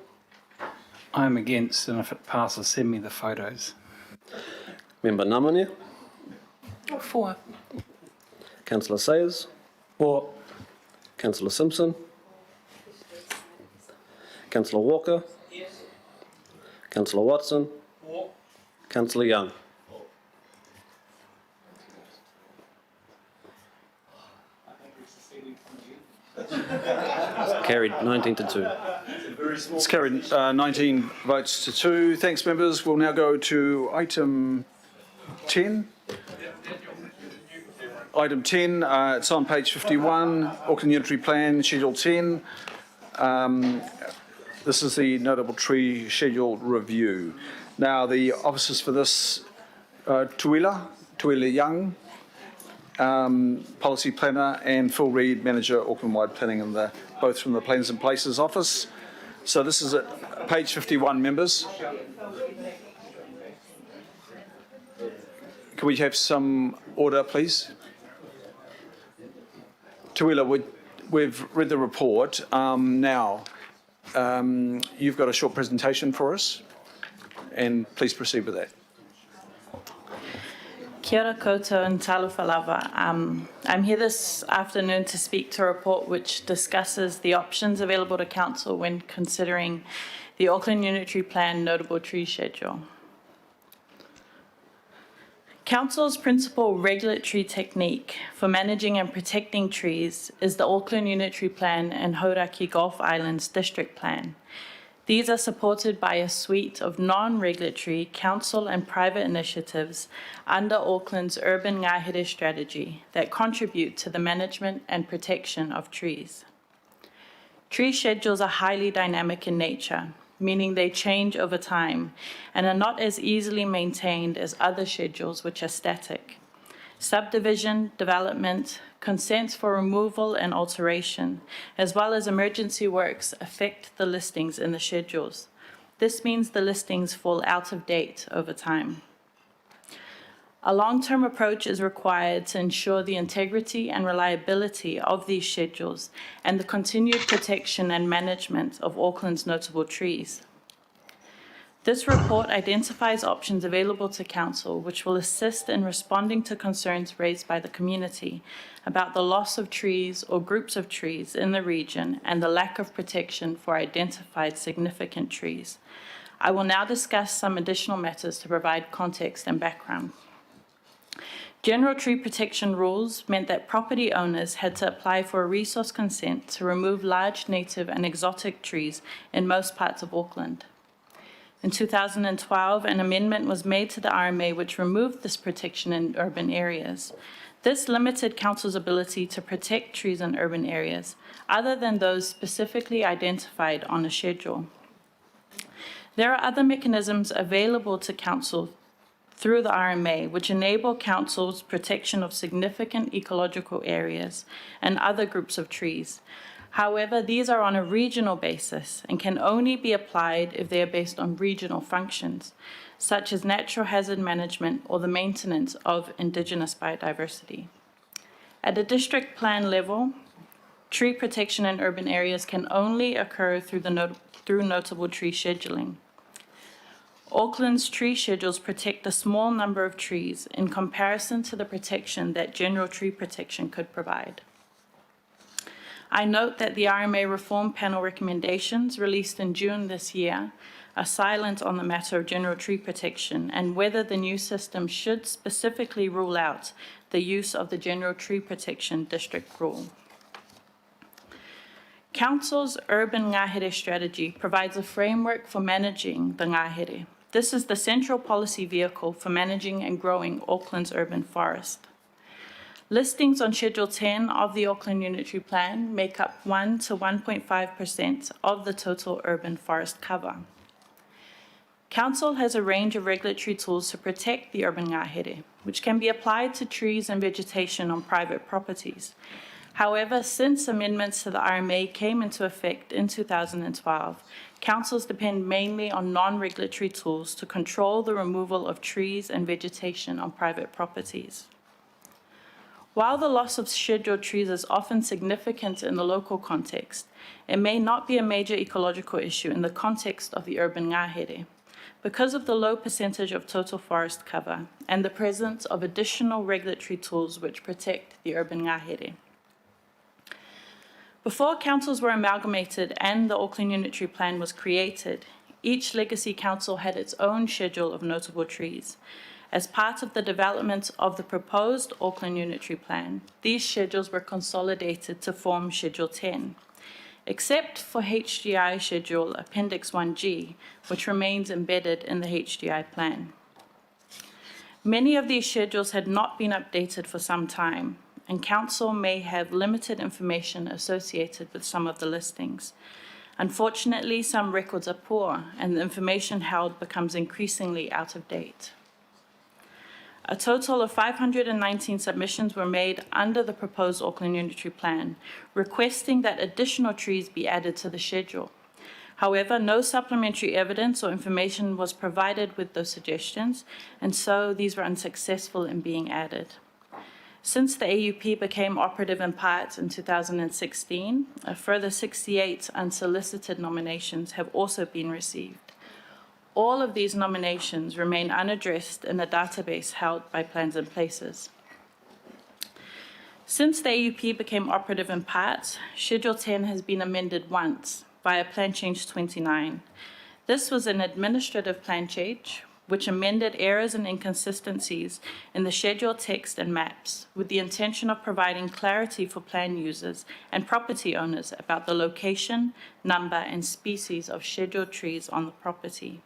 I'm against, and if it passes, send me the photos. Member Namone. For. Councillor Sayers. For. Councillor Simpson. Councillor Walker. Yes. Councillor Watson. Councillor Young. Carried 19 to 2. It's carried 19 votes to 2. Thanks, members. We'll now go to item 10. Item 10, it's on page 51, Auckland Unitary Plan, Schedule 10. This is the notable tree schedule review. Now, the officers for this, Tuila Young, Policy Planner, and Phil Reid, Manager, Auckland-wide Planning, both from the Plans and Places Office. So this is at page 51, members. Can we have some order, please? Tuila, we've read the report. Now, you've got a short presentation for us, and please proceed with that. Kia ora koutou and talofa lava. I'm here this afternoon to speak to a report which discusses the options available to Council when considering the Auckland Unitary Plan Notable Tree Schedule. Council's principal regulatory technique for managing and protecting trees is the Auckland Unitary Plan and Hauraki Gulf Islands District Plan. These are supported by a suite of non-regulatory council and private initiatives under Auckland's urban ngahere strategy that contribute to the management and protection of trees. Tree schedules are highly dynamic in nature, meaning they change over time and are not as easily maintained as other schedules which are static. Subdivision, development, consents for removal and alteration, as well as emergency works affect the listings in the schedules. This means the listings fall out of date over time. A long-term approach is required to ensure the integrity and reliability of these schedules and the continued protection and management of Auckland's notable trees. This report identifies options available to Council which will assist in responding to concerns raised by the community about the loss of trees or groups of trees in the region and the lack of protection for identified significant trees. I will now discuss some additional matters to provide context and background. General tree protection rules meant that property owners had to apply for a resource consent to remove large native and exotic trees in most parts of Auckland. In 2012, an amendment was made to the RMA which removed this protection in urban areas. This limited Council's ability to protect trees in urban areas, other than those specifically identified on a schedule. There are other mechanisms available to Council through the RMA, which enable Council's protection of significant ecological areas and other groups of trees. However, these are on a regional basis and can only be applied if they are based on regional functions, such as natural hazard management or the maintenance of Indigenous biodiversity. At a district plan level, tree protection in urban areas can only occur through notable tree scheduling. Auckland's tree schedules protect a small number of trees in comparison to the protection that general tree protection could provide. I note that the RMA Reform Panel recommendations released in June this year are silent on the matter of general tree protection and whether the new system should specifically rule out the use of the General Tree Protection District Rule. Council's urban ngahere strategy provides a framework for managing the ngahere. This is the central policy vehicle for managing and growing Auckland's urban forest. Listings on Schedule 10 of the Auckland Unitary Plan make up 1 to 1.5% of the total urban forest cover. Council has a range of regulatory tools to protect the urban ngahere, which can be applied to trees and vegetation on private properties. However, since amendments to the RMA came into effect in 2012, councils depend mainly on non-regulatory tools to control the removal of trees and vegetation on private properties. While the loss of scheduled trees is often significant in the local context, it may not be a major ecological issue in the context of the urban ngahere, because of the low percentage of total forest cover and the presence of additional regulatory tools which protect the urban ngahere. Before councils were amalgamated and the Auckland Unitary Plan was created, each legacy council had its own schedule of notable trees. As part of the development of the proposed Auckland Unitary Plan, these schedules were consolidated to form Schedule 10, except for HDI Schedule Appendix 1G, which remains embedded in the HDI plan. Many of these schedules had not been updated for some time, and Council may have limited information associated with some of the listings. Unfortunately, some records are poor, and the information held becomes increasingly out of date. A total of 519 submissions were made under the proposed Auckland Unitary Plan, requesting that additional trees be added to the schedule. However, no supplementary evidence or information was provided with those suggestions, and so these were unsuccessful in being added. Since the AUP became operative in part in 2016, a further 68 unsolicited nominations have also been received. All of these nominations remain unaddressed in a database held by Plans and Places. Since the AUP became operative in part, Schedule 10 has been amended once via Plan Change 29. This was an administrative plan change which amended errors and inconsistencies in the schedule text and maps with the intention of providing clarity for plan users and property owners about the location, number, and species of scheduled trees on the property.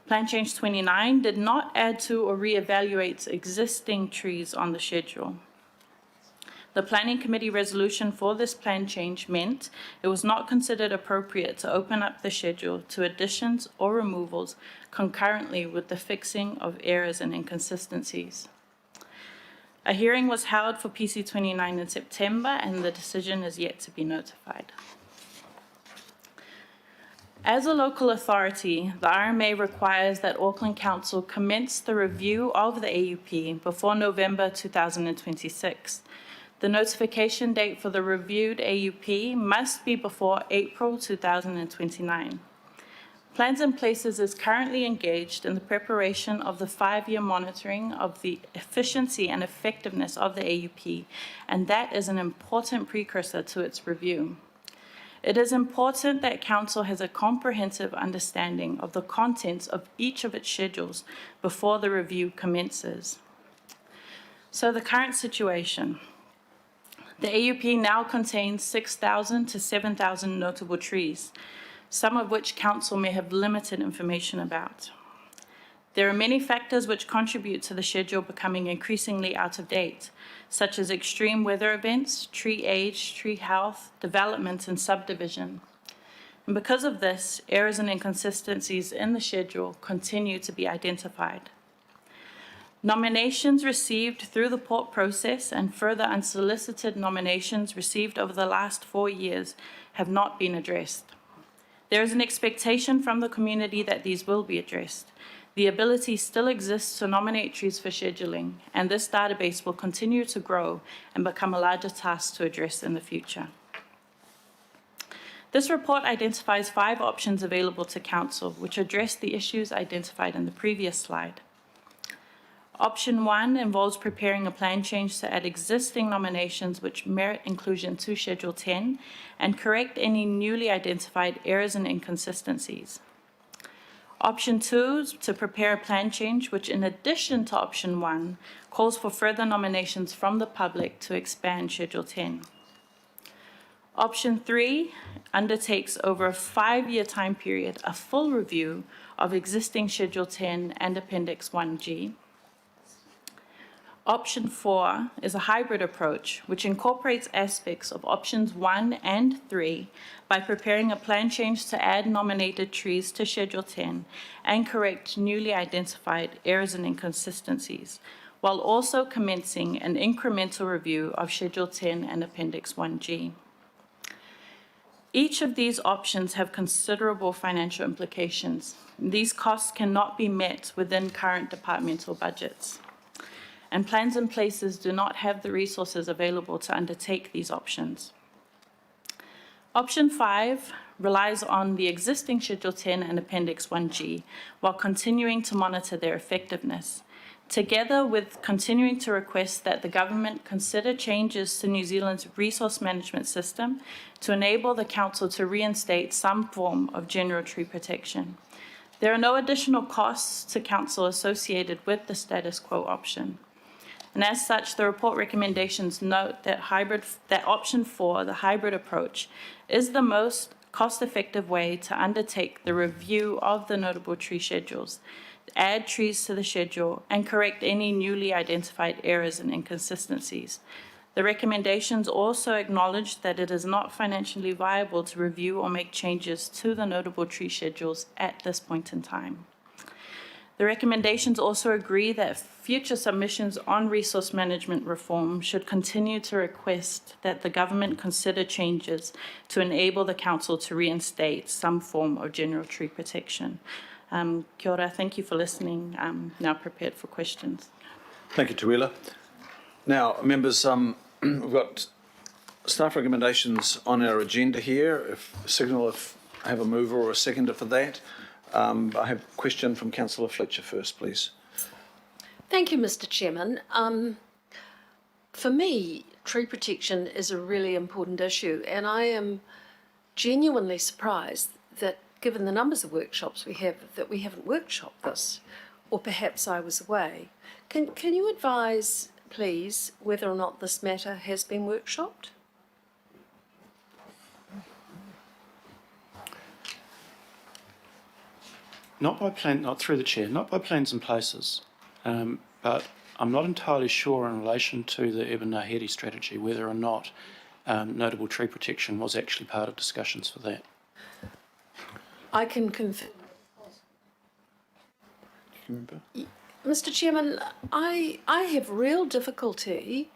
Plan Change 29 did not add to or reevaluate existing trees on the schedule. The Planning Committee resolution for this plan change meant it was not considered appropriate to open up the schedule to additions or removals concurrently with the fixing of errors and inconsistencies. A hearing was held for PC 29 in September, and the decision is yet to be notified. As a local authority, the RMA requires that Auckland Council commence the review of the AUP before November 2026. The notification date for the reviewed AUP must be before April 2029. Plans and Places is currently engaged in the preparation of the 5-year monitoring of the efficiency and effectiveness of the AUP, and that is an important precursor to its review. It is important that Council has a comprehensive understanding of the contents of each of its schedules before the review commences. So the current situation. The AUP now contains 6,000 to 7,000 notable trees, some of which Council may have limited information about. There are many factors which contribute to the schedule becoming increasingly out of date, such as extreme weather events, tree age, tree health, development, and subdivision. And because of this, errors and inconsistencies in the schedule continue to be identified. Nominations received through the port process and further unsolicited nominations received over the last 4 years have not been addressed. There is an expectation from the community that these will be addressed. The ability still exists to nominate trees for scheduling, and this database will continue to grow and become a larger task to address in the future. This report identifies 5 options available to Council, which address the issues identified in the previous slide. Option 1 involves preparing a plan change to add existing nominations which merit inclusion to Schedule 10 and correct any newly identified errors and inconsistencies. Option 2 is to prepare a plan change which, in addition to Option 1, calls for further nominations from the public to expand Schedule 10. Option 3 undertakes over a 5-year time period a full review of existing Schedule 10 and Appendix 1G. Option 4 is a hybrid approach, which incorporates aspects of options 1 and 3 by preparing a plan change to add nominated trees to Schedule 10 and correct newly identified errors and inconsistencies, while also commencing an incremental review of Schedule 10 and Appendix 1G. Each of these options have considerable financial implications. These costs cannot be met within current departmental budgets, and Plans and Places do not have the resources available to undertake these options. Option 5 relies on the existing Schedule 10 and Appendix 1G while continuing to monitor their effectiveness. together with continuing to request that the government consider changes to New Zealand's resource management system to enable the council to reinstate some form of general tree protection. There are no additional costs to council associated with the status quo option. And as such, the report recommendations note that option 4, the hybrid approach, is the most cost-effective way to undertake the review of the notable tree schedules, add trees to the schedule, and correct any newly identified errors and inconsistencies. The recommendations also acknowledge that it is not financially viable to review or make changes to the notable tree schedules at this point in time. The recommendations also agree that future submissions on resource management reform should continue to request that the government consider changes to enable the council to reinstate some form of general tree protection. Kia ora, thank you for listening. I'm now prepared for questions. Thank you, Tuila. Now, members, we've got staff recommendations on our agenda here. Signal if I have a mover or a seconder for that. I have a question from Councillor Fletcher first, please. Thank you, Mr. Chairman. For me, tree protection is a really important issue, and I am genuinely surprised that, given the numbers of workshops we have, that we haven't workshopped this, or perhaps I was away. Can you advise, please, whether or not this matter has been workshopped? Not by plan, not through the chair, not by plans and places, but I'm not entirely sure in relation to the urban Ngāhere strategy whether or not notable tree protection was actually part of discussions for that. I can confirm. Mr. Chairman, I have real difficulty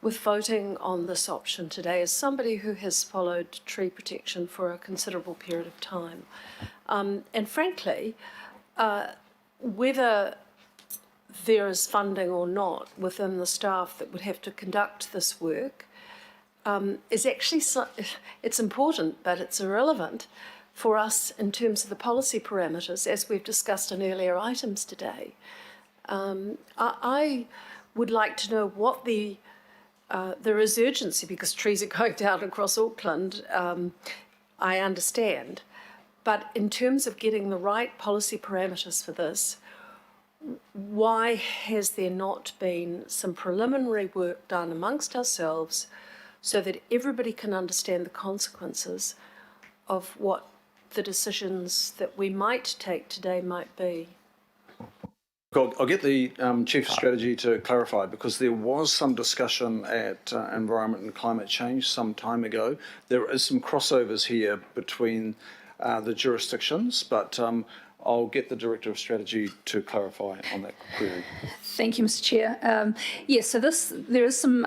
with voting on this option today as somebody who has followed tree protection for a considerable period of time. And frankly, whether there is funding or not within the staff that would have to conduct this work is actually, it's important, but it's irrelevant for us in terms of the policy parameters, as we've discussed in earlier items today. I would like to know what there is urgency because trees are going down across Auckland, I understand. But in terms of getting the right policy parameters for this, why has there not been some preliminary work done amongst ourselves so that everybody can understand the consequences of what the decisions that we might take today might be? I'll get the Chief of Strategy to clarify, because there was some discussion at Environment and Climate Change some time ago. There is some crossovers here between the jurisdictions, but I'll get the Director of Strategy to clarify on that query. Thank you, Mr. Chair. Yes, so there is some,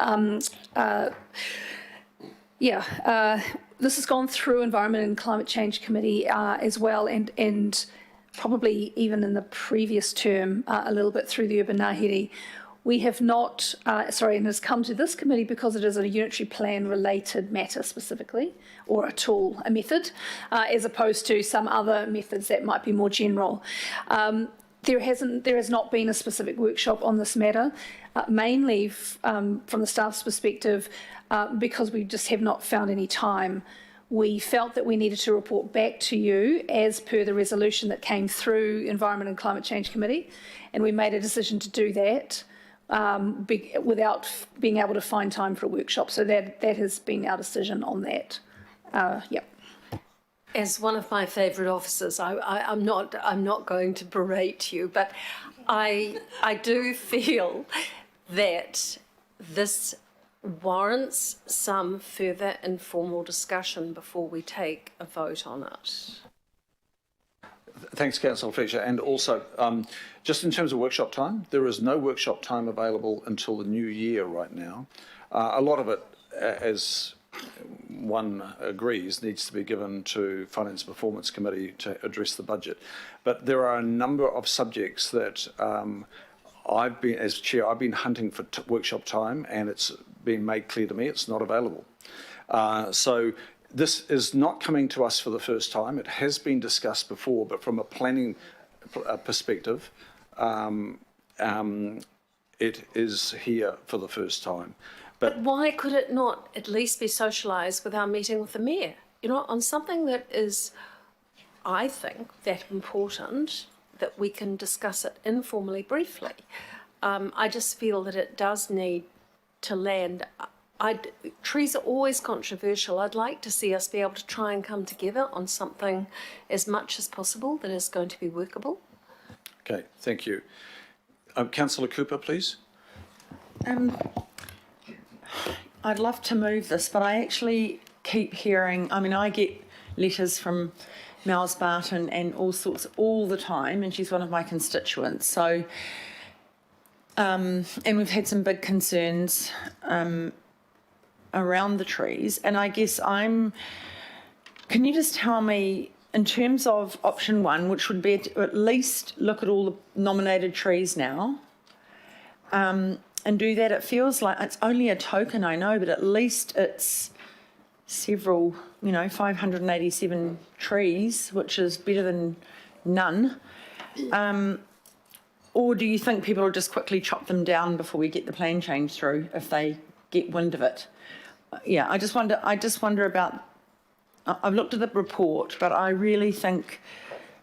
this has gone through Environment and Climate Change Committee as well, and probably even in the previous term, a little bit through the Urban Ngāhere. We have not, and has come to this committee because it is a unitary plan related matter specifically, or a tool, a method, as opposed to some other methods that might be more general. There has not been a specific workshop on this matter, mainly from the staff's perspective, because we just have not found any time. We felt that we needed to report back to you as per the resolution that came through Environment and Climate Change Committee, and we made a decision to do that without being able to find time for a workshop. So that has been our decision on that. As one of my favourite officers, I'm not going to berate you, but I do feel that this warrants some further informal discussion before we take a vote on it. Thanks, Councillor Fletcher. And also, just in terms of workshop time, there is no workshop time available until the new year right now. A lot of it, as one agrees, needs to be given to Finance and Performance Committee to address the budget. But there are a number of subjects that as Chair, I've been hunting for workshop time, and it's been made clear to me it's not available. So this is not coming to us for the first time. It has been discussed before, but from a planning perspective, it is here for the first time. But why could it not at least be socialised with our meeting with the Mayor? You know, on something that is, I think, that important, that we can discuss it informally, briefly. I just feel that it does need to land. Trees are always controversial. I'd like to see us be able to try and come together on something as much as possible that is going to be workable. Okay, thank you. Councillor Cooper, please. I'd love to move this, but I actually keep hearing, I mean, I get letters from Mel's Barton and all sorts all the time, and she's one of my constituents. So, and we've had some big concerns around the trees. And I guess can you just tell me, in terms of option one, which would be to at least look at all the nominated trees now, and do that, it feels like it's only a token, I know, but at least it's several, 587 trees, which is better than none. Or do you think people will just quickly chop them down before we get the plan change through if they get wind of it? Yeah, I just wonder about, I've looked at the report, but I really think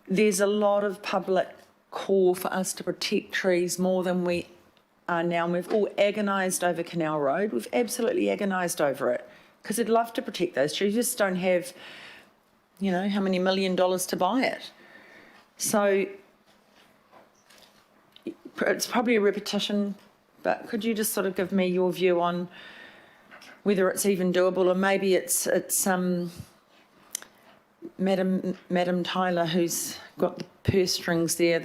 there's a lot of public call for us to protect trees more than we are now. And we've all agonised over Canal Road. We've absolutely agonised over it because I'd love to protect those trees. You just don't have, how many $1 million to buy it. So it's probably a repetition, but could you just sort of give me your view on whether it's even doable, or maybe it's Madam Tyler who's got the purse strings there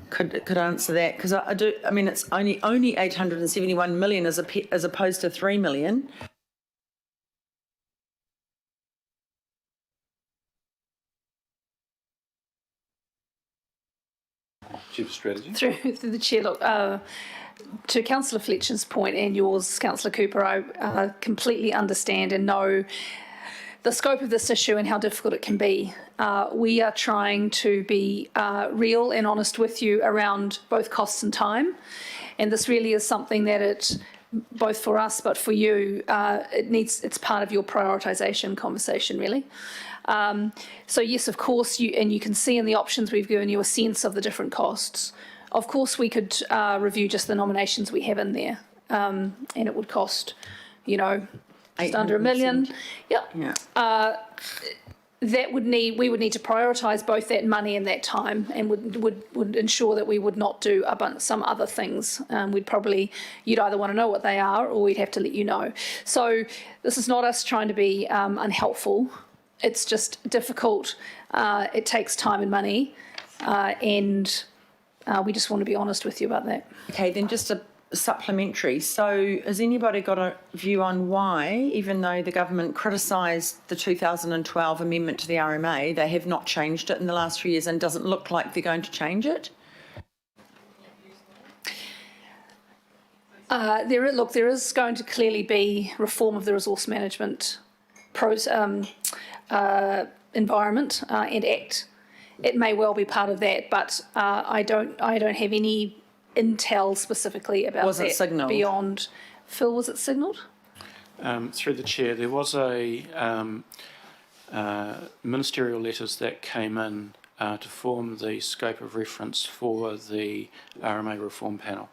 could answer that, because I mean it's only 871 million as opposed to 3 million. Chief of Strategy. Through the chair, look, to Councillor Fletcher's point and yours, Councillor Cooper, I completely understand and know the scope of this issue and how difficult it can be. We are trying to be real and honest with you around both costs and time, and this really is something that both for us but for you, it's part of your prioritisation conversation, really. So yes, of course, you can see in the options we've given you a sense of the different costs. Of course, we could review just the nominations we have in there, and it would cost, just under $1 million. Yeah. We would need to prioritise both that money and that time, and would ensure that we would not do some other things. You'd either want to know what they are, or we'd have to let you know. So this is not us trying to be unhelpful. It's just difficult. It takes time and money, and we just want to be honest with you about that. Okay, then just a supplementary. So has anybody got a view on why, even though the government criticised the 2012 amendment to the RMA, they have not changed it in the last few years and doesn't look like they're going to change it? There is going to clearly be reform of the resource management environment and act. It may well be part of that, but I don't have any intel specifically about was it signalled? Beyond. Phil, was it signalled? Through the chair, there was a ministerial letters that came in to form the scope of reference for the RMA reform panel.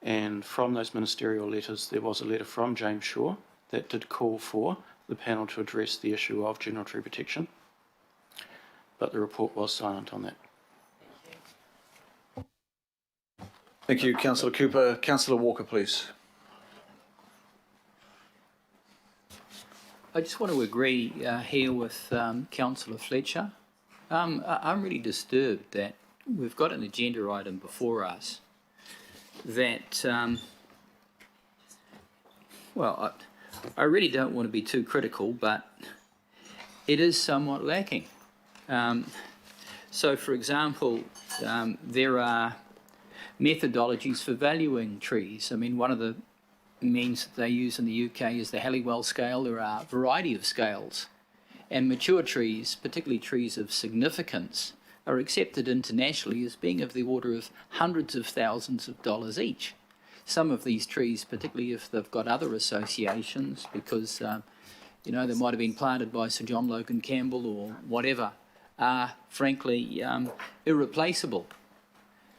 And from those ministerial letters, there was a letter from James Shaw that did call for the panel to address the issue of general tree protection. But the report was silent on that. Thank you, Councillor Cooper. Councillor Walker, please. I just want to agree here with Councillor Fletcher. I'm really disturbed that we've got an agenda item before us that, I really don't want to be too critical, but it is somewhat lacking. So, for example, there are methodologies for valuing trees. I mean, one of the means that they use in the UK is the Halliwell scale. There are a variety of scales. And mature trees, particularly trees of significance, are accepted internationally as being of the order of hundreds of thousands of dollars each. Some of these trees, particularly if they've got other associations, because you know, they might have been planted by Sir John Logan Campbell or whatever, are frankly irreplaceable.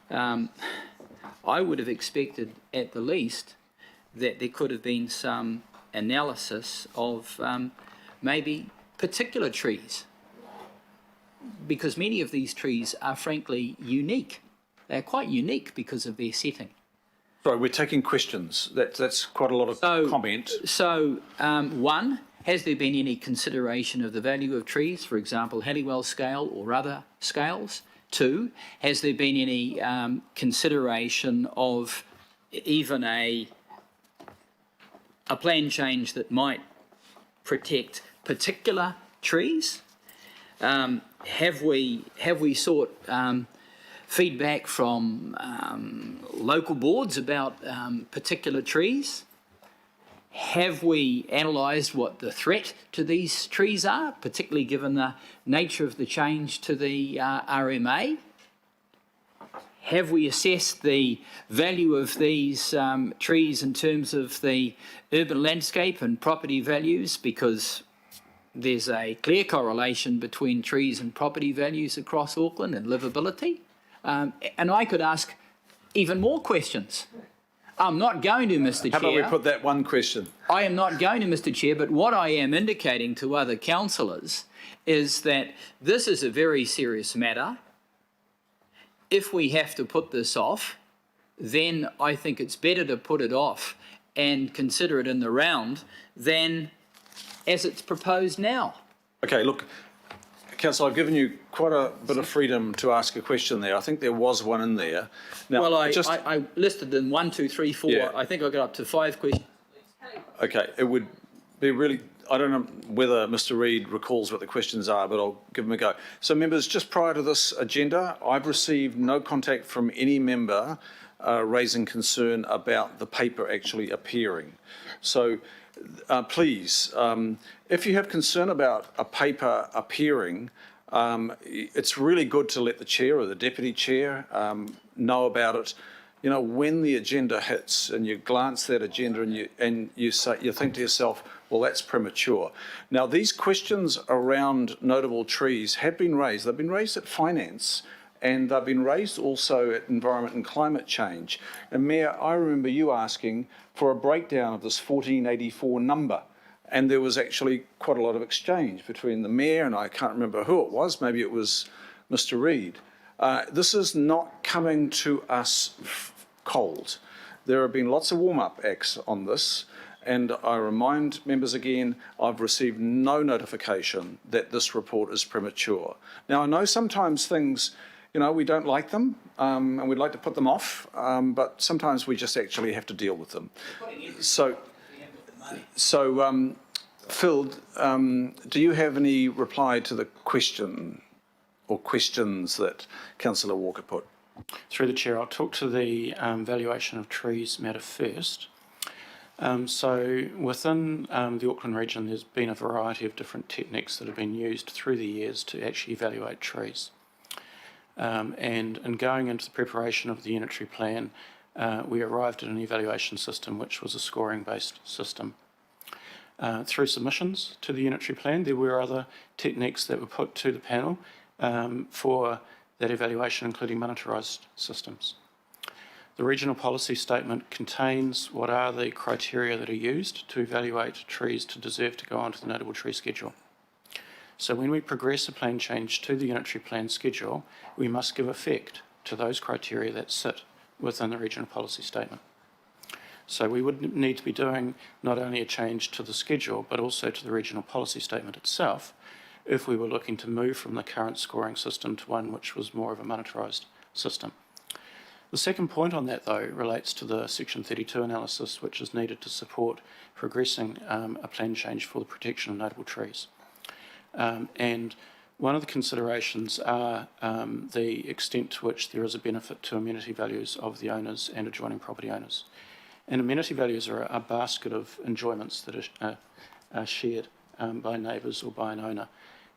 I would have expected at the least that there could have been some analysis of maybe particular trees, because many of these trees are frankly unique. They're quite unique because of their setting. Sorry, we're taking questions. That's quite a lot of comment. So, one, has there been any consideration of the value of trees, for example, Halliwell scale or other scales? Two, has there been any consideration of even a plan change that might protect particular trees? Have we sought feedback from local boards about particular trees? Have we analysed what the threat to these trees are, particularly given the nature of the change to the RMA? Have we assessed the value of these trees in terms of the urban landscape and property values? Because there's a clear correlation between trees and property values across Auckland and livability. And I could ask even more questions. I'm not going to, Mr. Chair. How about we put that one question? I am not going to, Mr. Chair, but what I am indicating to other councillors is that this is a very serious matter. If we have to put this off, then I think it's better to put it off and consider it in the round than as it's proposed now. Okay, look, Councillor, I've given you quite a bit of freedom to ask a question there. I think there was one in there. Now, well, I listed them 1, 2, 3, 4. Yeah. I think I got up to 5 questions. Okay, it would be really, I don't know whether Mr. Reid recalls what the questions are, but I'll give them a go. So members, just prior to this agenda, I've received no contact from any member raising concern about the paper actually appearing. So please, if you have concern about a paper appearing, it's really good to let the chair or the deputy chair know about it. You know, when the agenda hits and you glance that agenda and you think to yourself, well, that's premature. Now, these questions around notable trees have been raised. They've been raised at Finance, and they've been raised also at Environment and Climate Change. And Mayor, I remember you asking for a breakdown of this 1484 number. And there was actually quite a lot of exchange between the Mayor and I can't remember who it was, maybe it was Mr. Reid. This is not coming to us cold. There have been lots of warm-up acts on this, and I remind members again, I've received no notification that this report is premature. Now, I know sometimes things, you know, we don't like them, and we'd like to put them off, but sometimes we just actually have to deal with them. So Phil, do you have any reply to the question or questions that Councillor Walker put? Through the Chair, I'll talk to the valuation of trees matter first. So within the Auckland region, there's been a variety of different techniques that have been used through the years to actually evaluate trees. And in going into the preparation of the unitary plan, we arrived at an evaluation system which was a scoring-based system. Through submissions to the unitary plan, there were other techniques that were put to the panel for that evaluation, including monetarised systems. The regional policy statement contains what are the criteria that are used to evaluate trees to deserve to go onto the notable tree schedule. So when we progress a plan change to the unitary plan schedule, we must give effect to those criteria that sit within the regional policy statement. So we would need to be doing not only a change to the schedule, but also to the regional policy statement itself, if we were looking to move from the current scoring system to one which was more of a monetarised system. The second point on that, though, relates to the Section 32 analysis, which is needed to support progressing a plan change for the protection of notable trees. And one of the considerations are the extent to which there is a benefit to amenity values of the owners and adjoining property owners. And amenity values are a basket of enjoyments that are shared by neighbours or by an owner.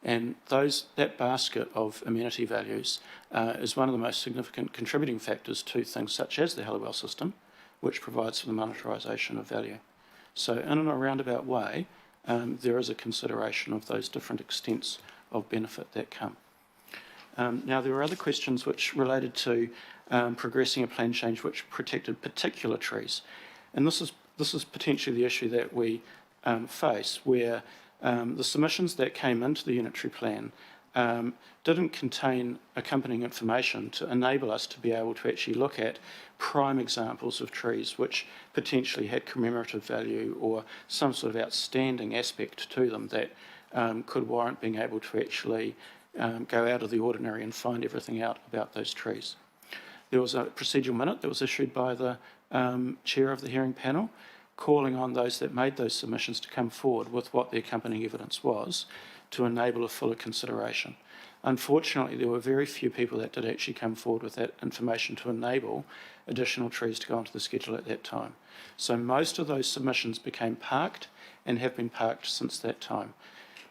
And that basket of amenity values is one of the most significant contributing factors to things such as the Halliwell system, which provides for the monetarisation of value. So in a roundabout way, there is a consideration of those different extents of benefit that come. Now, there were other questions which related to progressing a plan change which protected particular trees. And this is potentially the issue that we face, where the submissions that came into the unitary plan didn't contain accompanying information to enable us to be able to actually look at prime examples of trees which potentially had commemorative value or some sort of outstanding aspect to them that could warrant being able to actually go out of the ordinary and find everything out about those trees. There was a procedural minute that was issued by the chair of the hearing panel, calling on those that made those submissions to come forward with what the accompanying evidence was to enable a fuller consideration. Unfortunately, there were very few people that did actually come forward with that information to enable additional trees to go onto the schedule at that time. So most of those submissions became parked and have been parked since that time.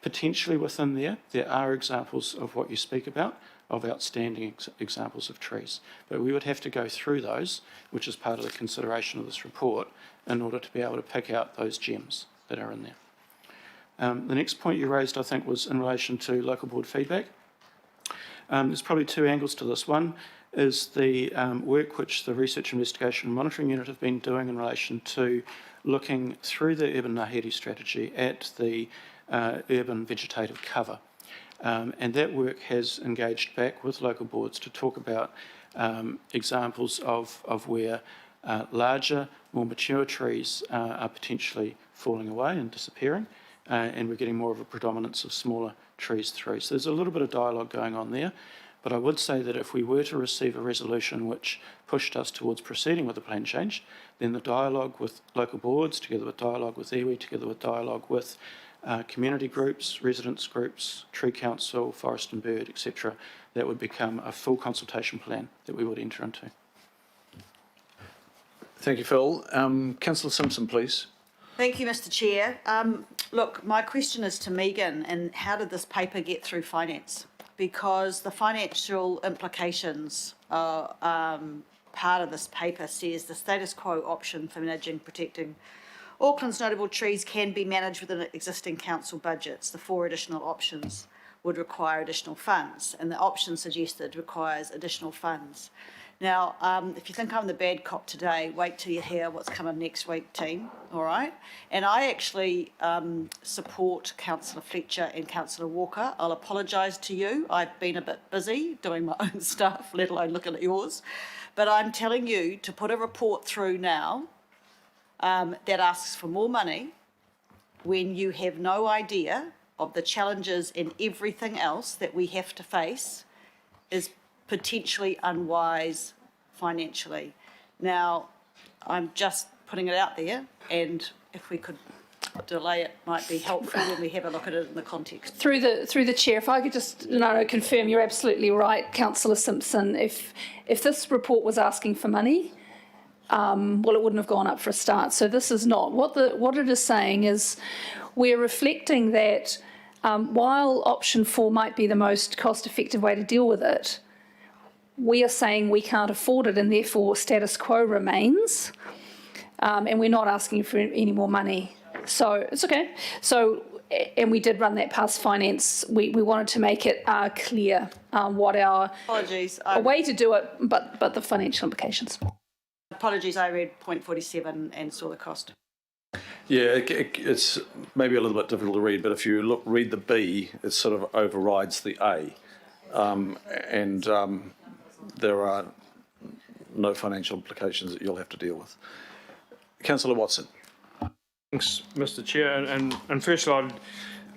Potentially within there are examples of what you speak about, of outstanding examples of trees. But we would have to go through those, which is part of the consideration of this report, in order to be able to pick out those gems that are in there. The next point you raised, I think, was in relation to local board feedback. There's probably two angles to this. One is the work which the Research, Investigation and Monitoring Unit have been doing in relation to looking through the urban Ngāhere strategy at the urban vegetative cover. And that work has engaged back with local boards to talk about examples of where larger, more mature trees are potentially falling away and disappearing, and we're getting more of a predominance of smaller trees through. So there's a little bit of dialogue going on there, but I would say that if we were to receive a resolution which pushed us towards proceeding with the plan change, then the dialogue with local boards, together with dialogue with iwi, together with dialogue with community groups, residents groups, Tree Council, Forest and Bird, etc., that would become a full consultation plan that we would enter into. Thank you, Phil. Councillor Simpson, please. Thank you, Mr. Chair. Look, my question is to Megan, and how did this paper get through finance? Because the financial implications are part of this paper says the status quo option for managing, protecting Auckland's notable trees can be managed within existing council budgets. The 4 additional options would require additional funds, and the option suggested requires additional funds. Now, if you think I'm the bad cop today, wait till you hear what's coming next week, team, all right? And I actually support Councillor Fletcher and Councillor Walker. I'll apologise to you. I've been a bit busy doing my own stuff, let alone looking at yours. But I'm telling you to put a report through now that asks for more money when you have no idea of the challenges and everything else that we have to face is potentially unwise financially. Now, I'm just putting it out there, and if we could delay it might be helpful when we have a look at it in the context. Through the chair, if I could just confirm, you're absolutely right, Councillor Simpson. If this report was asking for money, well, it wouldn't have gone up for a start. So this is not. What it is saying is we're reflecting that while option 4 might be the most cost-effective way to deal with it, we are saying we can't afford it and therefore status quo remains, and we're not asking for any more money. So it's okay. So, and we did run that past finance. We wanted to make it clear what our apologies, a way to do it, but the financial implications. Apologies, I read point 47 and saw the cost. Yeah, it's maybe a little bit difficult to read, but if you read the B, it sort of overrides the A, and there are no financial implications that you'll have to deal with. Councillor Watson. Thanks, Mr. Chair, and first of all,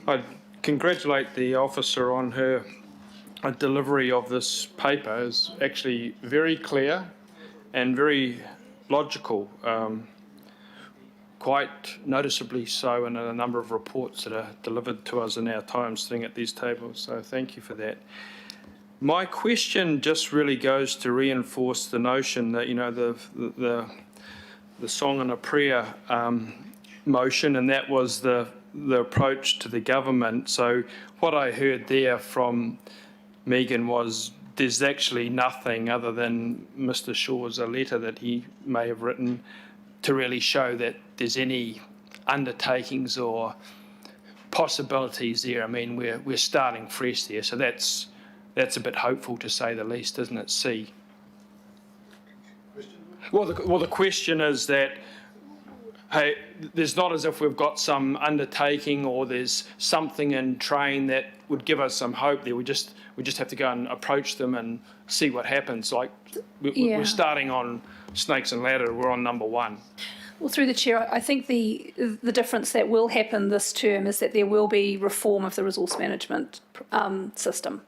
I'd congratulate the officer on her delivery of this paper. It's actually very clear and very logical, quite noticeably so in a number of reports that are delivered to us in our time sitting at these tables, so thank you for that. My question just really goes to reinforce the notion that, you know, the song and a prayer motion, and that was the the approach to the government. So what I heard there from Megan was there's actually nothing other than Mr. Shaw's a letter that he may have written to really show that there's any undertakings or possibilities there. I mean, we're starting fresh there, so that's a bit hopeful to say the least, isn't it? C. Well, the question is that, hey, there's not as if we've got some undertaking or there's something in train that would give us some hope there. We just have to go and approach them and see what happens. Like we're starting on snakes and ladder. We're on number one. Well, through the chair, I think the difference that will happen this term is that there will be reform of the resource management system.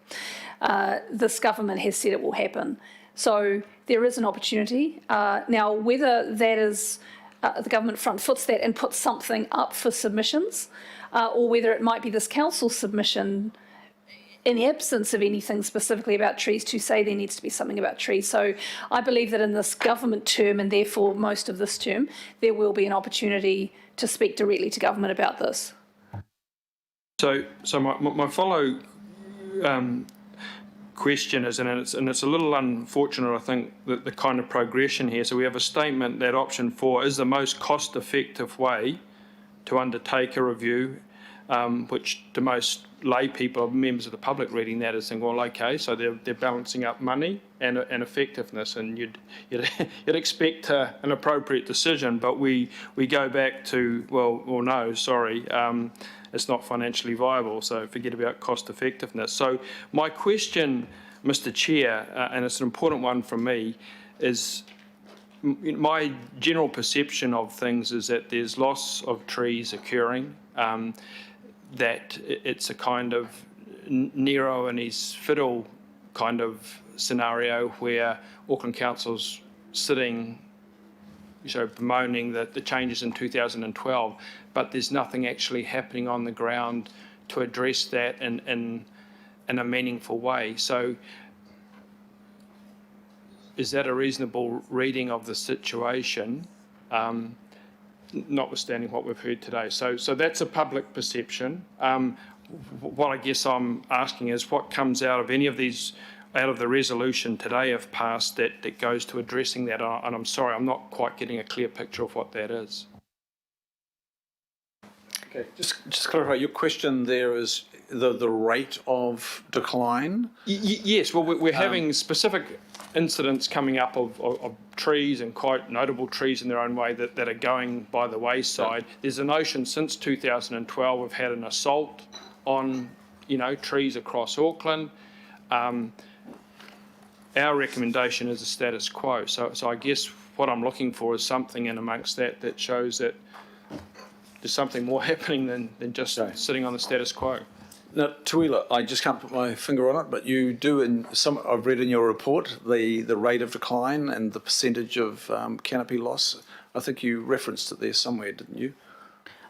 This government has said it will happen. So there is an opportunity. Now, whether that is the government front foots that and puts something up for submissions, or whether it might be this council submission in the absence of anything specifically about trees to say there needs to be something about trees. So I believe that in this government term, and therefore most of this term, there will be an opportunity to speak directly to government about this. So my follow question is, and it's a little unfortunate, I think, that the kind of progression here. So we have a statement that option 4 is the most cost-effective way to undertake a review, which to most lay people, members of the public reading that, is thinking, well, okay, so they're balancing up money and effectiveness, and you'd expect an appropriate decision, but we go back to, well no, sorry, it's not financially viable, so forget about cost effectiveness. So my question, Mr. Chair, and it's an important one from me, is my general perception of things is that there's loss of trees occurring, that it's a kind of Nero and his fiddle kind of scenario where Auckland Council's sitting, bemoaning the changes in 2012, but there's nothing actually happening on the ground to address that in a meaningful way. So is that a reasonable reading of the situation, notwithstanding what we've heard today? So that's a public perception. What I guess I'm asking is what comes out of any of these, out of the resolution today, if passed, that goes to addressing that? And I'm sorry, I'm not quite getting a clear picture of what that is. Okay, just clarify, your question there is the rate of decline? Yes, well, we're having specific incidents coming up of trees, and quite notable trees in their own way, that are going by the wayside. Yeah. There's a notion since 2012 we've had an assault on, trees across Auckland. Our recommendation is a status quo. So I guess what I'm looking for is something in amongst that shows that there's something more happening than just sitting on the status quo. Now, Tuila, I just can't put my finger on it, but you do, I've read in your report, the rate of decline and the percentage of canopy loss. I think you referenced it there somewhere, didn't you?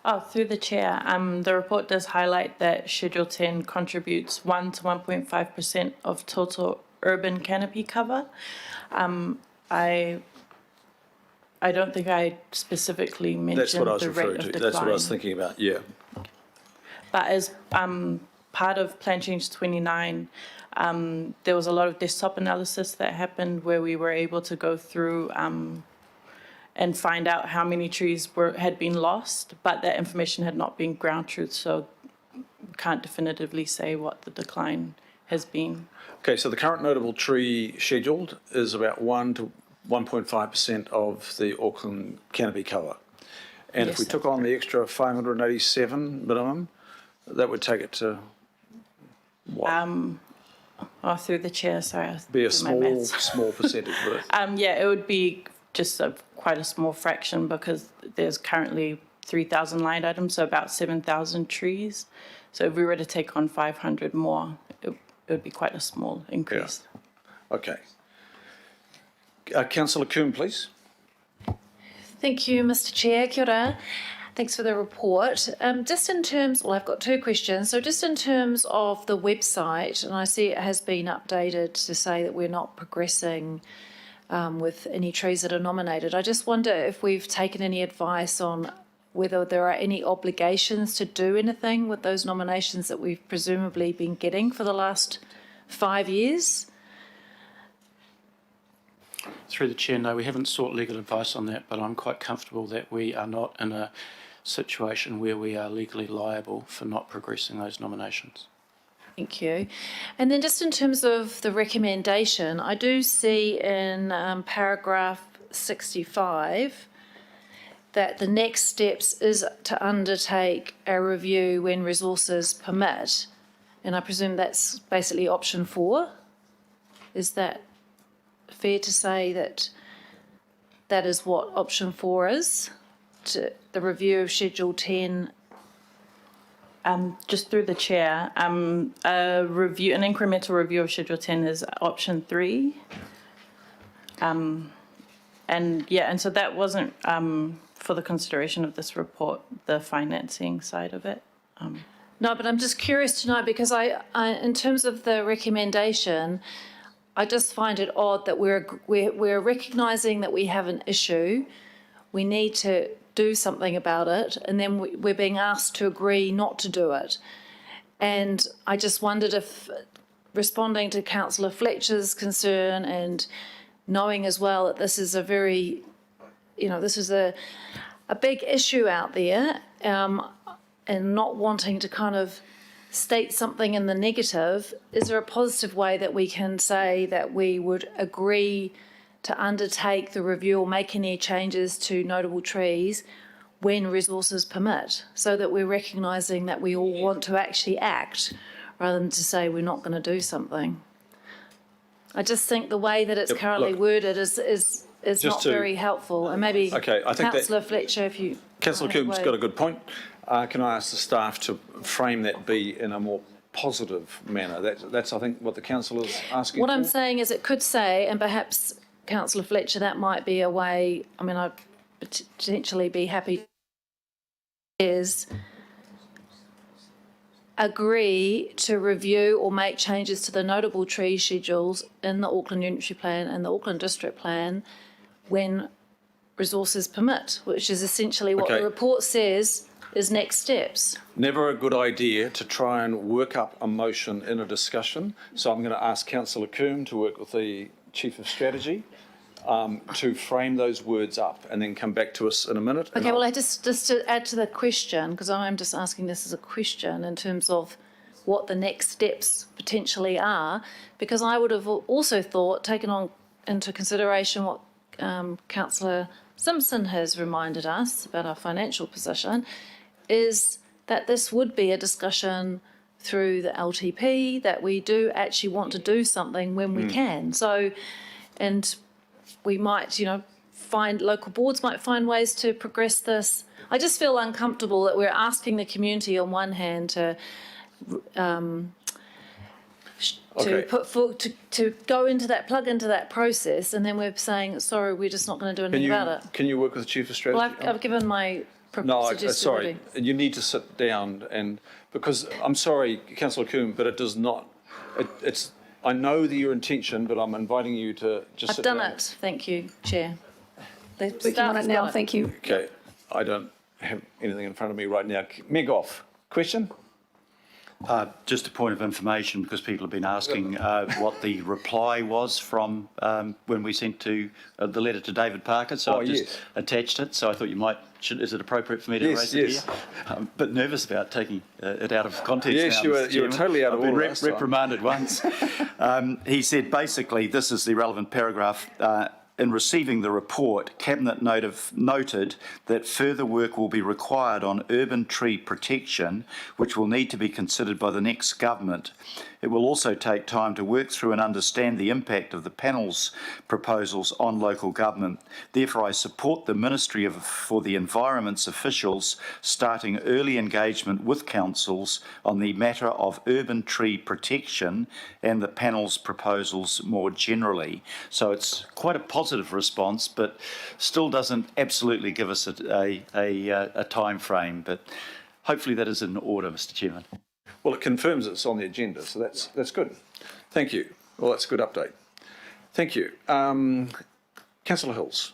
Oh, through the chair, the report does highlight that Schedule 10 contributes 1 to 1.5% of total urban canopy cover. I don't think I specifically mentioned That's what I was the referring rate to. of decline. That's what I was thinking about, yeah. But as part of Plan Change 29, there was a lot of desktop analysis that happened where we were able to go through and find out how many trees had been lost, but that information had not been ground truth, so we can't definitively say what the decline has been. Okay, so the current notable tree scheduled is about 1 to 1.5% of the Auckland canopy cover. And Yes, if we took on the extra 587 minimum, that would take it to what? Through the chair, sorry. Be a small percentage, would it? Yeah, it would be just quite a small fraction because there's currently 3,000 line items, so about 7,000 trees. So if we were to take on 500 more, it would be quite a small increase. Yeah. Okay. Councillor Coombe, please. Thank you, Mr. Chair. Kia ora. Thanks for the report. Just in terms, I've got two questions. So just in terms of the website, and I see it has been updated to say that we're not progressing with any trees that are nominated. I just wonder if we've taken any advice on whether there are any obligations to do anything with those nominations that we've presumably been getting for the last 5 years? Through the chair, no, we haven't sought legal advice on that, but I'm quite comfortable that we are not in a situation where we are legally liable for not progressing those nominations. Thank you. And then just in terms of the recommendation, I do see in paragraph 65 that the next steps is to undertake a review when resources permit. And I presume that's basically option 4. Is that fair to say that that is what option 4 is? To the review of Schedule 10? Just through the chair, an incremental review of Schedule 10 is option 3. And so that wasn't for the consideration of this report, the financing side of it. No, but I'm just curious to know, because I in terms of the recommendation, I just find it odd that we're recognising that we have an issue, we need to do something about it, and then we're being asked to agree not to do it. And I just wondered if, responding to Councillor Fletcher's concern and knowing as well that this is a very, this is a big issue out there, and not wanting to kind of state something in the negative, is there a positive way that we can say that we would agree to undertake the review or make any changes to notable trees when resources permit, so that we're recognising that we all want to actually act rather than to say we're not going to do something? I just think the way that it's currently worded is not very helpful, and maybe I think Councillor Fletcher, if you... Councillor Coombs got a good point. Can I ask the staff to frame that B in a more positive manner? That's I think, what the council is asking What for. I'm saying is it could say, and perhaps Councillor Fletcher, that might be a way, I'd potentially be happy, is agree to review or make changes to the notable tree schedules in the Auckland Unitary Plan and the Auckland District Plan when resources permit, which is essentially what the report says is next steps. Never a good idea to try and work up a motion in a discussion. So I'm going to ask Councillor Coombe to work with the Chief of Strategy to frame those words up and then come back to us in a minute. Okay, well, just to add to the question, because I'm just asking this as a question in terms of what the next steps potentially are, because I would have also thought, taken on into consideration what Councillor Simpson has reminded us about our financial position, is that this would be a discussion through the LTP, that we do actually want to do something when we can. So, and we might, find local boards might find ways to progress this. I just feel uncomfortable that we're asking the community on one hand to go into that, plug into that process, and then we're saying, sorry, we're just not going to do anything about it. Can you work with the Chief of Strategy? Well, I've given my sorry, you need to sit down, and because I'm sorry, Councillor Coombe, but it does not. I know your intention, but I'm inviting you to just. I've done it. Thank you, Chair. Working on it now. Thank you. Okay, I don't have anything in front of me right now. Meg off. Question? Just a point of information, because people have been asking what the reply was from when we sent the letter to David Parker. So I've just attached it. So I thought you might. Is it appropriate for me to raise it here? I'm a bit nervous about taking it out of context. Yes, now, you were totally out of order. I've been reprimanded once. He said basically, this is the relevant paragraph. In receiving the report, Cabinet noted that further work will be required on urban tree protection, which will need to be considered by the next government. It will also take time to work through and understand the impact of the panel's proposals on local government. Therefore, I support the Ministry for the Environment's officials starting early engagement with councils on the matter of urban tree protection and the panel's proposals more generally. So it's quite a positive response, but still doesn't absolutely give us a time frame. But hopefully that is in order, Mr. Chairman. Well, it confirms it's on the agenda, so that's good. Thank you. Well, that's a good update. Thank you. Councillor Hills.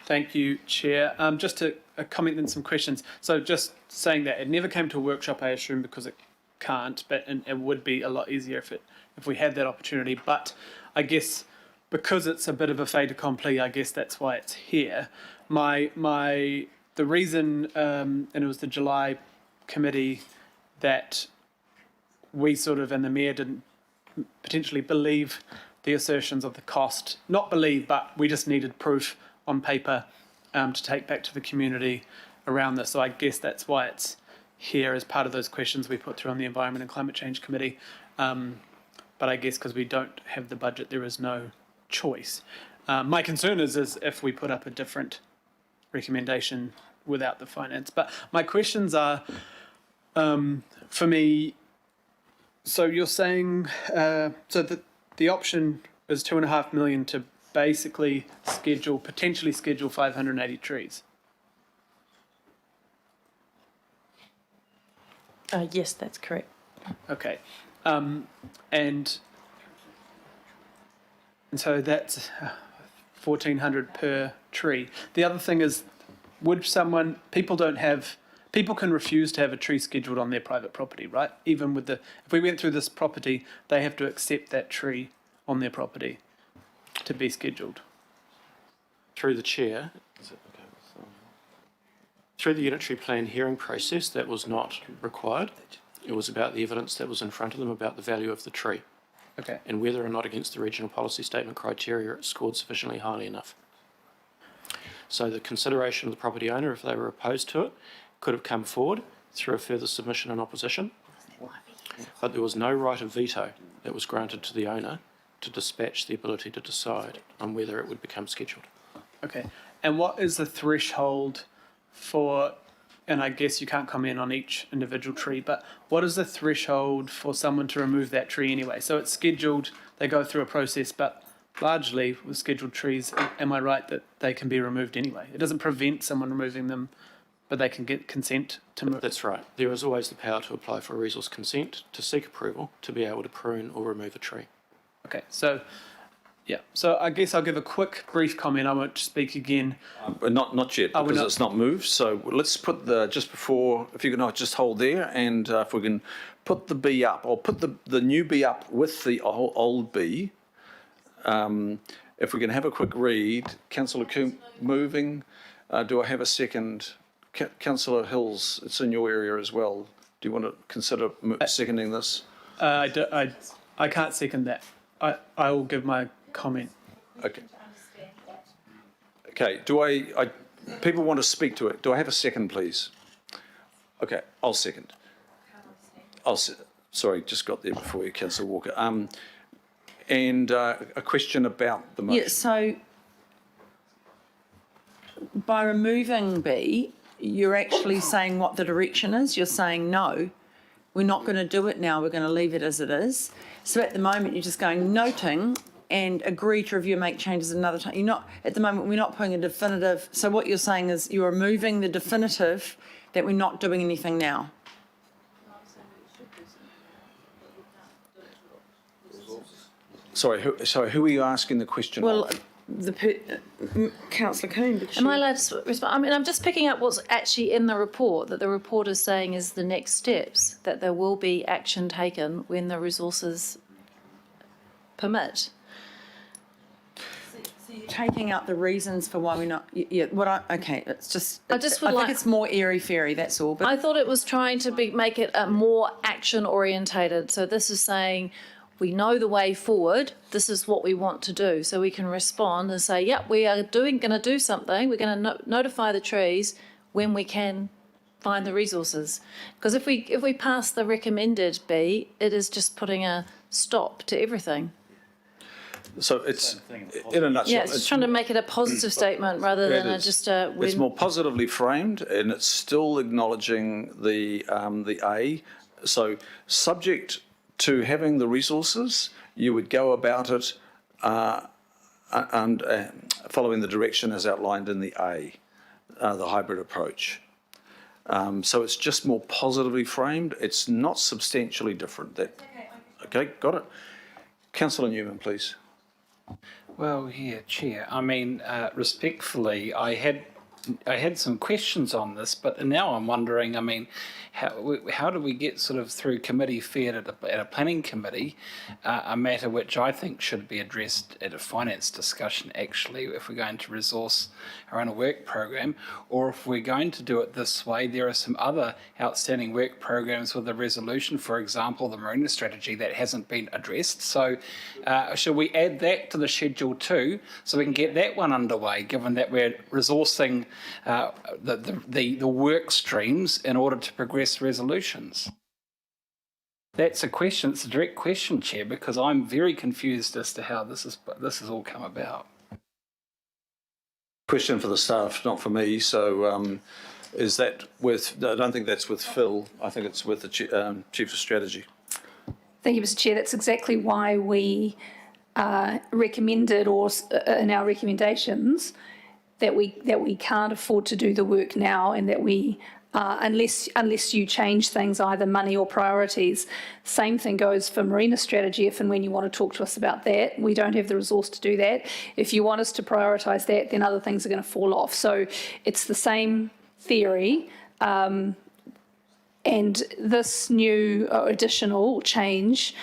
Thank you, Chair. Just to comment and some questions. So just saying that it never came to a workshop, I assume, because it can't, but it would be a lot easier if we had that opportunity. But I guess because it's a bit of a fait accompli, I guess that's why it's here. The reason, and it was the July committee that we sort of, and the Mayor didn't potentially believe the assertions of the cost. Not believe, but we just needed proof on paper to take back to the community around this. So I guess that's why it's here as part of those questions we put through on the Environment and Climate Change Committee. But I guess because we don't have the budget, there is no choice. My concern is if we put up a different recommendation without the finance. But my questions are, for me, so you're saying, so that the option is 2.5 million to basically potentially schedule 580 trees. Yes, that's correct. Okay. And so that's 1,400 per tree. The other thing is, people can refuse to have a tree scheduled on their private property, right? Even if we went through this property, they have to accept that tree on their property to be scheduled. Through the Chair, through the unitary plan hearing process, that was not required. It was about the evidence that was in front of them about the value of the tree. Okay. And whether or not against the regional policy statement criteria it scored sufficiently highly enough. So the consideration of the property owner, if they were opposed to it, could have come forward through a further submission in opposition. But there was no right of veto that was granted to the owner to dispatch the ability to decide on whether it would become scheduled. Okay. And what is the threshold for, and I guess you can't comment on each individual tree, but what is the threshold for someone to remove that tree anyway? So it's scheduled, they go through a process, but largely with scheduled trees, am I right that they can be removed anyway? It doesn't prevent someone removing them, but they can get consent to move. That's right. There is always the power to apply for a resource consent to seek approval to be able to prune or remove a tree. Okay, so yeah, so I guess I'll give a quick, brief comment. I won't speak again. Not yet, because it's not moved. So let's put just before, if you can just hold there, and if we can put the B up, or put the new B up with the old B. If we can have a quick read. Councillor Coombe moving. Do I have a second? Councillor Hills, it's in your area as well. Do you want to consider seconding this? I can't second that. I will give my comment. Okay. Okay. People want to speak to it. Do I have a second, please? Okay, I'll second. Sorry, just got there before you, Councillor Walker. And a question about the motion. Yeah, so by removing B, you're actually saying what the direction is. You're saying, no, we're not going to do it now. We're going to leave it as it is. So at the moment, you're just going noting and agree to review, make changes another time. You're not, at the moment, we're not putting a definitive. So what you're saying is you're removing the definitive that we're not doing anything now. Sorry, who are you asking the question Well, of? Councillor Coombe. Am I allowed to respond? I mean, I'm just picking up what's actually in the report, that the report is saying is the next steps, that there will be action taken when the resources permit. Taking out the reasons for why we're not. Yeah. Okay. It's just. I think it's more airy fairy. That's all. But I thought it was trying to make it more action orientated. So this is saying, we know the way forward. This is what we want to do. So we can respond and say, yep, we are going to do something. We're going to notify the trees when we can find the resources. Because if we pass the recommended B, it is just putting a stop to everything. So it's, in a nutshell. Yeah, it's trying to make it a positive statement rather than just a... It's more positively framed, and it's still acknowledging the A. So subject to having the resources, you would go about it following the direction as outlined in the A, the hybrid approach. So it's just more positively framed. It's not substantially different. Okay, got it. Councillor Newman, please. Well, yeah, Chair. I mean, respectfully, I had some questions on this, but now I'm wondering. I mean, how do we get sort of through committee fare at a planning committee, a matter which I think should be addressed at a finance discussion, actually, if we're going to resource our own work program, or if we're going to do it this way, there are some other outstanding work programs with the resolution, for example, the marina strategy that hasn't been addressed. So should we add that to the schedule too, so we can get that one underway, given that we're resourcing the work streams in order to progress resolutions? That's a question. It's a direct question, Chair, because I'm very confused as to how this has all come about. Question for the staff, not for me. So is that with, I don't think that's with Phil. I think it's with the Chief of Strategy. Thank you, Mr. Chair. That's exactly why we recommended, or in our recommendations, that we can't afford to do the work now, and that we unless you change things, either money or priorities. Same thing goes for marina strategy. If and when you want to talk to us about that, we don't have the resource to do that. If you want us to prioritise that, then other things are going to fall off. So it's the same theory. And this new additional change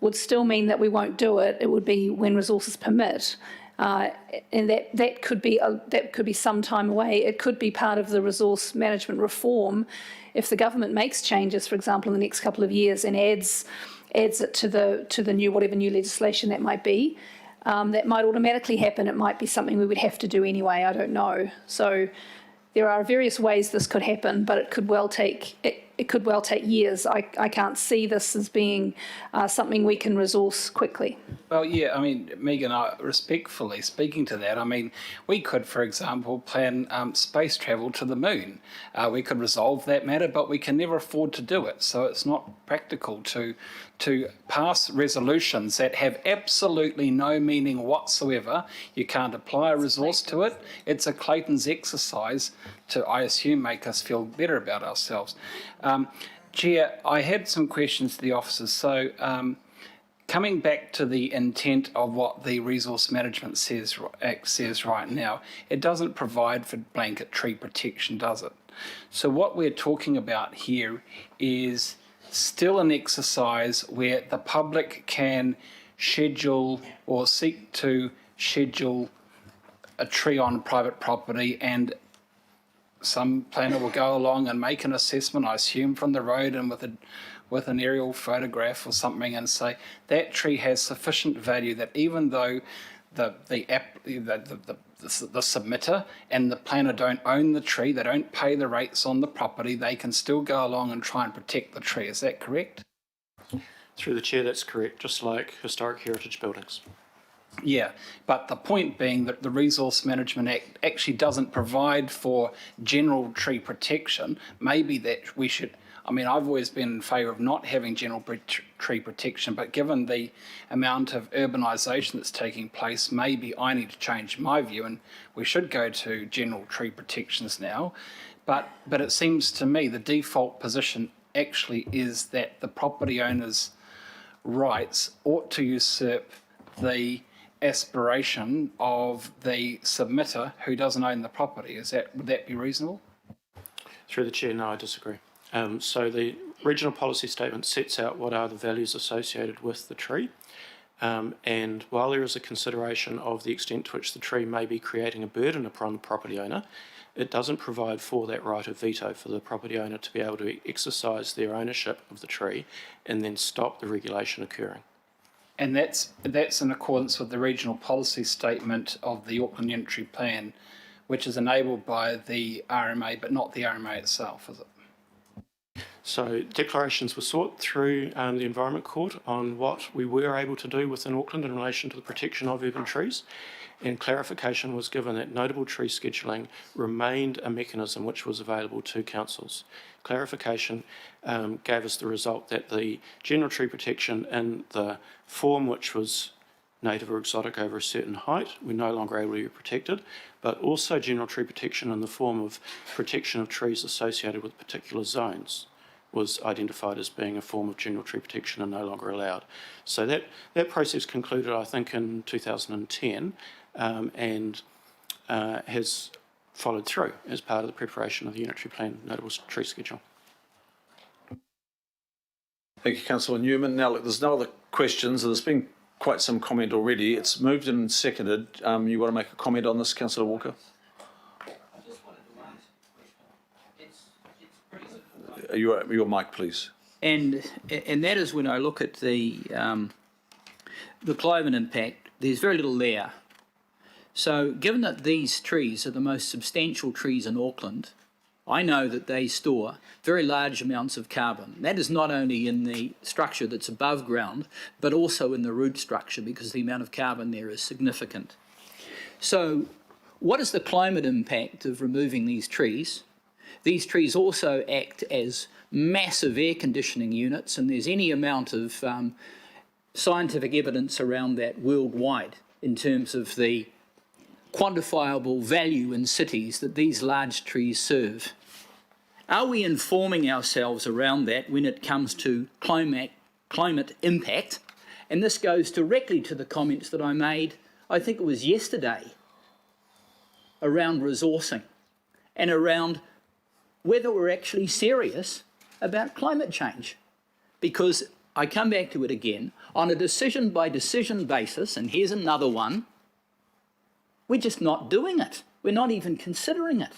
would still mean that we won't do it. It would be when resources permit. And that could be some time away. It could be part of the resource management reform if the government makes changes, for example, in the next couple of years, and adds it to the new, whatever new legislation that might be. That might automatically happen. It might be something we would have to do anyway. I don't know. So there are various ways this could happen, but it could well take years. I can't see this as being something we can resource quickly. Well, yeah, I mean, Megan, respectfully speaking to that, I mean, we could, for example, plan space travel to the moon. We could resolve that matter, but we can never afford to do it. So it's not practical to pass resolutions that have absolutely no meaning whatsoever. You can't apply a resource to it. It's a Clayton's exercise to, I assume, make us feel better about ourselves. Chair, I had some questions to the officers. So coming back to the intent of what the Resource Management Act says right now, it doesn't provide for blanket tree protection, does it? So what we're talking about here is still an exercise where the public can schedule or seek to schedule a tree on private property, and some planner will go along and make an assessment, I assume, from the road and with an aerial photograph or something, and say that tree has sufficient value that even though the submitter and the planner don't own the tree, they don't pay the rates on the property, they can still go along and try and protect the tree. Is that correct? Through the Chair, that's correct, just like historic heritage buildings. Yeah, but the point being that the Resource Management Act actually doesn't provide for general tree protection. Maybe that we should, I mean, I've always been in favour of not having general tree protection, but given the amount of urbanisation that's taking place, maybe I need to change my view and we should go to general tree protections now. But it seems to me the default position actually is that the property owner's rights ought to usurp the aspiration of the submitter who doesn't own the property. Would that be reasonable? Through the Chair, no, I disagree. So the regional policy statement sets out what are the values associated with the tree. And while there is a consideration of the extent to which the tree may be creating a burden upon the property owner, it doesn't provide for that right of veto for the property owner to be able to exercise their ownership of the tree and then stop the regulation occurring. And that's in accordance with the regional policy statement of the Auckland Unitary Plan, which is enabled by the RMA, but not the RMA itself, is it? So declarations were sought through the Environment Court on what we were able to do within Auckland in relation to the protection of urban trees, and clarification was given that notable tree scheduling remained a mechanism which was available to councils. Clarification gave us the result that the general tree protection in the form which was native or exotic over a certain height, we're no longer able to be protected, but also general tree protection in the form of protection of trees associated with particular zones was identified as being a form of general tree protection and no longer allowed. So that process concluded, I think, in 2010 and has followed through as part of the preparation of the unitary plan notable tree schedule. Thank you, Councillor Newman. Now, look, there's no other questions. There's been quite some comment already. It's moved and seconded. You want to make a comment on this, Councillor Walker? Your mic, please. And that is when I look at the climate impact, there's very little there. So given that these trees are the most substantial trees in Auckland, I know that they store very large amounts of carbon. That is not only in the structure that's above ground, but also in the root structure, because the amount of carbon there is significant. So what is the climate impact of removing these trees? These trees also act as massive air conditioning units, and there's any amount of scientific evidence around that worldwide in terms of the quantifiable value in cities that these large trees serve. Are we informing ourselves around that when it comes to climate impact? And this goes directly to the comments that I made, I think it was yesterday, around resourcing and around whether we're actually serious about climate change. Because I come back to it again, on a decision by decision basis, and here's another one, we're just not doing it. We're not even considering it.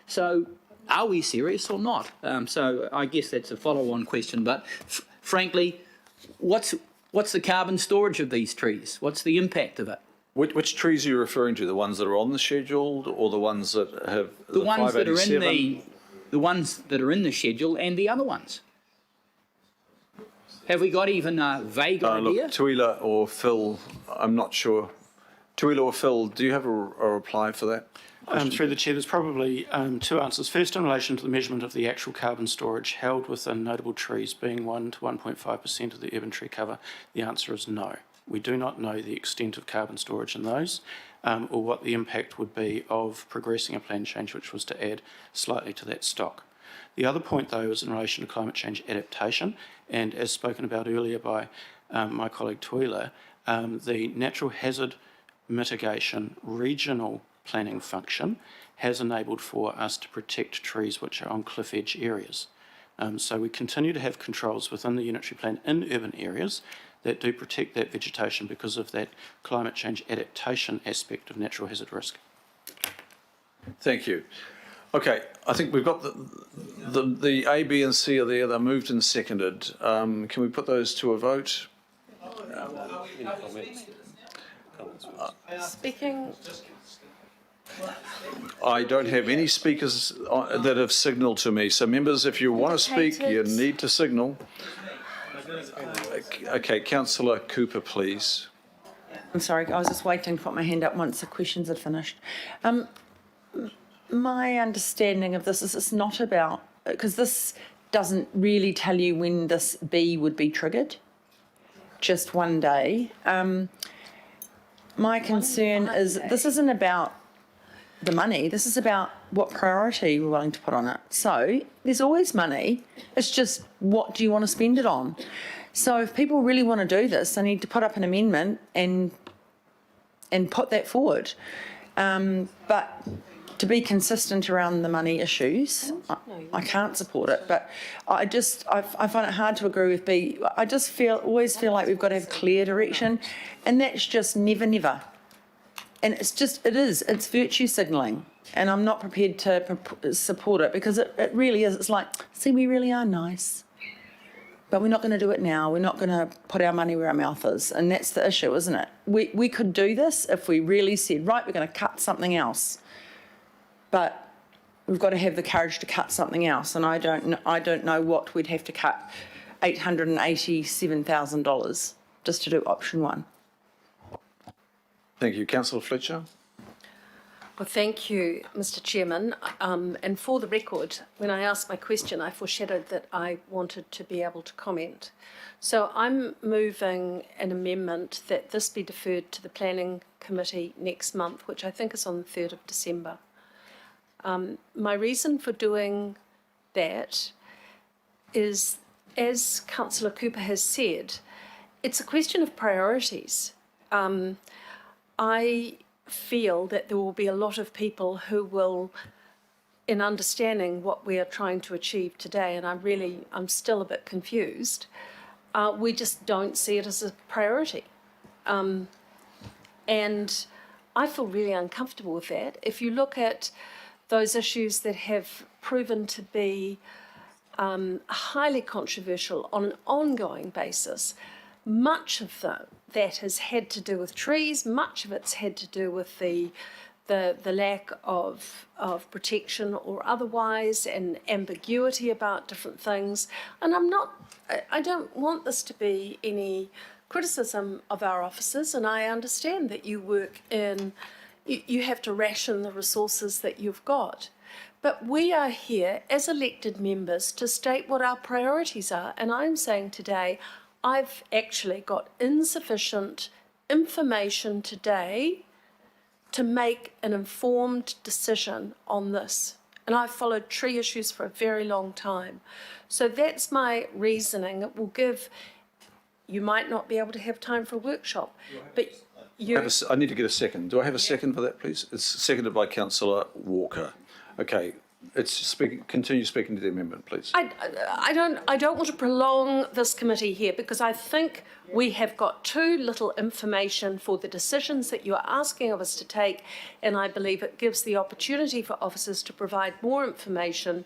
So are we serious or not? So I guess that's a follow-on question. But frankly, what's the carbon storage of these trees? What's the impact of it? Which trees are you referring to? The ones that are on the schedule, or the ones that have the ones that are in 587? the ones that are in the schedule, and the other ones. Have we got even a vague idea? Look, Tuila or Phil, I'm not sure. Tuila or Phil, do you have a reply for that? Through the Chair, there's probably two answers. First, in relation to the measurement of the actual carbon storage held within notable trees being 1 to 1.5% of the urban tree cover, the answer is no. We do not know the extent of carbon storage in those or what the impact would be of progressing a plan change which was to add slightly to that stock. The other point, though, is in relation to climate change adaptation, and as spoken about earlier by my colleague Tuila, the natural hazard mitigation regional planning function has enabled for us to protect trees which are on cliff edge areas. So we continue to have controls within the unitary plan in urban areas that do protect that vegetation because of that climate change adaptation aspect of natural hazard risk. Thank you. Okay, I think we've got the A, B and C are there. They're moved and seconded. Can we put those to a vote? Speaking. I don't have any speakers that have signalled to me. So members, if you want to speak, you need to signal. Okay, Councillor Cooper, please. I'm sorry, I was just waiting to put my hand up once the questions had finished. My understanding of this is it's not about, because this doesn't really tell you when this B would be triggered, just one day. My concern is this isn't about the money, this is about what priority we're willing to put on it. So there's always money, it's just what do you want to spend it on? So if people really want to do this, they need to put up an amendment and put that forward. But to be consistent around the money issues, I can't support it. But I find it hard to agree with B. I just always feel like we've got to have clear direction, and that's just never, never. And it's virtue signalling, and I'm not prepared to support it because it really is. It's like, see, we really are nice, but we're not going to do it now. We're not going to put our money where our mouth is, and that's the issue, isn't it? We could do this if we really said, right, we're going to cut something else, but we've got to have the courage to cut something else, and I don't know what we'd have to cut, $887,000 just to do option one. Thank you. Councillor Fletcher. Well, thank you, Mr. Chairman. And for the record, when I asked my question, I foreshadowed that I wanted to be able to comment. So I'm moving an amendment that this be deferred to the Planning Committee next month, which I think is on the 3rd of December. My reason for doing that is, as Councillor Cooper has said, it's a question of priorities. I feel that there will be a lot of people who will, in understanding what we are trying to achieve today, and I'm still a bit confused, we just don't see it as a priority. And I feel really uncomfortable with that. If you look at those issues that have proven to be highly controversial on an ongoing basis, much of that has had to do with trees, much of it's had to do with the lack of protection or otherwise, and ambiguity about different things. And I don't want this to be any criticism of our officers, and I understand that you work in, you have to ration the resources that you've got. But we are here as elected members to state what our priorities are. And I'm saying today, I've actually got insufficient information today to make an informed decision on this. And I've followed tree issues for a very long time. So that's my reasoning. It will give, you might not be able to have time for a workshop, but I need to get a second. Do I have a second for that, please? It's seconded by Councillor Walker. Okay, continue speaking to the amendment, please. I don't want to prolong this committee here, because I think we have got too little information for the decisions that you are asking of us to take, and I believe it gives the opportunity for officers to provide more information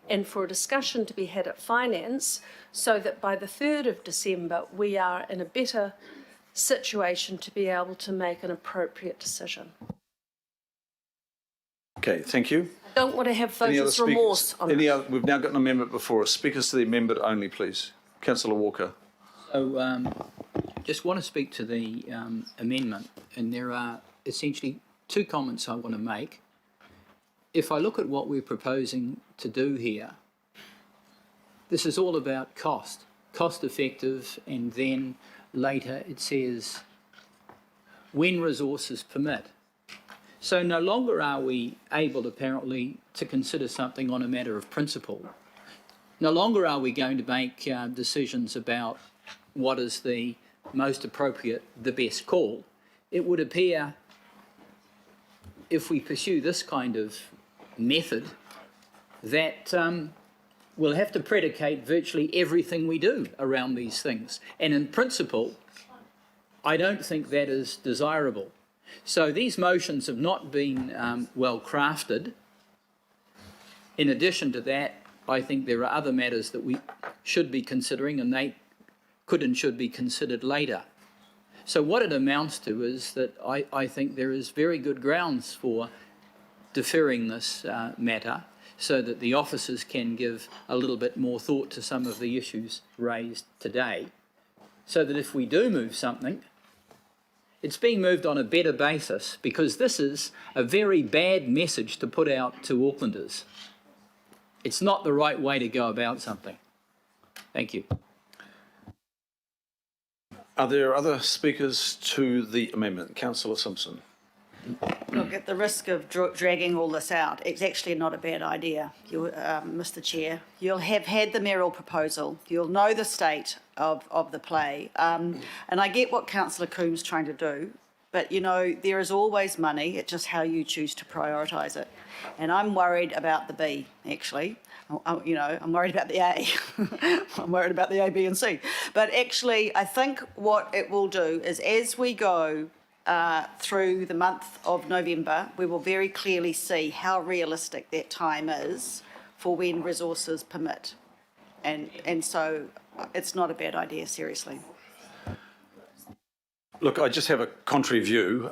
and for a discussion to be had at Finance, so that by the 3rd of December we are in a better situation to be able to make an appropriate decision. Okay, thank you. I don't want to have voters' remorse on it. We've now got an amendment before us. Speakers to the amendment only, please. Councillor Walker. So just want to speak to the amendment, and there are essentially two comments I want to make. If I look at what we're proposing to do here, this is all about cost effective, and then later it says when resources permit. So no longer are we able, apparently, to consider something on a matter of principle. No longer are we going to make decisions about what is the most appropriate, the best call. It would appear, if we pursue this kind of method, that we'll have to predicate virtually everything we do around these things. And in principle, I don't think that is desirable. So these motions have not been well crafted. In addition to that, I think there are other matters that we should be considering, and they could and should be considered later. So what it amounts to is that I think there is very good grounds for deferring this matter, so that the officers can give a little bit more thought to some of the issues raised today, so that if we do move something, it's being moved on a better basis, because this is a very bad message to put out to Aucklanders. It's not the right way to go about something. Thank you. Are there other speakers to the amendment? Councillor Simpson. Look, at the risk of dragging all this out, it's actually not a bad idea, Mr. Chair. You'll have had the mayoral proposal. You'll know the state of the play. And I get what Councillor Coombs trying to do, but, you know, there is always money. It's just how you choose to prioritise it. And I'm worried about the B, actually. I'm worried about the A. I'm worried about the A, B and C. But actually, I think what it will do is, as we go through the month of November, we will very clearly see how realistic that time is for when resources permit. And so it's not a bad idea, seriously. Look, I just have a contrary view.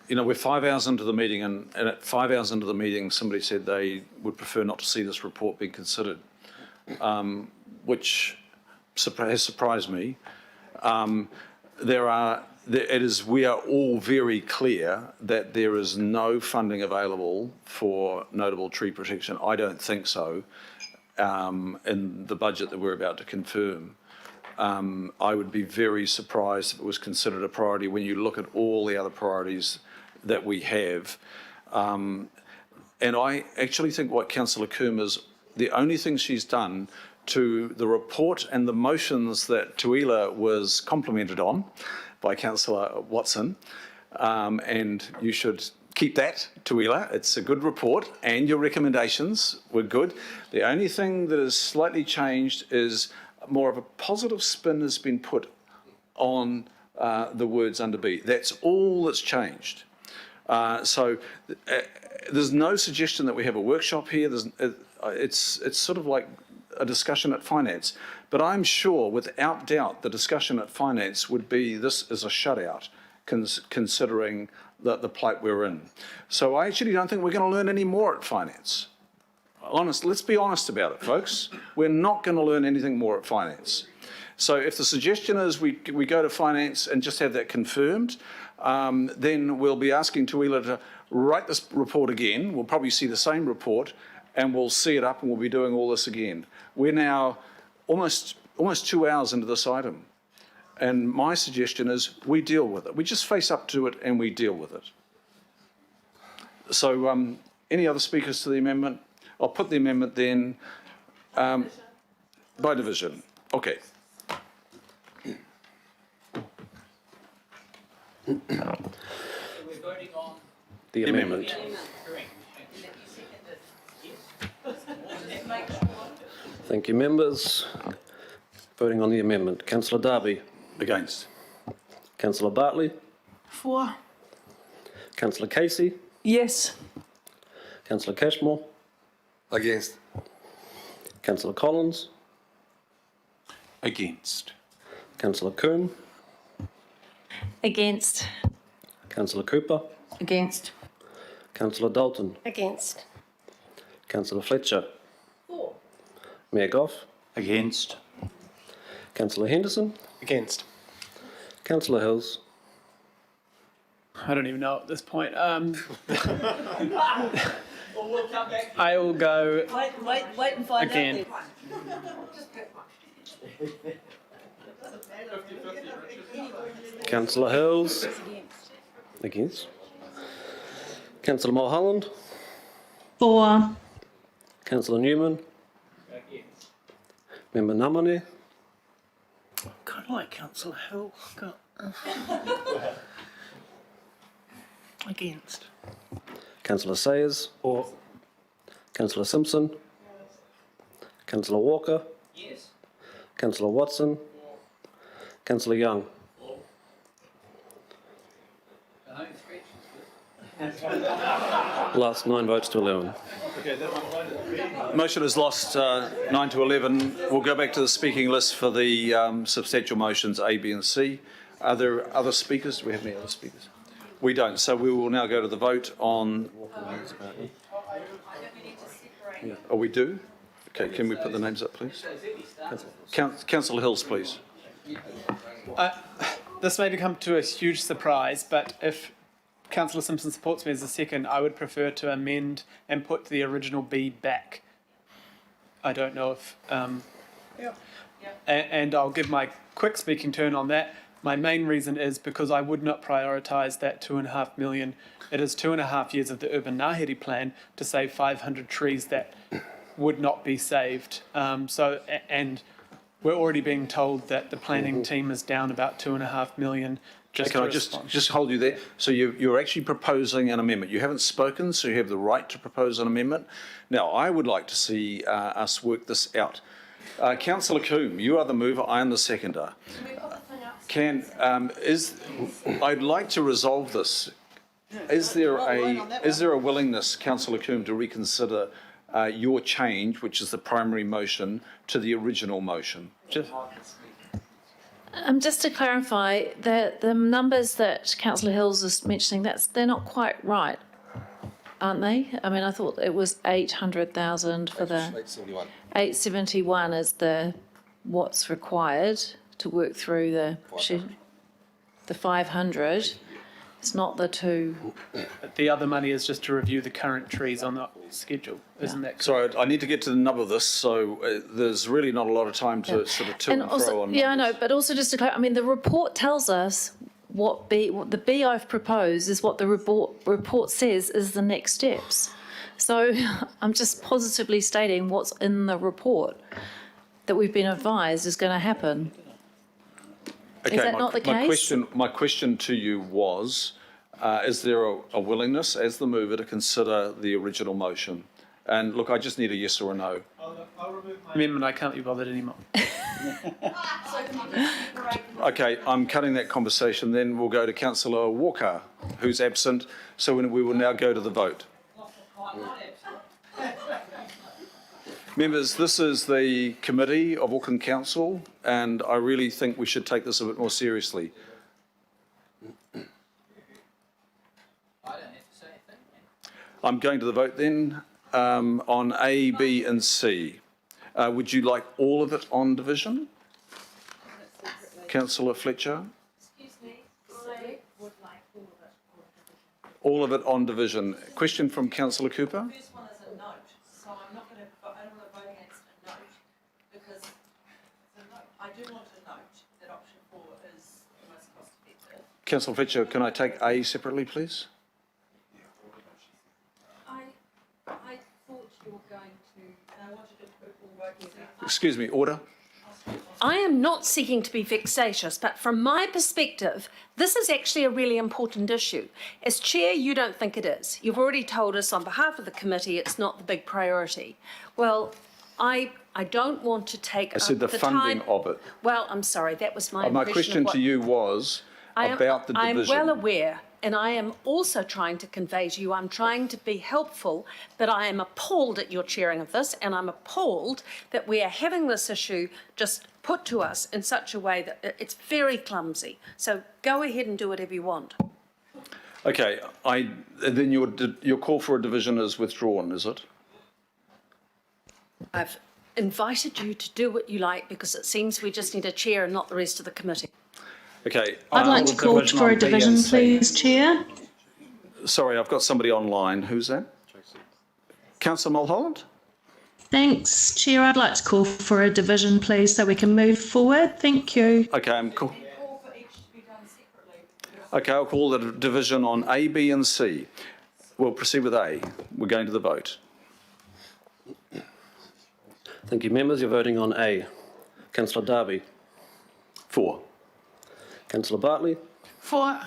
We're 5 hours into the meeting, and at 5 hours into the meeting, somebody said they would prefer not to see this report being considered, which has surprised me. We are all very clear that there is no funding available for notable tree protection. I don't think so in the budget that we're about to confirm. I would be very surprised if it was considered a priority when you look at all the other priorities that we have. And I actually think what Councillor Coombs, the only thing she's done to the report and the motions that Tuila was complimented on by Councillor Watson, and you should keep that, Tuila. It's a good report, and your recommendations were good. The only thing that has slightly changed is more of a positive spin has been put on the words under B. That's all that's changed. So there's no suggestion that we have a workshop here. It's sort of like a discussion at finance. But I'm sure, without doubt, the discussion at finance would be this is a shutout, considering the plight we're in. So I actually don't think we're going to learn any more at finance. Let's be honest about it, folks. We're not going to learn anything more at finance. So if the suggestion is we go to finance and just have that confirmed, then we'll be asking Tuila to write this report again. We'll probably see the same report, and we'll see it up, and we'll be doing all this again. We're now almost 2 hours into this item. And my suggestion is we deal with it. We just face up to it and we deal with it. So any other speakers to the amendment? I'll put the amendment then by division. Okay. The amendment. Thank you, members. Voting on the amendment. Councillor Darby. Against. Councillor Bartley. For. Councillor Casey. Yes. Councillor Cashmore. Against. Councillor Collins. Against. Councillor Coon. Against. Councillor Cooper. Against. Councillor Dalton. Against. Councillor Fletcher. For. Mayor Goff. Against. Councillor Henderson. Against. Councillor Hills. I don't even know at this point. I will go Wait and find again. Councillor Hills. Against. Councillor Mulholland. For. Councillor Newman. Member Namane. Kind of like Councillor Hill. Against. Councillor Sayers. Or. Councillor Simpson. Councillor Walker. Yes. Councillor Watson. Councillor Young. Last 9 votes to 11. Motion is lost 9 to 11. We'll go back to the speaking list for the substantial motions A, B and C. Are there other speakers? Do we have any other speakers? We don't. So we will now go to the vote on... Oh, we do? Okay, can we put the names up, please? Councillor Hills, please. This may become to a huge surprise, but if Councillor Simpson supports me as a second, I would prefer to amend and put the original B back. I don't know if... And I'll give my quick speaking turn on that. My main reason is because I would not prioritise that 2.5 million. It is 2.5 years of the Urban Ngāhere plan to save 500 trees that would not be saved. And we're already being told that the planning team is down about 2.5 million. Can I just hold you there? So you're actually proposing an amendment. You haven't spoken, so you have the right to propose an amendment. Now, I would like to see us work this out. Councillor Coombe, you are the mover, I am the seconder. I'd like to resolve this. Is there a willingness, Councillor Coombe, to reconsider your change, which is the primary motion, to the original motion? Just to clarify, the numbers that Councillor Hills is mentioning, they're not quite right, aren't they? I mean, I thought it was 800,000 for the... 871. 871 is what's required to work through the 500. It's not the two. The other money is just to review the current trees on the schedule, isn't that correct? Sorry, I need to get to the nub of this, so there's really not a lot of time to sort of to and fro on. Yeah, I know, but also just to clarify, I mean, the report tells us what the B I've proposed is what the report says is the next steps. So I'm just positively stating what's in the report. that we've been advised is going to happen. Okay, Is that not the case? My question to you was, is there a willingness as the mover to consider the original motion? And look, I just need a yes or a no. I'll remove my amendment. I can't be bothered anymore. Okay, I'm cutting that conversation. Then we'll go to Councillor Walker, who's absent. So we will now go to the vote. Members, this is the committee of Auckland Council, and I really think we should take this a bit more seriously. I'm going to the vote then on A, B and C. Would you like all of it on division? Councillor Fletcher? Excuse me, I would like all of it on division. All of it on division. Question from Councillor Cooper? The first one is a note, so I'm not going to, I don't want to vote against a note because it's a note. I do want a note that option 4 is the most cost effective. Councillor Fletcher, can I take A separately, please? I thought you were going to, and I wanted to put all votes. Excuse me, order. I am not seeking to be vexatious, but from my perspective, this is actually a really important issue. As chair, you don't think it is. You've already told us on behalf of the committee it's not the big priority. Well, I don't want to take I said the funding time. of it. Well, I'm sorry, that was my My impression question of what, to you was about the division. I'm well aware, and I am also trying to convey to you, I'm trying to be helpful, but I am appalled at your chairing of this, and I'm appalled that we are having this issue just put to us in such a way that it's very clumsy. So go ahead and do whatever you want. Okay, then your call for a division is withdrawn, is it? I've invited you to do what you like because it seems we just need a chair and not the rest of the committee. Okay. I'd like to call for a division, please, Chair. Sorry, I've got somebody online. Who's that? Councillor Mulholland? Thanks, Chair. I'd like to call for a division, please, so we can move forward. Thank you. Okay, I'm cool. Okay, I'll call the division on A, B and C. We'll proceed with A. We're going to the vote. Thank you, members. You're voting on A. Councillor Darby. For. Councillor Bartley. For.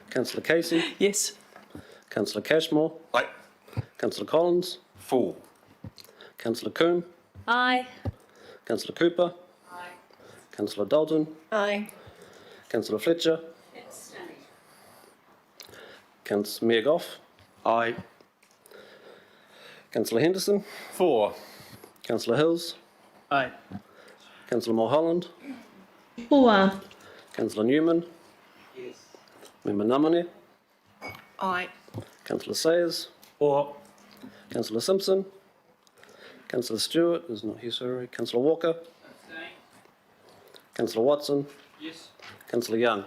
Councillor Casey. Yes. Councillor Cashmore. Aye. Councillor Collins. For. Councillor Coombe. Aye. Councillor Cooper. Aye. Councillor Dalton. Aye. Councillor Fletcher. Councillor Mayor Goff. Aye. Councillor Henderson. For. Councillor Hills. Aye. Councillor Mulholland. For. Councillor Newman. Yes. Member Namane. Aye. Councillor Sayers. Or. Councillor Simpson. Councillor Stewart is not here, sorry. Councillor Walker. Councillor Watson. Yes. Councillor Young.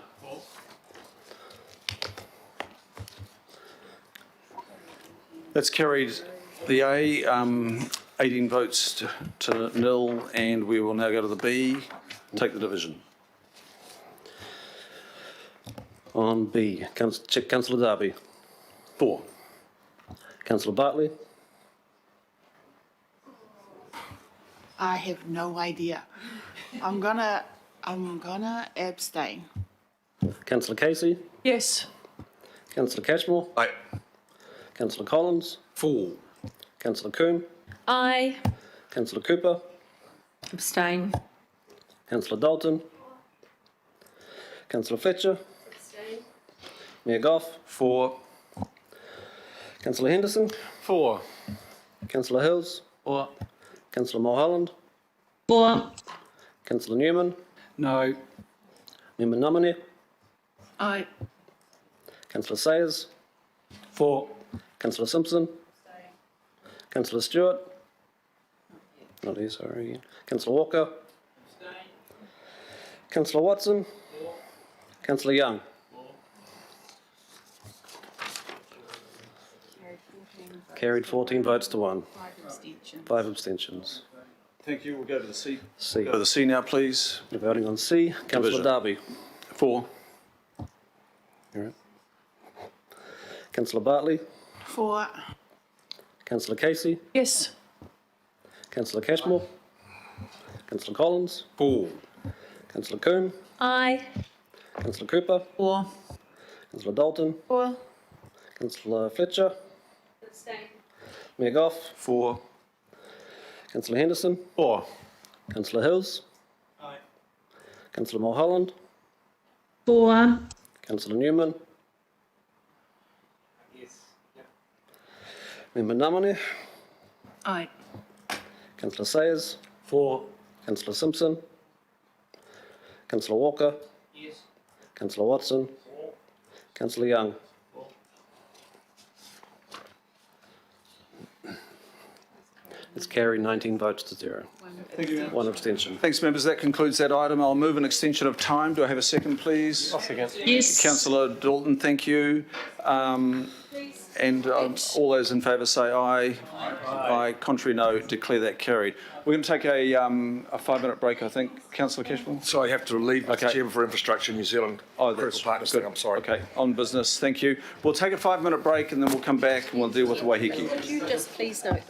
That's carried the A, 18 votes to nil, and we will now go to the B, take the division. On B, Councillor Darby. For. Councillor Bartley. I have no idea. I'm gonna abstain. Councillor Casey. Yes. Councillor Cashmore. Aye. Councillor Collins. For. Councillor Coombe. Aye. Councillor Cooper. Abstain. Councillor Dalton. Councillor Fletcher. Mayor Goff. For. Councillor Henderson. For. Councillor Hills. Or. Councillor Mulholland. For. Councillor Newman. No. Member Namane. Aye. Councillor Sayers. For. Councillor Simpson. Councillor Stewart. Not here, sorry. Councillor Walker. Councillor Watson. Councillor Young. Carried 14 votes to 1. 5 abstentions. Thank you. We'll go to the C. C. Go to the C now, please. You're voting on C. Councillor Division. Darby. For. You're right. Councillor Bartley. For. Councillor Casey. Yes. Councillor Cashmore. Councillor Collins. For. Councillor Coombe. Aye. Councillor Cooper. For. Councillor Dalton. For. Councillor Fletcher. Mayor Goff. For. Councillor Henderson. For. Councillor Hills. Aye. Councillor Mulholland. For. Councillor Newman. Yes. Yep. Member Namane. Aye. Councillor Sayers. For. Councillor Simpson. Councillor Walker. Yes. Councillor Watson. Councillor Young. It's carried 19 votes to 0. Thank you. One abstention. Thanks, members. That concludes that item. I'll move an extension of time. Do I have a second, please? I'll second. Yes. Councillor Dalton, thank you. And all those in favour say aye. Aye. Contrary, no. Declare that carried. We're going to take a 5-minute break, I think. Councillor Cashmore? Sorry, I have to leave, Mr Okay. Chairman, for Infrastructure New Zealand. Oh, Critical that's Partners good. thing, I'm sorry. Okay, on business. Thank you. We'll take a 5-minute break and then we'll come back and we'll deal with the Waiheke. Could you just please note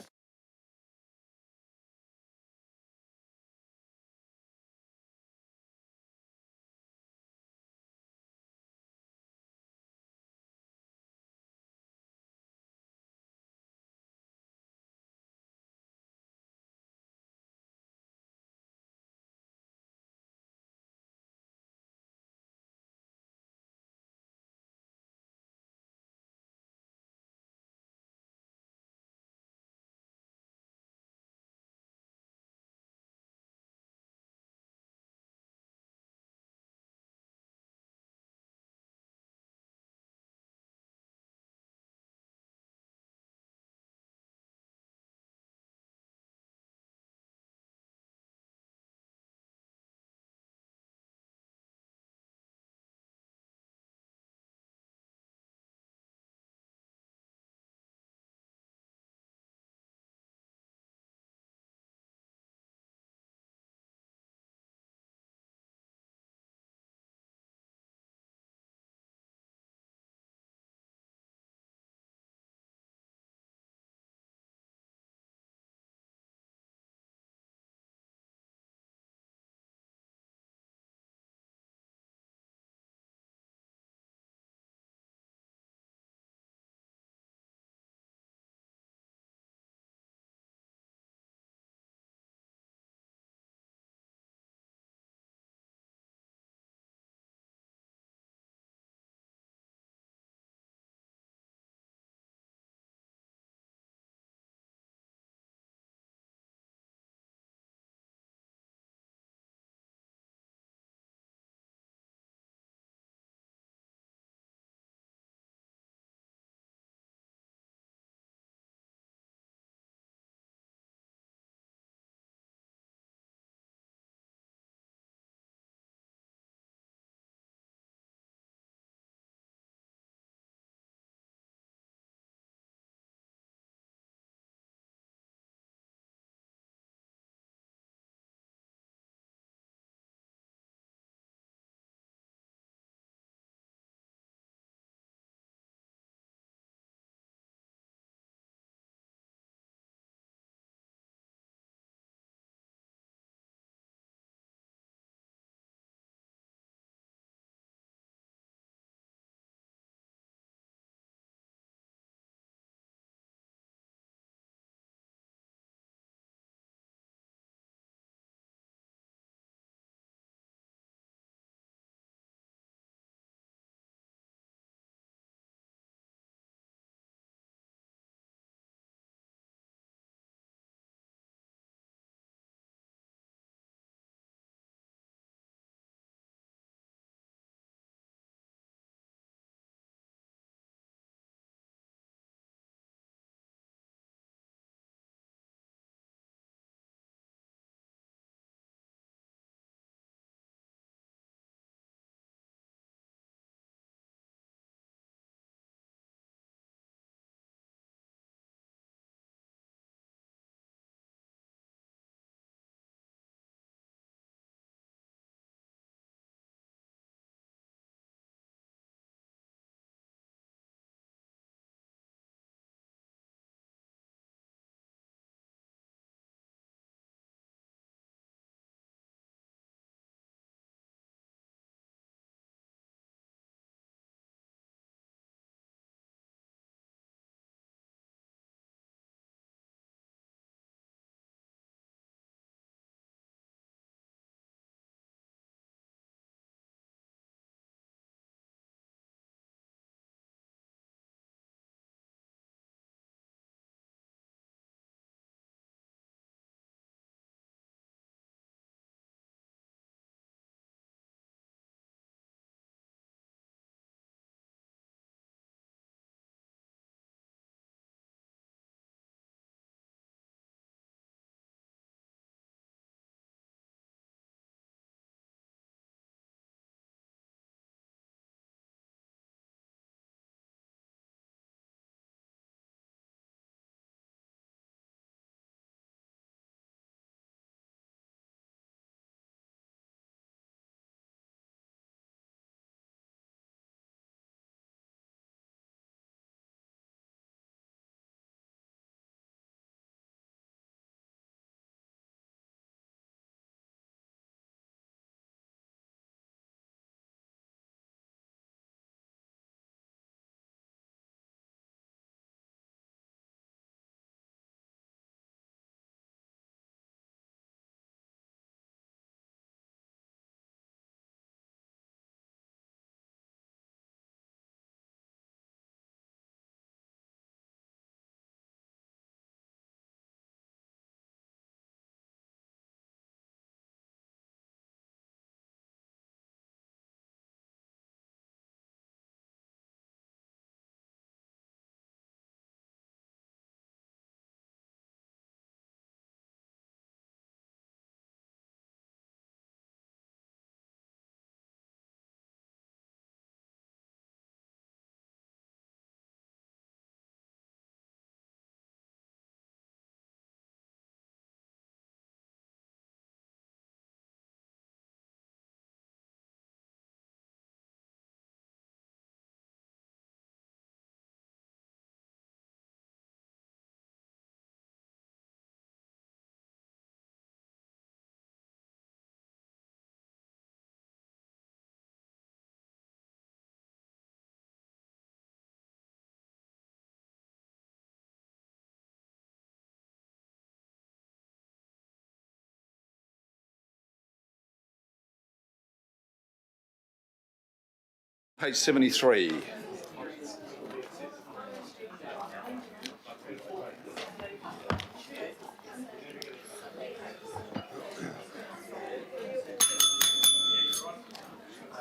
Page 73.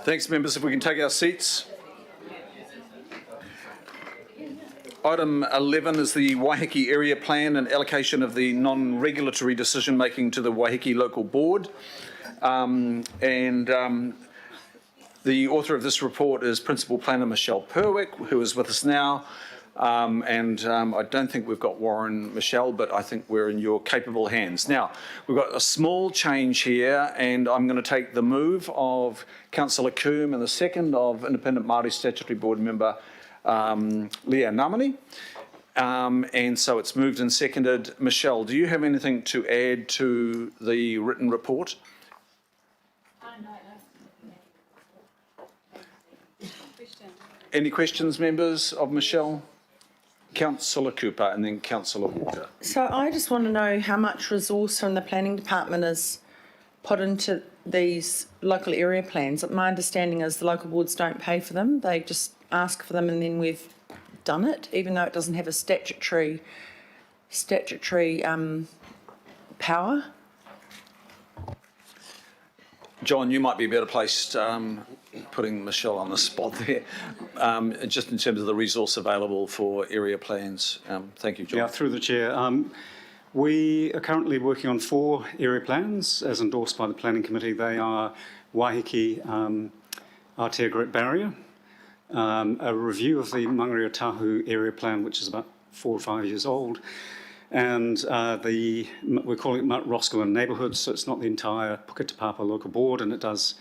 Thanks, members. If we can take our seats. Item 11 is the Waiheke Area Plan and allocation of the non-regulatory decision-making to the Waiheke Local Board. The author of this report is Principal Planner Michelle Perwick, who is with us now. I don't think we've got Warren Michelle, but I think we're in your capable hands. Now, we've got a small change here, and I'm going to take the move of Councillor Coombe and the second of Independent Māori Statutory Board member Leah Namani. And so it's moved and seconded. Michelle, do you have anything to add to the written report? Any questions, members, of Michelle? Councillor Cooper and then Councillor Walker. So I just want to know how much resource from the planning department is put into these local area plans. My understanding is the local boards don't pay for them. They just ask for them and then we've done it, even though it doesn't have a statutory power. John, you might be better placed putting Michelle on the spot there, just in terms of the resource available for area plans. Thank you, John. Yeah, through the chair. We are currently working on 4 area plans as endorsed by the Planning Committee. They are Waiheke Aotea Great Barrier, a review of the Mangaria Tahu area plan, which is about 4 or 5 years old, and we're calling it Mount Roscoe neighbourhood, so it's not the entire Puketapapa local board, and it does,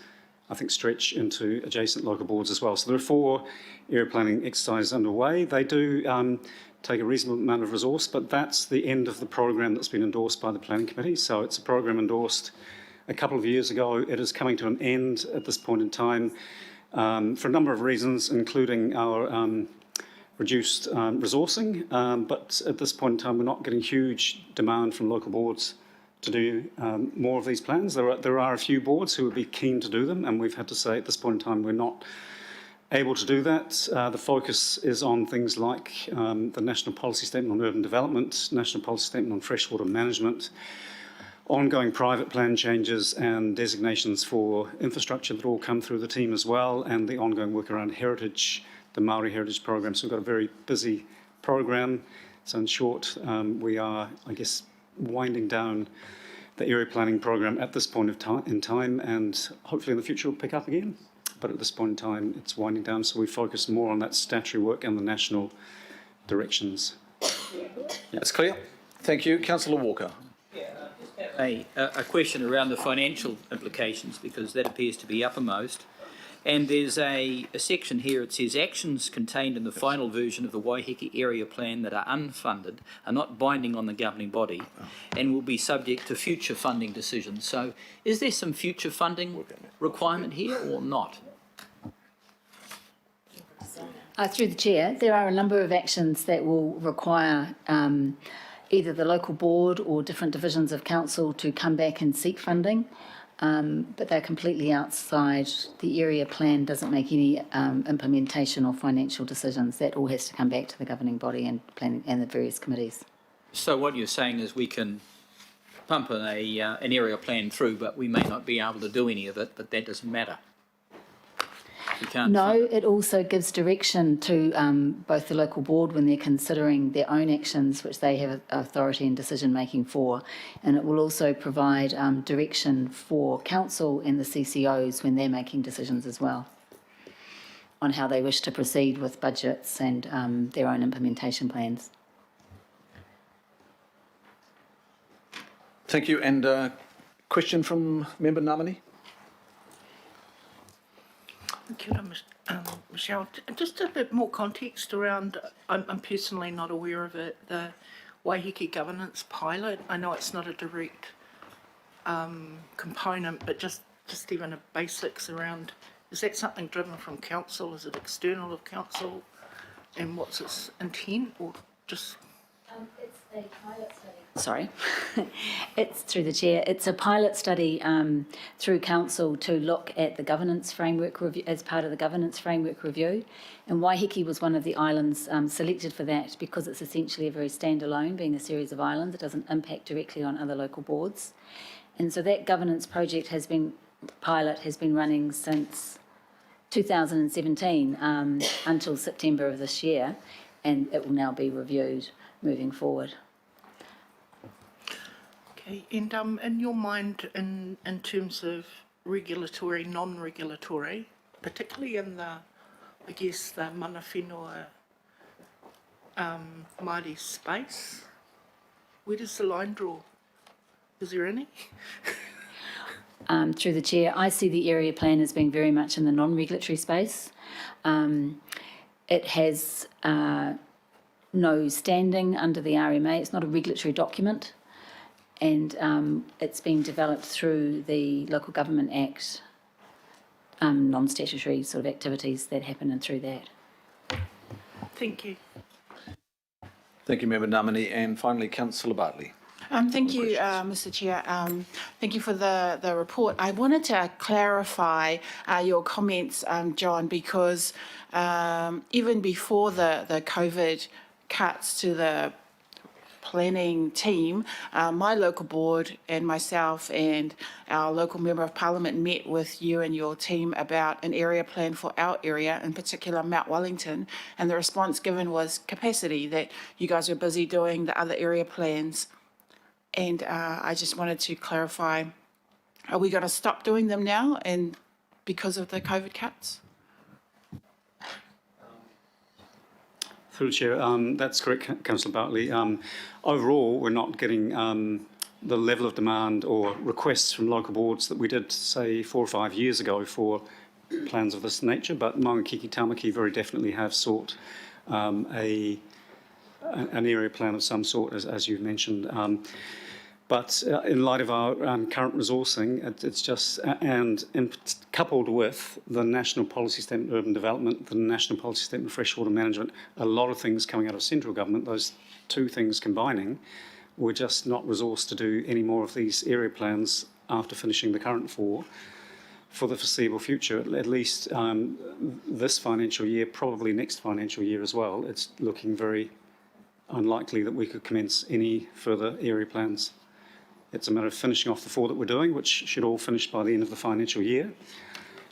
I think, stretch into adjacent local boards as well. So there are 4 area planning exercises underway. They do take a reasonable amount of resource, but that's the end of the program that's been endorsed by the Planning Committee. So it's a program endorsed a couple of years ago. It is coming to an end at this point in time for a number of reasons, including our reduced resourcing, but at this point in time, we're not getting huge demand from local boards to do more of these plans. There are a few boards who would be keen to do them, and we've had to say at this point in time we're not able to do that. The focus is on things like the National Policy Statement on Urban Development, National Policy Statement on Freshwater Management, ongoing private plan changes and designations for infrastructure that all come through the team as well, and the ongoing work around heritage, the Māori Heritage Program. So we've got a very busy program. So in short, we are, I guess, winding down the area planning program at this point in time, and hopefully in the future we'll pick up again. But at this point in time, it's winding down, so we focus more on that statutory work and the national directions. That's clear. Thank you. Councillor Walker. A question around the financial implications, because that appears to be uppermost. And there's a section here, it says actions contained in the final version of the Waiheke Area Plan that are unfunded are not binding on the governing body and will be subject to future funding decisions. So is there some future funding requirement here or not? Through the chair, there are a number of actions that will require either the local board or different divisions of council to come back and seek funding. But they're completely outside. The area plan doesn't make any implementation or financial decisions. That all has to come back to the governing body and planning and the various committees. So what you're saying is we can pump an area plan through, but we may not be able to do any of it, but that doesn't matter. No, it also gives direction to both the local board when they're considering their own actions, which they have authority and decision making for, and it will also provide direction for council and the CCOs when they're making decisions as well on how they wish to proceed with budgets and their own implementation plans. Thank you. And question from Member Namani? Thank you, Michelle. Just a bit more context around, I'm personally not aware of it, the Waiheke governance pilot. I know it's not a direct component, but just even a basics around, is that something driven from council? Is it external of council? And what's its intent, or just? Sorry, it's through the chair. It's a pilot study through council to look at the governance framework review as part of the governance framework review, and Waiheke was one of the islands selected for that because it's essentially a very standalone, being a series of islands. It doesn't impact directly on other local boards, and so that governance project has been running since 2017 until September of this year, and it will now be reviewed moving forward. Okay, and in your mind, in terms of regulatory, non-regulatory, particularly in the, I guess, the mana whenua Māori space, where does the line draw? Is there any? Through the chair, I see the area plan as being very much in the non-regulatory space. It has no standing under the RMA. It's not a regulatory document, and it's been developed through the Local Government Act, non-statutory sort of activities that happen and through that. Thank you. Thank you, Member Namani. And finally, Councillor Bartley. Thank you, Mr. Chair. Thank you for the report. I wanted to clarify your comments, John, because even before the COVID cuts to the planning team, my local board and myself and our local member of parliament met with you and your team about an area plan for our area, in particular Mount Wellington, and the response given was capacity, that you guys were busy doing the other area plans. And I just wanted to clarify, are we going to stop doing them now and because of the COVID cuts? Through the chair, that's correct, Councillor Bartley. Overall, we're not getting the level of demand or requests from local boards that we did, say, 4 or 5 years ago for plans of this nature, but Maungakiki Tamaki very definitely have sought an area plan of some sort, as you've mentioned. But in light of our current resourcing, it's just, and coupled with the National Policy Statement of Urban Development, the National Policy Statement of Freshwater Management, a lot of things coming out of central government, those two things combining, we're just not resourced to do any more of these area plans after finishing the current 4 for the foreseeable future, at least this financial year, probably next financial year as well. It's looking very unlikely that we could commence any further area plans. It's a matter of finishing off the 4 that we're doing, which should all finish by the end of the financial year.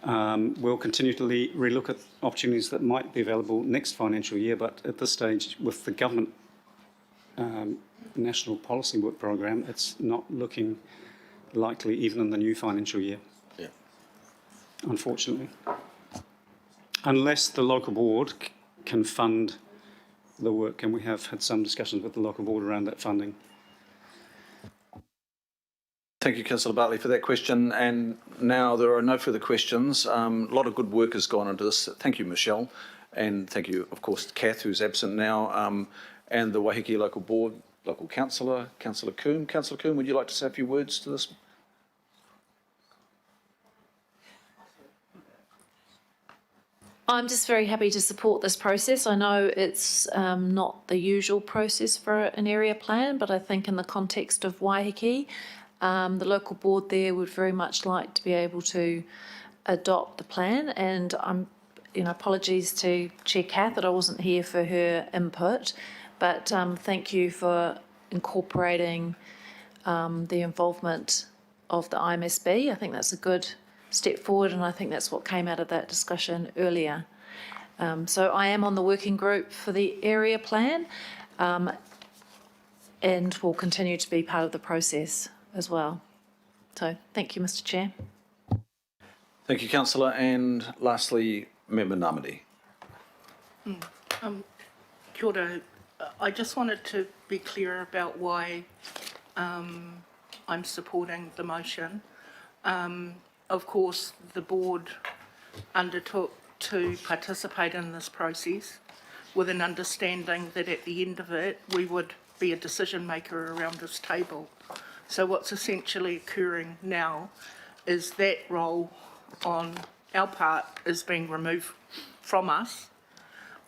We'll continue to relook at opportunities that might be available next financial year, but at this stage, with the government national policy work program, it's not looking likely even in the new financial year. Yeah. Unfortunately. Unless the local board can fund the work, and we have had some discussions with the local board around that funding. Thank you, Councillor Bartley, for that question. And now there are no further questions. A lot of good work has gone into this. Thank you, Michelle. And thank you, of course, Kath, who's absent now, and the Waiheke Local Board, Local Councillor, Councillor Coombe. Councillor Coombe, would you like to say a few words to this? I'm just very happy to support this process. I know it's not the usual process for an area plan, but I think in the context of Waiheke, the local board there would very much like to be able to adopt the plan. And I'm, apologies to Chair Kath that I wasn't here for her input, but thank you for incorporating the involvement of the IMSB. I think that's a good step forward, and I think that's what came out of that discussion earlier. So I am on the working group for the area plan, and will continue to be part of the process as well. So thank you, Mr. Chair. Thank you, Councillor. And lastly, Member Namadi. Kia ora. I just wanted to be clear about why I'm supporting the motion. Of course, the board undertook to participate in this process with an understanding that at the end of it, we would be a decision maker around this table. So what's essentially occurring now is that role on our part is being removed from us.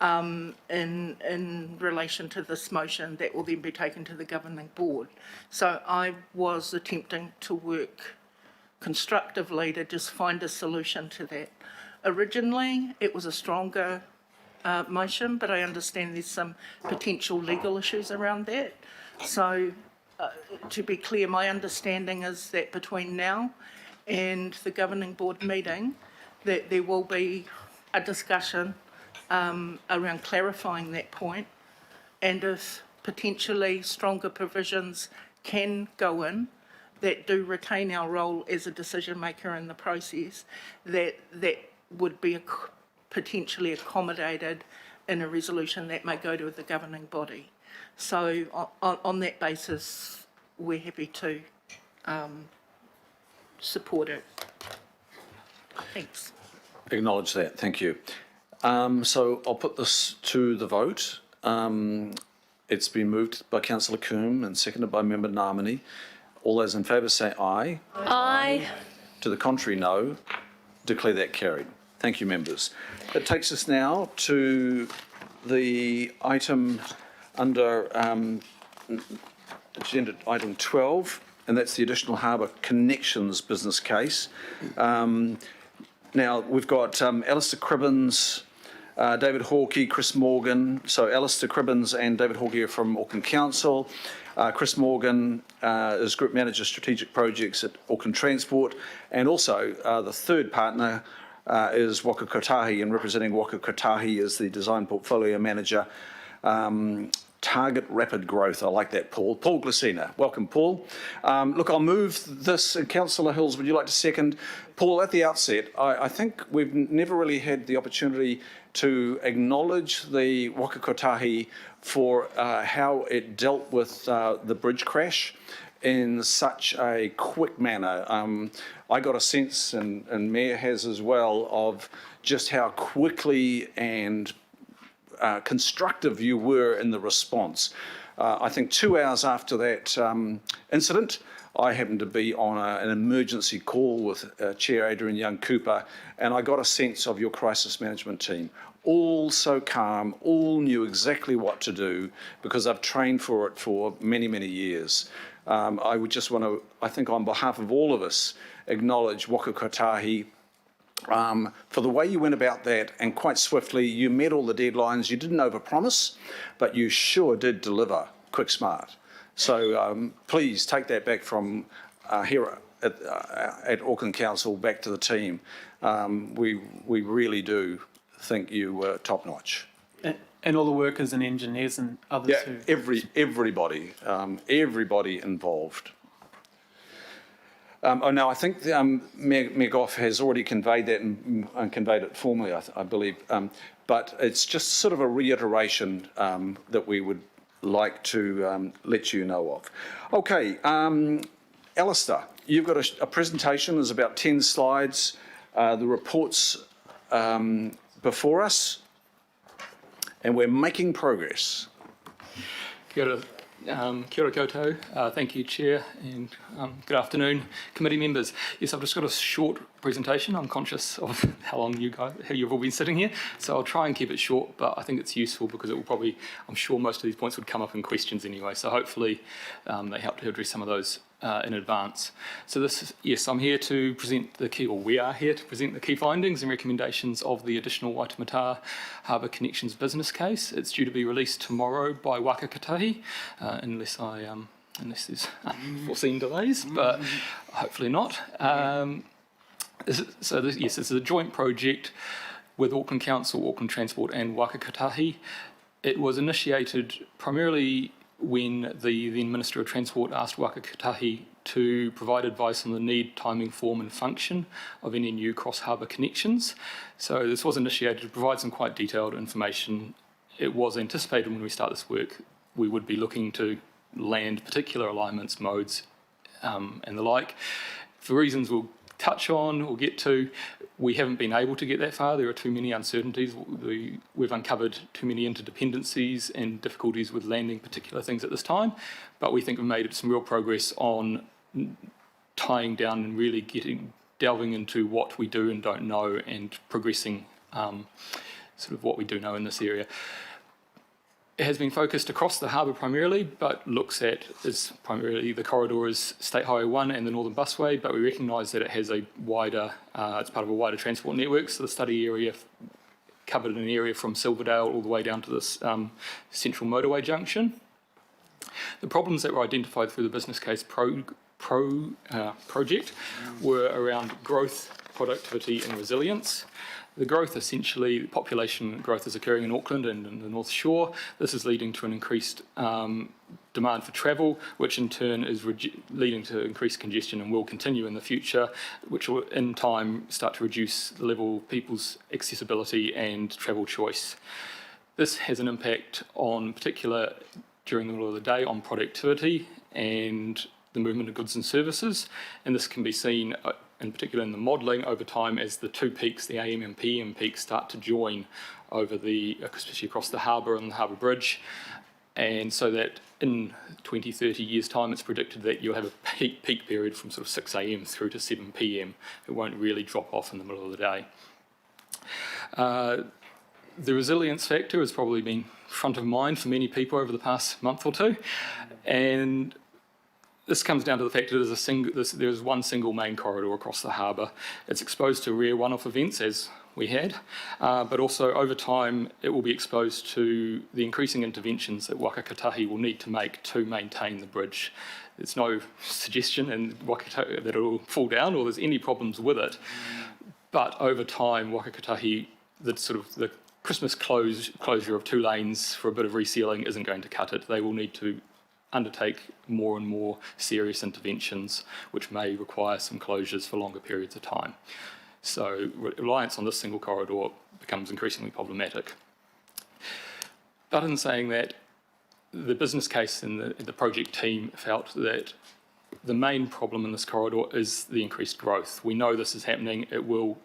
in relation to this motion that will then be taken to the governing board. So I was attempting to work constructively to just find a solution to that. Originally, it was a stronger motion, but I understand there's some potential legal issues around that. So to be clear, my understanding is that between now and the governing board meeting, that there will be a discussion around clarifying that point, and if potentially stronger provisions can go in that do retain our role as a decision maker in the process, that would be potentially accommodated in a resolution that may go to the governing body. So on that basis, we're happy to support it. Thanks. Acknowledge that, thank you. So I'll put this to the vote. It's been moved by Councillor Coombe and seconded by Member Namani. All those in favour say aye. Aye. To the contrary, no. Declare that carried. Thank you, members. That takes us now to the item under agenda item 12, and that's the additional harbour connections business case. Now, we've got Alistair Cribbins, David Hawkey, Chris Morgan. So Alistair Cribbins and David Hawkey are from Auckland Council. Chris Morgan is Group Manager Strategic Projects at Auckland Transport. And also the third partner is Waka Kotahi, and representing Waka Kotahi is the Design Portfolio Manager, Target Rapid Growth. I like that, Paul. Paul Glacina. Welcome, Paul. Look, I'll move this. Councillor Hills, would you like to second? Paul, at the outset, I think we've never really had the opportunity to acknowledge the Waka Kotahi for how it dealt with the bridge crash in such a quick manner. I got a sense, and Mayor has as well, of just how quickly and constructive you were in the response. I think 2 hours after that incident, I happened to be on an emergency call with Chair Adrian Young-Cooper, and I got a sense of your crisis management team. All so calm, all knew exactly what to do, because I've trained for it for many, many years. I would just want to, I think on behalf of all of us, acknowledge Waka Kotahi for the way you went about that, and quite swiftly. You met all the deadlines. You didn't overpromise, but you sure did deliver quick, smart. So please take that back from here at Auckland Council back to the team. We really do think you were top notch. And all the workers and engineers and others who... Everybody involved. Now, I think Mayor Goff has already conveyed that and conveyed it formally, I believe, but it's just sort of a reiteration that we would like to let you know of. Okay, Alistair, you've got a presentation. There's about 10 slides. The report's before us, and we're making progress. Kia ora koutou. Thank you, Chair, and good afternoon, committee members. Yes, I've just got a short presentation. I'm conscious of how you've all been sitting here, so I'll try and keep it short, but I think it's useful because it will probably, I'm sure most of these points would come up in questions anyway, so hopefully they help to address some of those in advance. So I'm here to present we are here to present the key findings and recommendations of the additional Waitemata Harbour Connections business case. It's due to be released tomorrow by Waka Kotahi, unless there's unforeseen delays, but hopefully not. This is a joint project with Auckland Council, Auckland Transport and Waka Kotahi. It was initiated primarily when the then Minister of Transport asked Waka Kotahi to provide advice on the need, timing, form and function of any new cross-harbour connections. So this was initiated to provide some quite detailed information. It was anticipated when we start this work we would be looking to land particular alignments, modes and the like. For reasons we'll touch on or get to, we haven't been able to get that far. There are too many uncertainties. We've uncovered too many interdependencies and difficulties with landing particular things at this time, but we think we've made some real progress on tying down and really delving into what we do and don't know and progressing sort of what we do know in this area. It has been focused across the harbour primarily, but looks at is primarily the corridor is State Highway 1 and the Northern Busway, but we recognise that it has a wider, it's part of a wider transport network, so the study area covered an area from Silverdale all the way down to this central motorway junction. The problems that were identified through the business case project were around growth, productivity and resilience. The growth, essentially, population growth is occurring in Auckland and in the North Shore. This is leading to an increased demand for travel, which in turn is leading to increased congestion and will continue in the future, which will in time start to reduce the level of people's accessibility and travel choice. This has an impact on, particular during the middle of the day, on productivity and the movement of goods and services, and this can be seen in particular in the modelling over time as the two peaks, the AM and PM peaks, start to join over the, especially across the harbour and the harbour bridge, and so that in 20, 30 years time it's predicted that you'll have a peak period from sort of 6 AM through to 7 PM. It won't really drop off in the middle of the day. The resilience factor has probably been front of mind for many people over the past month or two, and this comes down to the fact that there's one single main corridor across the harbour. It's exposed to rare one-off events, as we had, but also over time it will be exposed to the increasing interventions that Waka Kotahi will need to make to maintain the bridge. There's no suggestion in Waka Kotahi that it will fall down or there's any problems with it, but over time Waka Kotahi, the Christmas closure of 2 lanes for a bit of resealing isn't going to cut it. They will need to undertake more and more serious interventions, which may require some closures for longer periods of time. So reliance on this single corridor becomes increasingly problematic. But in saying that, the business case and the project team felt that the main problem in this corridor is the increased growth. We know this is happening. It will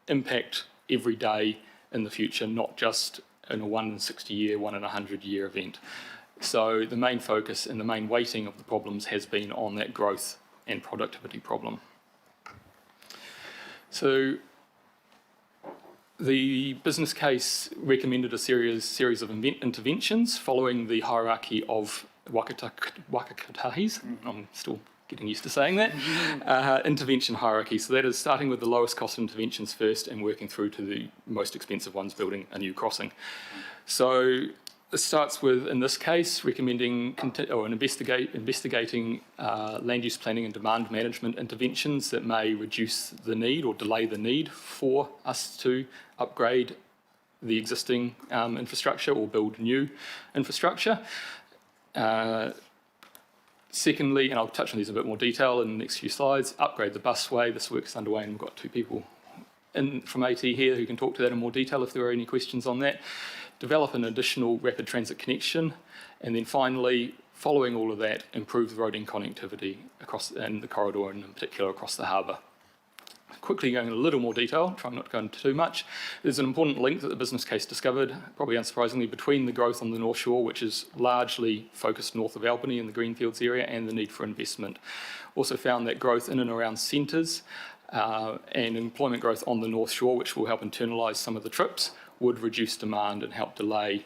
impact every day in the future, not just in a 1 in 60 year, 1 in 100 year event. So the main focus and the main weighting of the problems has been on that growth and productivity problem. So the business case recommended a series of interventions following the hierarchy of Waka Kotahis. I'm still getting used to saying that, intervention hierarchy. So that is starting with the lowest cost interventions first and working through to the most expensive ones, building a new crossing. So this starts with, in this case, recommending investigating land use planning and demand management interventions that may reduce the need or delay the need for us to upgrade the existing infrastructure or build new infrastructure. Secondly, and I'll touch on these in a bit more detail in the next few slides, upgrade the busway. This work is underway and we've got 2 people from AT here who can talk to that in more detail if there are any questions on that. Develop an additional rapid transit connection, and then finally, following all of that, improve the roading connectivity across and the corridor and in particular across the harbour. Quickly going into a little more detail, trying not to go into too much, there's an important link that the business case discovered, probably unsurprisingly, between the growth on the North Shore, which is largely focused north of Albany in the Greenfields area, and the need for investment. Also found that growth in and around centres and employment growth on the North Shore, which will help internalise some of the trips, would reduce demand and help delay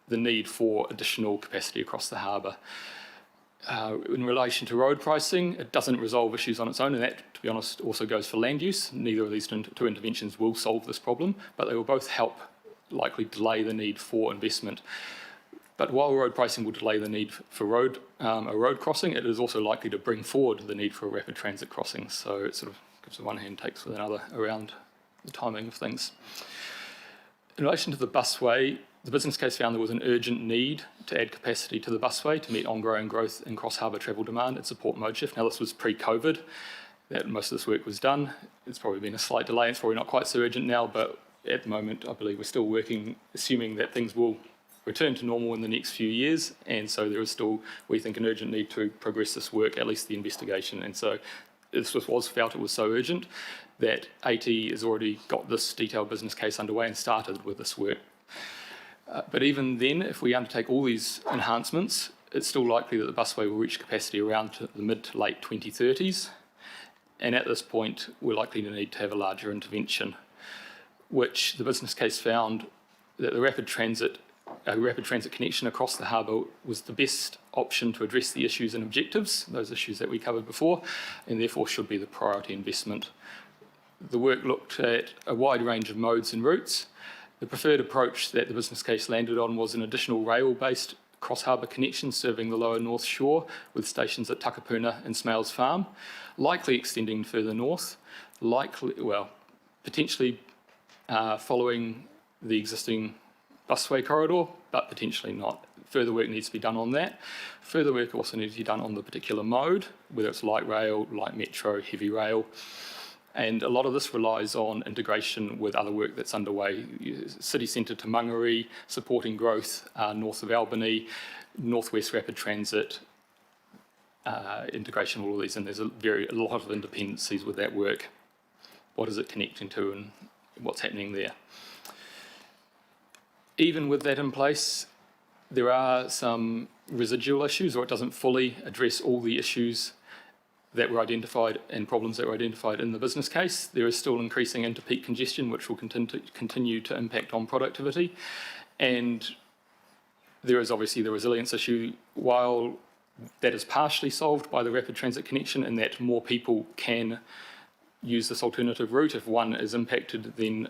the need for additional capacity across the harbour. In relation to road pricing, it doesn't resolve issues on its own, and that, to be honest, also goes for land use. Neither of these 2 interventions will solve this problem, but they will both help likely delay the need for investment. But while road pricing will delay the need for a road crossing, it is also likely to bring forward the need for a rapid transit crossing. So it sort of gives the one hand, takes with another around the timing of things. In relation to the busway, the business case found there was an urgent need to add capacity to the busway to meet ongoing growth in cross-harbour travel demand and support mode shift. Now, this was pre-COVID that most of this work was done. It's probably been a slight delay. It's probably not quite so urgent now, but at the moment, I believe we're still working, assuming that things will return to normal in the next few years. And so there is still, we think, an urgent need to progress this work, at least the investigation. And so this was felt it was so urgent that AT has already got this detailed business case underway and started with this work. But even then, if we undertake all these enhancements, it's still likely that the busway will reach capacity around the mid to late 2030s. And at this point, we're likely to need to have a larger intervention. which the business case found that a rapid transit connection across the harbour was the best option to address the issues and objectives, those issues that we covered before, and therefore should be the priority investment. The work looked at a wide range of modes and routes. The preferred approach that the business case landed on was an additional rail-based cross-harbour connection serving the lower North Shore with stations at Takapuna and Smales Farm, likely extending further north, potentially following the existing busway corridor, but potentially not. Further work needs to be done on that. Further work also needs to be done on the particular mode, whether it's light rail, light metro, heavy rail. And a lot of this relies on integration with other work that's underway. City centre to Mangere, supporting growth north of Albany, northwest rapid transit, integration of all of these, and there's a lot of interdependencies with that work. What is it connecting to and what's happening there? Even with that in place, there are some residual issues, or it doesn't fully address all the issues that were identified and problems that were identified in the business case. There is still increasing inter-peak congestion, which will continue to impact on productivity. And there is obviously the resilience issue. While that is partially solved by the rapid transit connection and that more people can use this alternative route, if one is impacted, then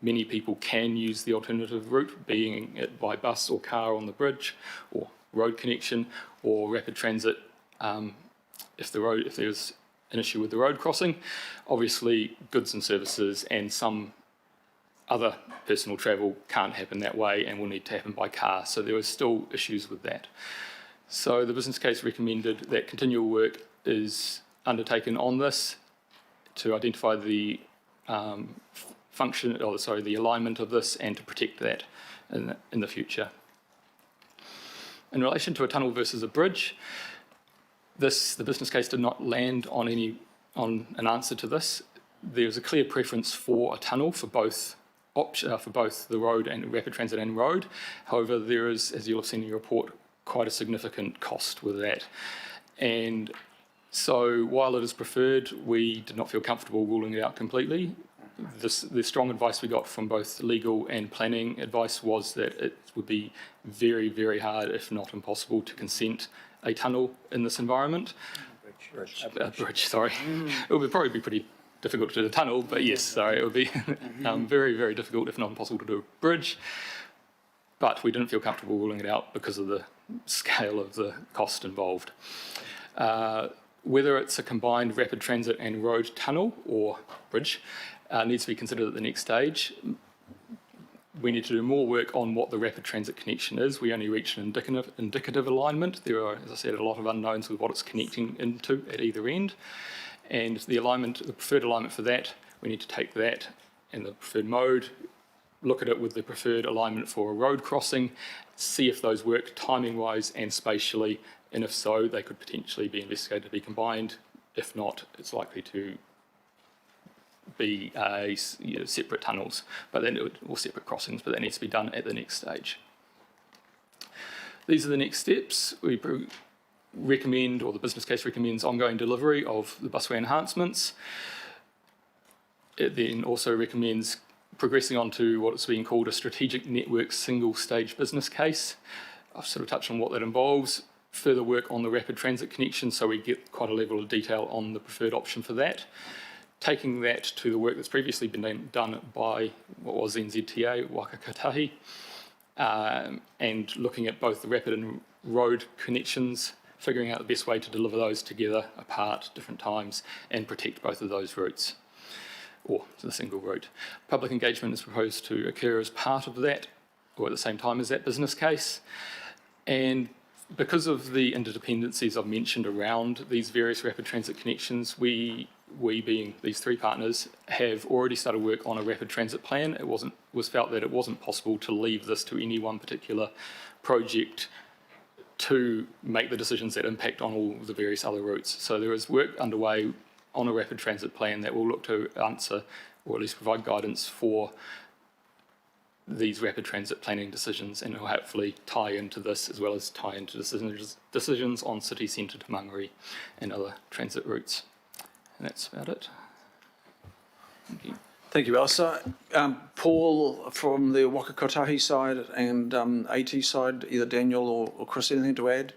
many people can use the alternative route, being it by bus or car on the bridge, or road connection, or rapid transit if there's an issue with the road crossing. Obviously, goods and services and some other personal travel can't happen that way and will need to happen by car. So there are still issues with that. So the business case recommended that continual work is undertaken on this to identify the the alignment of this and to protect that in the future. In relation to a tunnel versus a bridge, the business case did not land on an answer to this. There's a clear preference for a tunnel for both the road and rapid transit and road. However, there is, as you'll have seen in your report, quite a significant cost with that. And so while it is preferred, we did not feel comfortable ruling it out completely. The strong advice we got from both legal and planning advice was that it would be very, very hard, if not impossible, to consent a tunnel in this environment. A bridge, sorry. It would probably be pretty difficult to do the tunnel, but yes, sorry, it would be very, very difficult, if not impossible, to do a bridge. But we didn't feel comfortable ruling it out because of the scale of the cost involved. Whether it's a combined rapid transit and road tunnel or bridge needs to be considered at the next stage. We need to do more work on what the rapid transit connection is. We only reached an indicative alignment. There are, as I said, a lot of unknowns with what it's connecting into at either end. And the preferred alignment for that, we need to take that and the preferred mode, look at it with the preferred alignment for a road crossing, see if those work timing-wise and spatially, and if so, they could potentially be investigated to be combined. If not, it's likely to be separate tunnels, or separate crossings, but that needs to be done at the next stage. These are the next steps. We recommend, or the business case recommends, ongoing delivery of the busway enhancements. It then also recommends progressing on to what is being called a strategic network single stage business case. I've sort of touched on what that involves. Further work on the rapid transit connection, so we get quite a level of detail on the preferred option for that. Taking that to the work that's previously been done by what was NZTA, Waka Kotahi, and looking at both the rapid and road connections, figuring out the best way to deliver those together, apart, different times, and protect both of those routes, or the single route. Public engagement is proposed to occur as part of that, or at the same time as that business case. And because of the interdependencies I've mentioned around these various rapid transit connections, we being these three partners, have already started work on a rapid transit plan. It was felt that it wasn't possible to leave this to any one particular project to make the decisions that impact on all the various other routes. So there is work underway on a rapid transit plan that will look to answer, or at least provide guidance for these rapid transit planning decisions, and will hopefully tie into this, as well as tie into decisions on city centre to Mangere and other transit routes. And that's about it. Thank you. Thank you, Elsa. Paul, from the Waka Kotahi side and AT side, either Daniel or Chris, anything to add?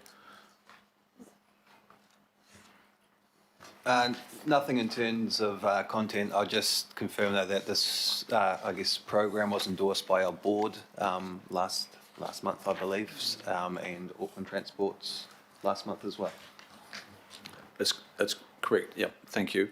Nothing in terms of content. I'll just confirm that this, I guess, program was endorsed by our board last month, I believe, and Auckland Transport's last month as well. That's correct. Yep. Thank you.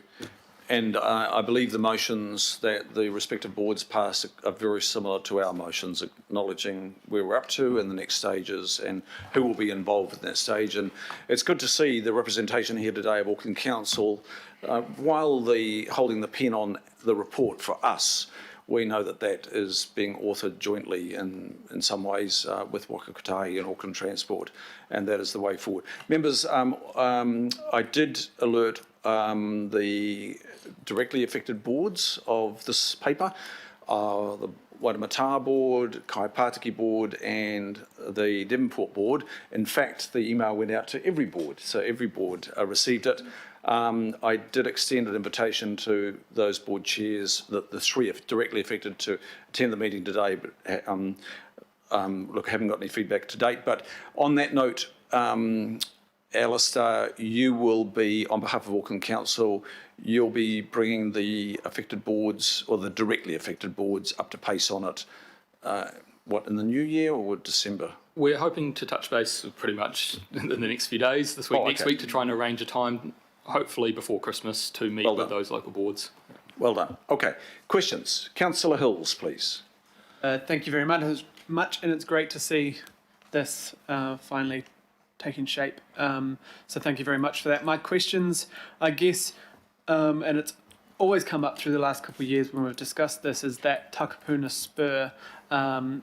And I believe the motions that the respective boards passed are very similar to our motions, acknowledging where we're up to and the next stages and who will be involved in that stage. And it's good to see the representation here today of Auckland Council. While holding the pen on the report for us, we know that is being authored jointly in some ways with Waka Kotahi and Auckland Transport, and that is the way forward. Members, I did alert the directly affected boards of this paper, the Waitemata board, Kaipātiki board and the Devonport board. In fact, the email went out to every board, so every board received it. I did extend an invitation to those board chairs, the three directly affected, to attend the meeting today, but look, I haven't got any feedback to date. But on that note, Alistair, you will be, on behalf of Auckland Council, you'll be bringing the affected boards, or the directly affected boards, up to pace on it, in the new year or December? We're hoping to touch base pretty much in the next few days, this week, next week, to try and arrange a time, hopefully before Christmas, to meet with those local boards. Well done. Okay. Questions? Councillor Hills, please. Thank you very much, and it's great to see this finally taking shape. So thank you very much for that. My questions, I guess, and it's always come up through the last couple of years when we've discussed this, is that Takapuna spur, and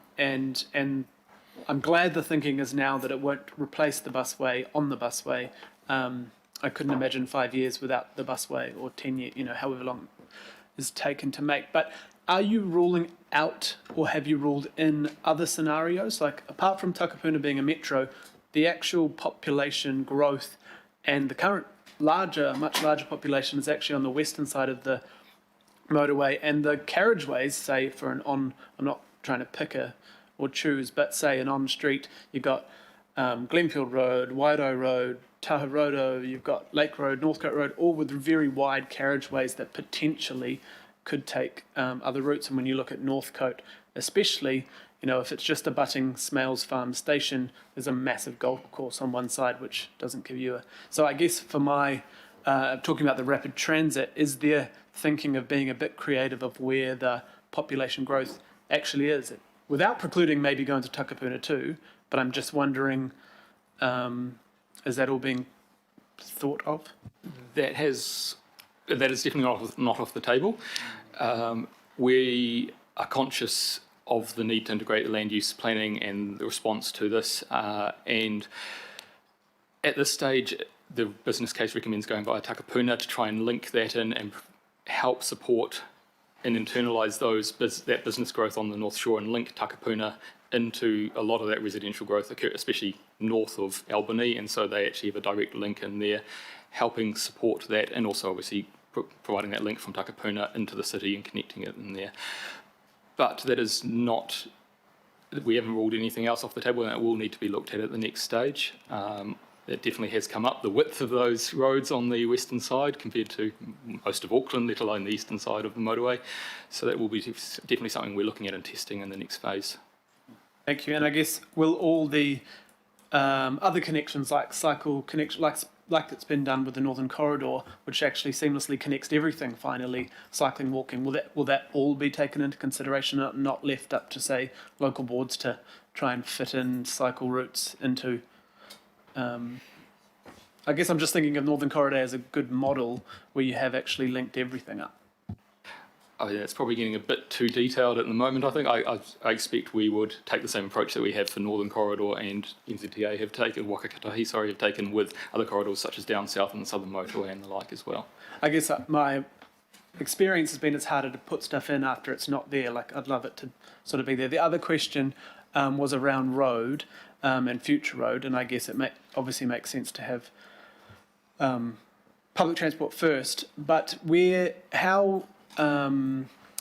I'm glad the thinking is now that it won't replace the busway on the busway. I couldn't imagine 5 years without the busway, or 10 years, however long it is taken to make. But are you ruling out, or have you ruled in other scenarios? Like, apart from Takapuna being a metro, the actual population growth and the current much larger population is actually on the western side of the motorway, and the carriageways, say for I'm not trying to pick or choose, but say an on-street, you've got Glenfield Road, Wairoa Road, Tahurodo, you've got Lake Road, Northcote Road, all with very wide carriageways that potentially could take other routes. And when you look at Northcote especially, if it's just abutting Smales Farm Station, there's a massive golf course on one side, which doesn't give you So I guess for my, talking about the rapid transit, is there thinking of being a bit creative of where the population growth actually is? Without precluding maybe going to Takapuna too, but I'm just wondering, is that all being thought of? That is definitely not off the table. We are conscious of the need to integrate the land use planning and the response to this. And at this stage, the business case recommends going via Takapuna to try and link that in and help support and internalise that business growth on the North Shore, and link Takapuna into a lot of that residential growth, especially north of Albany. And so they actually have a direct link in there, helping support that, and also obviously providing that link from Takapuna into the city and connecting it in there. But that is not, we haven't ruled anything else off the table, and it will need to be looked at the next stage. It definitely has come up, the width of those roads on the western side compared to most of Auckland, let alone the eastern side of the motorway. So that will be definitely something we're looking at and testing in the next phase. Thank you. And I guess, will all the other connections, like cycle connection, like it's been done with the Northern Corridor, which actually seamlessly connects everything finally, cycling, walking, will that all be taken into consideration, not left up to, say, local boards to try and fit in cycle routes into... I guess I'm just thinking of Northern Corridor as a good model where you have actually linked everything up. Oh yeah, it's probably getting a bit too detailed at the moment. I think I expect we would take the same approach that we have for Northern Corridor and NZTA have taken, Waka Kotahi, have taken with other corridors such as down south and the Southern Motorway and the like as well. I guess my experience has been it's harder to put stuff in after it's not there. Like, I'd love it to sort of be there. The other question was around road and future road, and I guess it obviously makes sense to have public transport first, but how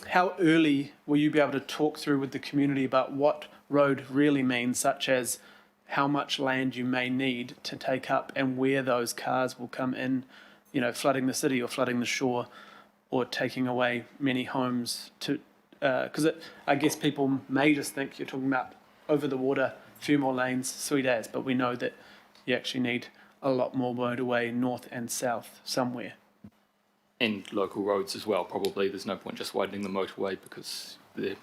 how early will you be able to talk through with the community about what road really means, such as how much land you may need to take up and where those cars will come in, you know, flooding the city or flooding the shore or taking away many homes to, because I guess people may just think you're talking about over the water, a few more lanes, sweet as, but we know that you actually need a lot more motorway north and south somewhere. And local roads as well, probably. There's no point just widening the motorway because the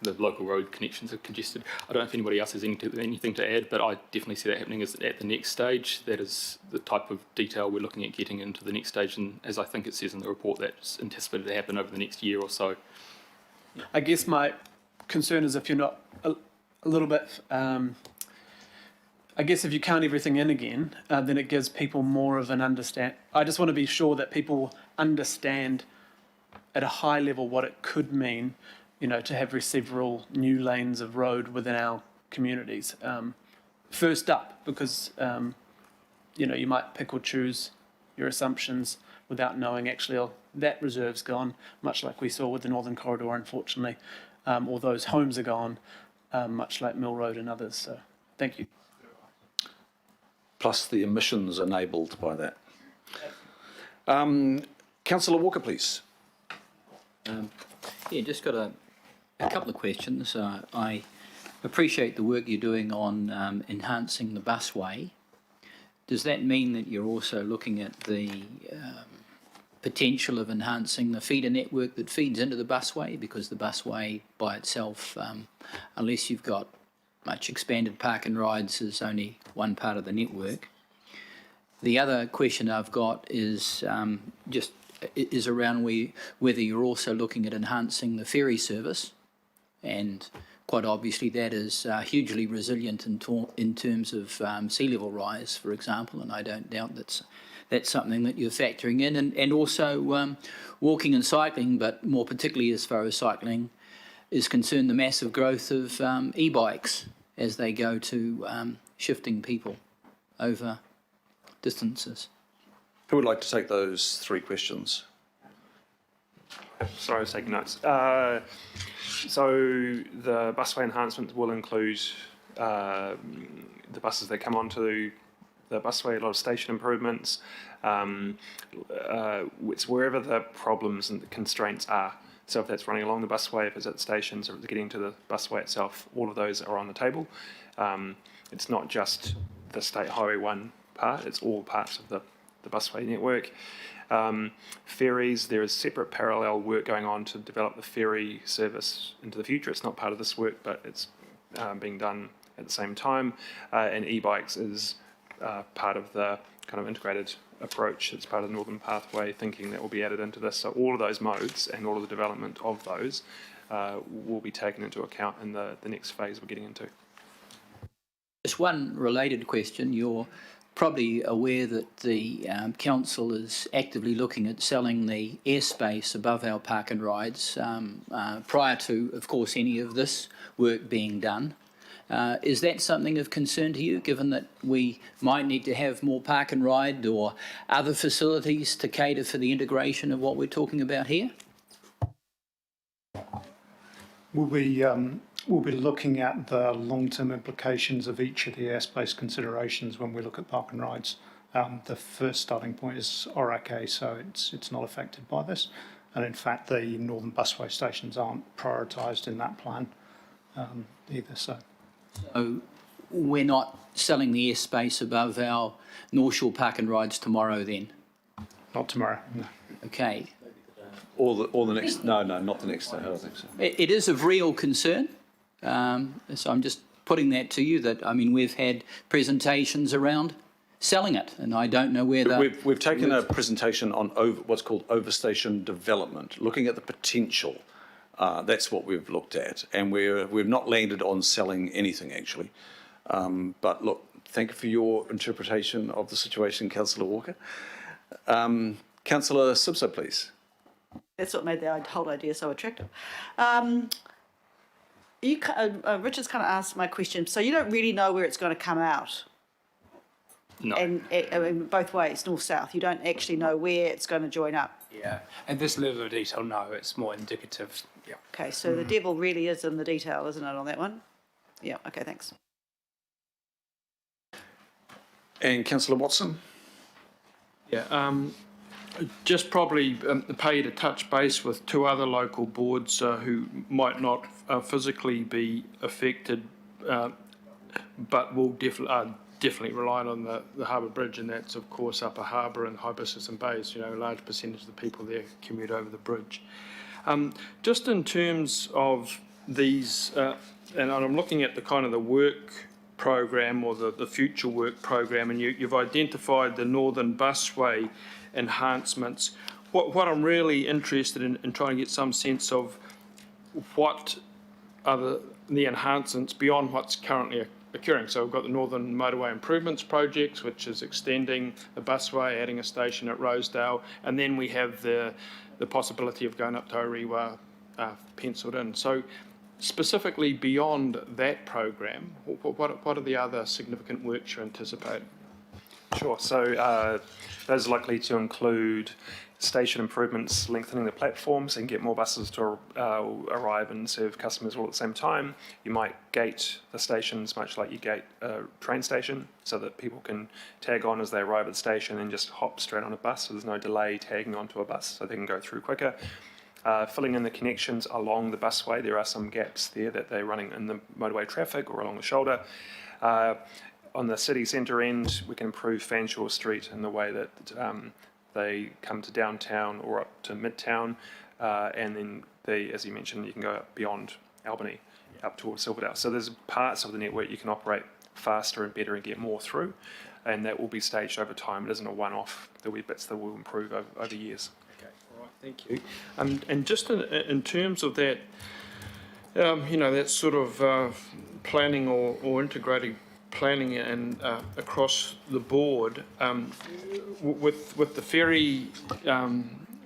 local road connections are congested. I don't know if anybody else has anything to add, but I definitely see that happening at the next stage. That is the type of detail we're looking at getting into the next stage, and as I think it says in the report, that's anticipated to happen over the next year or so. I guess my concern is if you're not a little bit, I guess if you count everything in again, then it gives people more of an understand. I just want to be sure that people understand at a high level what it could mean, you know, to have several new lanes of road within our communities. First up, because, you know, you might pick or choose your assumptions without knowing actually, oh, that reserve's gone, much like we saw with the Northern Corridor, unfortunately, or those homes are gone, much like Mill Road and others. So, thank you. Plus the emissions enabled by that. Councillor Walker, please. Yeah, just got a couple of questions. I appreciate the work you're doing on enhancing the busway. Does that mean that you're also looking at the potential of enhancing the feeder network that feeds into the busway? Because the busway by itself, unless you've got much expanded park and rides, is only one part of the network. The other question I've got is is around whether you're also looking at enhancing the ferry service, and quite obviously that is hugely resilient in terms of sea level rise, for example, and I don't doubt that's something that you're factoring in, and also walking and cycling, but more particularly as far as cycling is concerned, the massive growth of e-bikes as they go to shifting people over distances. Who would like to take those three questions? Sorry, I was taking notes. So the busway enhancements will include the buses that come onto the busway, a lot of station improvements. It's wherever the problems and the constraints are. So if that's running along the busway, if it's at stations, or if it's getting to the busway itself, all of those are on the table. It's not just the State Highway 1 part, it's all parts of the busway network. Ferries, there is separate parallel work going on to develop the ferry service into the future. It's not part of this work, but it's being done at the same time. And e-bikes is part of the kind of integrated approach. It's part of the Northern Pathway thinking that will be added into this. So all of those modes and all of the development of those will be taken into account in the next phase we're getting into. Just one related question. You're probably aware that the council is actively looking at selling the airspace above our park and rides prior to, of course, any of this work being done. Is that something of concern to you, given that we might need to have more park and ride or other facilities to cater for the integration of what we're talking about here? We'll be looking at the long-term implications of each of the airspace considerations when we look at park and rides. The first starting point is ORAK, so it's not affected by this. And in fact, the northern busway stations aren't prioritised in that plan either. So we're not selling the airspace above our North Shore park and rides tomorrow then? Not tomorrow, no. Okay. Or the next, no, not the next day, I don't think so. It is of real concern. So I'm just putting that to you that, I mean, we've had presentations around selling it, and I don't know whether... We've taken a presentation on what's called overstation development, looking at the potential. That's what we've looked at, and we've not landed on selling anything, actually. But look, thank you for your interpretation of the situation, Councillor Walker. Councillor Sibso, please. That's what made the whole idea so attractive. Richard's kind of asked my question. So you don't really know where it's going to come out? No. And I mean, both ways, north-south. You don't actually know where it's going to join up. Yeah, at this level of detail, no, it's more indicative. Yeah. Okay, so the devil really is in the detail, isn't it, on that one? Yeah, okay, thanks. And Councillor Watson? Yeah, just probably pay to touch base with two other local boards who might not physically be affected, but will definitely rely on the Harbour Bridge, and that's of course Upper Harbour and Hibiscus and Bays. You know, a large percentage of the people there commute over the bridge. Just in terms of these, and I'm looking at the kind of the work program or the future work program, and you've identified the Northern Busway enhancements. What I'm really interested in trying to get some sense of what are the enhancements beyond what's currently occurring. So we've got the Northern Motorway Improvements Projects, which is extending the busway, adding a station at Rosedale, and then we have the possibility of going up to Orewa, penciled in. So specifically beyond that program, what are the other significant works you're anticipating? Sure. So those are likely to include station improvements, lengthening the platforms and get more buses to arrive and serve customers all at the same time. You might gate the stations much like you gate a train station so that people can tag on as they arrive at the station and just hop straight on a bus, so there's no delay tagging onto a bus, so they can go through quicker. Filling in the connections along the busway. There are some gaps there that they're running in the motorway traffic or along the shoulder. On the city centre end, we can improve Fanshawe Street in the way that they come to downtown or up to midtown, and then as you mentioned, you can go up beyond Albany, up towards Silverdale. So there's parts of the network you can operate faster and better and get more through, and that will be staged over time. It isn't a one-off. There'll be bits that will improve over years. Okay, all right, thank you. And just in terms of that, you know, that sort of planning or integrated planning and across the board, with the ferry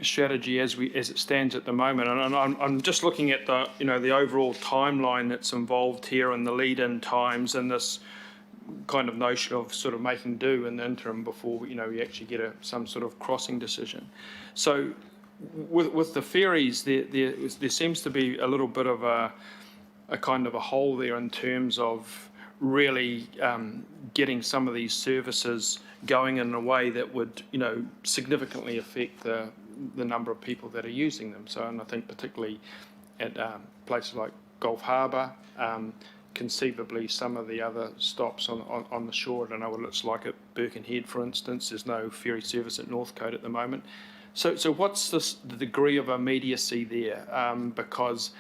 strategy as it stands at the moment, and I'm just looking at the overall timeline that's involved here and the lead-in times and this kind of notion of sort of making do in the interim before we actually get some sort of crossing decision. So with the ferries, there seems to be a little bit of a kind of a hole there in terms of really getting some of these services going in a way that would, significantly affect the number of people that are using them. So, and I think particularly at places like Gulf Harbour, conceivably some of the other stops on the shore. I don't know what it's like at Birkenhead, for instance. There's no ferry service at Northcote at the moment. So what's the degree of immediacy there? Because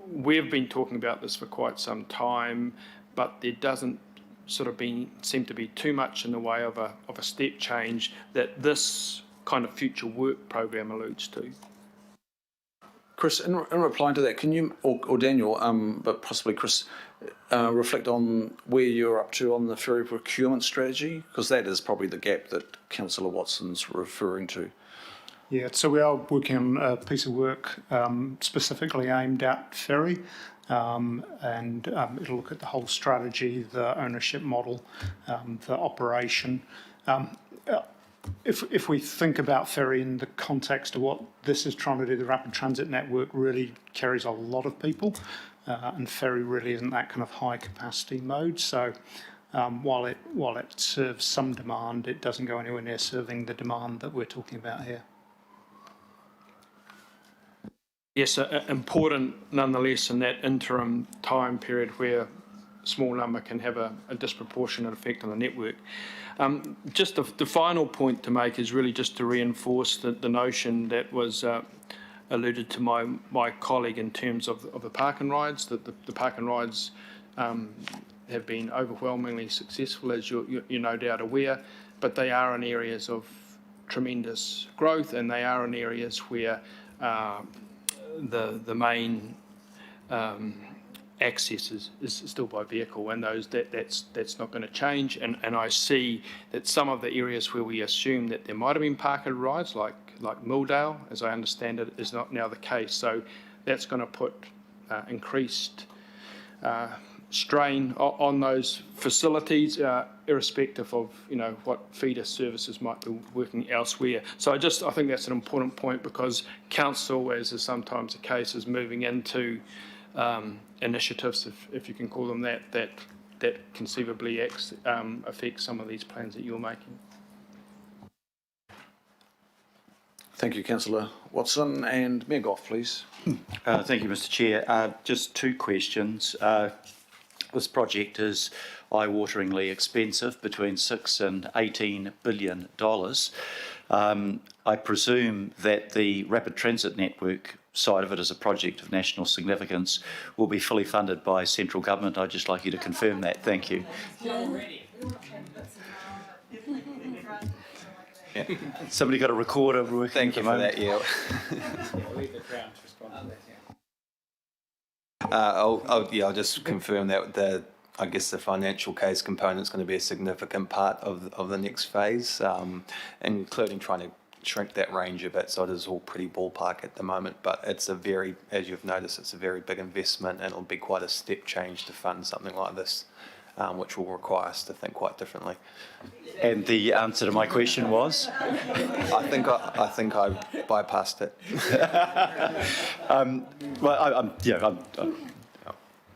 we've been talking about this for quite some time, but there doesn't sort of seem to be too much in the way of a step change that this kind of future work program alludes to. Chris, in replying to that, can you, or Daniel, but possibly Chris, reflect on where you're up to on the ferry procurement strategy? Because that is probably the gap that Councillor Watson's referring to. Yeah, so we are working on a piece of work specifically aimed at ferry. And it'll look at the whole strategy, the ownership model, the operation. If we think about ferry in the context of what this is trying to do, the rapid transit network really carries a lot of people, and ferry really isn't that kind of high capacity mode. So while it serves some demand, it doesn't go anywhere near serving the demand that we're talking about here. Yes, important nonetheless in that interim time period where a small number can have a disproportionate effect on the network. Just the final point to make is really just to reinforce the notion that was alluded to my colleague in terms of the park and rides, that the park and rides have been overwhelmingly successful, as you're no doubt aware, but they are in areas of tremendous growth, and they are in areas where the main access is still by vehicle, and that's not going to change. And I see that some of the areas where we assume that there might have been park and rides, like Milldale, as I understand it, is not now the case. So that's going to put increased strain on those facilities, irrespective of what feeder services might be working elsewhere. So I think that's an important point, because council, as is sometimes the case, is moving into initiatives, if you can call them that conceivably affect some of these plans that you're making. Thank you, Councillor Watson. And Mayor Goff, please. Thank you, Mr. Chair. Just two questions. This project is eye-wateringly expensive, between $6 and $18 billion. I presume that the rapid transit network side of it, as a project of national significance, will be fully funded by central government. I'd just like you to confirm that. Thank you. Yeah. Somebody got a recorder working. Thank you for that, yeah. I'll just confirm that I guess the financial case component is going to be a significant part of the next phase, including trying to shrink that range a bit, so it is all pretty ballpark at the moment, but it's a very, as you've noticed, it's a very big investment, and it'll be quite a step change to fund something like this, which will require us to think quite differently. And the answer to my question was? I think I bypassed it. I'm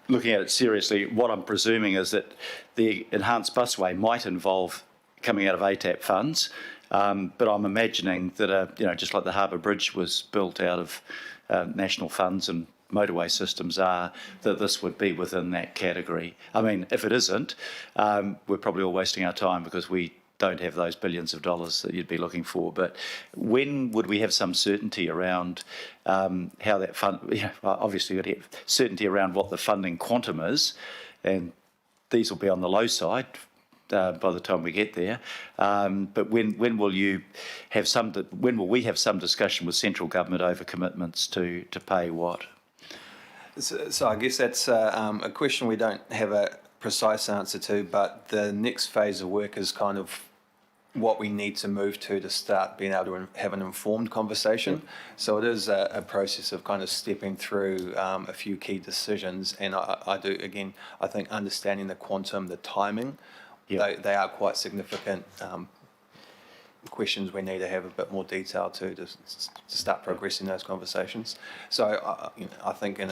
looking at it seriously. What I'm presuming is that the enhanced busway might involve coming out of ATAP funds, but I'm imagining that just like the Harbour Bridge was built out of national funds and motorway systems are, that this would be within that category. I mean, if it isn't, we're probably all wasting our time, because we don't have those billions of dollars that you'd be looking for. But when would we have some certainty around how that fund, obviously we'd have certainty around what the funding quantum is, and these will be on the low side by the time we get there. But when will you have when will we have some discussion with central government over commitments to pay what? So I guess that's a question we don't have a precise answer to, but the next phase of work is kind of what we need to move to start being able to have an informed conversation. So it is a process of kind of stepping through a few key decisions, and I do, again, I think understanding the quantum, the timing, they are quite significant questions we need to have a bit more detail to start progressing those conversations. So I think in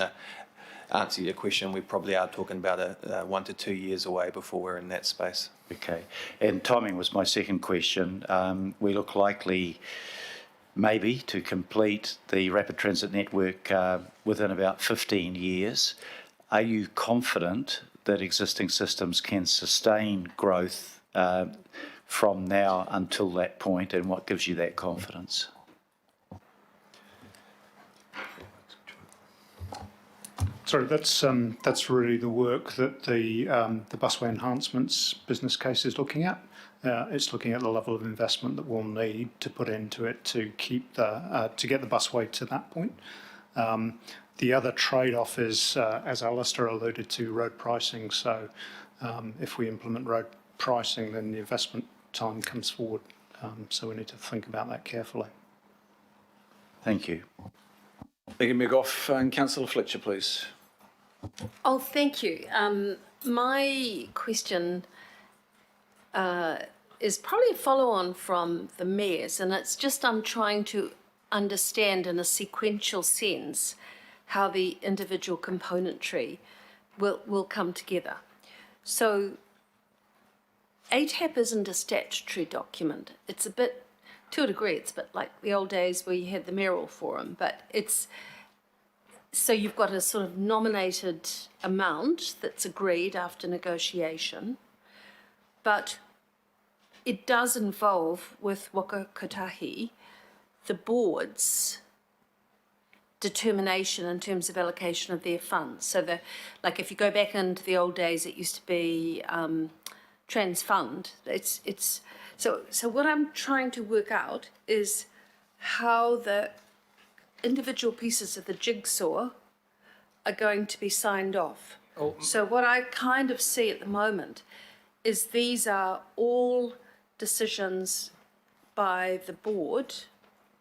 answer to your question, we probably are talking about 1 to 2 years away before we're in that space. Okay, and timing was my second question. We look likely maybe to complete the rapid transit network within about 15 years. Are you confident that existing systems can sustain growth from now until that point, and what gives you that confidence? Sorry, that's really the work that the busway enhancements business case is looking at. It's looking at the level of investment that we'll need to put into it to keep to get the busway to that point. The other trade-off is, as Alistair alluded to, road pricing. So if we implement road pricing, then the investment time comes forward. So we need to think about that carefully. Thank you. Thank you, Mayor Goff. And Councillor Fletcher, please. Oh, thank you. My question is probably a follow-on from the Mayor's, and it's just I'm trying to understand in a sequential sense how the individual componentry will come together. So ATAP isn't a statutory document. It's a bit, to a degree, it's a bit like the old days where you had the mayoral forum, but it's, so you've got a sort of nominated amount that's agreed after negotiation, but it does involve, with Waka Kotahi, the board's determination in terms of allocation of their funds. So like if you go back into the old days, it used to be TransFund. So what I'm trying to work out is how the individual pieces of the jigsaw are going to be signed off. So what I kind of see at the moment is these are all decisions by the board.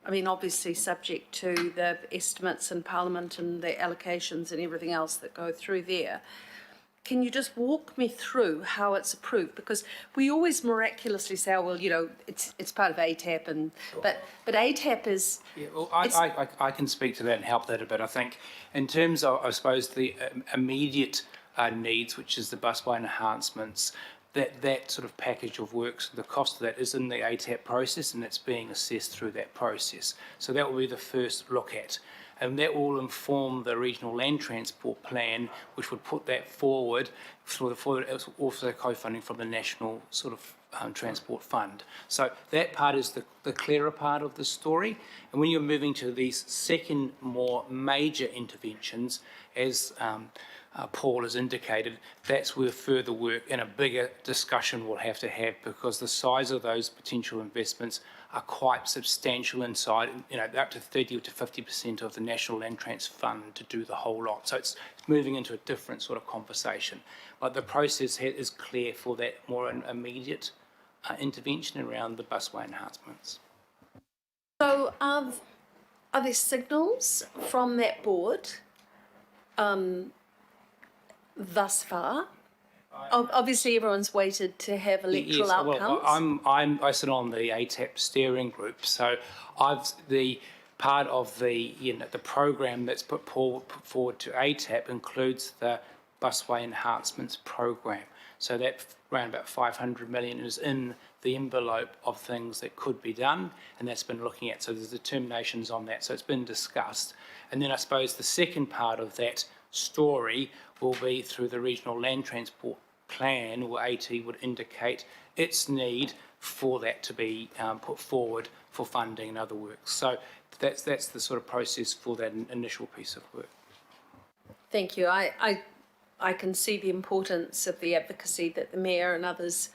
I mean, obviously subject to the estimates in Parliament and the allocations and everything else that go through there. can you just walk me through how it's approved? Because we always miraculously say, oh, well, you know, it's part of ATAP, and but ATAP is. Yeah, well, I can speak to that and help that a bit. I think in terms of, I suppose, the immediate needs, which is the busway enhancements, that sort of package of works, the cost of that is in the ATAP process, and it's being assessed through that process. So that will be the first look at. And that will inform the regional land transport plan, which would put that forward it's also co-funding from the national sort of transport fund. So that part is the clearer part of the story. And when you're moving to these second, more major interventions, as Paul has indicated, that's where further work and a bigger discussion we'll have to have, because the size of those potential investments are quite substantial inside, you know, up to 30 to 50% of the National Land Trans Fund to do the whole lot. So it's moving into a different sort of conversation. But the process is clear for that more immediate intervention around the busway enhancements. So are there signals from that board thus far? Obviously, everyone's waited to have electoral outcomes. Well, I sit on the ATAP steering group, so the part of the program that's put forward to ATAP includes the busway enhancements program. So that around about 500 million is in the envelope of things that could be done, and that's been looking at. So there's determinations on that. So it's been discussed, and then I suppose the second part of that story will be through the regional land transport plan, where AT would indicate its need for that to be put forward for funding and other works. So that's the sort of process for that initial piece of work. Thank you. I can see the importance of the advocacy that the Mayor and others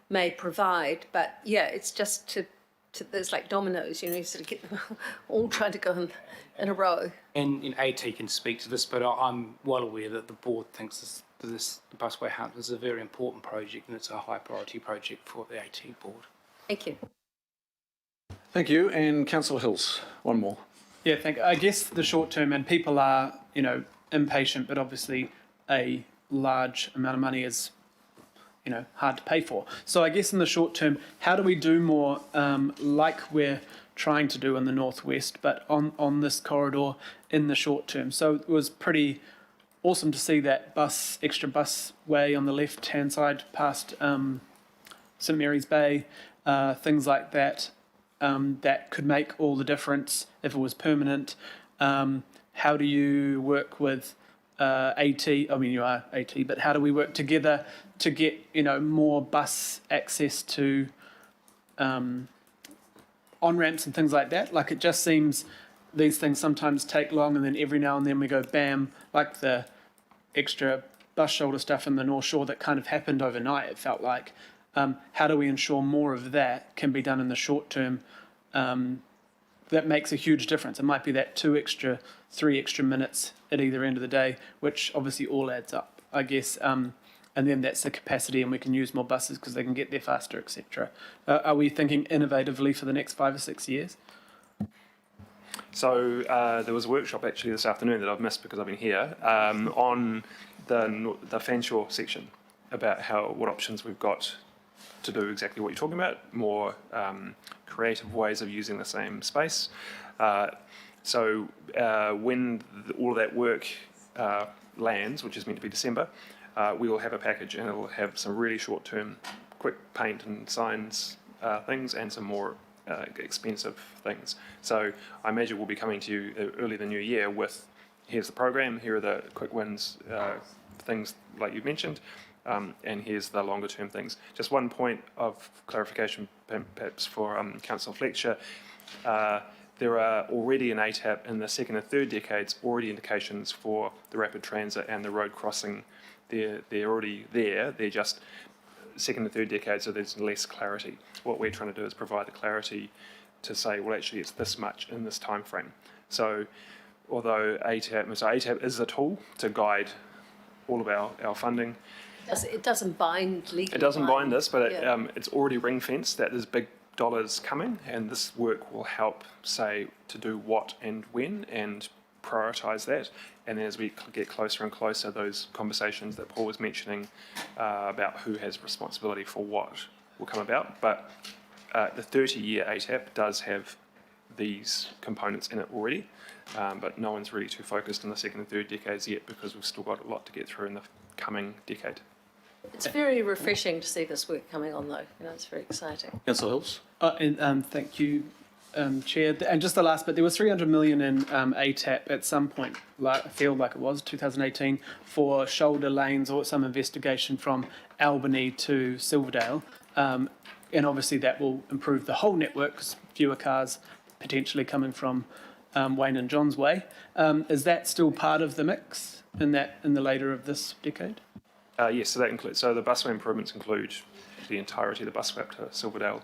may provide, but yeah, it's just to there's like dominoes, you know, you sort of get them all trying to go in a row. And AT can speak to this, but I'm well aware that the board thinks the busway hunt is a very important project, and it's a high priority project for the AT board. Thank you. Thank you. And Councillor Hills, one more. Yeah, I guess the short term, and people are, you know, impatient, but obviously a large amount of money is, you know, hard to pay for. So I guess in the short term, how do we do more like we're trying to do in the northwest, but on this corridor in the short term? So it was pretty awesome to see that extra busway on the left-hand side past St Mary's Bay, things like that, that could make all the difference if it was permanent. How do you work with AT? I mean, you are AT, but how do we work together to get, you know, more bus access to on-ramps and things like that? Like, it just seems these things sometimes take long, and then every now and then we go bam, like the extra bus shoulder stuff in the North Shore that kind of happened overnight, it felt like. How do we ensure more of that can be done in the short term? That makes a huge difference. It might be that 3 extra minutes at either end of the day, which obviously all adds up, I guess. And then that's the capacity, and we can use more buses because they can get there faster, etc. Are we thinking innovatively for the next 5 or 6 years? So there was a workshop actually this afternoon that I've missed because I've been here on the Fanshawe section about what options we've got to do exactly what you're talking about, more creative ways of using the same space. So when all of that work lands, which is meant to be December, we will have a package, and it will have some really short-term, quick paint and signs things, and some more expensive things. So I imagine we'll be coming to you early the new year with, here's the program, here are the quick wins things like you mentioned, and here's the longer term things. Just one point of clarification perhaps for Councillor Fletcher. There are already in ATAP in the second and third decades already indications for the rapid transit and the road crossing. They're already there, they're just second and third decades, so there's less clarity. What we're trying to do is provide the clarity to say, well, actually it's this much in this time frame. So although ATAP is a tool to guide all of our funding. It doesn't bind legally. It doesn't bind this, but it's already ring fenced that there's big dollars coming, and this work will help say to do what and when, and prioritise that. And then as we get closer and closer, those conversations that Paul was mentioning about who has responsibility for what will come about. But the 30-year ATAP does have these components in it already, but no one's really too focused on the second and third decades yet because we've still got a lot to get through in the coming decade. It's very refreshing to see this work coming on, though. It's very exciting. Councillor Hills. Thank you, Chair. And just the last bit, there was 300 million in ATAP at some point, I feel like it was 2018, for shoulder lanes or some investigation from Albany to Silverdale. And obviously that will improve the whole network because fewer cars potentially coming from Wayne and John's way. Is that still part of the mix in the later of this decade? Yes, so that includes, so the busway improvements include the entirety of the busway up to Silverdale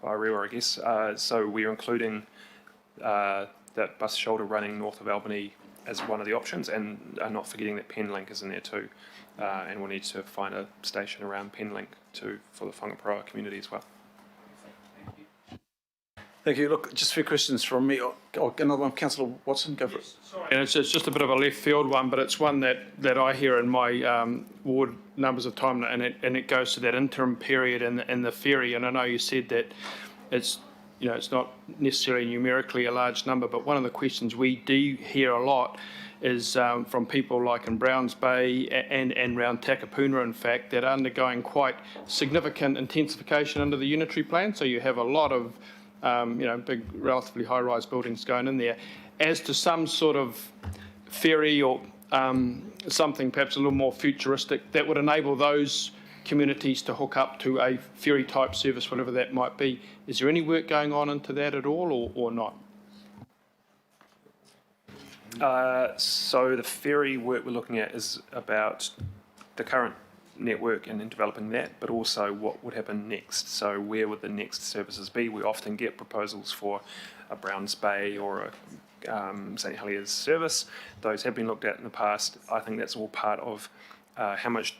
by Rewa, I guess. So we are including that bus shoulder running north of Albany as one of the options, and not forgetting that Penlink is in there too. And we'll need to find a station around Penlink for the Whangaparoa community as well. Thank you. Look, just a few questions from me. Another one, Councillor Watson, go for it. And it's just a bit of a left field one, but it's one that I hear in my ward numbers of time, and it goes to that interim period and the ferry. And I know you said that it's not necessarily numerically a large number, but one of the questions we do hear a lot is from people like in Browns Bay and around Takapuna, in fact, that are undergoing quite significant intensification under the unitary plan. So you have a lot of big, relatively high-rise buildings going in there, as to some sort of ferry or something perhaps a little more futuristic that would enable those communities to hook up to a ferry-type service, whatever that might be. Is there any work going on into that at all, or not? So the ferry work we're looking at is about the current network and then developing that, but also what would happen next. So where would the next services be? We often get proposals for a Browns Bay or a St Heliers service. Those have been looked at in the past. I think that's all part of how much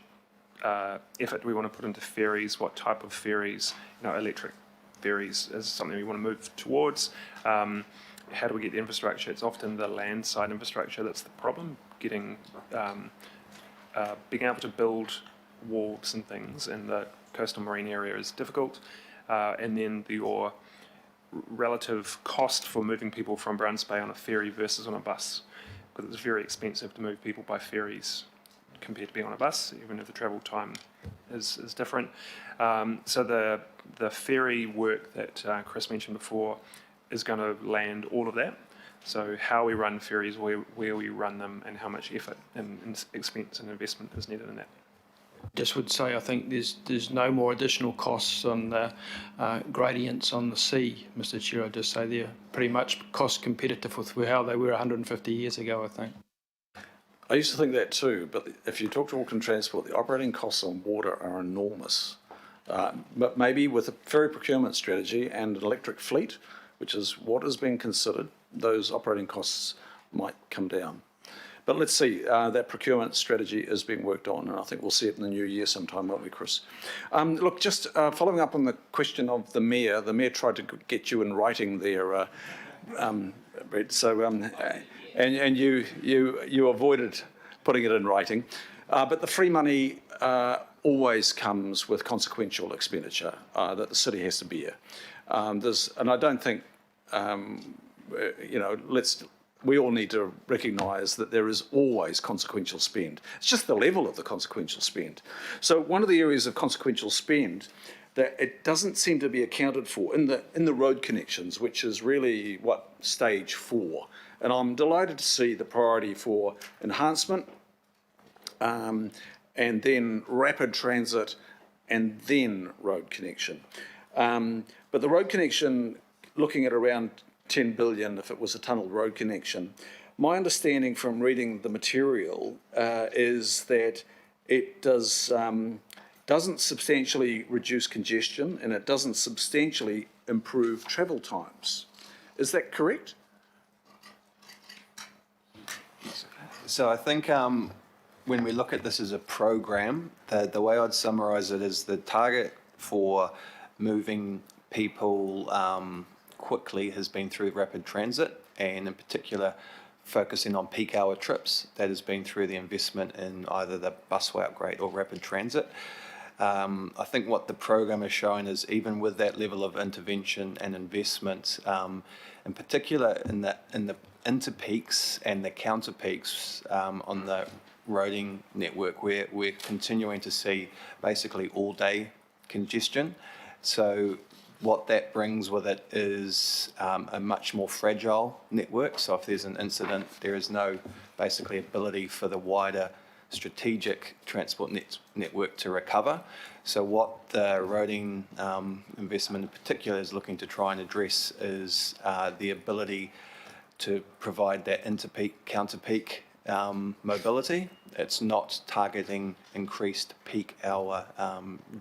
effort we want to put into ferries, what type of ferries. Electric ferries is something we want to move towards. How do we get the infrastructure? It's often the land side infrastructure that's the problem. Being able to build wharves and things in the coastal marine area is difficult, and then your relative cost for moving people from Browns Bay on a ferry versus on a bus, because it's very expensive to move people by ferries compared to being on a bus, even if the travel time is different. So the ferry work that Chris mentioned before is going to land all of that. So how we run ferries, where we run them, and how much effort and expense and investment is needed in that. Just would say I think there's no more additional costs on the gradients on the sea, Mr Chair. I'd just say they're pretty much cost competitive with how they were 150 years ago, I think. I used to think that too, but if you talk to Auckland Transport, the operating costs on water are enormous. But maybe with a ferry procurement strategy and an electric fleet, which is what is being considered, those operating costs might come down. But let's see, that procurement strategy is being worked on, and I think we'll see it in the new year sometime, won't we, Chris? Look, just following up on the question of the Mayor tried to get you in writing there, Brett, so, and you avoided putting it in writing. But the free money always comes with consequential expenditure that the city has to bear. And I don't think, we all need to recognise that there is always consequential spend. It's just the level of the consequential spend. So one of the areas of consequential spend that it doesn't seem to be accounted for in the road connections, which is really stage 4. And I'm delighted to see the priority for enhancement, and then rapid transit, and then road connection. But the road connection, looking at around 10 billion if it was a tunnel road connection. My understanding from reading the material is that it doesn't substantially reduce congestion, and it doesn't substantially improve travel times. Is that correct? So I think when we look at this as a program, the way I'd summarise it is the target for moving people quickly has been through rapid transit, and in particular focusing on peak hour trips. That has been through the investment in either the busway upgrade or rapid transit. I think what the program has shown is even with that level of intervention and investment, in particular in the interpeaks and the counter peaks on the roading network, we're continuing to see basically all day congestion. So what that brings with it is a much more fragile network. So if there's an incident, there is no basically ability for the wider strategic transport network to recover. So what the roading investment in particular is looking to try and address is the ability to provide that interpeak, counter-peak mobility. It's not targeting increased peak hour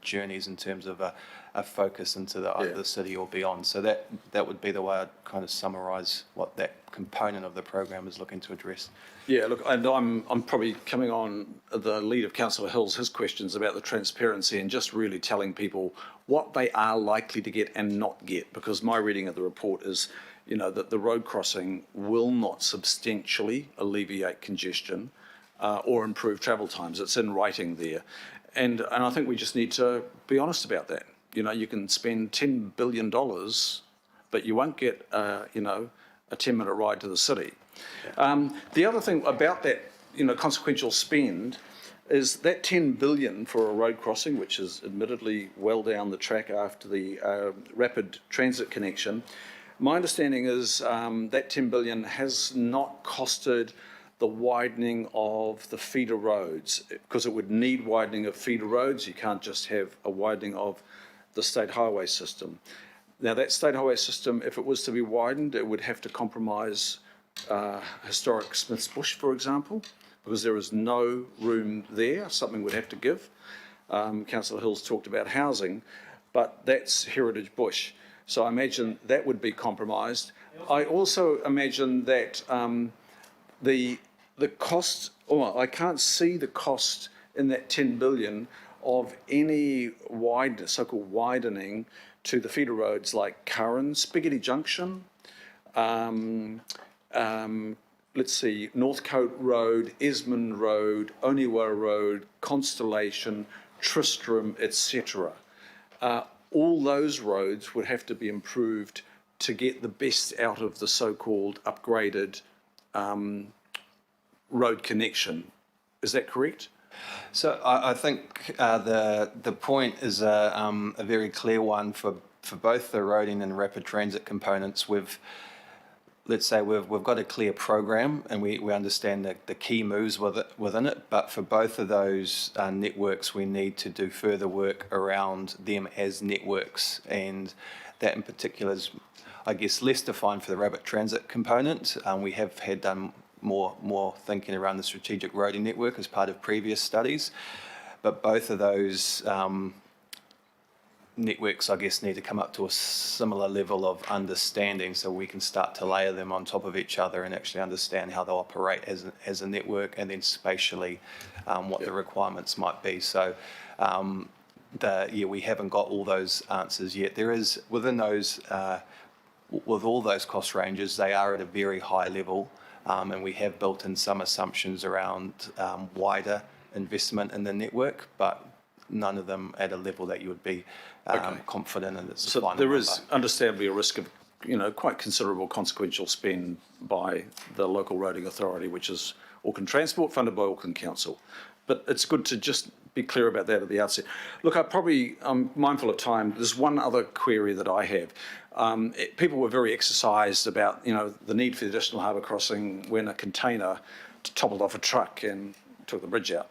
journeys in terms of a focus into either the city or beyond. So that would be the way I'd kind of summarise what that component of the program is looking to address. Yeah, look, and I'm probably coming on the lead of Councillor Hills, his questions about the transparency and just really telling people what they are likely to get and not get, because my reading of the report is, you know, that the road crossing will not substantially alleviate congestion or improve travel times. It's in writing there. And I think we just need to be honest about that. You know, you can spend $10 billion, but you won't get, you know, a 10-minute ride to the city. The other thing about that, you know, consequential spend is that 10 billion for a road crossing, which is admittedly well down the track after the rapid transit connection. My understanding is that 10 billion has not costed the widening of the feeder roads, because it would need widening of feeder roads. You can't just have a widening of the state highway system. Now that state highway system, if it was to be widened, it would have to compromise historic Smith's Bush, for example, because there is no room there. Something would have to give. Councillor Hills talked about housing, but that's heritage bush. So I imagine that would be compromised. I also imagine that the cost, or I can't see the cost in that 10 billion of any so-called widening to the feeder roads like Curran, Spaghetti Junction, let's see, Northcote Road, Esmond Road, Oniwa Road, Constellation, Tristram, etc. All those roads would have to be improved to get the best out of the so-called upgraded road connection. Is that correct? So I think the point is a very clear one for both the roading and rapid transit components. Let's say we've got a clear program and we understand the key moves within it, but for both of those networks we need to do further work around them as networks, and that in particular is, I guess, less defined for the rapid transit component. We have had done more thinking around the strategic roading network as part of previous studies, but both of those networks, I guess, need to come up to a similar level of understanding so we can start to layer them on top of each other and actually understand how they'll operate as a network, and then spatially what the requirements might be. So we haven't got all those answers yet. There is, within those, with all those cost ranges, they are at a very high level, and we have built in some assumptions around wider investment in the network, but none of them at a level that you would be confident in. So there is understandably a risk of, you know, quite considerable consequential spend by the local roading authority, which is Auckland Transport, funded by Auckland Council. But it's good to just be clear about that at the outset. Look, I'm mindful of time. There's one other query that I have. People were very exercised about, you know, the need for the additional harbour crossing when a container toppled off a truck and took the bridge out.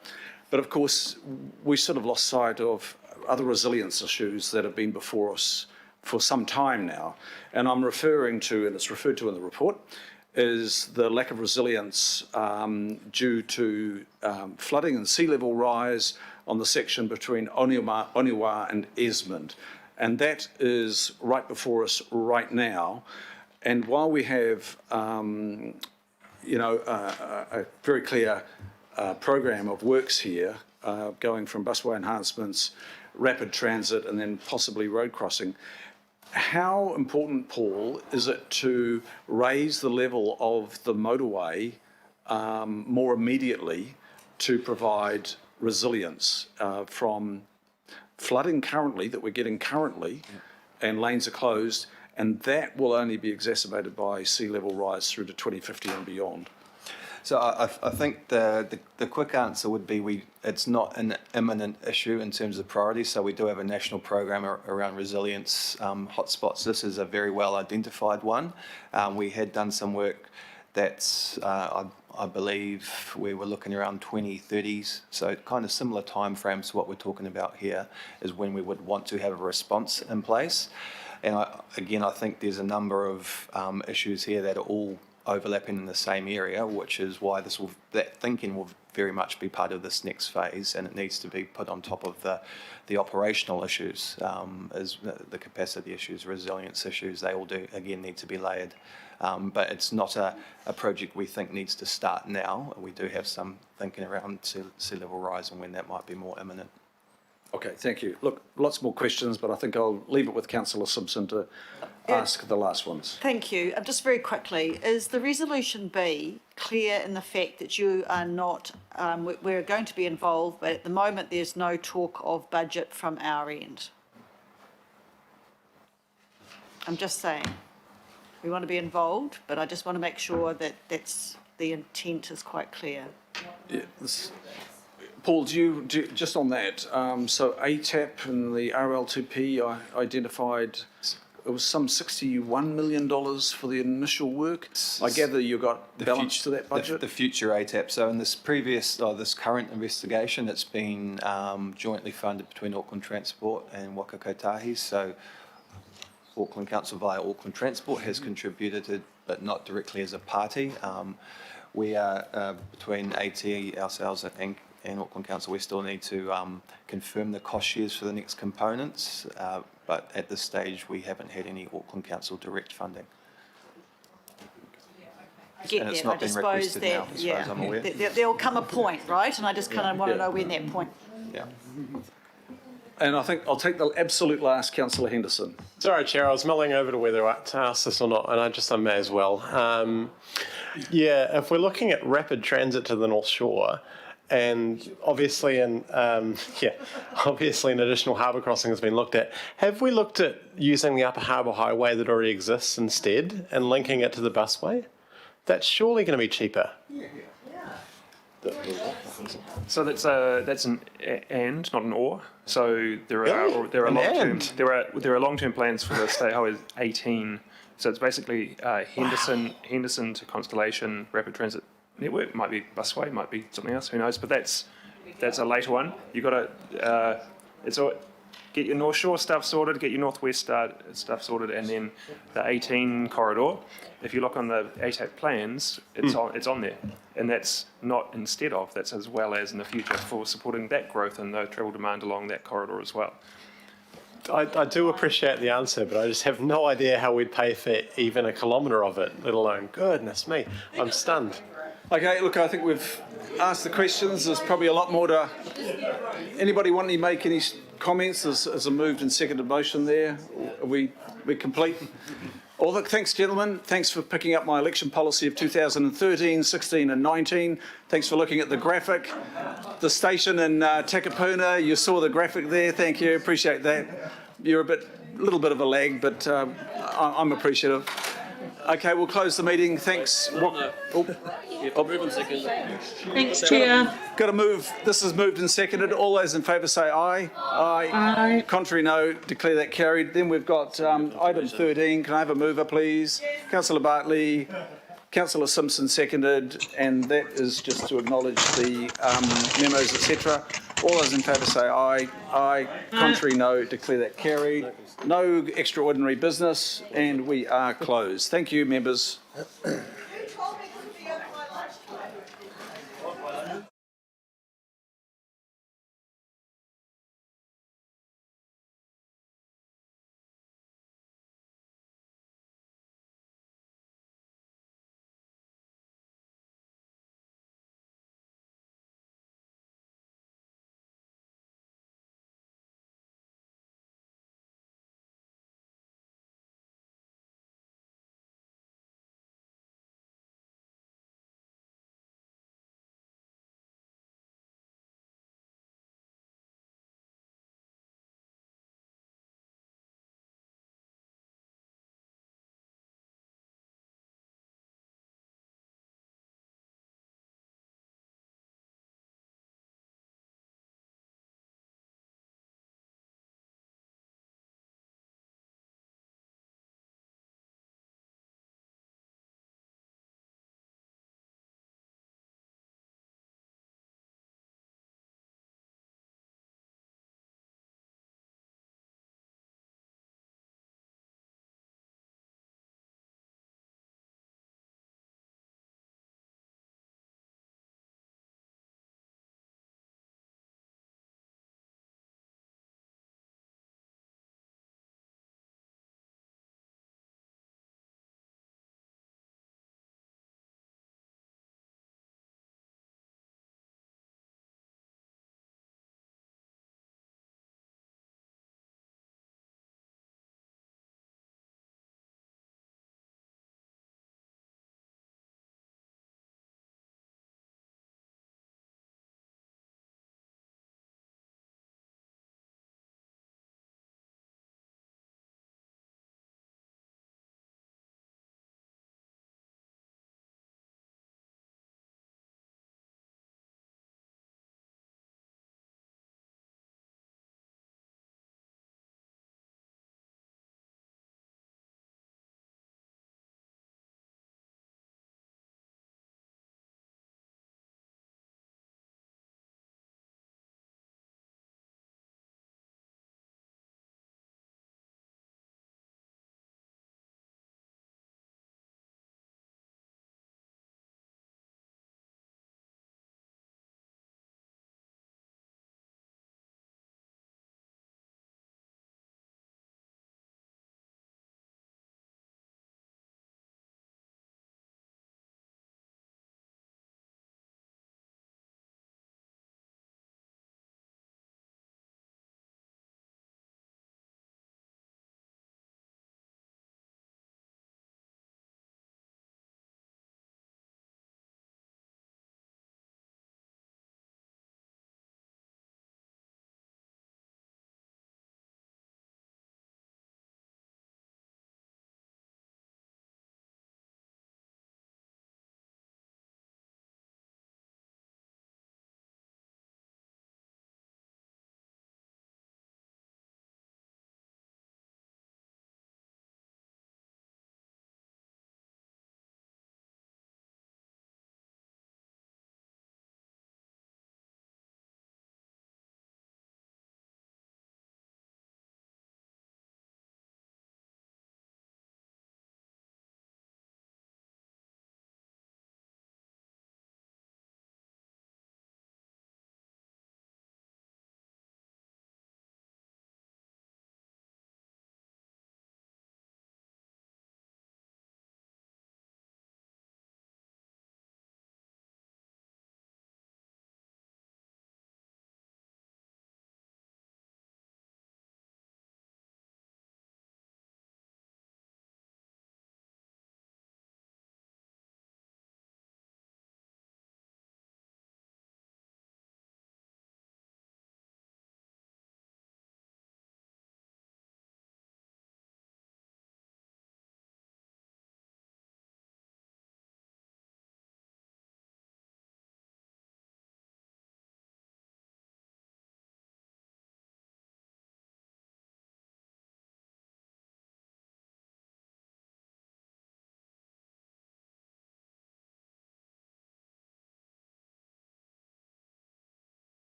But of course, we sort of lost sight of other resilience issues that have been before us for some time now. And I'm referring to, and it's referred to in the report, is the lack of resilience due to flooding and sea level rise on the section between Oniwa and Esmond. And that is right before us right now. And while we have, you know, a very clear program of works here, going from busway enhancements, rapid transit, and then possibly road crossing, how important, Paul, is it to raise the level of the motorway more immediately to provide resilience from flooding currently that we're getting currently, and lanes are closed, and that will only be exacerbated by sea level rise through to 2050 and beyond? So I think the quick answer would be it's not an imminent issue in terms of priority. So we do have a national program around resilience hotspots. This is a very well identified one. We had done some work that's, I believe, we were looking around 2030s. So kind of similar timeframes to what we're talking about here is when we would want to have a response in place. And again, I think there's a number of issues here that are all overlapping in the same area, which is why that thinking will very much be part of this next phase, and it needs to be put on top of the operational issues, as the capacity issues, resilience issues. They all do again need to be layered, but it's not a project we think needs to start now. We do have some thinking around sea level rise and when that might be more imminent. Okay, thank you. Look, lots more questions, but I think I'll leave it with Councillor Simpson to ask the last ones. Thank you. Just very quickly, is the resolution B clear in the fact that you are not, we're going to be involved, but at the moment there's no talk of budget from our end? I'm just saying, we want to be involved, but I just want to make sure that the intent is quite clear. Yeah, Paul, do you just on that, so ATAP and the RL2P identified it was some $61 million for the initial work. I gather you got balance to that budget? The future ATAP. So in this this current investigation, it's been jointly funded between Auckland Transport and Waka Kotahi. So Auckland Council via Auckland Transport has contributed, but not directly as a party. We are between AT, ourselves and Auckland Council, we still need to confirm the cost shares for the next components, but at this stage we haven't had any Auckland Council direct funding. I get and it's that. not I been just requested suppose now, that, as far as I'm aware. There'll come a point, right? And I just kind of want to know when that point. Yeah. And I think I'll take the absolute last, Councillor Henderson. Sorry, Chair, I was mulling over to whether to ask this or not, and I may as well. Yeah, if we're looking at rapid transit to the North Shore, and obviously an additional harbour crossing has been looked at. Have we looked at using the Upper Harbour Highway that already exists instead and linking it to the busway? That's surely going to be cheaper. So that's an and, not an or. So there are long-term plans for the State Highway 18. So it's basically Henderson to Constellation Rapid Transit Network. Might be busway, might be something else. Who knows? But that's a later one. You got to get your North Shore stuff sorted, get your Northwest stuff sorted, and then the 18 corridor. If you look on the ATAP plans, it's on there, and that's not instead of. That's as well as in the future for supporting that growth and the travel demand along that corridor as well. I do appreciate the answer, but I just have no idea how we'd pay for even a kilometre of it, let alone, goodness me, I'm stunned. Okay, look, I think we've asked the questions. There's probably a lot more to... Anybody want to make any comments? There's a moved and seconded motion there. Are we complete? Well, look, thanks, gentlemen. Thanks for picking up my election policy of 2013, 16 and 19. Thanks for looking at the graphic. The station in Takapuna, you saw the graphic there. Thank you. Appreciate that. You're a little bit of a lag, but I'm appreciative. Okay, we'll close the meeting. Thanks. Thanks, Chair. Got to move. This is moved and seconded. All those in favour say aye. Aye. Aye. Contrary, no. Declare that carried. Then we've got item 13. Can I have a mover, please? Councillor Bartley. Councillor Simpson seconded, and that is just to acknowledge the memos, etc. All those in favour say aye. Aye. Contrary, no. Declare that carried. No extraordinary business, and we are closed. Thank you, members.